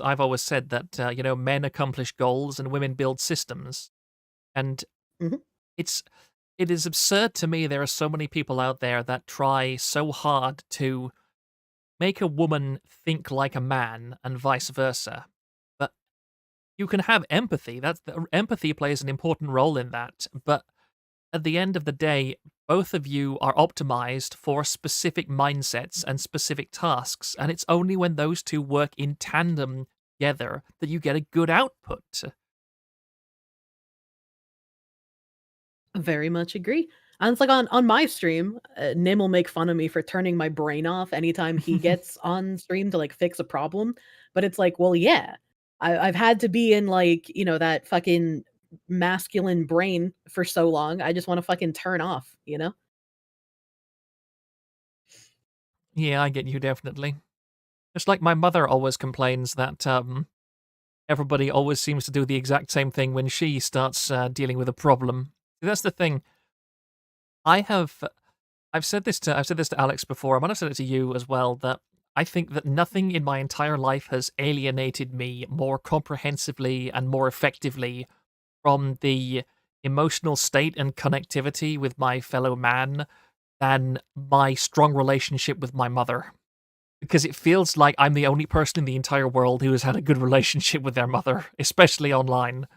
I've always said that men accomplish goals and women build systems, and Mhm. it's it is absurd to me there are so many people out there that try so hard to make a woman think like a man and vice versa. But you can have empathy. Empathy plays an important role in that. But at the end of the day, both of you are optimized for specific mindsets and specific tasks, and it's only when those two work in tandem together that you get a good output. Very much agree. And it's like on my stream, Nim will make fun of me for turning my brain off anytime he gets on stream to like fix a problem. But it's like, well, yeah, I've had to be in like, that fucking masculine brain for so long. I just want to fucking turn off, you know? Yeah, I get you definitely. Just like my mother always complains that everybody always seems to do the exact same thing when she starts dealing with a problem. That's the thing. I've said this to Alex before. I might have said it to you as well. That I think that nothing in my entire life has alienated me more comprehensively and more effectively from the emotional state and connectivity with my fellow man than my strong relationship with my mother. Because it feels like I'm the only person in the entire world who has had a good relationship with their mother, especially online.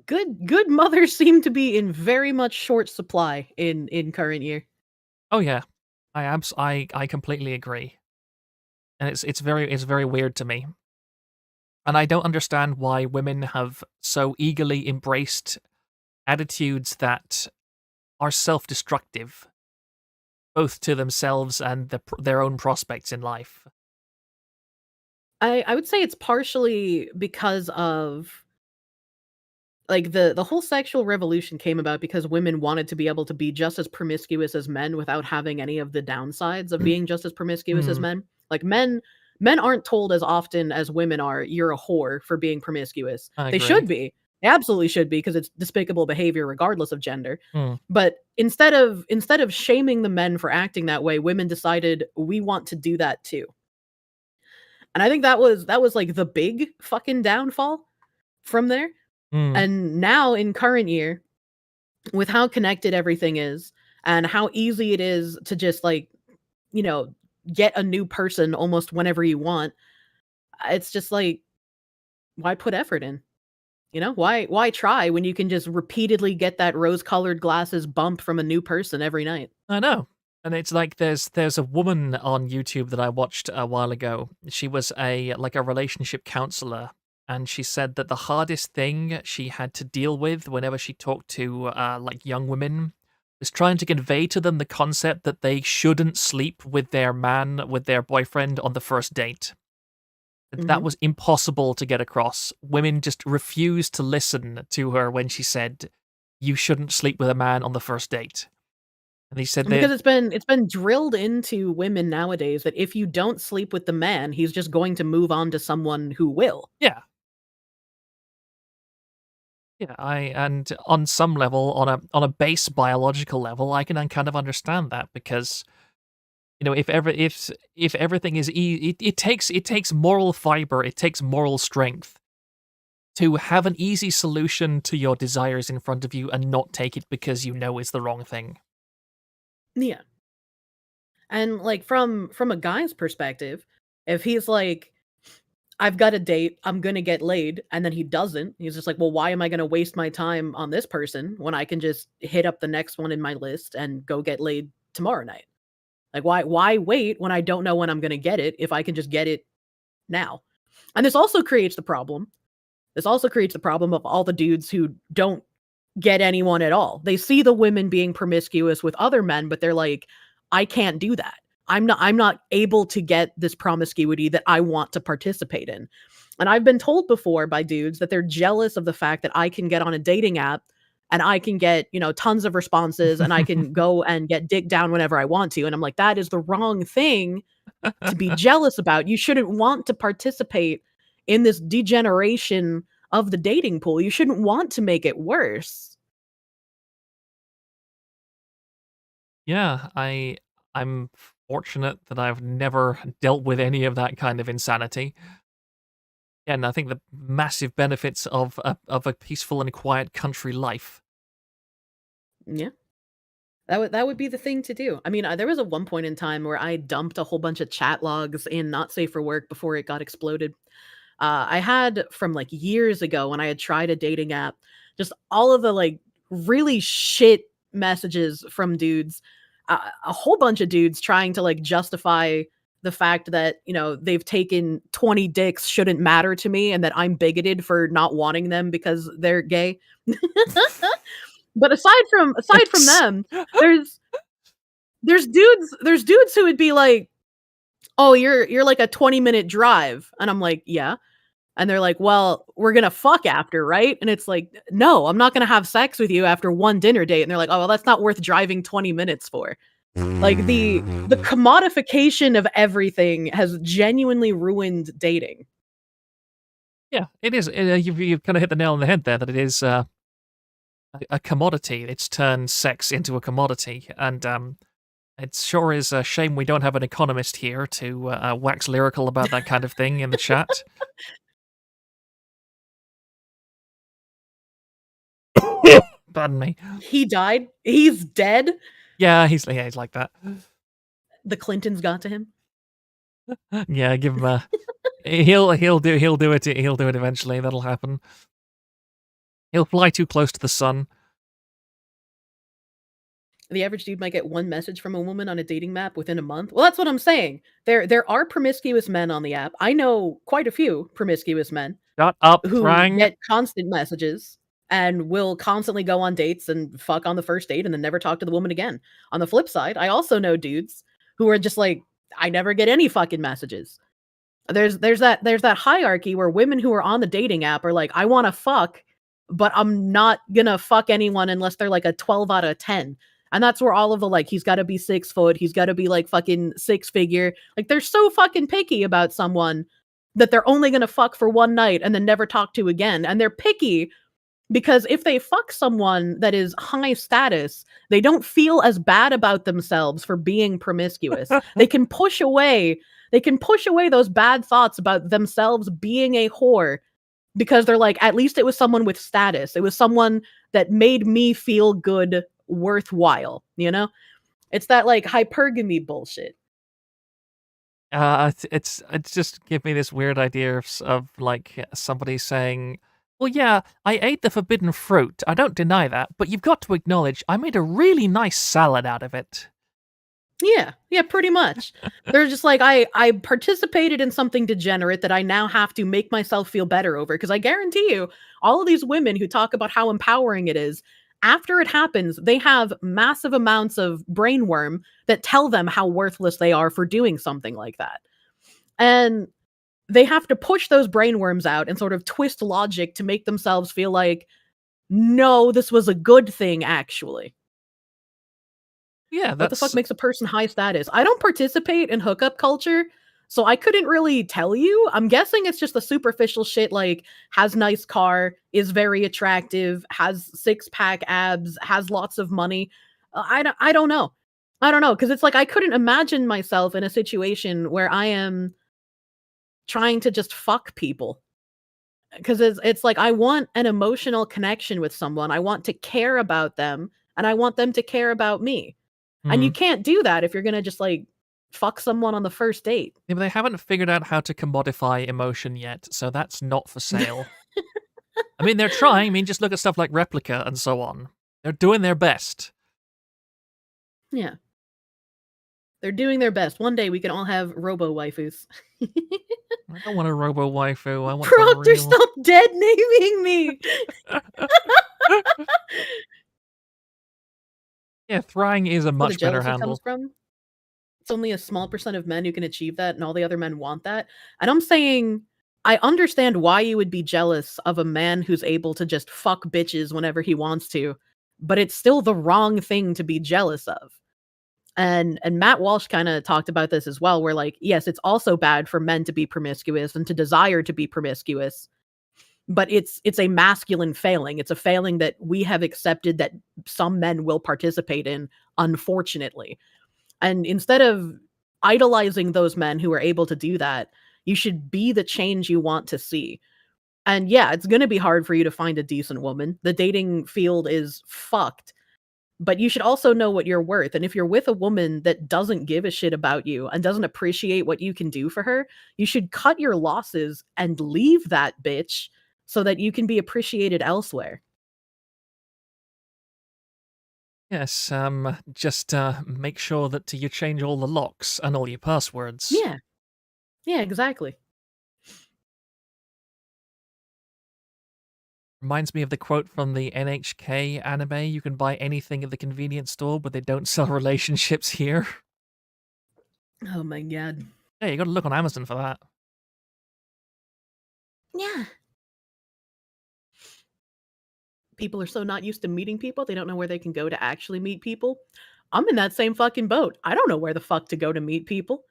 Good mothers seem to be in very much short supply in current year. Oh yeah, I completely agree, and it's very weird to me, and I don't understand why women have so eagerly embraced attitudes that are self-destructive, both to themselves and their own prospects in life. I would say it's partially because of like the whole sexual revolution came about because women wanted to be able to be just as promiscuous as men without having any of the downsides of being just as promiscuous as Mm. men. Like men aren't told as often as women are, "You're a whore for being promiscuous." I They agree. should be. They absolutely should be because it's despicable behavior regardless of gender. Mm. But instead of shaming the men for acting that way, women decided we want to do that too. And I think that was like the big fucking downfall from there. Mm. And now in current year, with how connected everything is and how easy it is to just like, you know, get a new person almost whenever you want, it's just like, why put effort in? You know, why try when you can just repeatedly get that rose-colored glasses bump from a new person every night? I know. And it's like there's a woman on YouTube that I watched a while ago. She was a relationship counselor, and she said that the hardest thing she had to deal with whenever she talked to like young women was trying to convey to them the concept that they shouldn't sleep with their boyfriend on the first date. That Mhm. was impossible to get across. Women just refused to listen to her when she said you shouldn't sleep with a man on the first date. And they said that Because it's been drilled into women nowadays that if you don't sleep with the man, he's just going to move on to someone who will. yeah, yeah, and on some level, on a base biological level, I can kind of understand that because if everything is it takes moral fiber, it takes moral strength to have an easy solution to your desires in front of you and not take it because you know it's the wrong thing. Yeah. And like from a guy's perspective, if he's like, I've got a date, I'm gonna get laid, and then he doesn't, he's just like, well, why am I gonna waste my time on this person when I can just hit up the next one in my list and go get laid tomorrow night? Like why wait when I don't know when I'm gonna get it if I can just get it now? And this also creates the problem. This also creates the problem of all the dudes who don't get anyone at all. They see the women being promiscuous with other men, but they're like, I can't do that. I'm not able to get this promiscuity that I want to participate in. And I've been told before by dudes that they're jealous of the fact that I can get on a dating app and I can get, tons of responses and I can go and get dick down whenever I want to. And I'm like, that is the wrong thing to be jealous about. You shouldn't want to participate in this degeneration of the dating pool. You shouldn't want to make it worse. Yeah, I'm fortunate that I've never dealt with any of that kind of insanity. Yeah, and I think the massive benefits of a peaceful and quiet country life. Yeah. That would be the thing to do. I mean, there was at one point in time where I dumped a whole bunch of chat logs in Not Safe for Work before it got exploded. I had from like years ago when I had tried a dating app, just all of the like really shit messages from dudes, a whole bunch of dudes trying to like justify the fact that, they've taken 20 dicks shouldn't matter to me and that I'm bigoted for not wanting them because they're gay. But aside from Yes. them, there's there's dudes who would be like, "Oh, you're like a 20-minute drive." And I'm like, "Yeah." And they're like, "Well, we're gonna fuck after, right?" And it's like, "No, I'm not gonna have sex with you after one dinner date." And they're like, "Oh, well, that's not worth driving 20 minutes for." Like the commodification of everything has genuinely ruined dating. Yeah, it is. You've kind of hit the nail on the head there. That it is a commodity. It's turned sex into a commodity, and it sure is a shame we don't have an economist here to wax lyrical about that kind of thing in the chat. Pardon me. He died. He's dead. Yeah, he's like that. The Clintons got to him. Yeah, give him a. He'll do it. He'll do it eventually. That'll happen. He'll fly too close to the sun. The average dude might get one message from a woman on a dating map within a month. Well, that's what I'm saying. There are promiscuous men on the app. I know quite a few promiscuous men Shut up, who Frang. get constant messages and will constantly go on dates and fuck on the first date and then never talk to the woman again. On the flip side, I also know dudes who are just like, I never get any fucking messages. There's that hierarchy where women who are on the dating app are like, I want to fuck, but I'm not gonna fuck anyone unless they're like a 12 out of 10. And that's where all of the like, he's got to be 6 foot, he's got to be like fucking 6 figure. Like they're so fucking picky about someone that they're only gonna fuck for one night and then never talk to again. And they're picky because if they fuck someone that is high status, they don't feel as bad about themselves for being promiscuous. They can push away those bad thoughts about themselves being a whore because they're like, at least it was someone with status. It was someone that made me feel good, worthwhile, you know? It's that like hypergamy bullshit. It's just give me this weird idea of like somebody saying, "Well, yeah, I ate the forbidden fruit. I don't deny that, but you've got to acknowledge I made a really nice salad out of it." Yeah, pretty much. They're just like, I participated in something degenerate that I now have to make myself feel better over. Because I guarantee you, all of these women who talk about how empowering it is, after it happens, they have massive amounts of brainworm that tell them how worthless they are for doing something like that. And they have to push those brainworms out and sort of twist logic to make themselves feel like, no, this was a good thing, actually. Yeah, What the fuck that's makes a person high status? I don't participate in hookup culture, so I couldn't really tell you. I'm guessing it's just the superficial shit like has nice car, is very attractive, has six-pack abs, has lots of money. I don't know. I don't know, because it's like I couldn't imagine myself in a situation where I am trying to just fuck people. Because it's like I want an emotional connection with someone. I want to care about them, and I want them to care about me. And you Mhm. can't do that if you're gonna just, like, fuck someone on the first date. Yeah, but they haven't figured out how to commodify emotion yet, so that's not for sale. I mean, they're trying. I mean, just look at stuff like Replica and so on. They're doing their best. Yeah. They're doing their best. One day we can all have robo waifus. I don't want a robo waifu. I want the Proctor, real. stop dead naming me! Yeah, Thrang is a Where the much better jealousy comes handle. from? It's only a small percent of men who can achieve that, and all the other men want that. And I'm saying, I understand why you would be jealous of a man who's able to just fuck bitches whenever he wants to, but it's still the wrong thing to be jealous of. And Matt Walsh kind of talked about this as well, where like, yes, it's also bad for men to be promiscuous and to desire to be promiscuous, but it's a masculine failing. It's a failing that we have accepted that some men will participate in, unfortunately. And instead of idolizing those men who are able to do that, you should be the change you want to see. And yeah, it's going to be hard for you to find a decent woman. The dating field is fucked. But you should also know what you're worth. And if you're with a woman that doesn't give a shit about you and doesn't appreciate what you can do for her, you should cut your losses and leave that bitch so that you can be appreciated elsewhere. Yes, just make sure that you change all the locks and all your passwords. Yeah. Yeah, exactly. Reminds me of the quote from the NHK anime, "You can buy anything at the convenience store, but they don't sell relationships here." Oh my god. Yeah, you gotta look on Amazon for that. Yeah. People are so not used to meeting people, they don't know where they can go to actually meet people. I'm in that same fucking boat. I don't know where the fuck to go to meet people.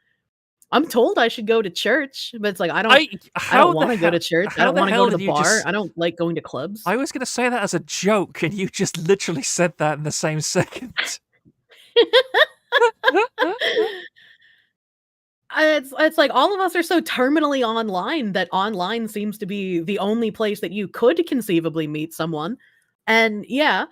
I'm told I should go to church, but it's like I don't want to go to church. I How don't the want to go hell to the did you bar. just? I don't like going to clubs. I was gonna say that as a joke, and you just literally said that in the same second. It's like all of us are so terminally online that online seems to be the only place that you could conceivably meet someone. And yeah,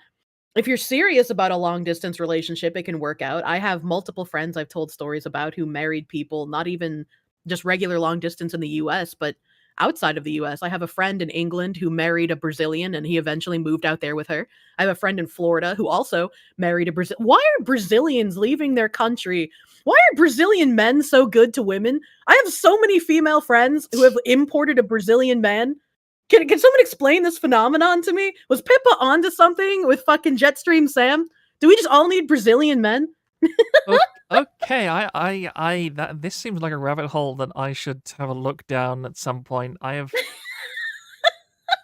if you're serious about a long distance relationship, it can work out. I have multiple friends I've told stories about who married people, not even just regular long distance in the US, but outside of the US. I have a friend in England who married a Brazilian and he eventually moved out there with her. I have a friend in Florida who also married a Brazilian. Why are Brazilians leaving their country? Why are Brazilian men so good to women? I have so many female friends who have imported a Brazilian man. Can someone explain this phenomenon to me? Was Pippa onto something with fucking Jetstream Sam? Do we just all need Brazilian men? Okay, this seems like a rabbit hole that I should have a look down at some point.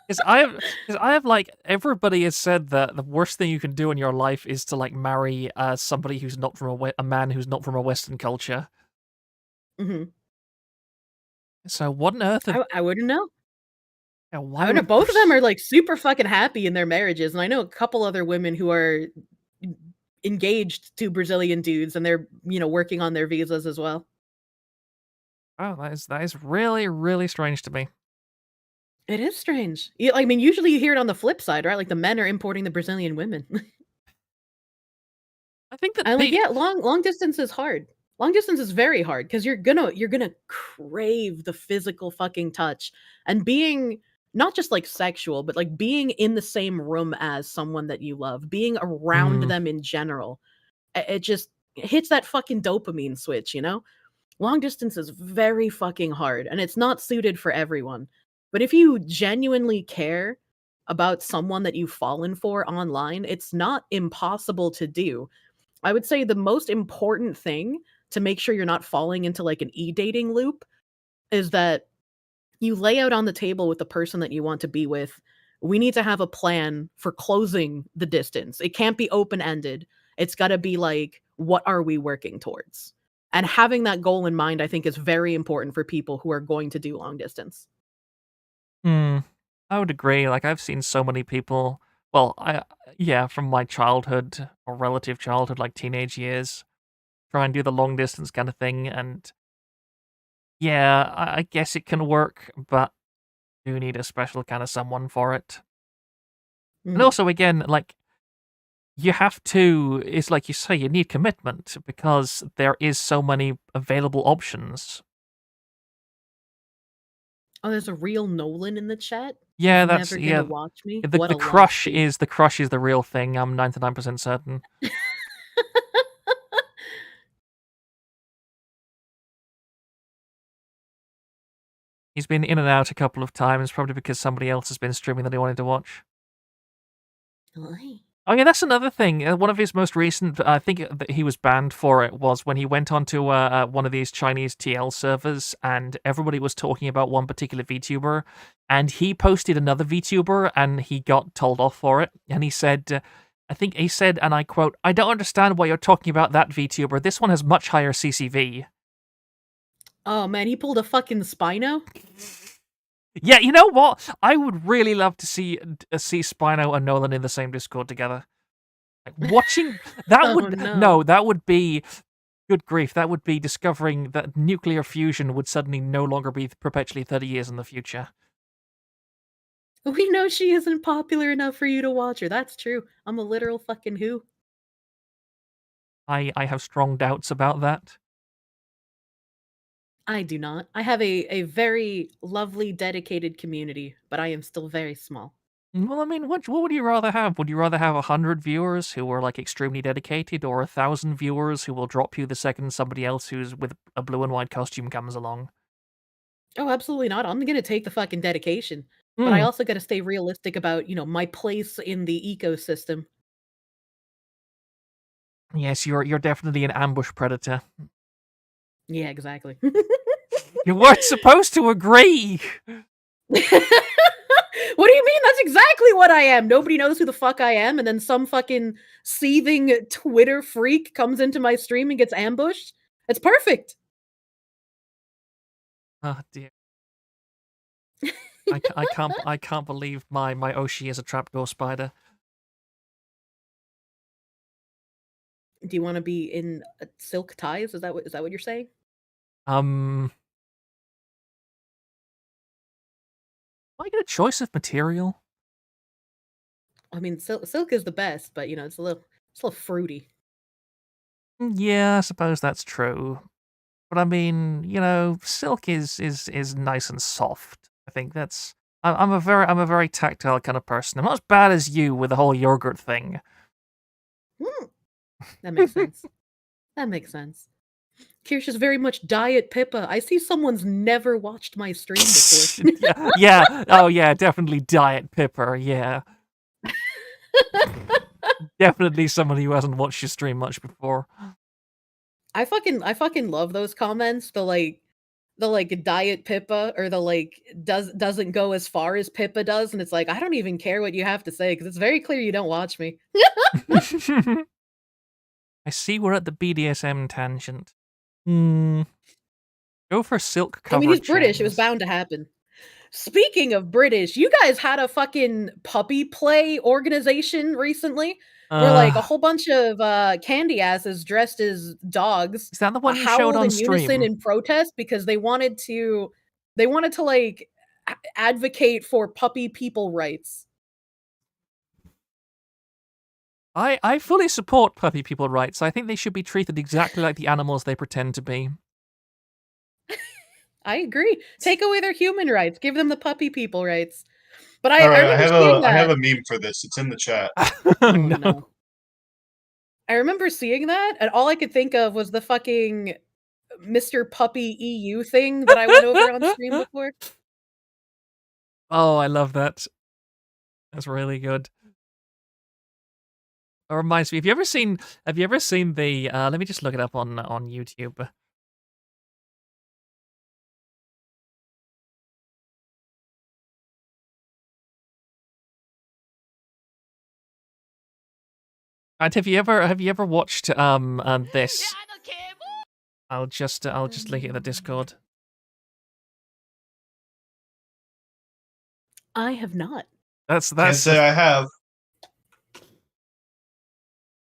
Because I have like everybody has said that the worst thing you can do in your life is to like marry somebody who's not from a man who's not from a Western culture. Hmm. So what on earth? I wouldn't know. Yeah, I why don't know. would Both of them are like super fucking happy in their marriages, and I know a couple other women who are engaged to Brazilian dudes, and they're working on their visas as well. Oh, that is really really strange to me. It is strange. Yeah, I mean, usually you hear it on the flip side, right? Like the men are importing the Brazilian women. I think that And like, yeah, long distance is hard. Long distance is very hard because you're gonna crave the physical fucking touch and being not just like sexual, but like being in the same room as someone that you love, being around Mm. them in general. It just hits that fucking dopamine switch, you know? Long distance is very fucking hard and it's not suited for everyone. But if you genuinely care about someone that you've fallen for online, it's not impossible to do. I would say the most important thing to make sure you're not falling into like an e-dating loop is that you lay out on the table with the person that you want to be with. We need to have a plan for closing the distance. It can't be open-ended. It's got to be like, what are we working towards? And having that goal in mind, I think, is very important for people who are going to do long distance. Hmm. I would agree. Like I've seen so many people. Well, yeah, from my childhood or relative childhood, like teenage years, try and do the long distance kind of thing, and yeah, I guess it can work, but you do need a special kind of someone for it. And Mhm. also, again, like you have to. It's like you say, you need commitment because there is so many available options. Oh, there's a real Nolan in the chat. He's Yeah, that's never gonna yeah. watch me. The What the a last piece. crush is the real thing. I'm 99% certain. He's been in and out a couple of times, probably because somebody else has been streaming that he wanted to watch. Aye. Oh yeah, that's another thing. One of his most recent, I think that he was banned for it, was when he went onto one of these Chinese TL servers, and everybody was talking about one particular VTuber, and he posted another VTuber, and he got told off for it. And he said, I think he said, and I quote, "I don't understand why you're talking about that VTuber. This one has much higher CCV." Oh man, he pulled a fucking Spino. Yeah, you know what? I would really love to see Spino and Nolan in the same Discord together. Like watching that Oh would no. that would be good grief. That would be discovering that nuclear fusion would suddenly no longer be perpetually 30 years in the future. We know she isn't popular enough for you to watch her. That's true. I'm a literal fucking who. I have strong doubts about that. I do not. I have a very lovely, dedicated community, but I am still very small. Well, I mean, what would you rather have? Would you rather have 100 viewers who are like extremely dedicated, or 1,000 viewers who will drop you the second somebody else who's with a blue and white costume comes along? Oh, absolutely not. I'm gonna take the fucking dedication. But I Hmm. also gotta stay realistic about, my place in the ecosystem. Yes, you're definitely an ambush predator. Yeah, exactly. You weren't supposed to agree. What do you mean? That's exactly what I am. Nobody knows who the fuck I am, and then some fucking seething Twitter freak comes into my stream and gets ambushed. It's perfect. Oh dear. I can't believe my Oshi is a trapdoor spider. Do you want to be in silk ties? Is that what you're saying? Do I get a choice of material? I mean, silk is the best, but it's a little fruity. Yeah, I suppose that's true. But I mean, silk is nice and soft. I think that's. I'm a very tactile kind of person. I'm not as bad as you with the whole yogurt thing. That makes sense. That makes sense. Kirsch is very much Diet Pippa. I see someone's never watched my stream before. Yeah. Oh yeah, definitely Diet Pipper. Yeah. Definitely somebody who hasn't watched your stream much before. I fucking love those comments. The Diet Pippa, or the doesn't go as far as Pippa does, and it's like, I don't even care what you have to say because it's very clear you don't watch me. I see we're at the BDSM tangent. Go for silk covered. I mean, he's British. It was bound to happen. Speaking of British, you guys had a fucking puppy play organization recently where a whole bunch of candy asses dressed as dogs. Is that the one you showed on in unison stream? in protest because they wanted to advocate for puppy people rights. I fully support puppy people rights. I think they should be treated exactly like the animals they pretend to be. I agree. Take away their human rights. Give them the puppy people rights. But I have a meme for this. It's in the chat. Oh, no. I remember seeing that, and all I could think of was the fucking Mr. Puppy EU thing that I went over on stream before. Oh, I love that. That's really good. It reminds me. Have you ever seen the? Let me just look it up on YouTube. And have you ever watched this? I'll just link it in the Discord. I have not. That's Can't say I have.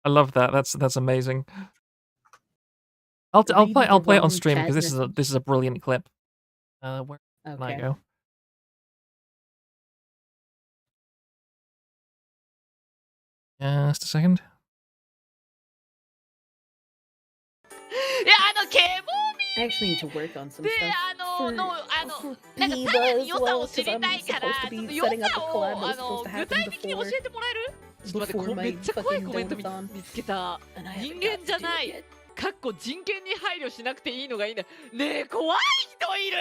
I love that. That's amazing. I'll play it on stream because this is a brilliant clip. Where can I go? Just a second. I actually need to work on some stuff for Viva as well, because I'm supposed to be setting up a collab that was supposed to happen before my fucking donathon. And I haven't gotten to do it yet. かっこ人権に配慮しなくていいのがいいんだよ。ねえ、怖い人いる。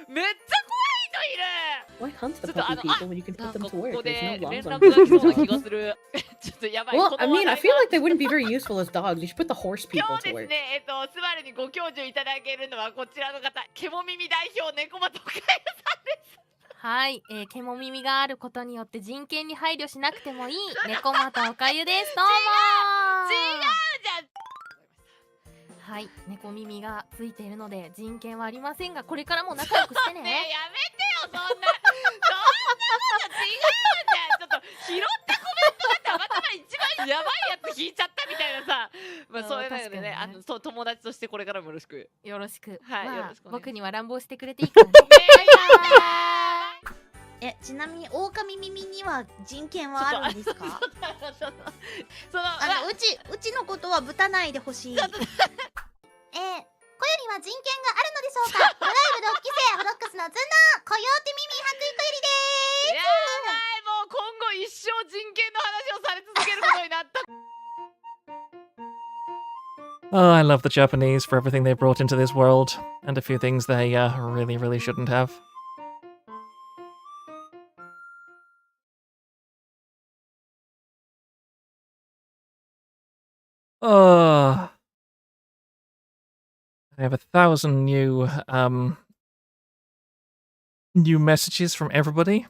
めっちゃ怖い人いる。 Why hunt the puppy people when you can put them to work? There's no laws on 連絡が来そうな気がする。ちょっとやばい。 Well, I mean, I feel like they wouldn't be very useful as dogs. You should put the horse people 今日 to です work. ね、スバルにご教授いただけるのはこちらの方、ケモ耳代表猫又おかゆさんです。はい、毛も耳があることによって人権に配慮しなくてもいい猫又おかゆです。どうも違うじゃん。はい、猫耳がついているので人権はありませんが、これからも仲良くしてね。ねえ、やめてよ、そんなの違うじゃん。ちょっと拾ったコメントがたまたま一番やばいやつ引いちゃったみたいなさ。まあそういうのでね、友達としてこれからもよろしく。よろしく。はい、まあよろしくお願いします。僕には乱暴してくれていいからね。ちなみに狼耳には人権はあるんですか？うちのことはぶたないでほしい。小よりは人権があるのでしょうか？ドライブ6期生ホロックスのずんのコヨーテ耳白衣小よりでーす。やばい、もう今後一生人権の話をされ続けることになった。 Oh, I love the Japanese for everything they brought into this world, and a few things they really, really shouldn't have. Oh, I have 1,000 new New messages from everybody.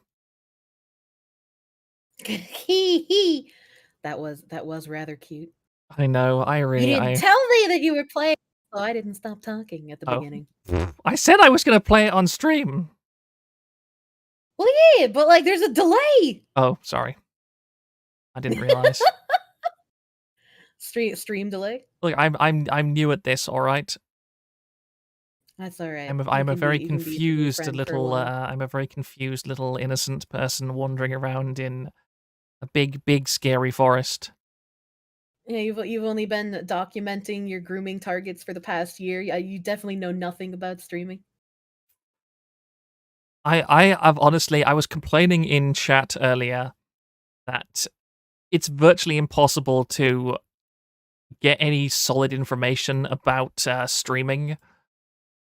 That was rather cute. I know. You didn't tell me that you were playing, so I didn't stop talking at the Oh. beginning. I said I was gonna play it on stream. Well, yeah, but like, there's a delay. Oh, sorry. I didn't realize. Stream delay. Look, I'm new at this. All right. That's all right. I'm a very You can be a new confused friend for a little. while. I'm a very confused little innocent person wandering around in a big scary forest. Yeah, you've only been documenting your grooming targets for the past year. Yeah, you definitely know nothing about streaming. I've honestly, I was complaining in chat earlier that it's virtually impossible to get any solid information about streaming.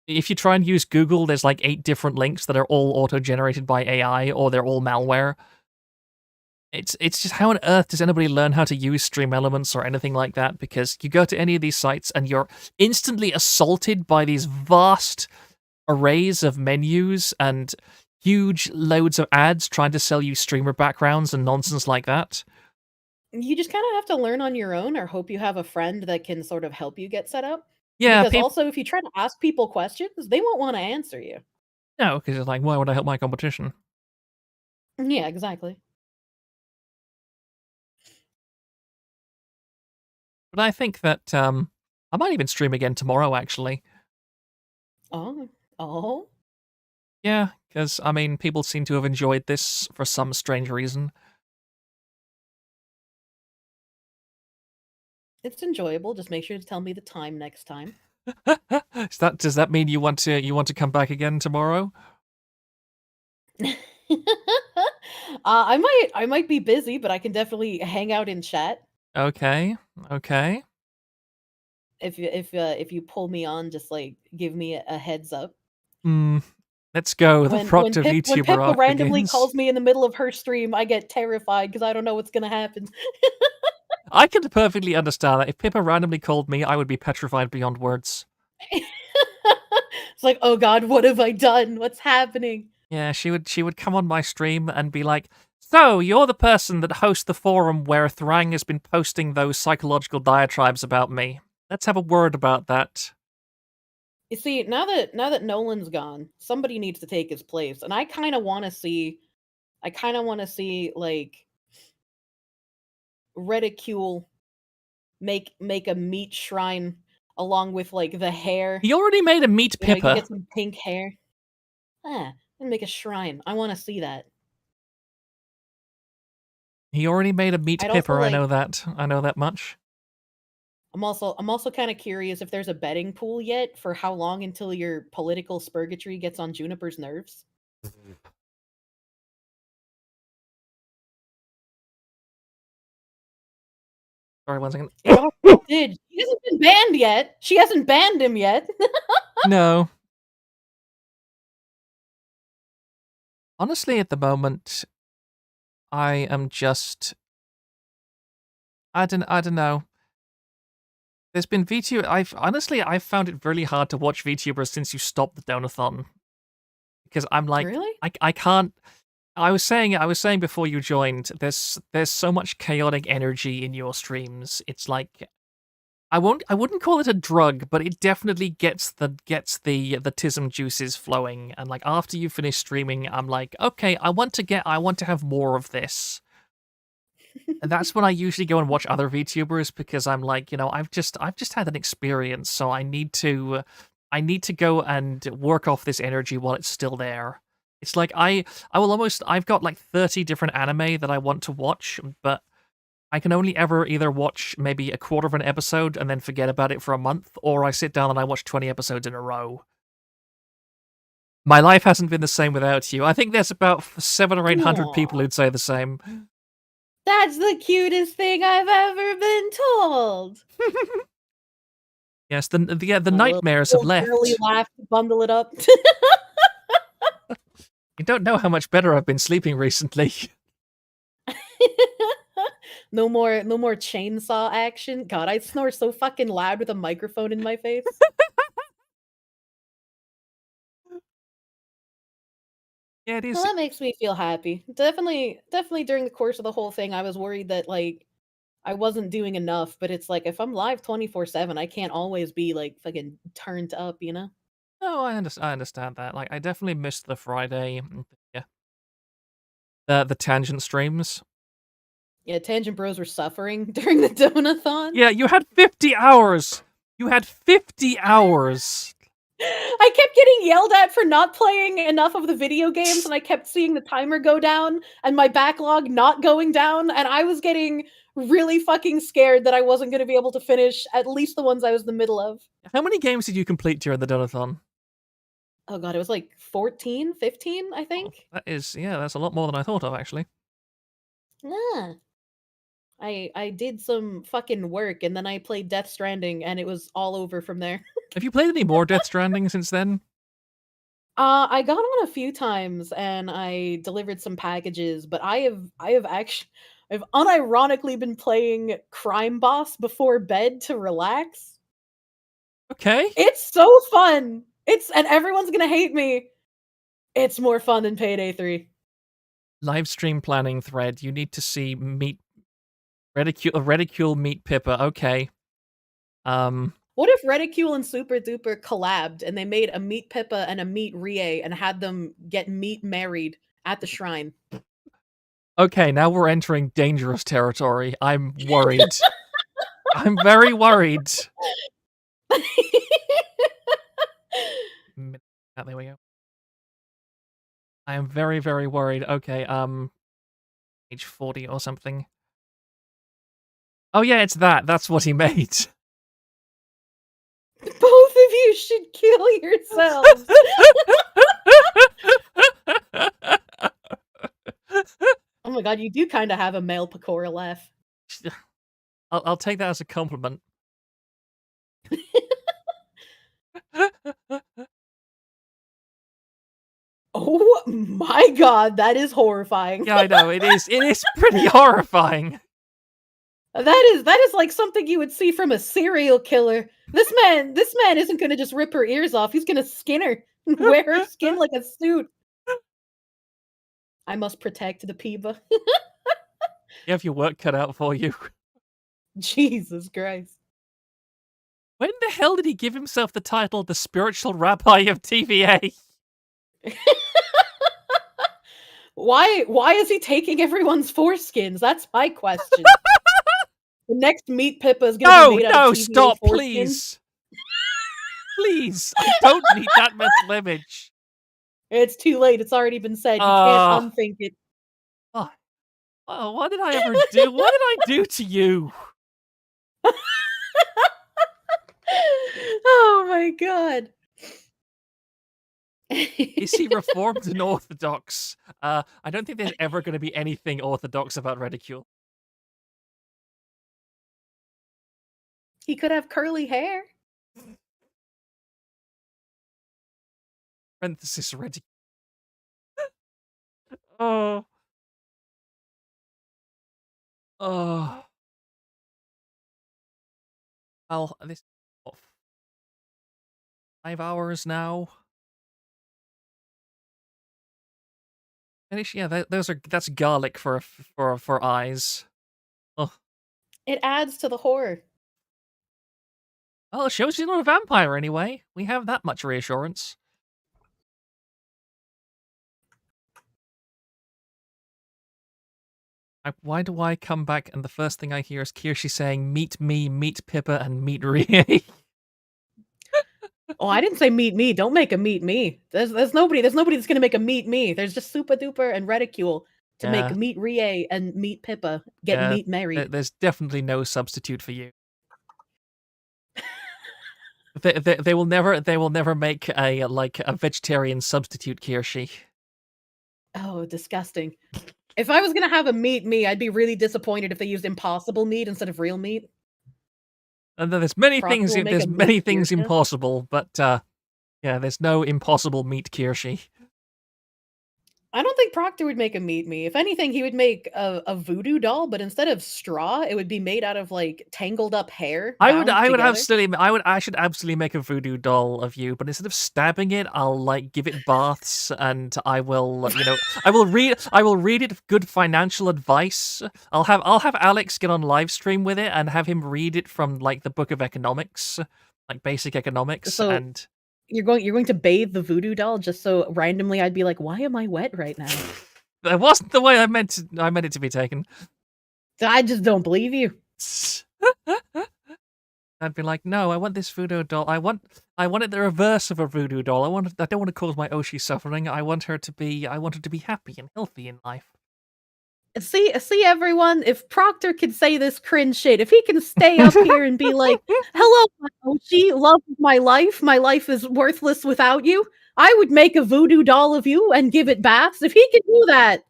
If you try and use Google, there's like 8 different links that are all auto-generated by AI, or they're all malware. It's just, how on earth does anybody learn how to use Stream Elements or anything like that? Because you go to any of these sites and you're instantly assaulted by these vast arrays of menus and huge loads of ads trying to sell you streamer backgrounds and nonsense like that. You just kind of have to learn on your own, or hope you have a friend that can sort of help you get set up. Yeah, Because also, if you try to ask people questions, they won't want to answer you. No, because it's like, why would I help my competition? Yeah, exactly. But I think that I might even stream again tomorrow, actually. Oh. Oh? Yeah, because, I mean, people seem to have enjoyed this for some strange reason. It's enjoyable. Just make sure to tell me the time next time. Does that mean you want to come back again tomorrow? I might be busy, but I can definitely hang out in chat. Okay. Okay. If you pull me on, just like give me a heads up. Let's go. The When Proctor when VTuber Pippa arc randomly begins. calls me in the middle of her stream, I get terrified because I don't know what's gonna happen. I can perfectly understand that. If Pippa randomly called me, I would be petrified beyond words. It's like, oh god, what have I done? What's happening? Yeah, she would come on my stream and be like, "So, you're the person that hosts the forum where Thrang has been posting those psychological diatribes about me. Let's have a word about that." You see, now that Nolan's gone, somebody needs to take his place, and I kind of want to see like Reticule make a meat shrine along with like the hair. He already made a meat You know, you can Pippa. get some pink hair. And make a shrine. I want to see that. He already made a meat I'd Pippa, also I know like that. I know that much. I'm also kind of curious if there's a betting pool yet for how long until your political spurgatory gets on Juniper's nerves. Sorry, 1 second. It already did. He hasn't been banned yet. She hasn't banned him yet. No. Honestly, at the moment, I am just... I don't know. There's been VTuber... I've found it really hard to watch VTubers since you stopped the Donathon. Because I'm like... Really? I can't... I was saying before you joined, there's so much chaotic energy in your streams. It's like... I wouldn't call it a drug, but it definitely gets the tism juices flowing. And like, after you finish streaming, I'm like, okay, I want to have more of this. And that's when I usually go and watch other VTubers, because I'm like, I've just had an experience, so I need to go and work off this energy while it's still there. It's like I've got like 30 different anime that I want to watch, but I can only ever either watch maybe a quarter of an episode and then forget about it for a month, or I sit down and I watch 20 episodes in a row. My life hasn't been the same without you. I think there's about 700 or 800 people who'd say the same. That's the cutest thing I've ever been told. Yes, the nightmares have left. Girly laugh to bundle it up. You don't know how much better I've been sleeping recently. No more chainsaw action. God, I snore so fucking loud with a microphone in my face. Yeah, it Well, is. that makes me feel happy. Definitely during the course of the whole thing, I was worried that, like, I wasn't doing enough, but it's like, if I'm live 24/7, I can't always be, like, fucking turned up, you know? No, I understand that. Like, I definitely missed the Friday, yeah, the tangent streams. Yeah, Tangent Bros were suffering during the Donathon. Yeah, you had 50 hours! You had 50 hours! I kept getting yelled at for not playing enough of the video games, and I kept seeing the timer go down and my backlog not going down, and I was getting really fucking scared that I wasn't gonna be able to finish at least the ones I was in the middle of. How many games did you complete during the Donathon? Oh god, it was like 14, 15, I think? That is, yeah, that's a lot more than I thought of, actually. Yeah. I did some fucking work, and then I played Death Stranding, and it was all over from there. Have you played any more Death Stranding since then? I got on a few times, and I delivered some packages, but I've unironically been playing Crime Boss before bed to relax. Okay. It's so fun! And everyone's gonna hate me. It's more fun than Payday 3. Live stream planning thread. You need to see Reticule meet Pippa. Okay. What if Reticule and Super Duper collabed and they made a Meet Pippa and a Meet Rie and had them get meet married at the shrine? Okay, now we're entering dangerous territory. I'm worried. I'm very worried. There we go. I am very, very worried. Okay, age 40 or something. Oh yeah, it's that. That's what he made. Both of you should kill yourselves. Oh my god, you do kind of have a male Pecora laugh. I'll take that as a compliment. Oh my god, that is horrifying. Yeah, I know, it is. It is pretty horrifying. That is like something you would see from a serial killer. This man isn't gonna just rip her ears off. He's gonna skin her, wear her skin like a suit. I must protect the Piba. You have your work cut out for you. Jesus Christ. When the hell did he give himself the title the spiritual rabbi of TVA? Why is he taking everyone's foreskins? That's my question. The next Meat Pippa is gonna be made out of TVA stop, foreskins. please. Please, I don't need that mental image. It's too late. It's already been said. You can't unthink it. Oh, what did I ever do? What did I do to you? Oh my god. Is he reformed and orthodox? I don't think there's ever going to be anything orthodox about Reticule. He could have curly hair. Parenthesis Reticule. Oh. Oh. Well, this what, 5 hours now. Finish. Yeah, that's garlic for eyes. Oh. It adds to the horror. Well, it shows you're not a vampire anyway. We have that much reassurance. Why do I come back and the first thing I hear is Kirshi saying, "Meet me, meet Pippa, and meet Rie." Oh, I didn't say meet me. Don't make a meet me. There's nobody that's gonna make a meet me. There's just Super Duper and Reticule to make Yeah. meet Rie and meet Pippa get meet married. There's definitely no substitute for you. They will never make a vegetarian substitute Kirshi. Oh, disgusting. If I was gonna have a meat me, I'd be really disappointed if they used impossible meat instead of real meat. And then there's many Proctor things will make there's a many meat things Kirshi. impossible, but yeah, there's no impossible meat Kirshi. I don't think Proctor would make a meet me. If anything, he would make a voodoo doll, but instead of straw, it would be made out of like tangled up hair bound together. I should absolutely make a voodoo doll of you, but instead of stabbing it, I'll like give it baths, and I will, I will read it good financial advice. I'll have Alex get on live stream with it and have him read it from like the book of economics, like basic economics, So and you're going to bathe the voodoo doll just so randomly I'd be like, why am I wet right now? that wasn't the way I meant it to be taken. I just don't believe you. I'd be like, no, I want this voodoo doll. I want it the reverse of a voodoo doll. I don't want to cause my Oshi suffering. I want her to be happy and healthy in life. See everyone, if Proctor can say this cringe shit, if he can stay up here and be like, hello, Oshi, love of my life is worthless without you, I would make a voodoo doll of you and give it baths. If he can do that,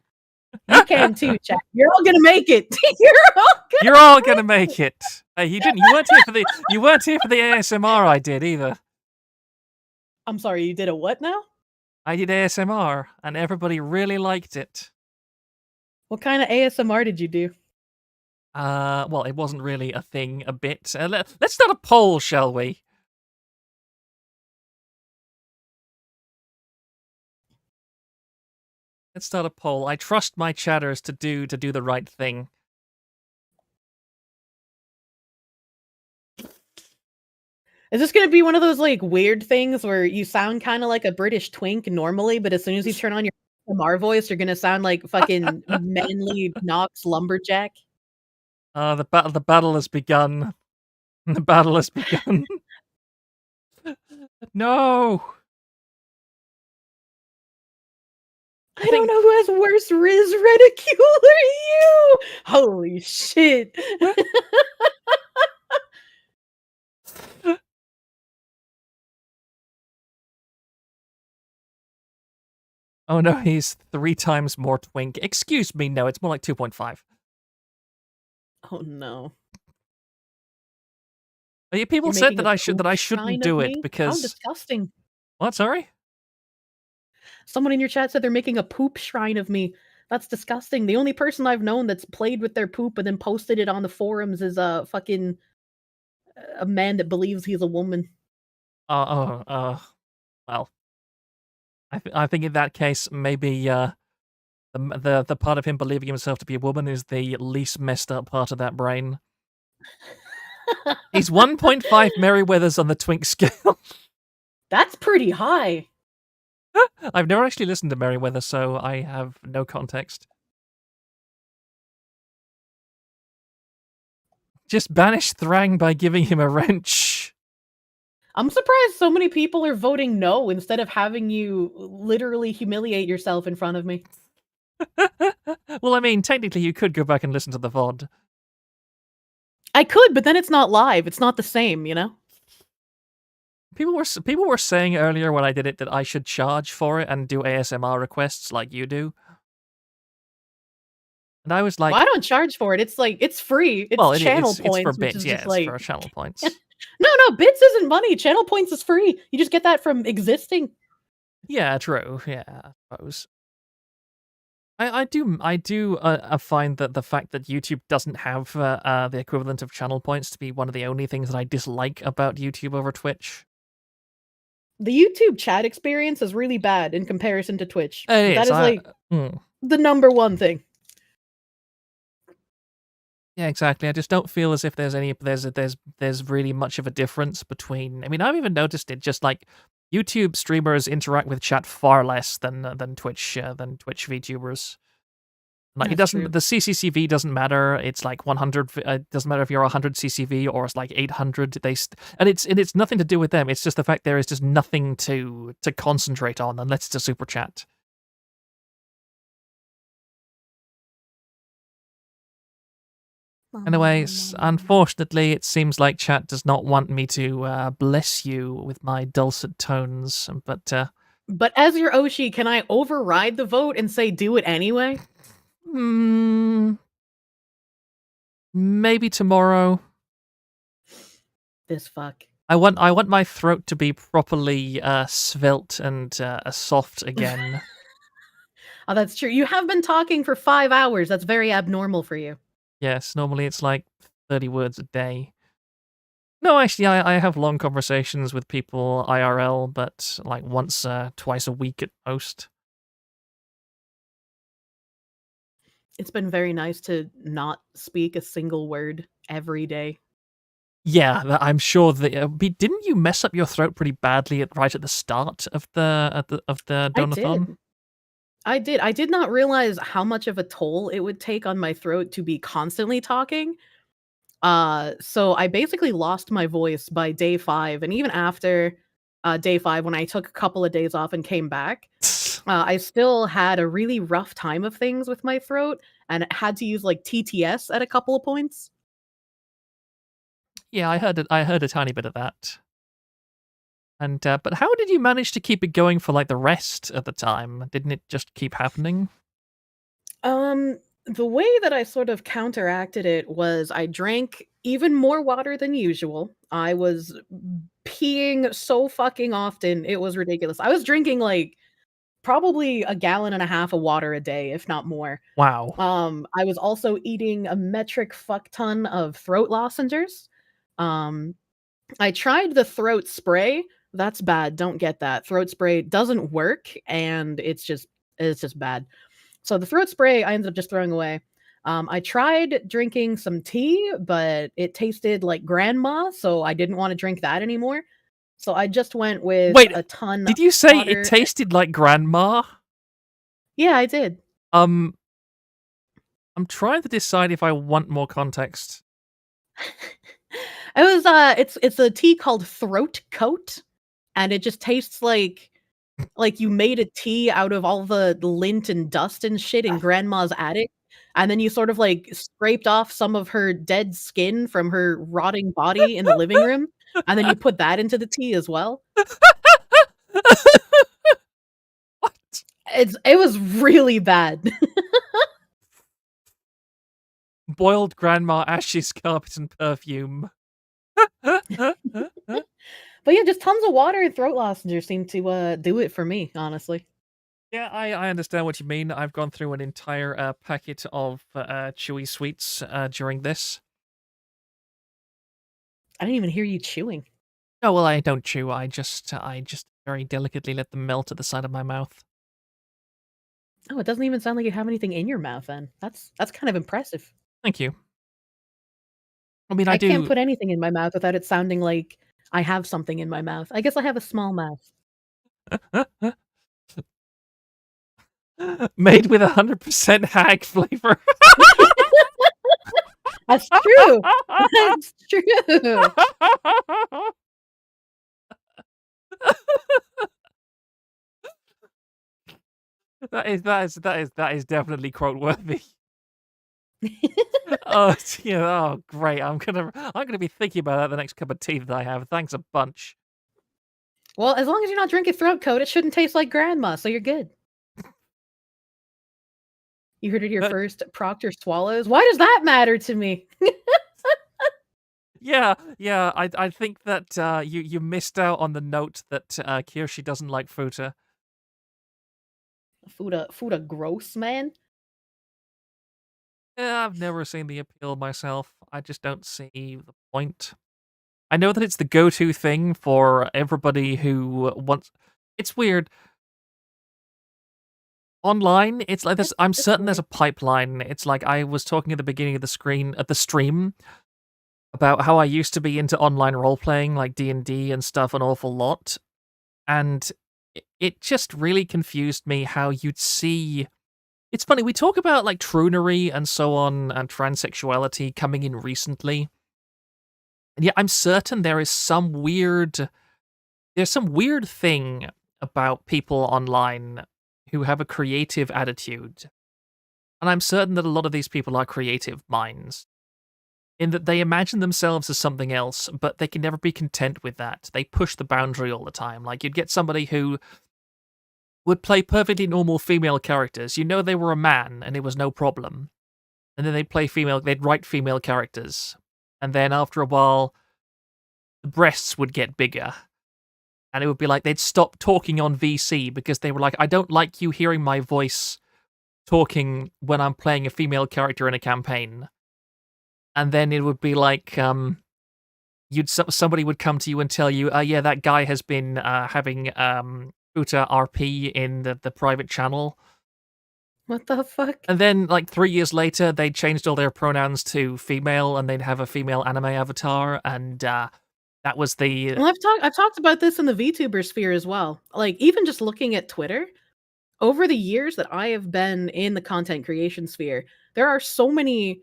you can too, chat. You're all gonna make it. You're all gonna make it. Hey, you weren't here for the ASMR I did either. I'm sorry, you did a what now? I did ASMR, and everybody really liked it. What kind of ASMR did you do? Well, it wasn't really a thing, a bit. Let's start a poll, shall we? Let's start a poll. I trust my chatters to do the right thing. Is this gonna be one of those like weird things where you sound kind of like a British twink normally, but as soon as you turn on your ASMR voice, you're gonna sound like fucking manly Knox lumberjack? The battle has begun. The battle has begun. No. I don't know who has worse Riz ridicule or you. Holy shit. Oh no, he's 3 times more twink. Excuse me, no, it's more like 2.5. Oh no. People You're said making that a I poop shouldn't shrine do of it me? How because disgusting. What? Sorry? Someone in your chat said they're making a poop shrine of me. That's disgusting. The only person I've known that's played with their poop and then posted it on the forums is a fucking a man that believes he's a woman. Well, I think in that case maybe the part of him believing himself to be a woman is the least messed up part of that brain. He's 1.5 Merryweathers on the twink scale. That's pretty high. I've never actually listened to Merryweather, so I have no context. Just banish Thrang by giving him a wrench. I'm surprised so many people are voting no instead of having you literally humiliate yourself in front of me. Well, I mean, technically you could go back and listen to the VOD. I could, but then it's not live. It's not the same, you know? People were saying earlier when I did it that I should charge for it and do ASMR requests like you do. And I was like, well, I don't charge for it. It's like it's free. It's channel points. It's for which bits, is yeah, just it's like for channel points. No, bits isn't money. Channel points is free. You just get that from existing. Yeah, true. Yeah, I suppose. I do find that the fact that YouTube doesn't have the equivalent of channel points to be one of the only things that I dislike about YouTube over Twitch. The YouTube chat experience is really bad in comparison to Twitch. It is. The number one thing. Yeah, exactly. I just don't feel as if there's really much of a difference between. I mean, I've even noticed it. Just like YouTube streamers interact with chat far less than Twitch VTubers. Like That's true. the CCCV doesn't matter. It's like 100. It doesn't matter if you're 100 CCV or it's like 800. And it's nothing to do with them. It's just the fact there is just nothing to concentrate on unless it's a super chat. Anyways, unfortunately, it seems like chat does not want me to bless you with my dulcet tones, but as your Oshi, can I override the vote and say do it anyway? Maybe tomorrow. This fuck. I want my throat to be properly svelte and soft again. Oh, that's true. You have been talking for 5 hours. That's very abnormal for you. Yes, normally it's like 30 words a day. No, actually, I have long conversations with people IRL, but like once, twice a week at most. It's been very nice to not speak a single word every day. Yeah, I'm sure that didn't you mess up your throat pretty badly right at the start of the I donathon? did. I did. I did not realize how much of a toll it would take on my throat to be constantly talking. So I basically lost my voice by day 5, and even after day 5, when I took a couple of days off and came back, I still had a really rough time of things with my throat, and had to use like TTS at a couple of points. Yeah, I heard a tiny bit of that. And but how did you manage to keep it going for like the rest of the time? Didn't it just keep happening? The way that I sort of counteracted it was I drank even more water than usual. I was peeing so fucking often, it was ridiculous. I was drinking like probably a gallon and a half of water a day, if not more. Wow. I was also eating a metric fuck ton of throat lozenges. Um, I tried the throat spray. That's bad. Don't get that. Throat spray doesn't work, and it's just bad. So the throat spray I ended up just throwing away. I tried drinking some tea, but it tasted like grandma, so I didn't want to drink that anymore. So I just went with Wait, a ton of did you say it water. tasted like grandma? Yeah, I did. I'm trying to decide if I want more context. It was it's a tea called Throat Coat, and it just tastes like you made a tea out of all the lint and dust and shit in grandma's attic, and then you sort of like scraped off some of her dead skin from her rotting body in the living room, and then you put that into the tea as well. It was really bad. Boiled grandma ashes, carpet, and perfume. But yeah, just tons of water and throat lozenges seem to do it for me, honestly. Yeah, I understand what you mean. I've gone through an entire packet of chewy sweets during this. I didn't even hear you chewing. Oh well, I don't chew. I just very delicately let them melt at the side of my mouth. Oh, it doesn't even sound like you have anything in your mouth then. That's kind of impressive. Thank you. I mean, I I can't do. put anything in my mouth without it sounding like I have something in my mouth. I guess I have a small mouth. Made with 100% hag flavor. That's true. That's true. That is definitely quote worthy. Oh yeah, oh great. I'm gonna be thinking about that the next cup of tea that I have. Thanks a bunch. Well, as long as you're not drinking throat coat, it shouldn't taste like grandma, so you're good. You heard it here first. Proctor swallows. Why does that matter to me? Yeah. I think that you missed out on the note that Kirshi doesn't like Futa. Fuda gross, man. Yeah, I've never seen the appeal myself. I just don't see the point. I know that it's the go-to thing for everybody who wants. It's weird. Online, it's like this. I'm certain there's a pipeline. It's like I was talking at the beginning of the stream about how I used to be into online role playing, like D&D and stuff, an awful lot, and it just really confused me how you'd see. It's funny, we talk about like troonery and so on and transsexuality coming in recently. And yet I'm certain there's some weird thing about people online who have a creative attitude. And I'm certain that a lot of these people are creative minds. In that they imagine themselves as something else, but they can never be content with that. They push the boundary all the time. Like you'd get somebody who would play perfectly normal female characters. You know they were a man and it was no problem. And then they'd write female characters. And then after a while, the breasts would get bigger. And it would be like they'd stop talking on VC because they were like, I don't like you hearing my voice talking when I'm playing a female character in a campaign, and then it would be like somebody would come to you and tell you, yeah, that guy has been having Uta RP in the private channel. What the fuck? And then, like 3 years later, they changed all their pronouns to female, and they'd have a female anime avatar, and that was the. Well, I've talked about this in the VTuber sphere as well. Like, even just looking at Twitter, over the years that I have been in the content creation sphere, there are so many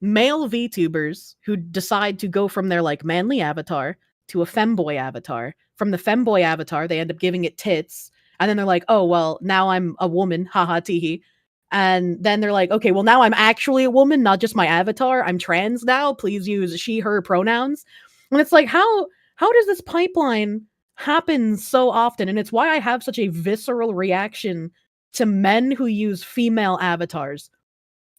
male VTubers who decide to go from their like manly avatar to a femboy avatar. From the femboy avatar, they end up giving it tits, and then they're like, "Oh well, now I'm a woman." Haha, teehee. And then they're like, "Okay, well now I'm actually a woman, not just my avatar. I'm trans now. Please use she/her pronouns." And it's like, how does this pipeline happen so often? And it's why I have such a visceral reaction to men who use female avatars.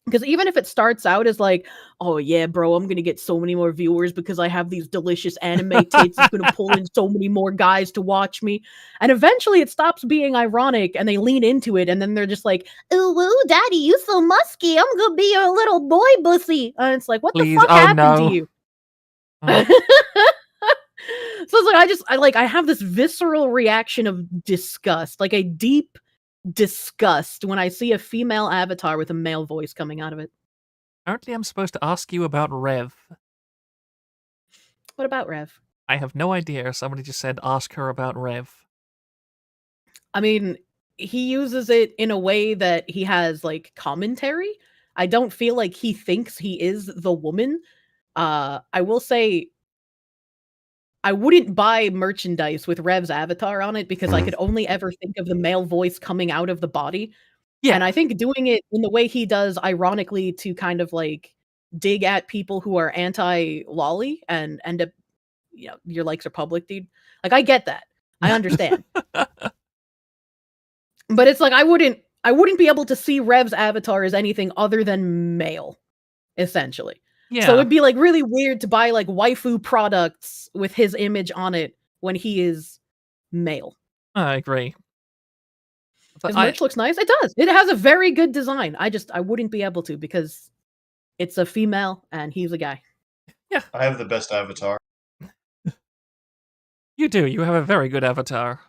Because even if it starts out as like, "Oh yeah, bro, I'm gonna get so many more viewers because I have these delicious anime tits. It's gonna pull in so many more guys to watch me." And eventually it stops being ironic and they lean into it, and then they're just like, "Ooh, woo, daddy, you so musky. I'm gonna be your little boy bussy." And it's like, what Please, the fuck oh happened to no. you? Oh. So it's like I have this visceral reaction of disgust, like a deep disgust when I see a female avatar with a male voice coming out of it. Apparently, I'm supposed to ask you about Rev. What about Rev? I have no idea. Somebody just said ask her about Rev. I mean, he uses it in a way that he has like commentary. I don't feel like he thinks he is the woman. I will say I wouldn't buy merchandise with Rev's avatar on it because I could only ever think of the male voice coming out of the body. Yeah. And I think doing it in the way he does, ironically, to kind of like dig at people who are anti-lolly and end up, your likes are public, dude. Like, I get that. I understand. But it's like I wouldn't be able to see Rev's avatar as anything other than male, essentially. Yeah. So it'd be like really weird to buy like waifu products with his image on it when he is male. I agree. His merch looks nice. It does. It has a very good design. I wouldn't be able to because it's a female and he's a guy. Yeah. I have the best avatar. You do. You have a very good avatar.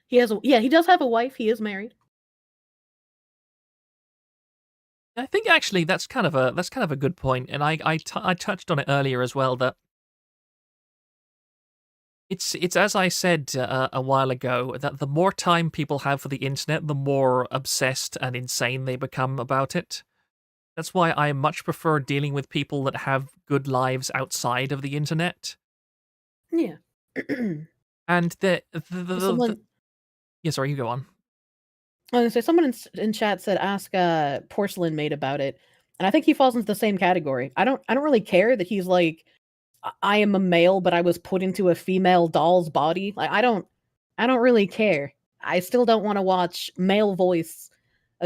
He does have a wife. He is married. I think actually that's kind of a good point, and I touched on it earlier as well, that it's as I said a while ago, that the more time people have for the internet, the more obsessed and insane they become about it. That's why I much prefer dealing with people that have good lives outside of the internet. Yeah. And Someone, yeah, sorry, you go on. I was gonna say someone in chat said ask Porcelain Mate about it, and I think he falls into the same category. I don't really care that he's like, I am a male, but I was put into a female doll's body. Like I don't really care. I still don't want to watch male voice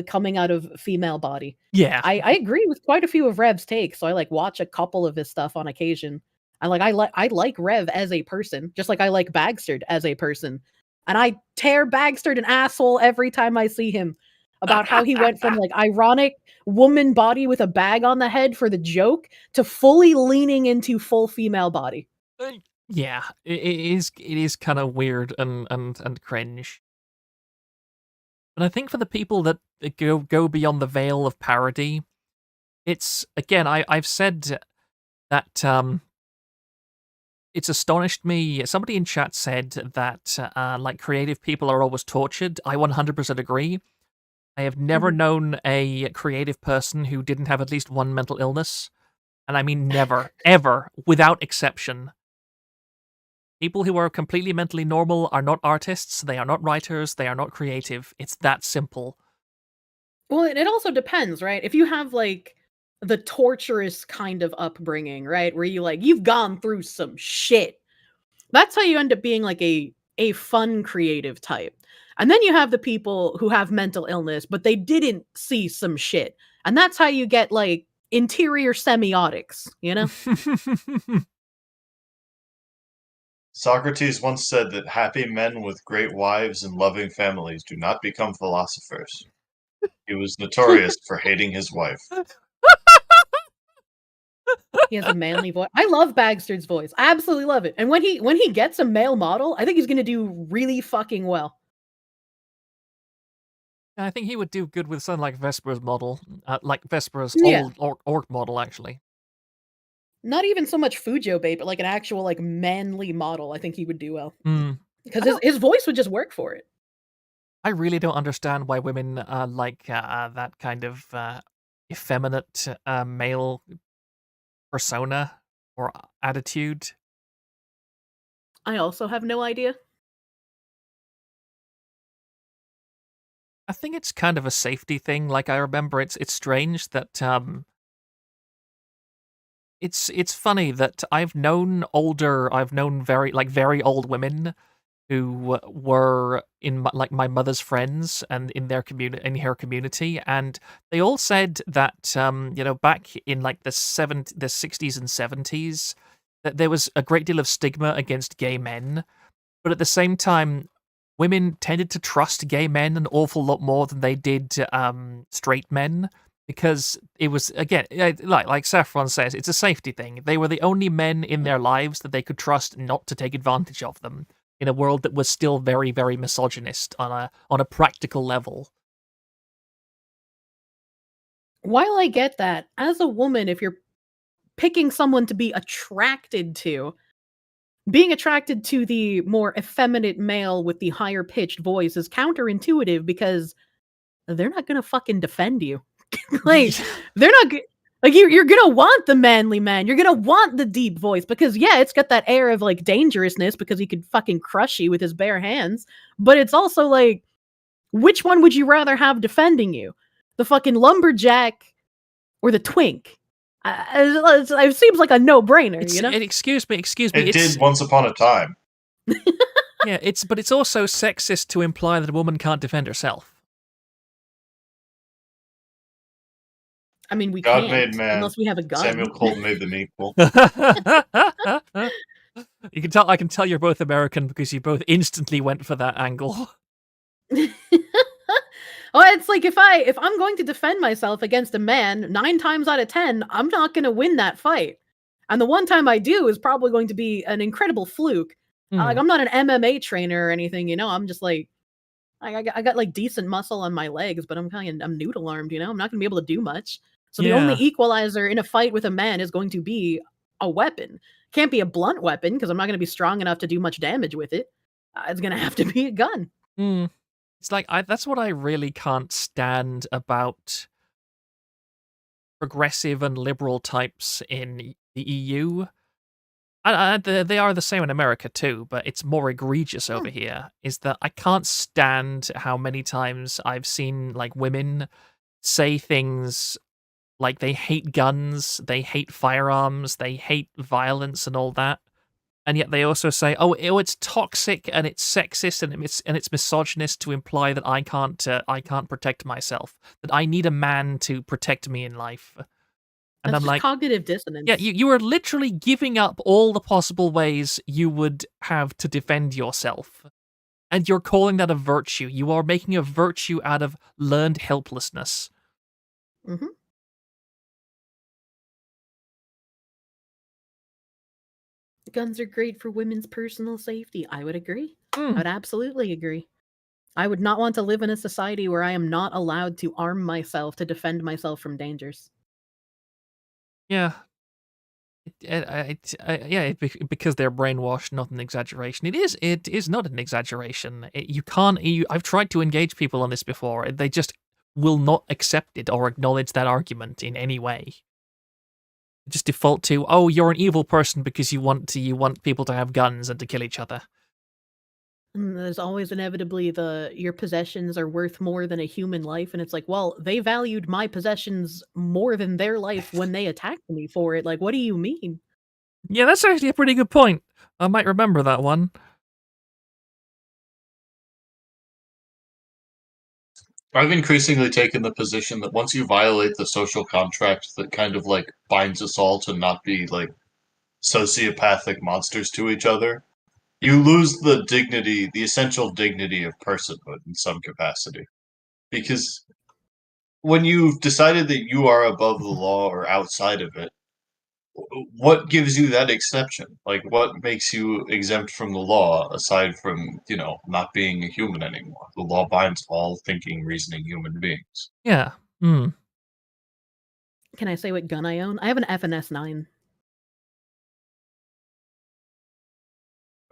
coming out of female body. Yeah. I agree with quite a few of Rev's takes, so I like watch a couple of his stuff on occasion. I like Rev as a person, just like I like Bagsterd as a person. And I tear Bagsterd an asshole every time I see him about how he went from like ironic woman body with a bag on the head for the joke to fully leaning into full female body. Yeah, it is kind of weird and cringe. But I think for the people that go beyond the veil of parody, it's again I've said that it's astonished me. Somebody in chat said that like creative people are always tortured. I 100% agree. I have never known a creative person who didn't have at least one mental illness. And I mean never, ever, without exception. People who are completely mentally normal are not artists, they are not writers, they are not creative. It's that simple. Well, it also depends, right? If you have like the torturous kind of upbringing, right? Where you've gone through some shit. That's how you end up being like a fun creative type. And then you have the people who have mental illness, but they didn't see some shit. And that's how you get like interior semiotics, you know? Socrates once said that happy men with great wives and loving families do not become philosophers. He was notorious for hating his wife. He has a manly voice. I love Bagster's voice. I absolutely love it. And when he gets a male model, I think he's gonna do really fucking well. I think he would do good with something like Vesper's model, like Vesper's Yeah. old orc model, actually. Not even so much Fujo bait, but like an actual like manly model. I think he would do well Hmm. because his voice would just work for it. I really don't understand why women like that kind of effeminate male persona or attitude. I also have no idea. I think it's kind of a safety thing. Like I remember, it's strange that it's funny that I've known very old women who were in my mother's friends and in her community, and they all said that back in like the 60s and 70s that there was a great deal of stigma against gay men, but at the same time women tended to trust gay men an awful lot more than they did straight men, because it was, again, like Saffron says, it's a safety thing. They were the only men in their lives that they could trust not to take advantage of them in a world that was still very, very misogynist on a practical level. While I get that, as a woman, if you're picking someone to be attracted to, being attracted to the more effeminate male with the higher pitched voice is counterintuitive because they're not gonna fucking defend you. Like, they're not like, you're gonna want the manly man. You're gonna want the deep voice because, yeah, it's got that air of, like, dangerousness because he could fucking crush you with his bare hands, but it's also like, which one would you rather have defending you? The fucking lumberjack or the twink? It seems like a no-brainer, you know? Excuse me. It did once upon a time. Yeah, but it's also sexist to imply that a woman can't defend herself. I mean, we God can't made man. unless we have a gun. Samuel Colt made them equal. You can tell. I can tell you're both American because you both instantly went for that angle. Well, it's like if I'm going to defend myself against a man, 9 times out of 10, I'm not going to win that fight. And the one time I do is probably going to be an incredible fluke. Like, I'm not an MMA trainer or anything, you know. I'm just like, I got like decent muscle on my legs, but I'm noodle armed, you know. I'm not going to be able to do much. So the only equalizer in a fight with a man is going to be a weapon. Can't be a blunt weapon because I'm not going to be strong enough to do much damage with it. It's going to have to be a gun. It's like that's what I really can't stand about progressive and liberal types in the EU. They are the same in America too, but it's more egregious over here. Is that I can't stand how many times I've seen like women say things like they hate guns, they hate firearms, they hate violence and all that. And yet they also say, "Oh, it's toxic and it's sexist and it's misogynist to imply that I can't protect myself. That I need a man to protect me in life." And That's I'm just like, cognitive dissonance. yeah, you are literally giving up all the possible ways you would have to defend yourself, and you're calling that a virtue. You are making a virtue out of learned helplessness. Mm-hmm. Guns are great for women's personal safety. I would agree. I would absolutely agree. I would not want to live in a society where I am not allowed to arm myself to defend myself from dangers. Yeah. Because they're brainwashed, not an exaggeration. It is not an exaggeration. I've tried to engage people on this before. They just will not accept it or acknowledge that argument in any way. Just default to, oh, you're an evil person because you want people to have guns and to kill each other. And there's always inevitably your possessions are worth more than a human life, and it's like, well, they valued my possessions more than their life when they attacked me for it. Like, what do you mean? Yeah, that's actually a pretty good point. I might remember that one. I've increasingly taken the position that once you violate the social contract that kind of like binds us all to not be like sociopathic monsters to each other, You lose the dignity, the essential dignity of personhood in some capacity. Because when you've decided that you are above the law or outside of it, what gives you that exception? Like, what makes you exempt from the law aside from, not being a human anymore? The law binds all thinking, reasoning human beings. Yeah. Mm. Can I say what gun I own? I have an FNS 9.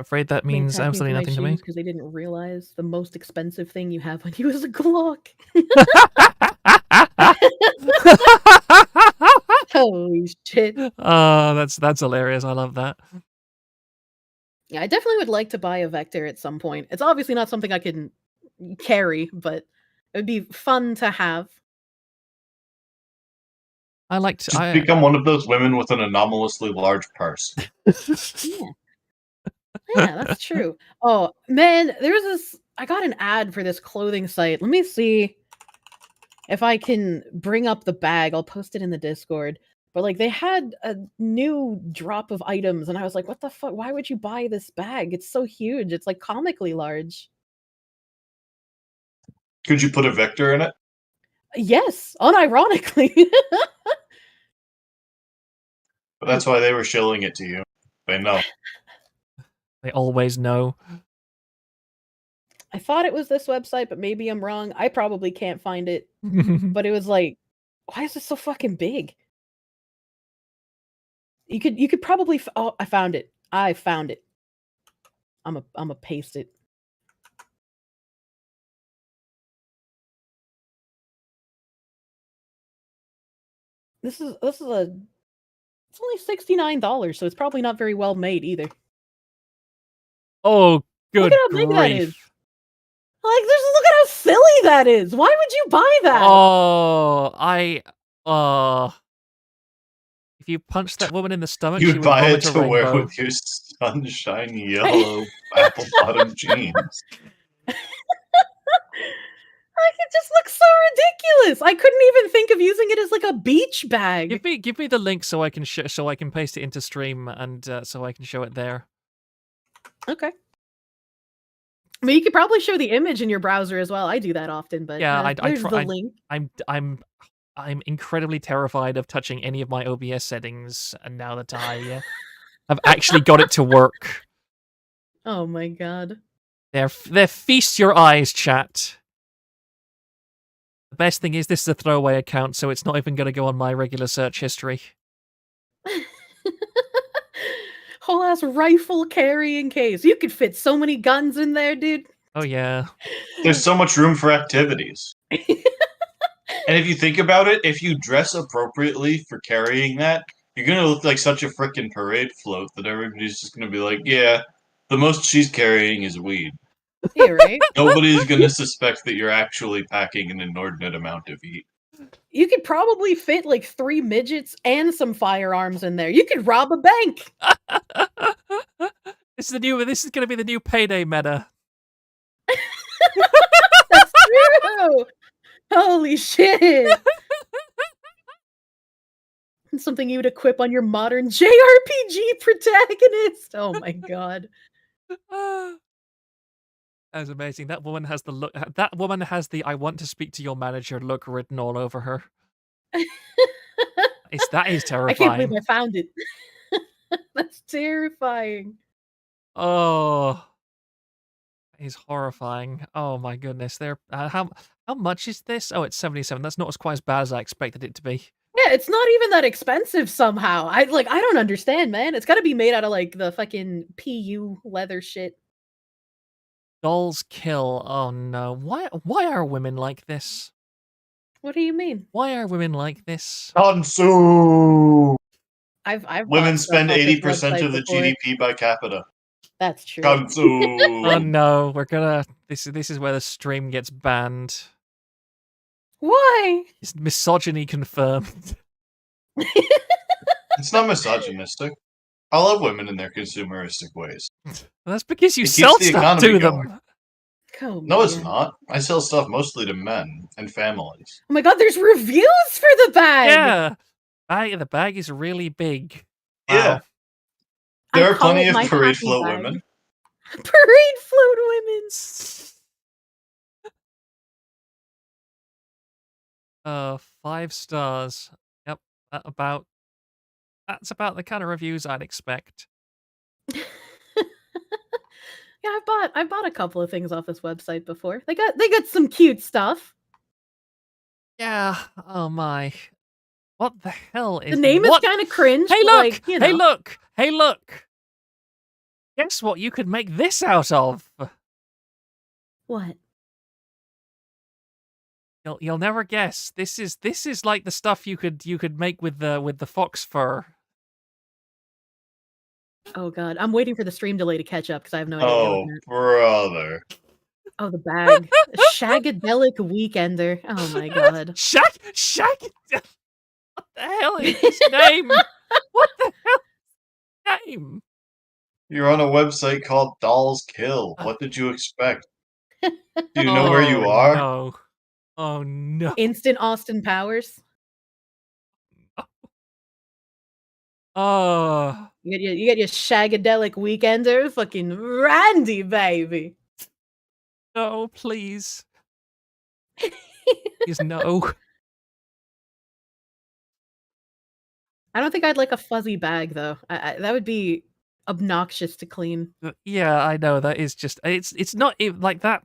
Afraid that Being means attacked me for absolutely my nothing to me. shoes because they didn't realize the most expensive thing you have on you is a Glock. Holy shit. Oh, that's hilarious. I love that. Yeah, I definitely would like to buy a Vector at some point. It's obviously not something I can carry, but it would be fun to have. I like to. Just become one of those women with an anomalously large purse. Yeah. Yeah, that's true. Oh, man, there's this I got an ad for this clothing site. Let me see if I can bring up the bag. I'll post it in the Discord. But like they had a new drop of items and I was like, "What the fuck? Why would you buy this bag? It's so huge. It's like comically large." Could you put a vector in it? Yes, unironically. But that's why they were shilling it to you. They know. They always know. I thought it was this website, but maybe I'm wrong. I probably can't find it. But it was like, why is it so fucking big? You could probably oh, I found it. I found it. I'm a paste it. This is it's only $69, so it's probably not very well made either. Oh, good Look at how big that is. grief. Like, look at how silly that is. Why would you buy that? Oh, if you punched that woman in the stomach, she You'd would buy vomit it a to wear rainbow. with your sunshiny yellow apple bottom jeans. Like, it just looks so ridiculous. I couldn't even think of using it as like a beach bag. Give me the link so I can paste it into stream and so I can show it there. Okay. I mean, you could probably show the image in your browser as well. I do that often, but Yeah, there's the link. I'm incredibly terrified of touching any of my OBS settings, and now that I have actually got it to work. Oh my god. They're feast your eyes, chat. The best thing is this is a throwaway account, so it's not even going to go on my regular search history. Whole ass rifle carrying case. You could fit so many guns in there, dude. Oh yeah. There's so much room for activities. And if you think about it, if you dress appropriately for carrying that, you're gonna look like such a frickin' parade float that everybody's just gonna be like, yeah, the most she's carrying is weed. Yeah, right? Nobody's gonna suspect that you're actually packing an inordinate amount of heat. You could probably fit like 3 midgets and some firearms in there. You could rob a bank. This is going to be the new payday meta. That's true. Holy shit. Something you would equip on your modern JRPG protagonist. Oh my god. That's amazing. That woman has the look. That woman has the "I want to speak to your manager" look written all over her. That is terrifying. I can't believe I found it. That's terrifying. Oh, that is horrifying. Oh my goodness. How much is this? Oh, it's 77. That's not quite as bad as I expected it to be. Yeah, it's not even that expensive somehow. I don't understand, man. It's got to be made out of like the fucking PU leather shit. Dolls kill. Oh no. Why are women like this? What do you mean? Why are women like this? Kansu! I've Women bought stuff spend off this 80% website of the before. GDP by capita. That's true. Kansu! Oh no, we're gonna this is where the stream gets banned. Why? It's misogyny confirmed. It's not misogynistic. I love women in their consumeristic ways. That's because you It keeps sell the stuff economy to going. them. Oh, No, it's man. not. I sell stuff mostly to men and families. Oh my god, there's reviews for the bag. Yeah. The bag is really big. Yeah. Wow. There I are call plenty it of my parade happy float bag. women. Parade float women. 5 stars. Yep, that's about the kind of reviews I'd expect. Yeah, I bought a couple of things off this website before. They got some cute stuff. Yeah. Oh my. What the hell The is name is what? kind of cringe. Hey but, look! like, you know. Hey look! Hey look! Guess what you could make this out of? What? You'll never guess. This is like the stuff you could make with the fox fur. Oh god, I'm waiting for the stream delay to catch up because I have no idea what you're Oh, looking at. brother. Oh, the bag. Shagadelic Weekender. Oh my god. Shag. What the hell is his name? What the hell is his name? You're on a website called Dolls Kill. What did you expect? Do you know where you are? No. Oh no. Instant Austin Powers. Oh. You get your Shagadelic Weekender, fucking Randy, baby. No, please. Please no. I don't think I'd like a fuzzy bag though. That would be obnoxious to clean. Yeah, I know that is just it's not like that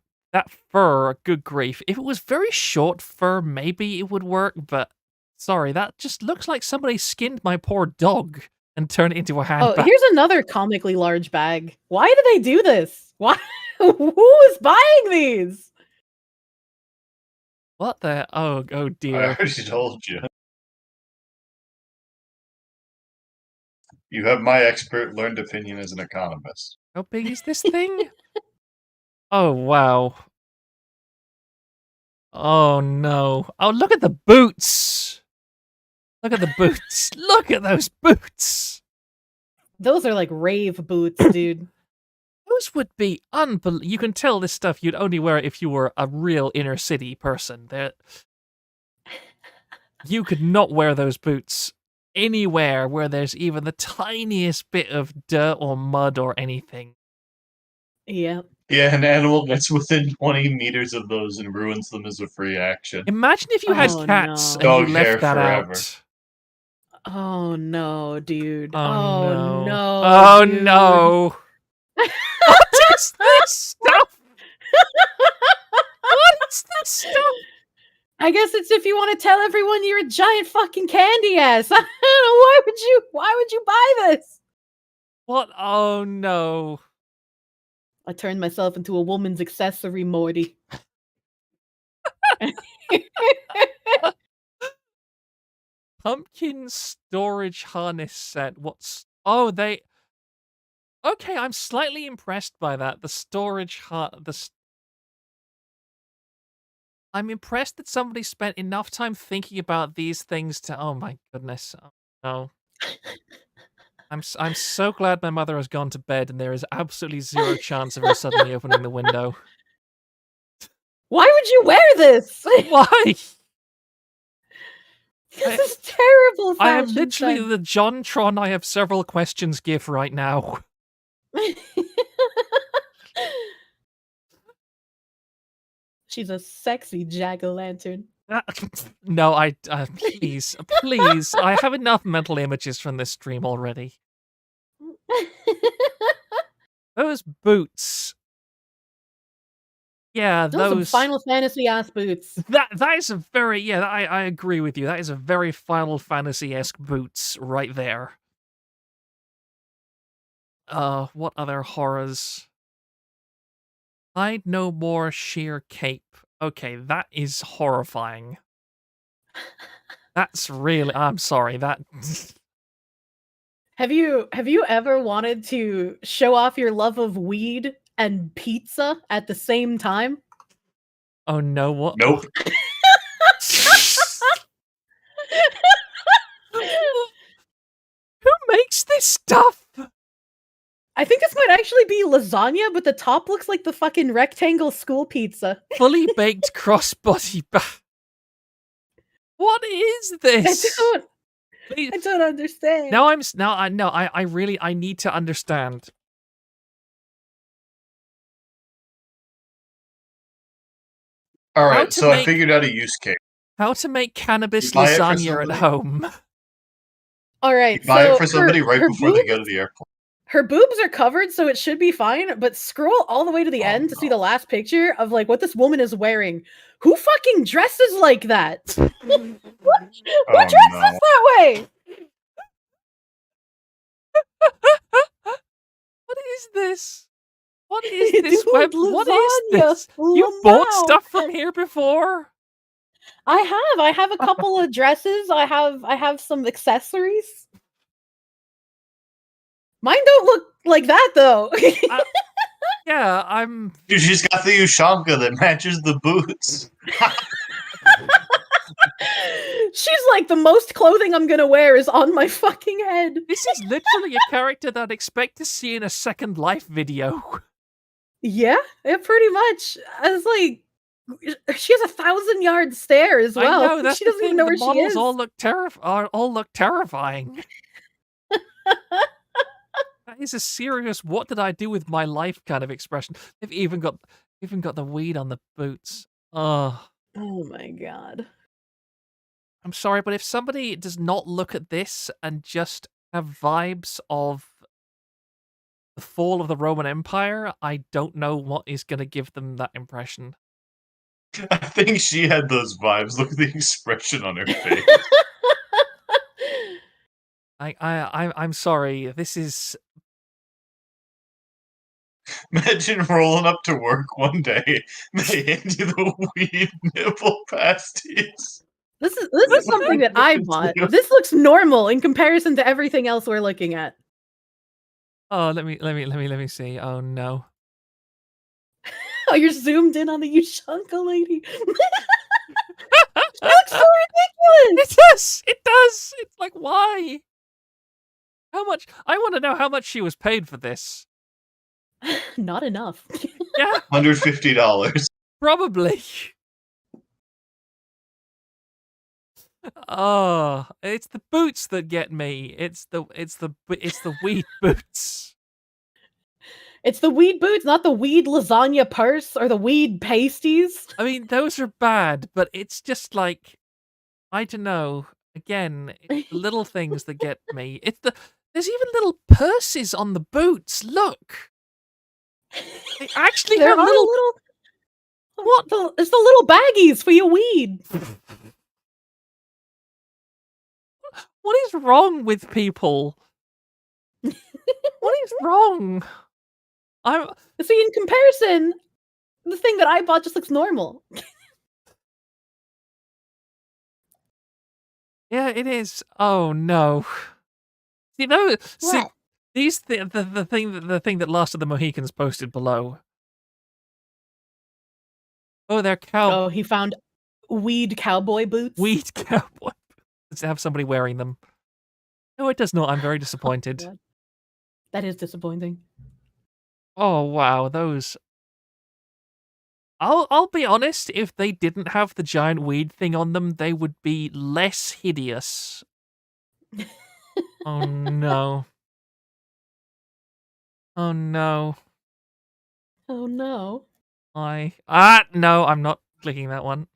fur. Good grief! If it was very short fur, maybe it would work. But sorry, that just looks like somebody skinned my poor dog and turned it into a Oh, handbag. here's another comically large bag. Why do they do this? Why? Who is buying these? What the? Oh I dear. already told you. You have my expert learned opinion as an economist. How big is this thing? Oh wow. Oh no. Oh, look at the boots. Look at the boots. Look at those boots. Those are like rave boots, dude. Those would be unbelievable. You can tell this stuff you'd only wear it if you were a real inner city person. You could not wear those boots anywhere where there's even the tiniest bit of dirt or mud or anything. Yeah. Yeah, an animal gets within 20 meters of those and ruins them as a free action. Imagine if you had Oh, cats no. and you Dog left hair that forever. out. Oh no, dude. Oh, Oh no. no. Oh dude. no. What is this stuff? What is this stuff? I guess it's if you want to tell everyone you're a giant fucking candy ass. I don't know, why would you buy this? What? Oh no. I turned myself into a woman's accessory, Morty. Pumpkin storage harness set. What's... Oh, they... Okay, I'm slightly impressed by that. The storage I'm impressed that somebody spent enough time thinking about these things to... Oh my goodness. Oh, no. I'm so glad my mother has gone to bed and there is absolutely zero chance of her suddenly opening the window. Why would you wear this? Why? This is terrible I am fashion literally sense. the JonTron I have several questions gif right now. She's a sexy jack-o'-lantern. No, please, please. I have enough mental images from this stream already. Those boots. Yeah, Those are some those... Final Fantasy ass boots. That is a very... Yeah, I agree with you. That is a very Final Fantasy-esque boots right there. What other horrors? Hide no more sheer cape. Okay, that is horrifying. That's really... I'm sorry, that... Have you ever wanted to show off your love of weed and pizza at the same time? Oh no, what? Nope. Who makes this stuff? I think this might actually be lasagna, but the top looks like the fucking rectangle school pizza. Fully baked crossbody What is this? I don't understand. Now I really need to understand. All How right, to so I make- figured out a use case. How to make cannabis You buy it for lasagna at somebody? home. All right, You buy so it for somebody right her before they boobs, go to the airport. her boobs are covered, so it should be fine. But scroll all the way to the end to see the last picture of like what this woman is wearing. Who fucking dresses like that? Who dresses no. that way? What is this? What is this Dude, web? What is lasagna, this? You bought Lamau. stuff from here before? I have a couple of dresses. I have some accessories. Mine don't look like that though. Yeah, I'm. Dude, she's got the Ushanka that matches the boots. She's like, the most clothing I'm gonna wear is on my fucking head. This is literally a character that I'd expect to see in a Second Life video. Yeah, pretty much. I was like, she has 1,000-yard stare as well. I know, that's She the doesn't thing. even know The where she models is. all look terrifying. That is a serious "what did I do with my life" kind of expression. They've even got the weed on the boots. Oh. Oh my god. I'm sorry, but if somebody does not look at this and just have vibes of the fall of the Roman Empire, I don't know what is going to give them that impression. I think she had those vibes. Look at the expression on her face. I'm sorry. This is. Imagine rolling up to work one day, they hand you the weed nipple pasties. This is something that I bought. This looks normal in comparison to everything else we're looking at. Oh, let me see. Oh no. Oh, you're zoomed in on the Ushanka lady. She looks so ridiculous. It does. It does. It's like, why? How much? I want to know how much she was paid for this. Not enough. Yeah, $150. probably. Oh, it's the boots that get me. It's the weed boots. It's the weed boots, not the weed lasagna purse or the weed pasties. I mean, those are bad, but it's just like, I don't know. Again, it's the little things that get me. There's even little purses on the boots. Look, they actually There have are little. What? It's the little baggies for your weed. What is wrong with people? What is wrong? See, in comparison, the thing that I bought just looks normal. Yeah, it is. Oh no. See, no. See, What? these the thing that Last of the Mohicans posted below. Oh, they're Oh, he found weed cowboy boots. weed cowboy. Let's have somebody wearing them. No, it does not. I'm very disappointed. God. That is disappointing. Oh wow, those. I'll be honest. If they didn't have the giant weed thing on them, they would be less hideous. Oh no. Oh no. Oh no. No, I'm not clicking that one.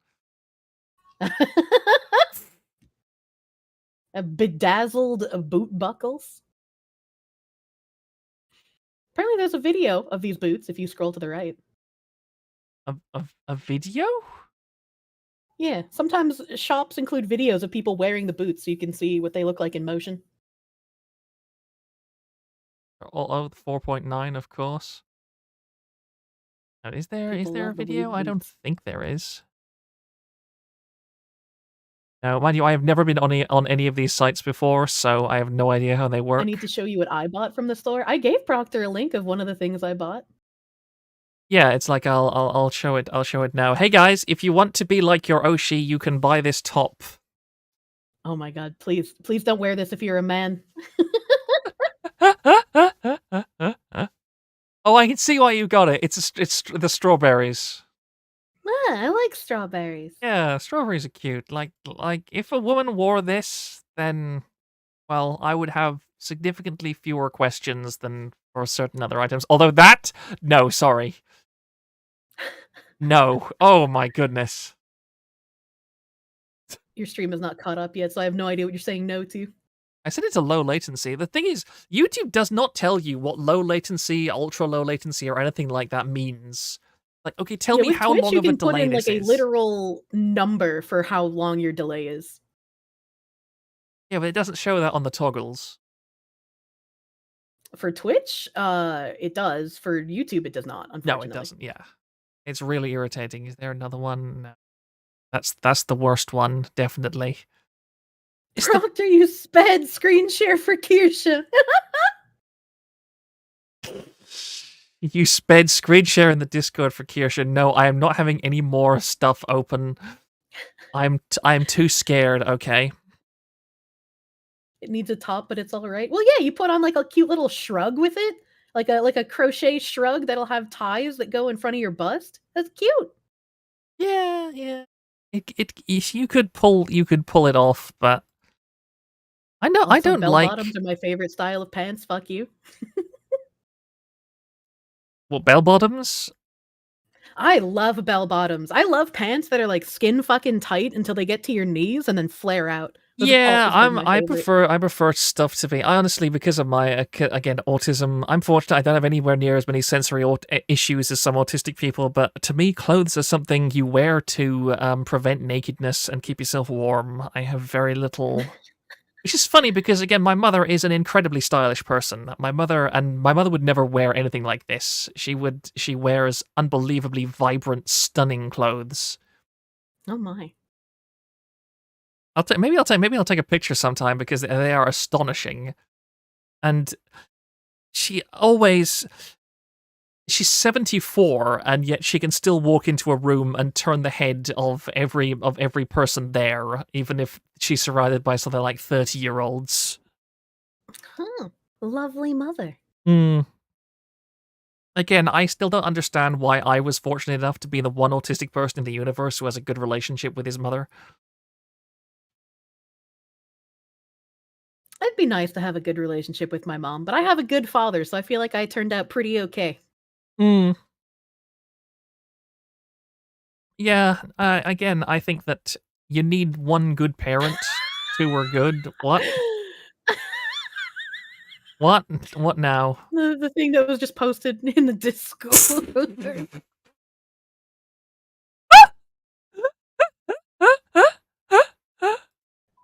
A bedazzled boot buckles. Apparently, there's a video of these boots if you scroll to the right. A video? Yeah, sometimes shops include videos of people wearing the boots so you can see what they look like in motion. Oh, 4.9, of course. Oh, is there People a love the video? weed I don't boots. think there is. No, mind you, I have never been on any of these sites before, so I have no idea how they work. I need to show you what I bought from the store. I gave Proctor a link of one of the things I bought. Yeah, it's like I'll show it. I'll show it now. Hey guys, if you want to be like your Oshi, you can buy this top. Oh my god, please don't wear this if you're a man. Oh, I can see why you got it. It's the strawberries. Ah, I like strawberries. Yeah, strawberries are cute. Like if a woman wore this, then well, I would have significantly fewer questions than for certain other items. Although no, sorry. No. Oh my goodness. Your stream is not caught up yet, so I have no idea what you're saying no to. I said it's a low latency. The thing is, YouTube does not tell you what low latency, ultra low latency, or anything like that means. Like, okay, tell Yeah, me with how Twitch, long you of a can put delay in this like a is. literal number for how long your delay is. Yeah, but it doesn't show that on the toggles. For Twitch, it does. For YouTube, it does not. Unfortunately, No, it doesn't. Yeah, it's really irritating. Is there another one? No. That's the worst one, definitely. Proctor, you sped screen share for Kirsha. You sped screen share in the Discord for Kirsha. No, I am not having any more stuff open. I'm too scared. Okay. It needs a top, but it's all right. Well, yeah, you put on like a cute little shrug with it, like a crochet shrug that'll have ties that go in front of your bust. That's cute. Yeah. You could pull it off, but I know I Also, don't bell like bottoms are my favorite style of pants. Fuck you. what bell bottoms. I love bell bottoms. I love pants that are like skin fucking tight until they get to your knees and then flare out. Those have Yeah, always been my favorite. I prefer stuff to be. I honestly, because of my again autism, I'm fortunate I don't have anywhere near as many sensory issues as some autistic people. But to me, clothes are something you wear to prevent nakedness and keep yourself warm. I have very little. Which is funny because again, my mother is an incredibly stylish person. My mother would never wear anything like this. She wears unbelievably vibrant, stunning clothes. Oh my. Maybe I'll take a picture sometime because they are astonishing. And she's 74 and yet she can still walk into a room and turn the head of every person there, even if she's surrounded by something like 30-year-olds. Huh. Lovely mother. Again, I still don't understand why I was fortunate enough to be the one autistic person in the universe who has a good relationship with his mother. It'd be nice to have a good relationship with my mom, but I have a good father, so I feel like I turned out pretty okay. Yeah, again, I think that you need one good parent. Two are good. What? What? What now? The thing that was just posted in the Discord.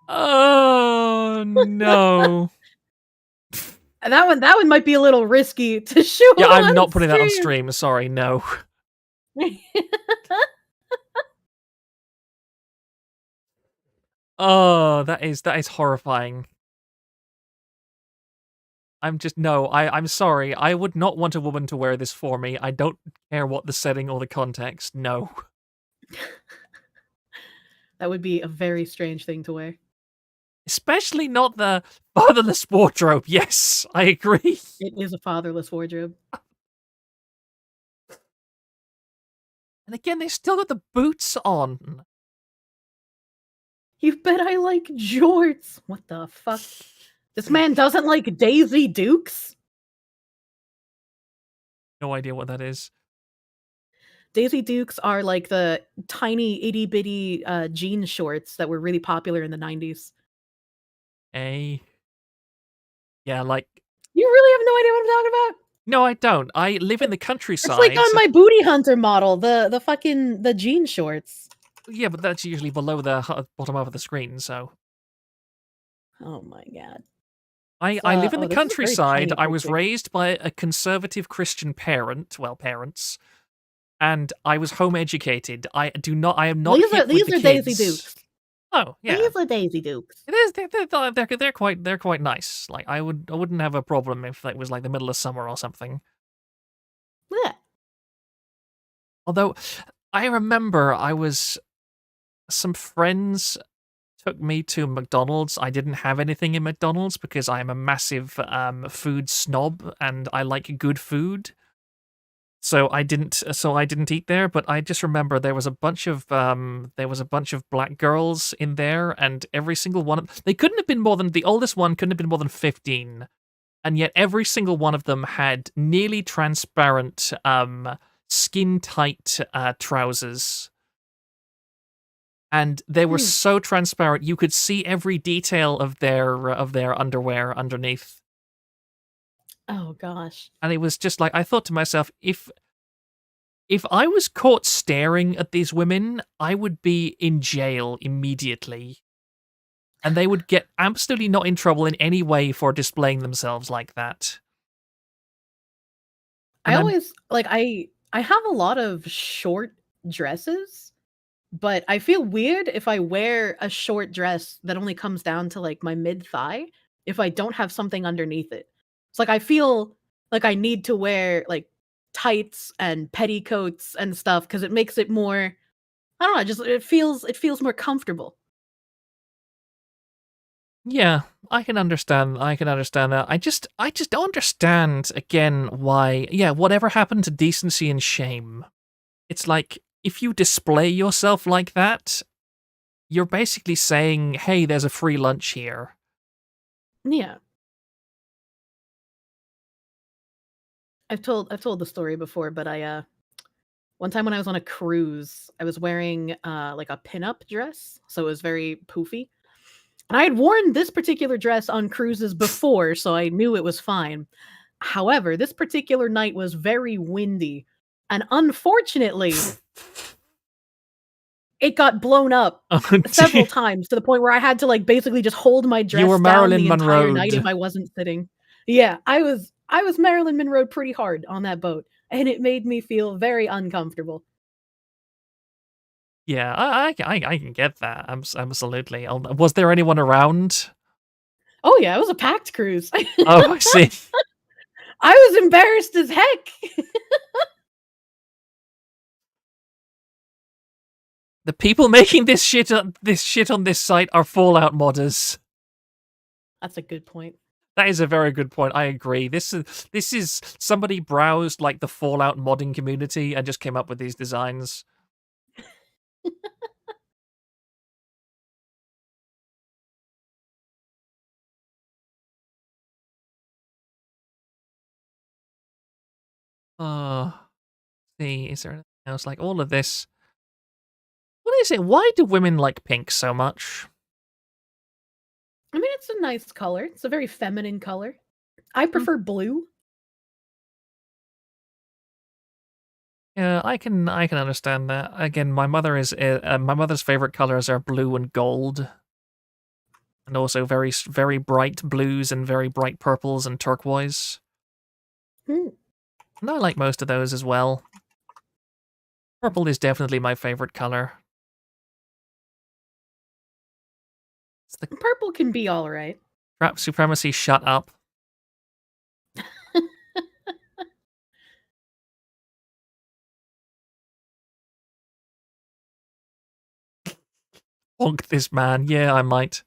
Oh no. That one might be a little risky to show. Yeah, I'm on not putting that on stream. stream. Sorry, no. Oh, that is horrifying. I'm sorry. I would not want a woman to wear this for me. I don't care what the setting or the context. No. That would be a very strange thing to wear. Especially not the fatherless wardrobe. Yes, I agree. It is a fatherless wardrobe. And again, they still got the boots on. You bet I like jorts. What the fuck? This man doesn't like Daisy Dukes? No idea what that is. Daisy Dukes are like the tiny itty bitty jean shorts that were really popular in the 90s. Yeah, like... You really have no idea what I'm talking about? No, I don't. I live in the countryside. It's like on my Booty Hunter model, the jean shorts. Yeah, but that's usually below the bottom half of the screen, so... Oh my god. I live in the this is a very countryside. tiny I was picture. raised by a conservative Christian parents, and I was home educated. I am not These hip are with the Daisy kids. Dukes. Oh, yeah. These are Daisy Dukes. It is. They're quite nice. Like I wouldn't have a problem if it was like the middle of summer or something. Yeah. Although I remember some friends took me to McDonald's. I didn't have anything in McDonald's because I am a massive food snob and I like good food. So I didn't eat there, but I just remember there was a bunch of black girls in there, and every single one they couldn't have been more than the oldest one couldn't have been more than 15, and yet every single one of them had nearly transparent skin tight trousers. And they were so transparent, you could see every detail of their underwear underneath. Oh gosh. And it was just like, I thought to myself, if I was caught staring at these women, I would be in jail immediately. And they would get absolutely not in trouble in any way for displaying themselves like that. I And I'm always like I have a lot of short dresses, but I feel weird if I wear a short dress that only comes down to like my mid thigh if I don't have something underneath it. It's like I feel like I need to wear like tights and petticoats and stuff because it makes it more I don't know, just it feels more comfortable. Yeah, I can understand that. I just don't understand again why whatever happened to decency and shame. It's like if you display yourself like that, you're basically saying, "Hey, there's a free lunch here." Yeah. I've told the story before, but one time when I was on a cruise, I was wearing like a pinup dress, so it was very poofy. And I had worn this particular dress on cruises before, so I knew it was fine. However, this particular night was very windy, and unfortunately, it got blown up Oh, several dear. times to the point where I had to like basically just hold my You were dress down Marilyn the entire night if Monroe'd. I wasn't sitting. Yeah, I was Marilyn Monroe pretty hard on that boat, and it made me feel very uncomfortable. Yeah, I can get that. Absolutely. Was there anyone around? Oh yeah, it was a packed cruise. Oh, I see. I was embarrassed as heck. The people making this shit on this site are Fallout modders. That's a good point. That is a very good point. I agree. This is somebody browsed like the Fallout modding community and just came up with these designs. See, is there anything else like all of this? What is it? Why do women like pink so much? I mean, it's a nice color. It's a very feminine color. I prefer blue. Yeah, I can understand that. Again, my mother's favorite colors are blue and gold, and also very bright blues and very bright purples and turquoise. Hmm. And I like most of those as well. Purple is definitely my favorite color. Purple can be all right. Trap supremacy, shut up. Honk this man. Yeah, I might.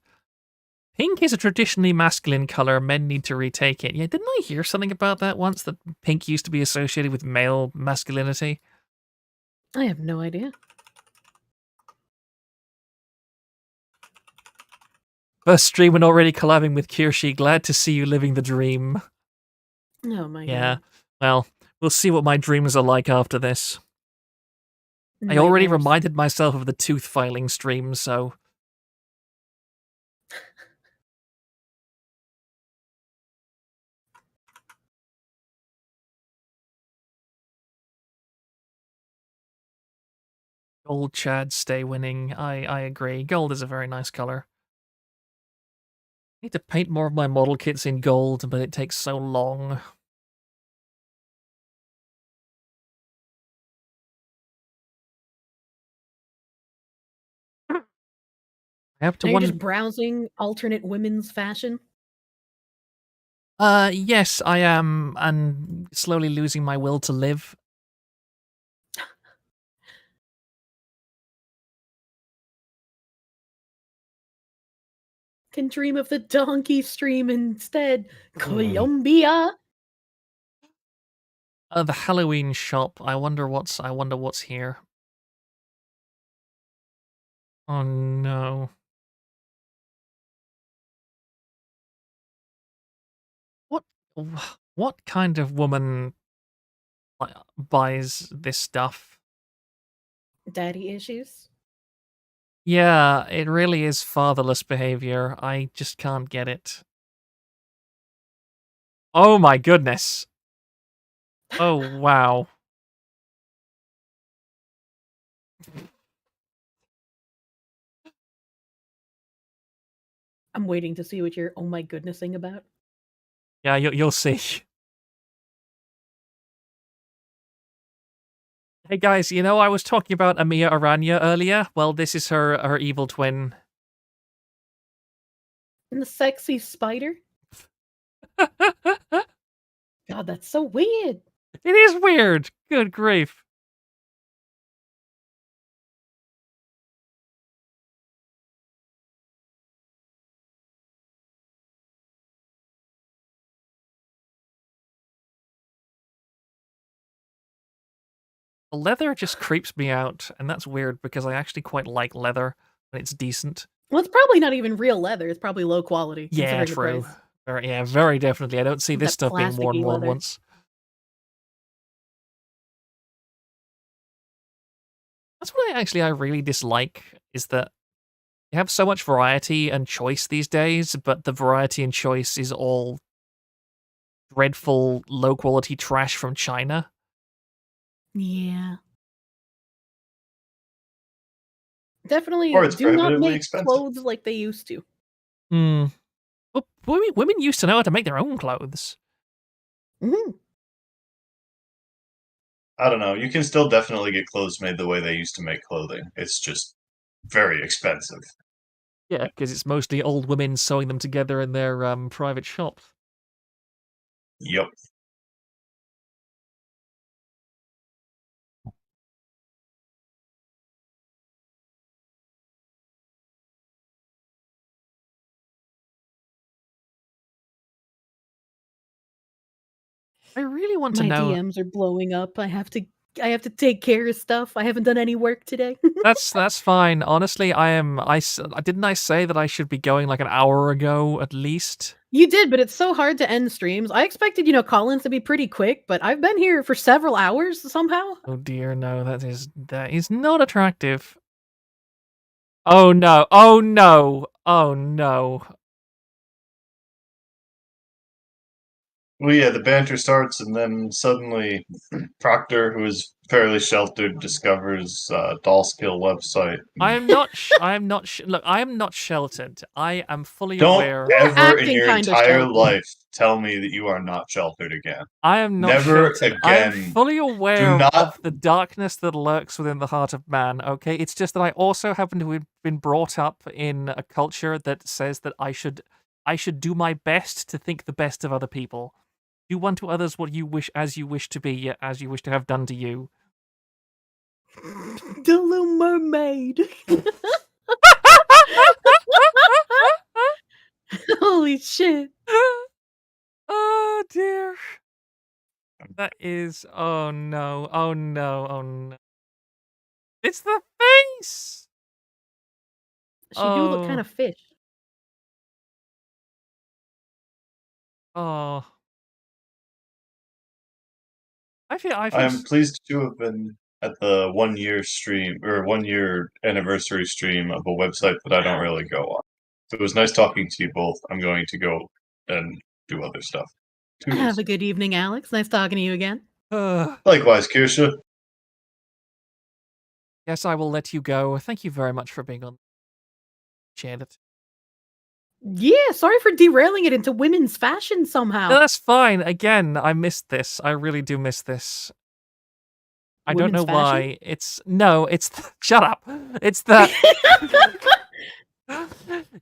Pink is a traditionally masculine color. Men need to retake it. Yeah, didn't I hear something about that once? That pink used to be associated with male masculinity? I have no idea. First stream and already collabing with Kirshi. Glad to see you living the dream. Oh my Yeah, god. well, we'll see what my dreams are like after this. I already Nightmares. reminded myself of the tooth filing stream, so... Gold Chad, stay winning. I agree. Gold is a very nice color. I need to paint more of my model kits in gold, but it takes so long. I have to Now you're just one. browsing alternate women's fashion. Yes, I am, and slowly losing my will to live. Can dream of the donkey stream instead. Colombia. The Halloween shop. I wonder what's here. Oh no. What what kind of woman buys this stuff. Daddy issues. Yeah, it really is fatherless behavior. I just can't get it. Oh my goodness. Oh wow. I'm waiting to see what you're oh my goodnessing about. Yeah, you'll see. Hey guys, you know I was talking about Amiya Aranya earlier? Well, this is her evil twin. And the sexy spider? God, that's so weird. It is weird. Good grief. The leather just creeps me out, and that's weird because I actually quite like leather when it's decent. Well, it's probably not even real leather. It's probably low quality Yeah, considering the true. price. Very definitely. I don't see this That stuff being worn plasticky more than leather. once. That's what I really dislike, is that you have so much variety and choice these days, but the variety and choice is all dreadful, low-quality trash from China. Yeah. Definitely Or it's do not prohibitively make expensive. clothes like they used to. Hmm. Well, women used to know how to make their own clothes. Mhm. I don't know. You can still definitely get clothes made the way they used to make clothing. It's just very expensive. Yeah, because it's mostly old women sewing them together in their private shops. Yep. I really want to My know. DMs are blowing up. I have to take care of stuff. I haven't done any work today. That's fine. Honestly, didn't I say that I should be going like an hour ago at least? You did, but it's so hard to end streams. I expected, call-ins to be pretty quick, but I've been here for several hours somehow. Oh dear, no, that is not attractive. Oh no, oh no, oh no. Well, yeah, the banter starts, and then suddenly Proctor, who is fairly sheltered, discovers Doll Skill website. I am not look, I am not sheltered. I am fully Don't aware. ever in acting your kinda entire sheltered. life tell me that you are not sheltered again. I am not Never sheltered. I am again. fully Do aware not. of the darkness that lurks within the heart of man, okay? It's just that I also happen to have been brought up in a culture that says that I should do my best to think the best of other people. Do unto others what you wish as you wish to be, as you wish to have done to you. The Little Mermaid. Holy shit. Oh dear. That is oh no, oh no, oh no. It's the face! She do look kind of fish. Oh. I I am pleased to have been at the 1-year stream or 1-year anniversary stream of a website that I don't really go on. So it was nice talking to you both. I'm going to go and do other stuff. Have a good evening, Alex. Nice talking to you again. Likewise, Kirsha. Yes, I will let you go. Thank you very much for being on. Janet. Yeah, sorry for derailing it into women's fashion somehow. No, that's fine. Again, I missed this. I really do miss this. I don't know Women's fashion? why. Shut up. It's the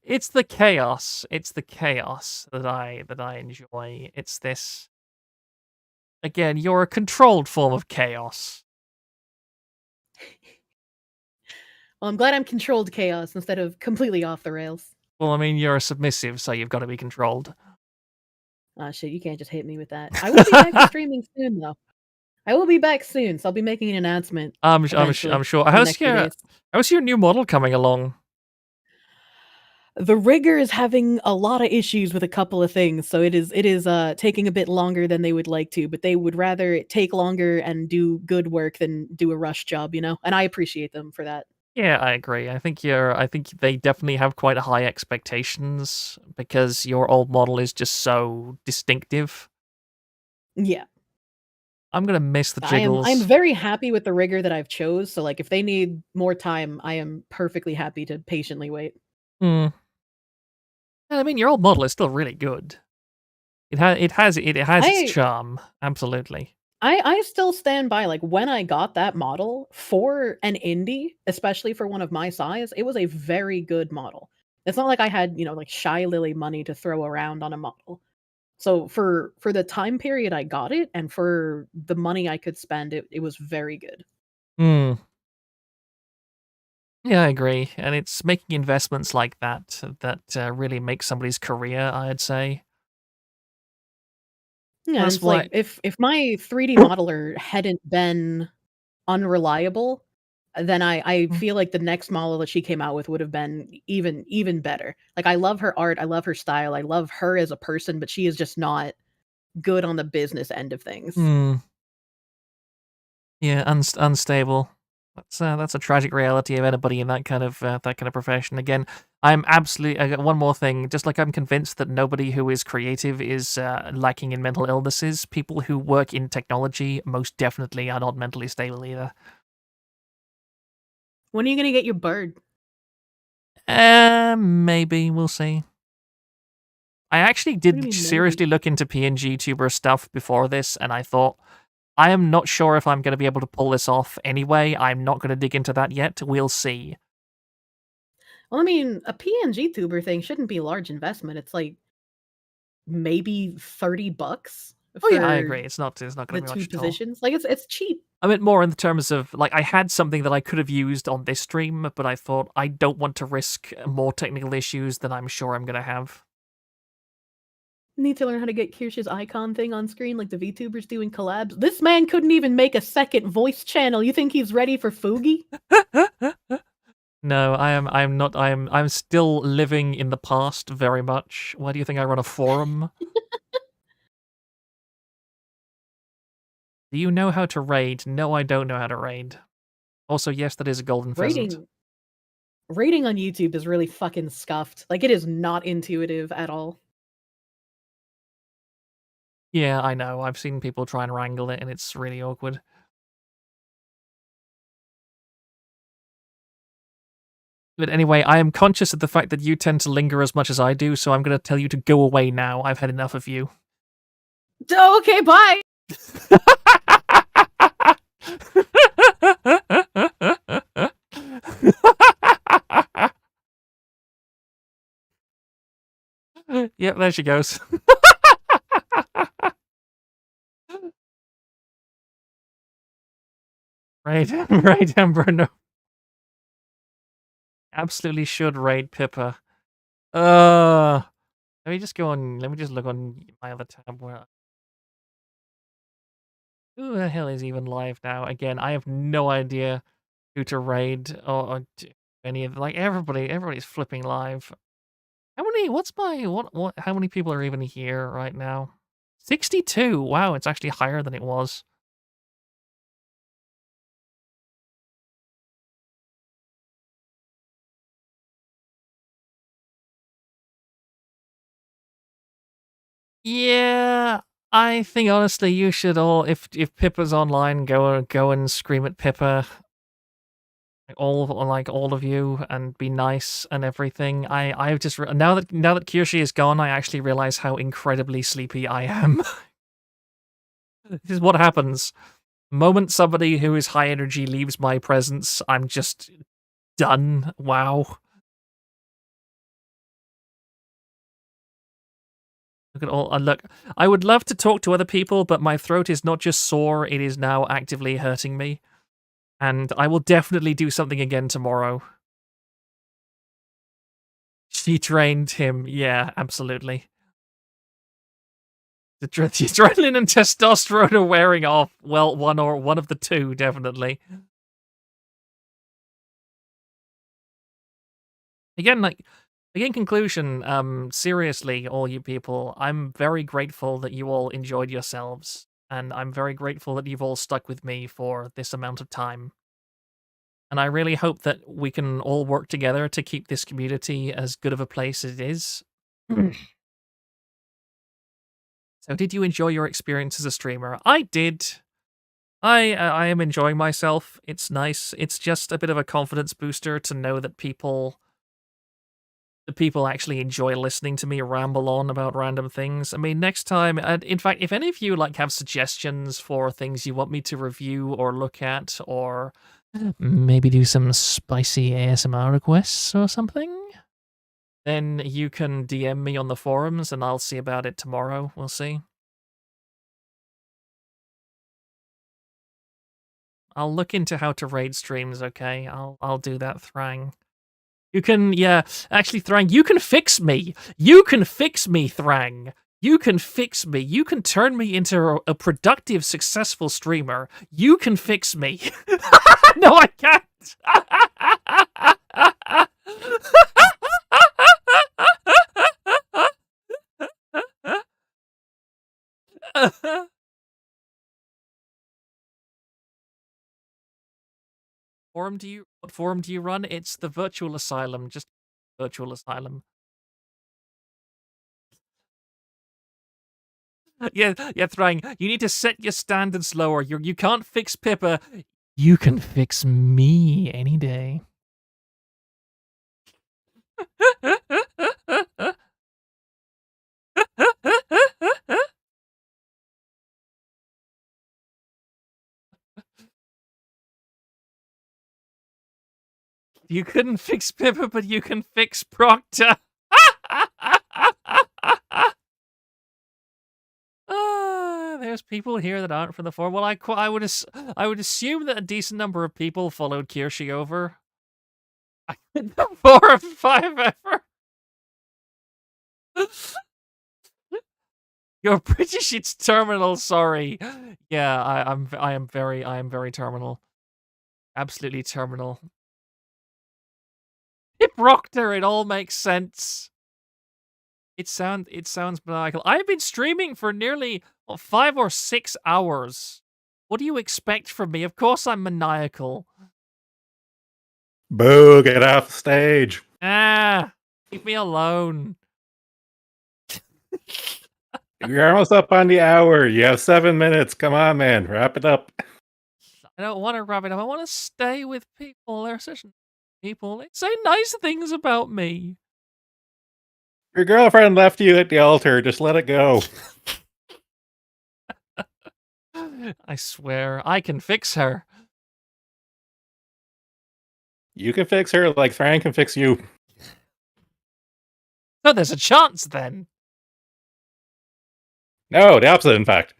it's the chaos. It's the chaos that I enjoy. It's this. Again, you're a controlled form of chaos. Well, I'm glad I'm controlled chaos instead of completely off the rails. Well, I mean, you're a submissive, so you've got to be controlled. Ah, shit, you can't just hit me with that. I will be back to streaming soon, though. I will be back soon, so I'll be making an announcement. I'm eventually sure. in the next few days. How's your new model coming along? The rigger is having a lot of issues with a couple of things, so it is taking a bit longer than they would like to, but they would rather it take longer and do good work than do a rush job, you know? And I appreciate them for that. Yeah, I agree. I think they definitely have quite high expectations because your old model is just so distinctive. Yeah. I'm gonna miss the I'm jiggles. very happy with the rigger that I've chose, so, like, if they need more time, I am perfectly happy to patiently wait. Hmm. I mean, your old model is still really good. It has its I charm, absolutely. I still stand by, like, when I got that model, for an indie, especially for one of my size, it was a very good model. It's not like I had, like, shy lily money to throw around on a model. So, for the time period I got it and for the money I could spend, it was very good. Hmm. Yeah, I agree, and it's making investments like that really make somebody's career, I'd say. Yeah, and That's it's like, why if my 3D modeler hadn't been unreliable, then I Mm. feel like the next model that she came out with would have been even better. Like, I love her art, I love her style, I love her as a person, but she is just not good on the business end of things. Hmm. Yeah, unstable. That's a tragic reality of anybody in that kind of profession. Again, I'm absolutely one more thing. Just like I'm convinced that nobody who is creative is lacking in mental illnesses, people who work in technology most definitely are not mentally stable either. When are you gonna get your bird? Maybe we'll see. I actually What do you did mean maybe? seriously look into PNG tuber stuff before this, and I thought, I am not sure if I'm going to be able to pull this off anyway. I'm not going to dig into that yet. We'll see. Well, I mean, a PNG tuber thing shouldn't be a large investment. It's like maybe $30 Oh yeah, I for agree. It's not going the to be 2 much at all. positions. Like, it's cheap. I meant more in the terms of like I had something that I could have used on this stream, but I thought I don't want to risk more technical issues than I'm sure I'm going to have. Need to learn how to get Kirsch's icon thing on screen like the VTubers doing collabs. This man couldn't even make a second voice channel. You think he's ready for Fugi? No, I'm not. I'm still living in the past very much. Why do you think I run a forum? Do you know how to raid? No, I don't know how to raid. Also, yes, that is a golden pheasant. Rating on YouTube is really fucking scuffed. Like, it is not intuitive at all. Yeah, I know. I've seen people try and wrangle it, and it's really awkward. But anyway, I am conscious of the fact that you tend to linger as much as I do, so I'm going to tell you to go away now. I've had enough of you. Oh, okay, bye. Yep, there she goes. Right, right, Bruno. Absolutely should raid Pippa. Let me just go on. Let me just look on my other tab where. Who the hell is even live now? Again, I have no idea who to raid or any of like everybody's flipping live. How many? What's my what? How many people are even here right now? 62. Wow, it's actually higher than it was. Yeah, I think honestly you should all if Pippa's online, go and scream at Pippa. All of you and be nice and everything. I've just now that Kirshi is gone, I actually realize how incredibly sleepy I am. This is what happens. The moment somebody who is high energy leaves my presence, I'm just done. Wow. Look at all. Look, I would love to talk to other people, but my throat is not just sore, it is now actively hurting me. And I will definitely do something again tomorrow. She trained him. Yeah, absolutely. The adrenaline and testosterone are wearing off. Well, one of the two, definitely. Again, like, In conclusion, seriously, all you people, I'm very grateful that you all enjoyed yourselves, and I'm very grateful that you've all stuck with me for this amount of time. And I really hope that we can all work together to keep this community as good of a place as it is. So, did you enjoy your experience as a streamer? I did. I am enjoying myself. It's nice. It's just a bit of a confidence booster to know that people actually enjoy listening to me ramble on about random things. I mean, next time, in fact, if any of you like have suggestions for things you want me to review or look at, or maybe do some spicy ASMR requests or something, then you can DM me on the forums and I'll see about it tomorrow. We'll see. I'll look into how to raid streams, okay? I'll do that, Thrang. You can, yeah, actually, Thrang, you can fix me. You can fix me, Thrang. You can fix me. You can turn me into a productive, successful streamer. You can fix me. No, I can't. What forum do you run? It's the Virtual Asylum, just Virtual Asylum. Yeah, Thrang, you need to set your standards lower. You can't fix Pippa. You can fix me any day. You couldn't fix Pippa, but you can fix Proctor. There's people here that aren't from the forum. Well, I would assume that a decent number of people followed Kirschi over. The 4 or 5 ever. You're British. It's terminal. Sorry. Yeah, I am very terminal. Absolutely terminal. Pip Proctor. It all makes sense. It sounds maniacal. I've been streaming for nearly 5 or 6 hours. What do you expect from me? Of course I'm maniacal. Boo, get off the stage. Ah, leave me alone. You're almost up on the hour. You have 7 minutes. Come on, man. Wrap it up. I don't want to wrap it up. I want to stay with people. They're such people. They say nice things about me. Your girlfriend left you at the altar. Just let it go. I swear, I can fix her. You can fix her like Frank can fix you. So there's a chance then. No, the opposite, in fact.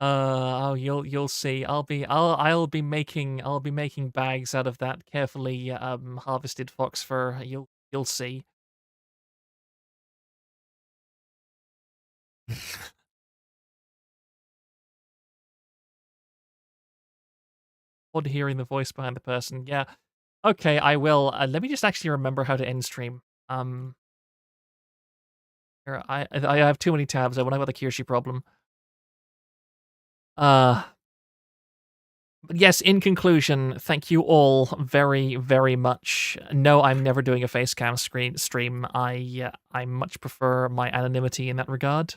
Oh, you'll see. I'll be making bags out of that carefully harvested fox fur. You'll see. Odd hearing the voice behind the person. Yeah. Okay, I will. Let me just actually remember how to end stream. Here, I have too many tabs. I won't have the Kirschi problem. But yes, in conclusion, thank you all very, very much. No, I'm never doing a facecam stream. I much prefer my anonymity in that regard.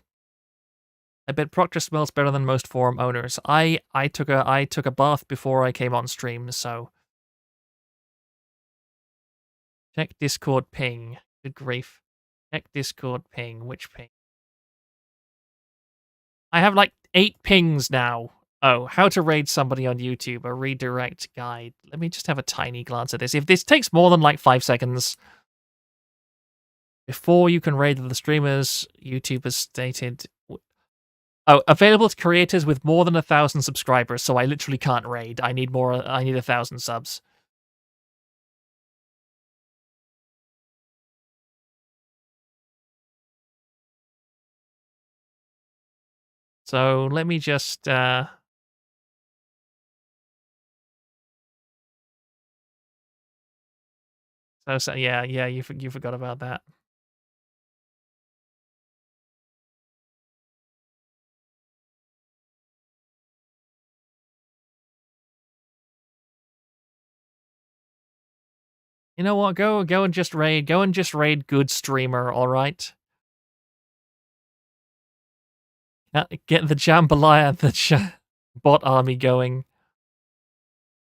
I bet Proctor smells better than most forum owners. I took a bath before I came on stream, so check Discord ping. Good grief. Check Discord ping. Which ping? I have like 8 pings now. Oh, how to raid somebody on YouTube, a redirect guide. Let me just have a tiny glance at this. If this takes more than like 5 seconds. Before you can raid the streamers, YouTube has stated... Oh, available to creators with more than 1,000 subscribers, so I literally can't raid. I need 1,000 subs. So let me just So yeah, you forgot about that. You know what? Go and just raid. Go and just raid good streamer. All right. Get the jambalaya, the bot army going.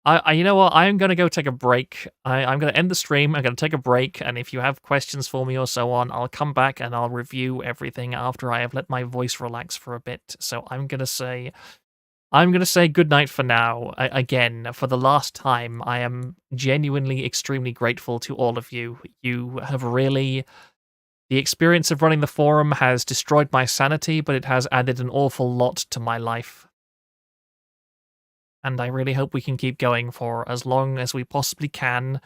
You know what? I'm gonna go take a break. I'm gonna end the stream. I'm gonna take a break, and if you have questions for me or so on, I'll come back and I'll review everything after I have let my voice relax for a bit. So I'm gonna say good night for now. Again, for the last time, I am genuinely extremely grateful to all of you. You have really. The experience of running the forum has destroyed my sanity, but it has added an awful lot to my life. And I really hope we can keep going for as long as we possibly can,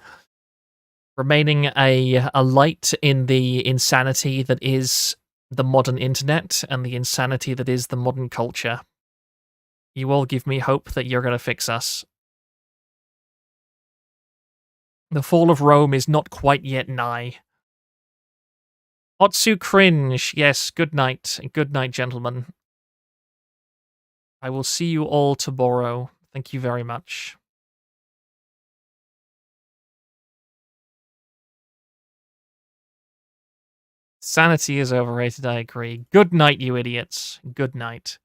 remaining a light in the insanity that is the modern internet and the insanity that is the modern culture. You all give me hope that you're going to fix us. The fall of Rome is not quite yet nigh. Otsu cringe. Yes, good night. Good night, gentlemen. I will see you all tomorrow. Thank you very much. Sanity is overrated, I agree. Good night, you idiots. Good night.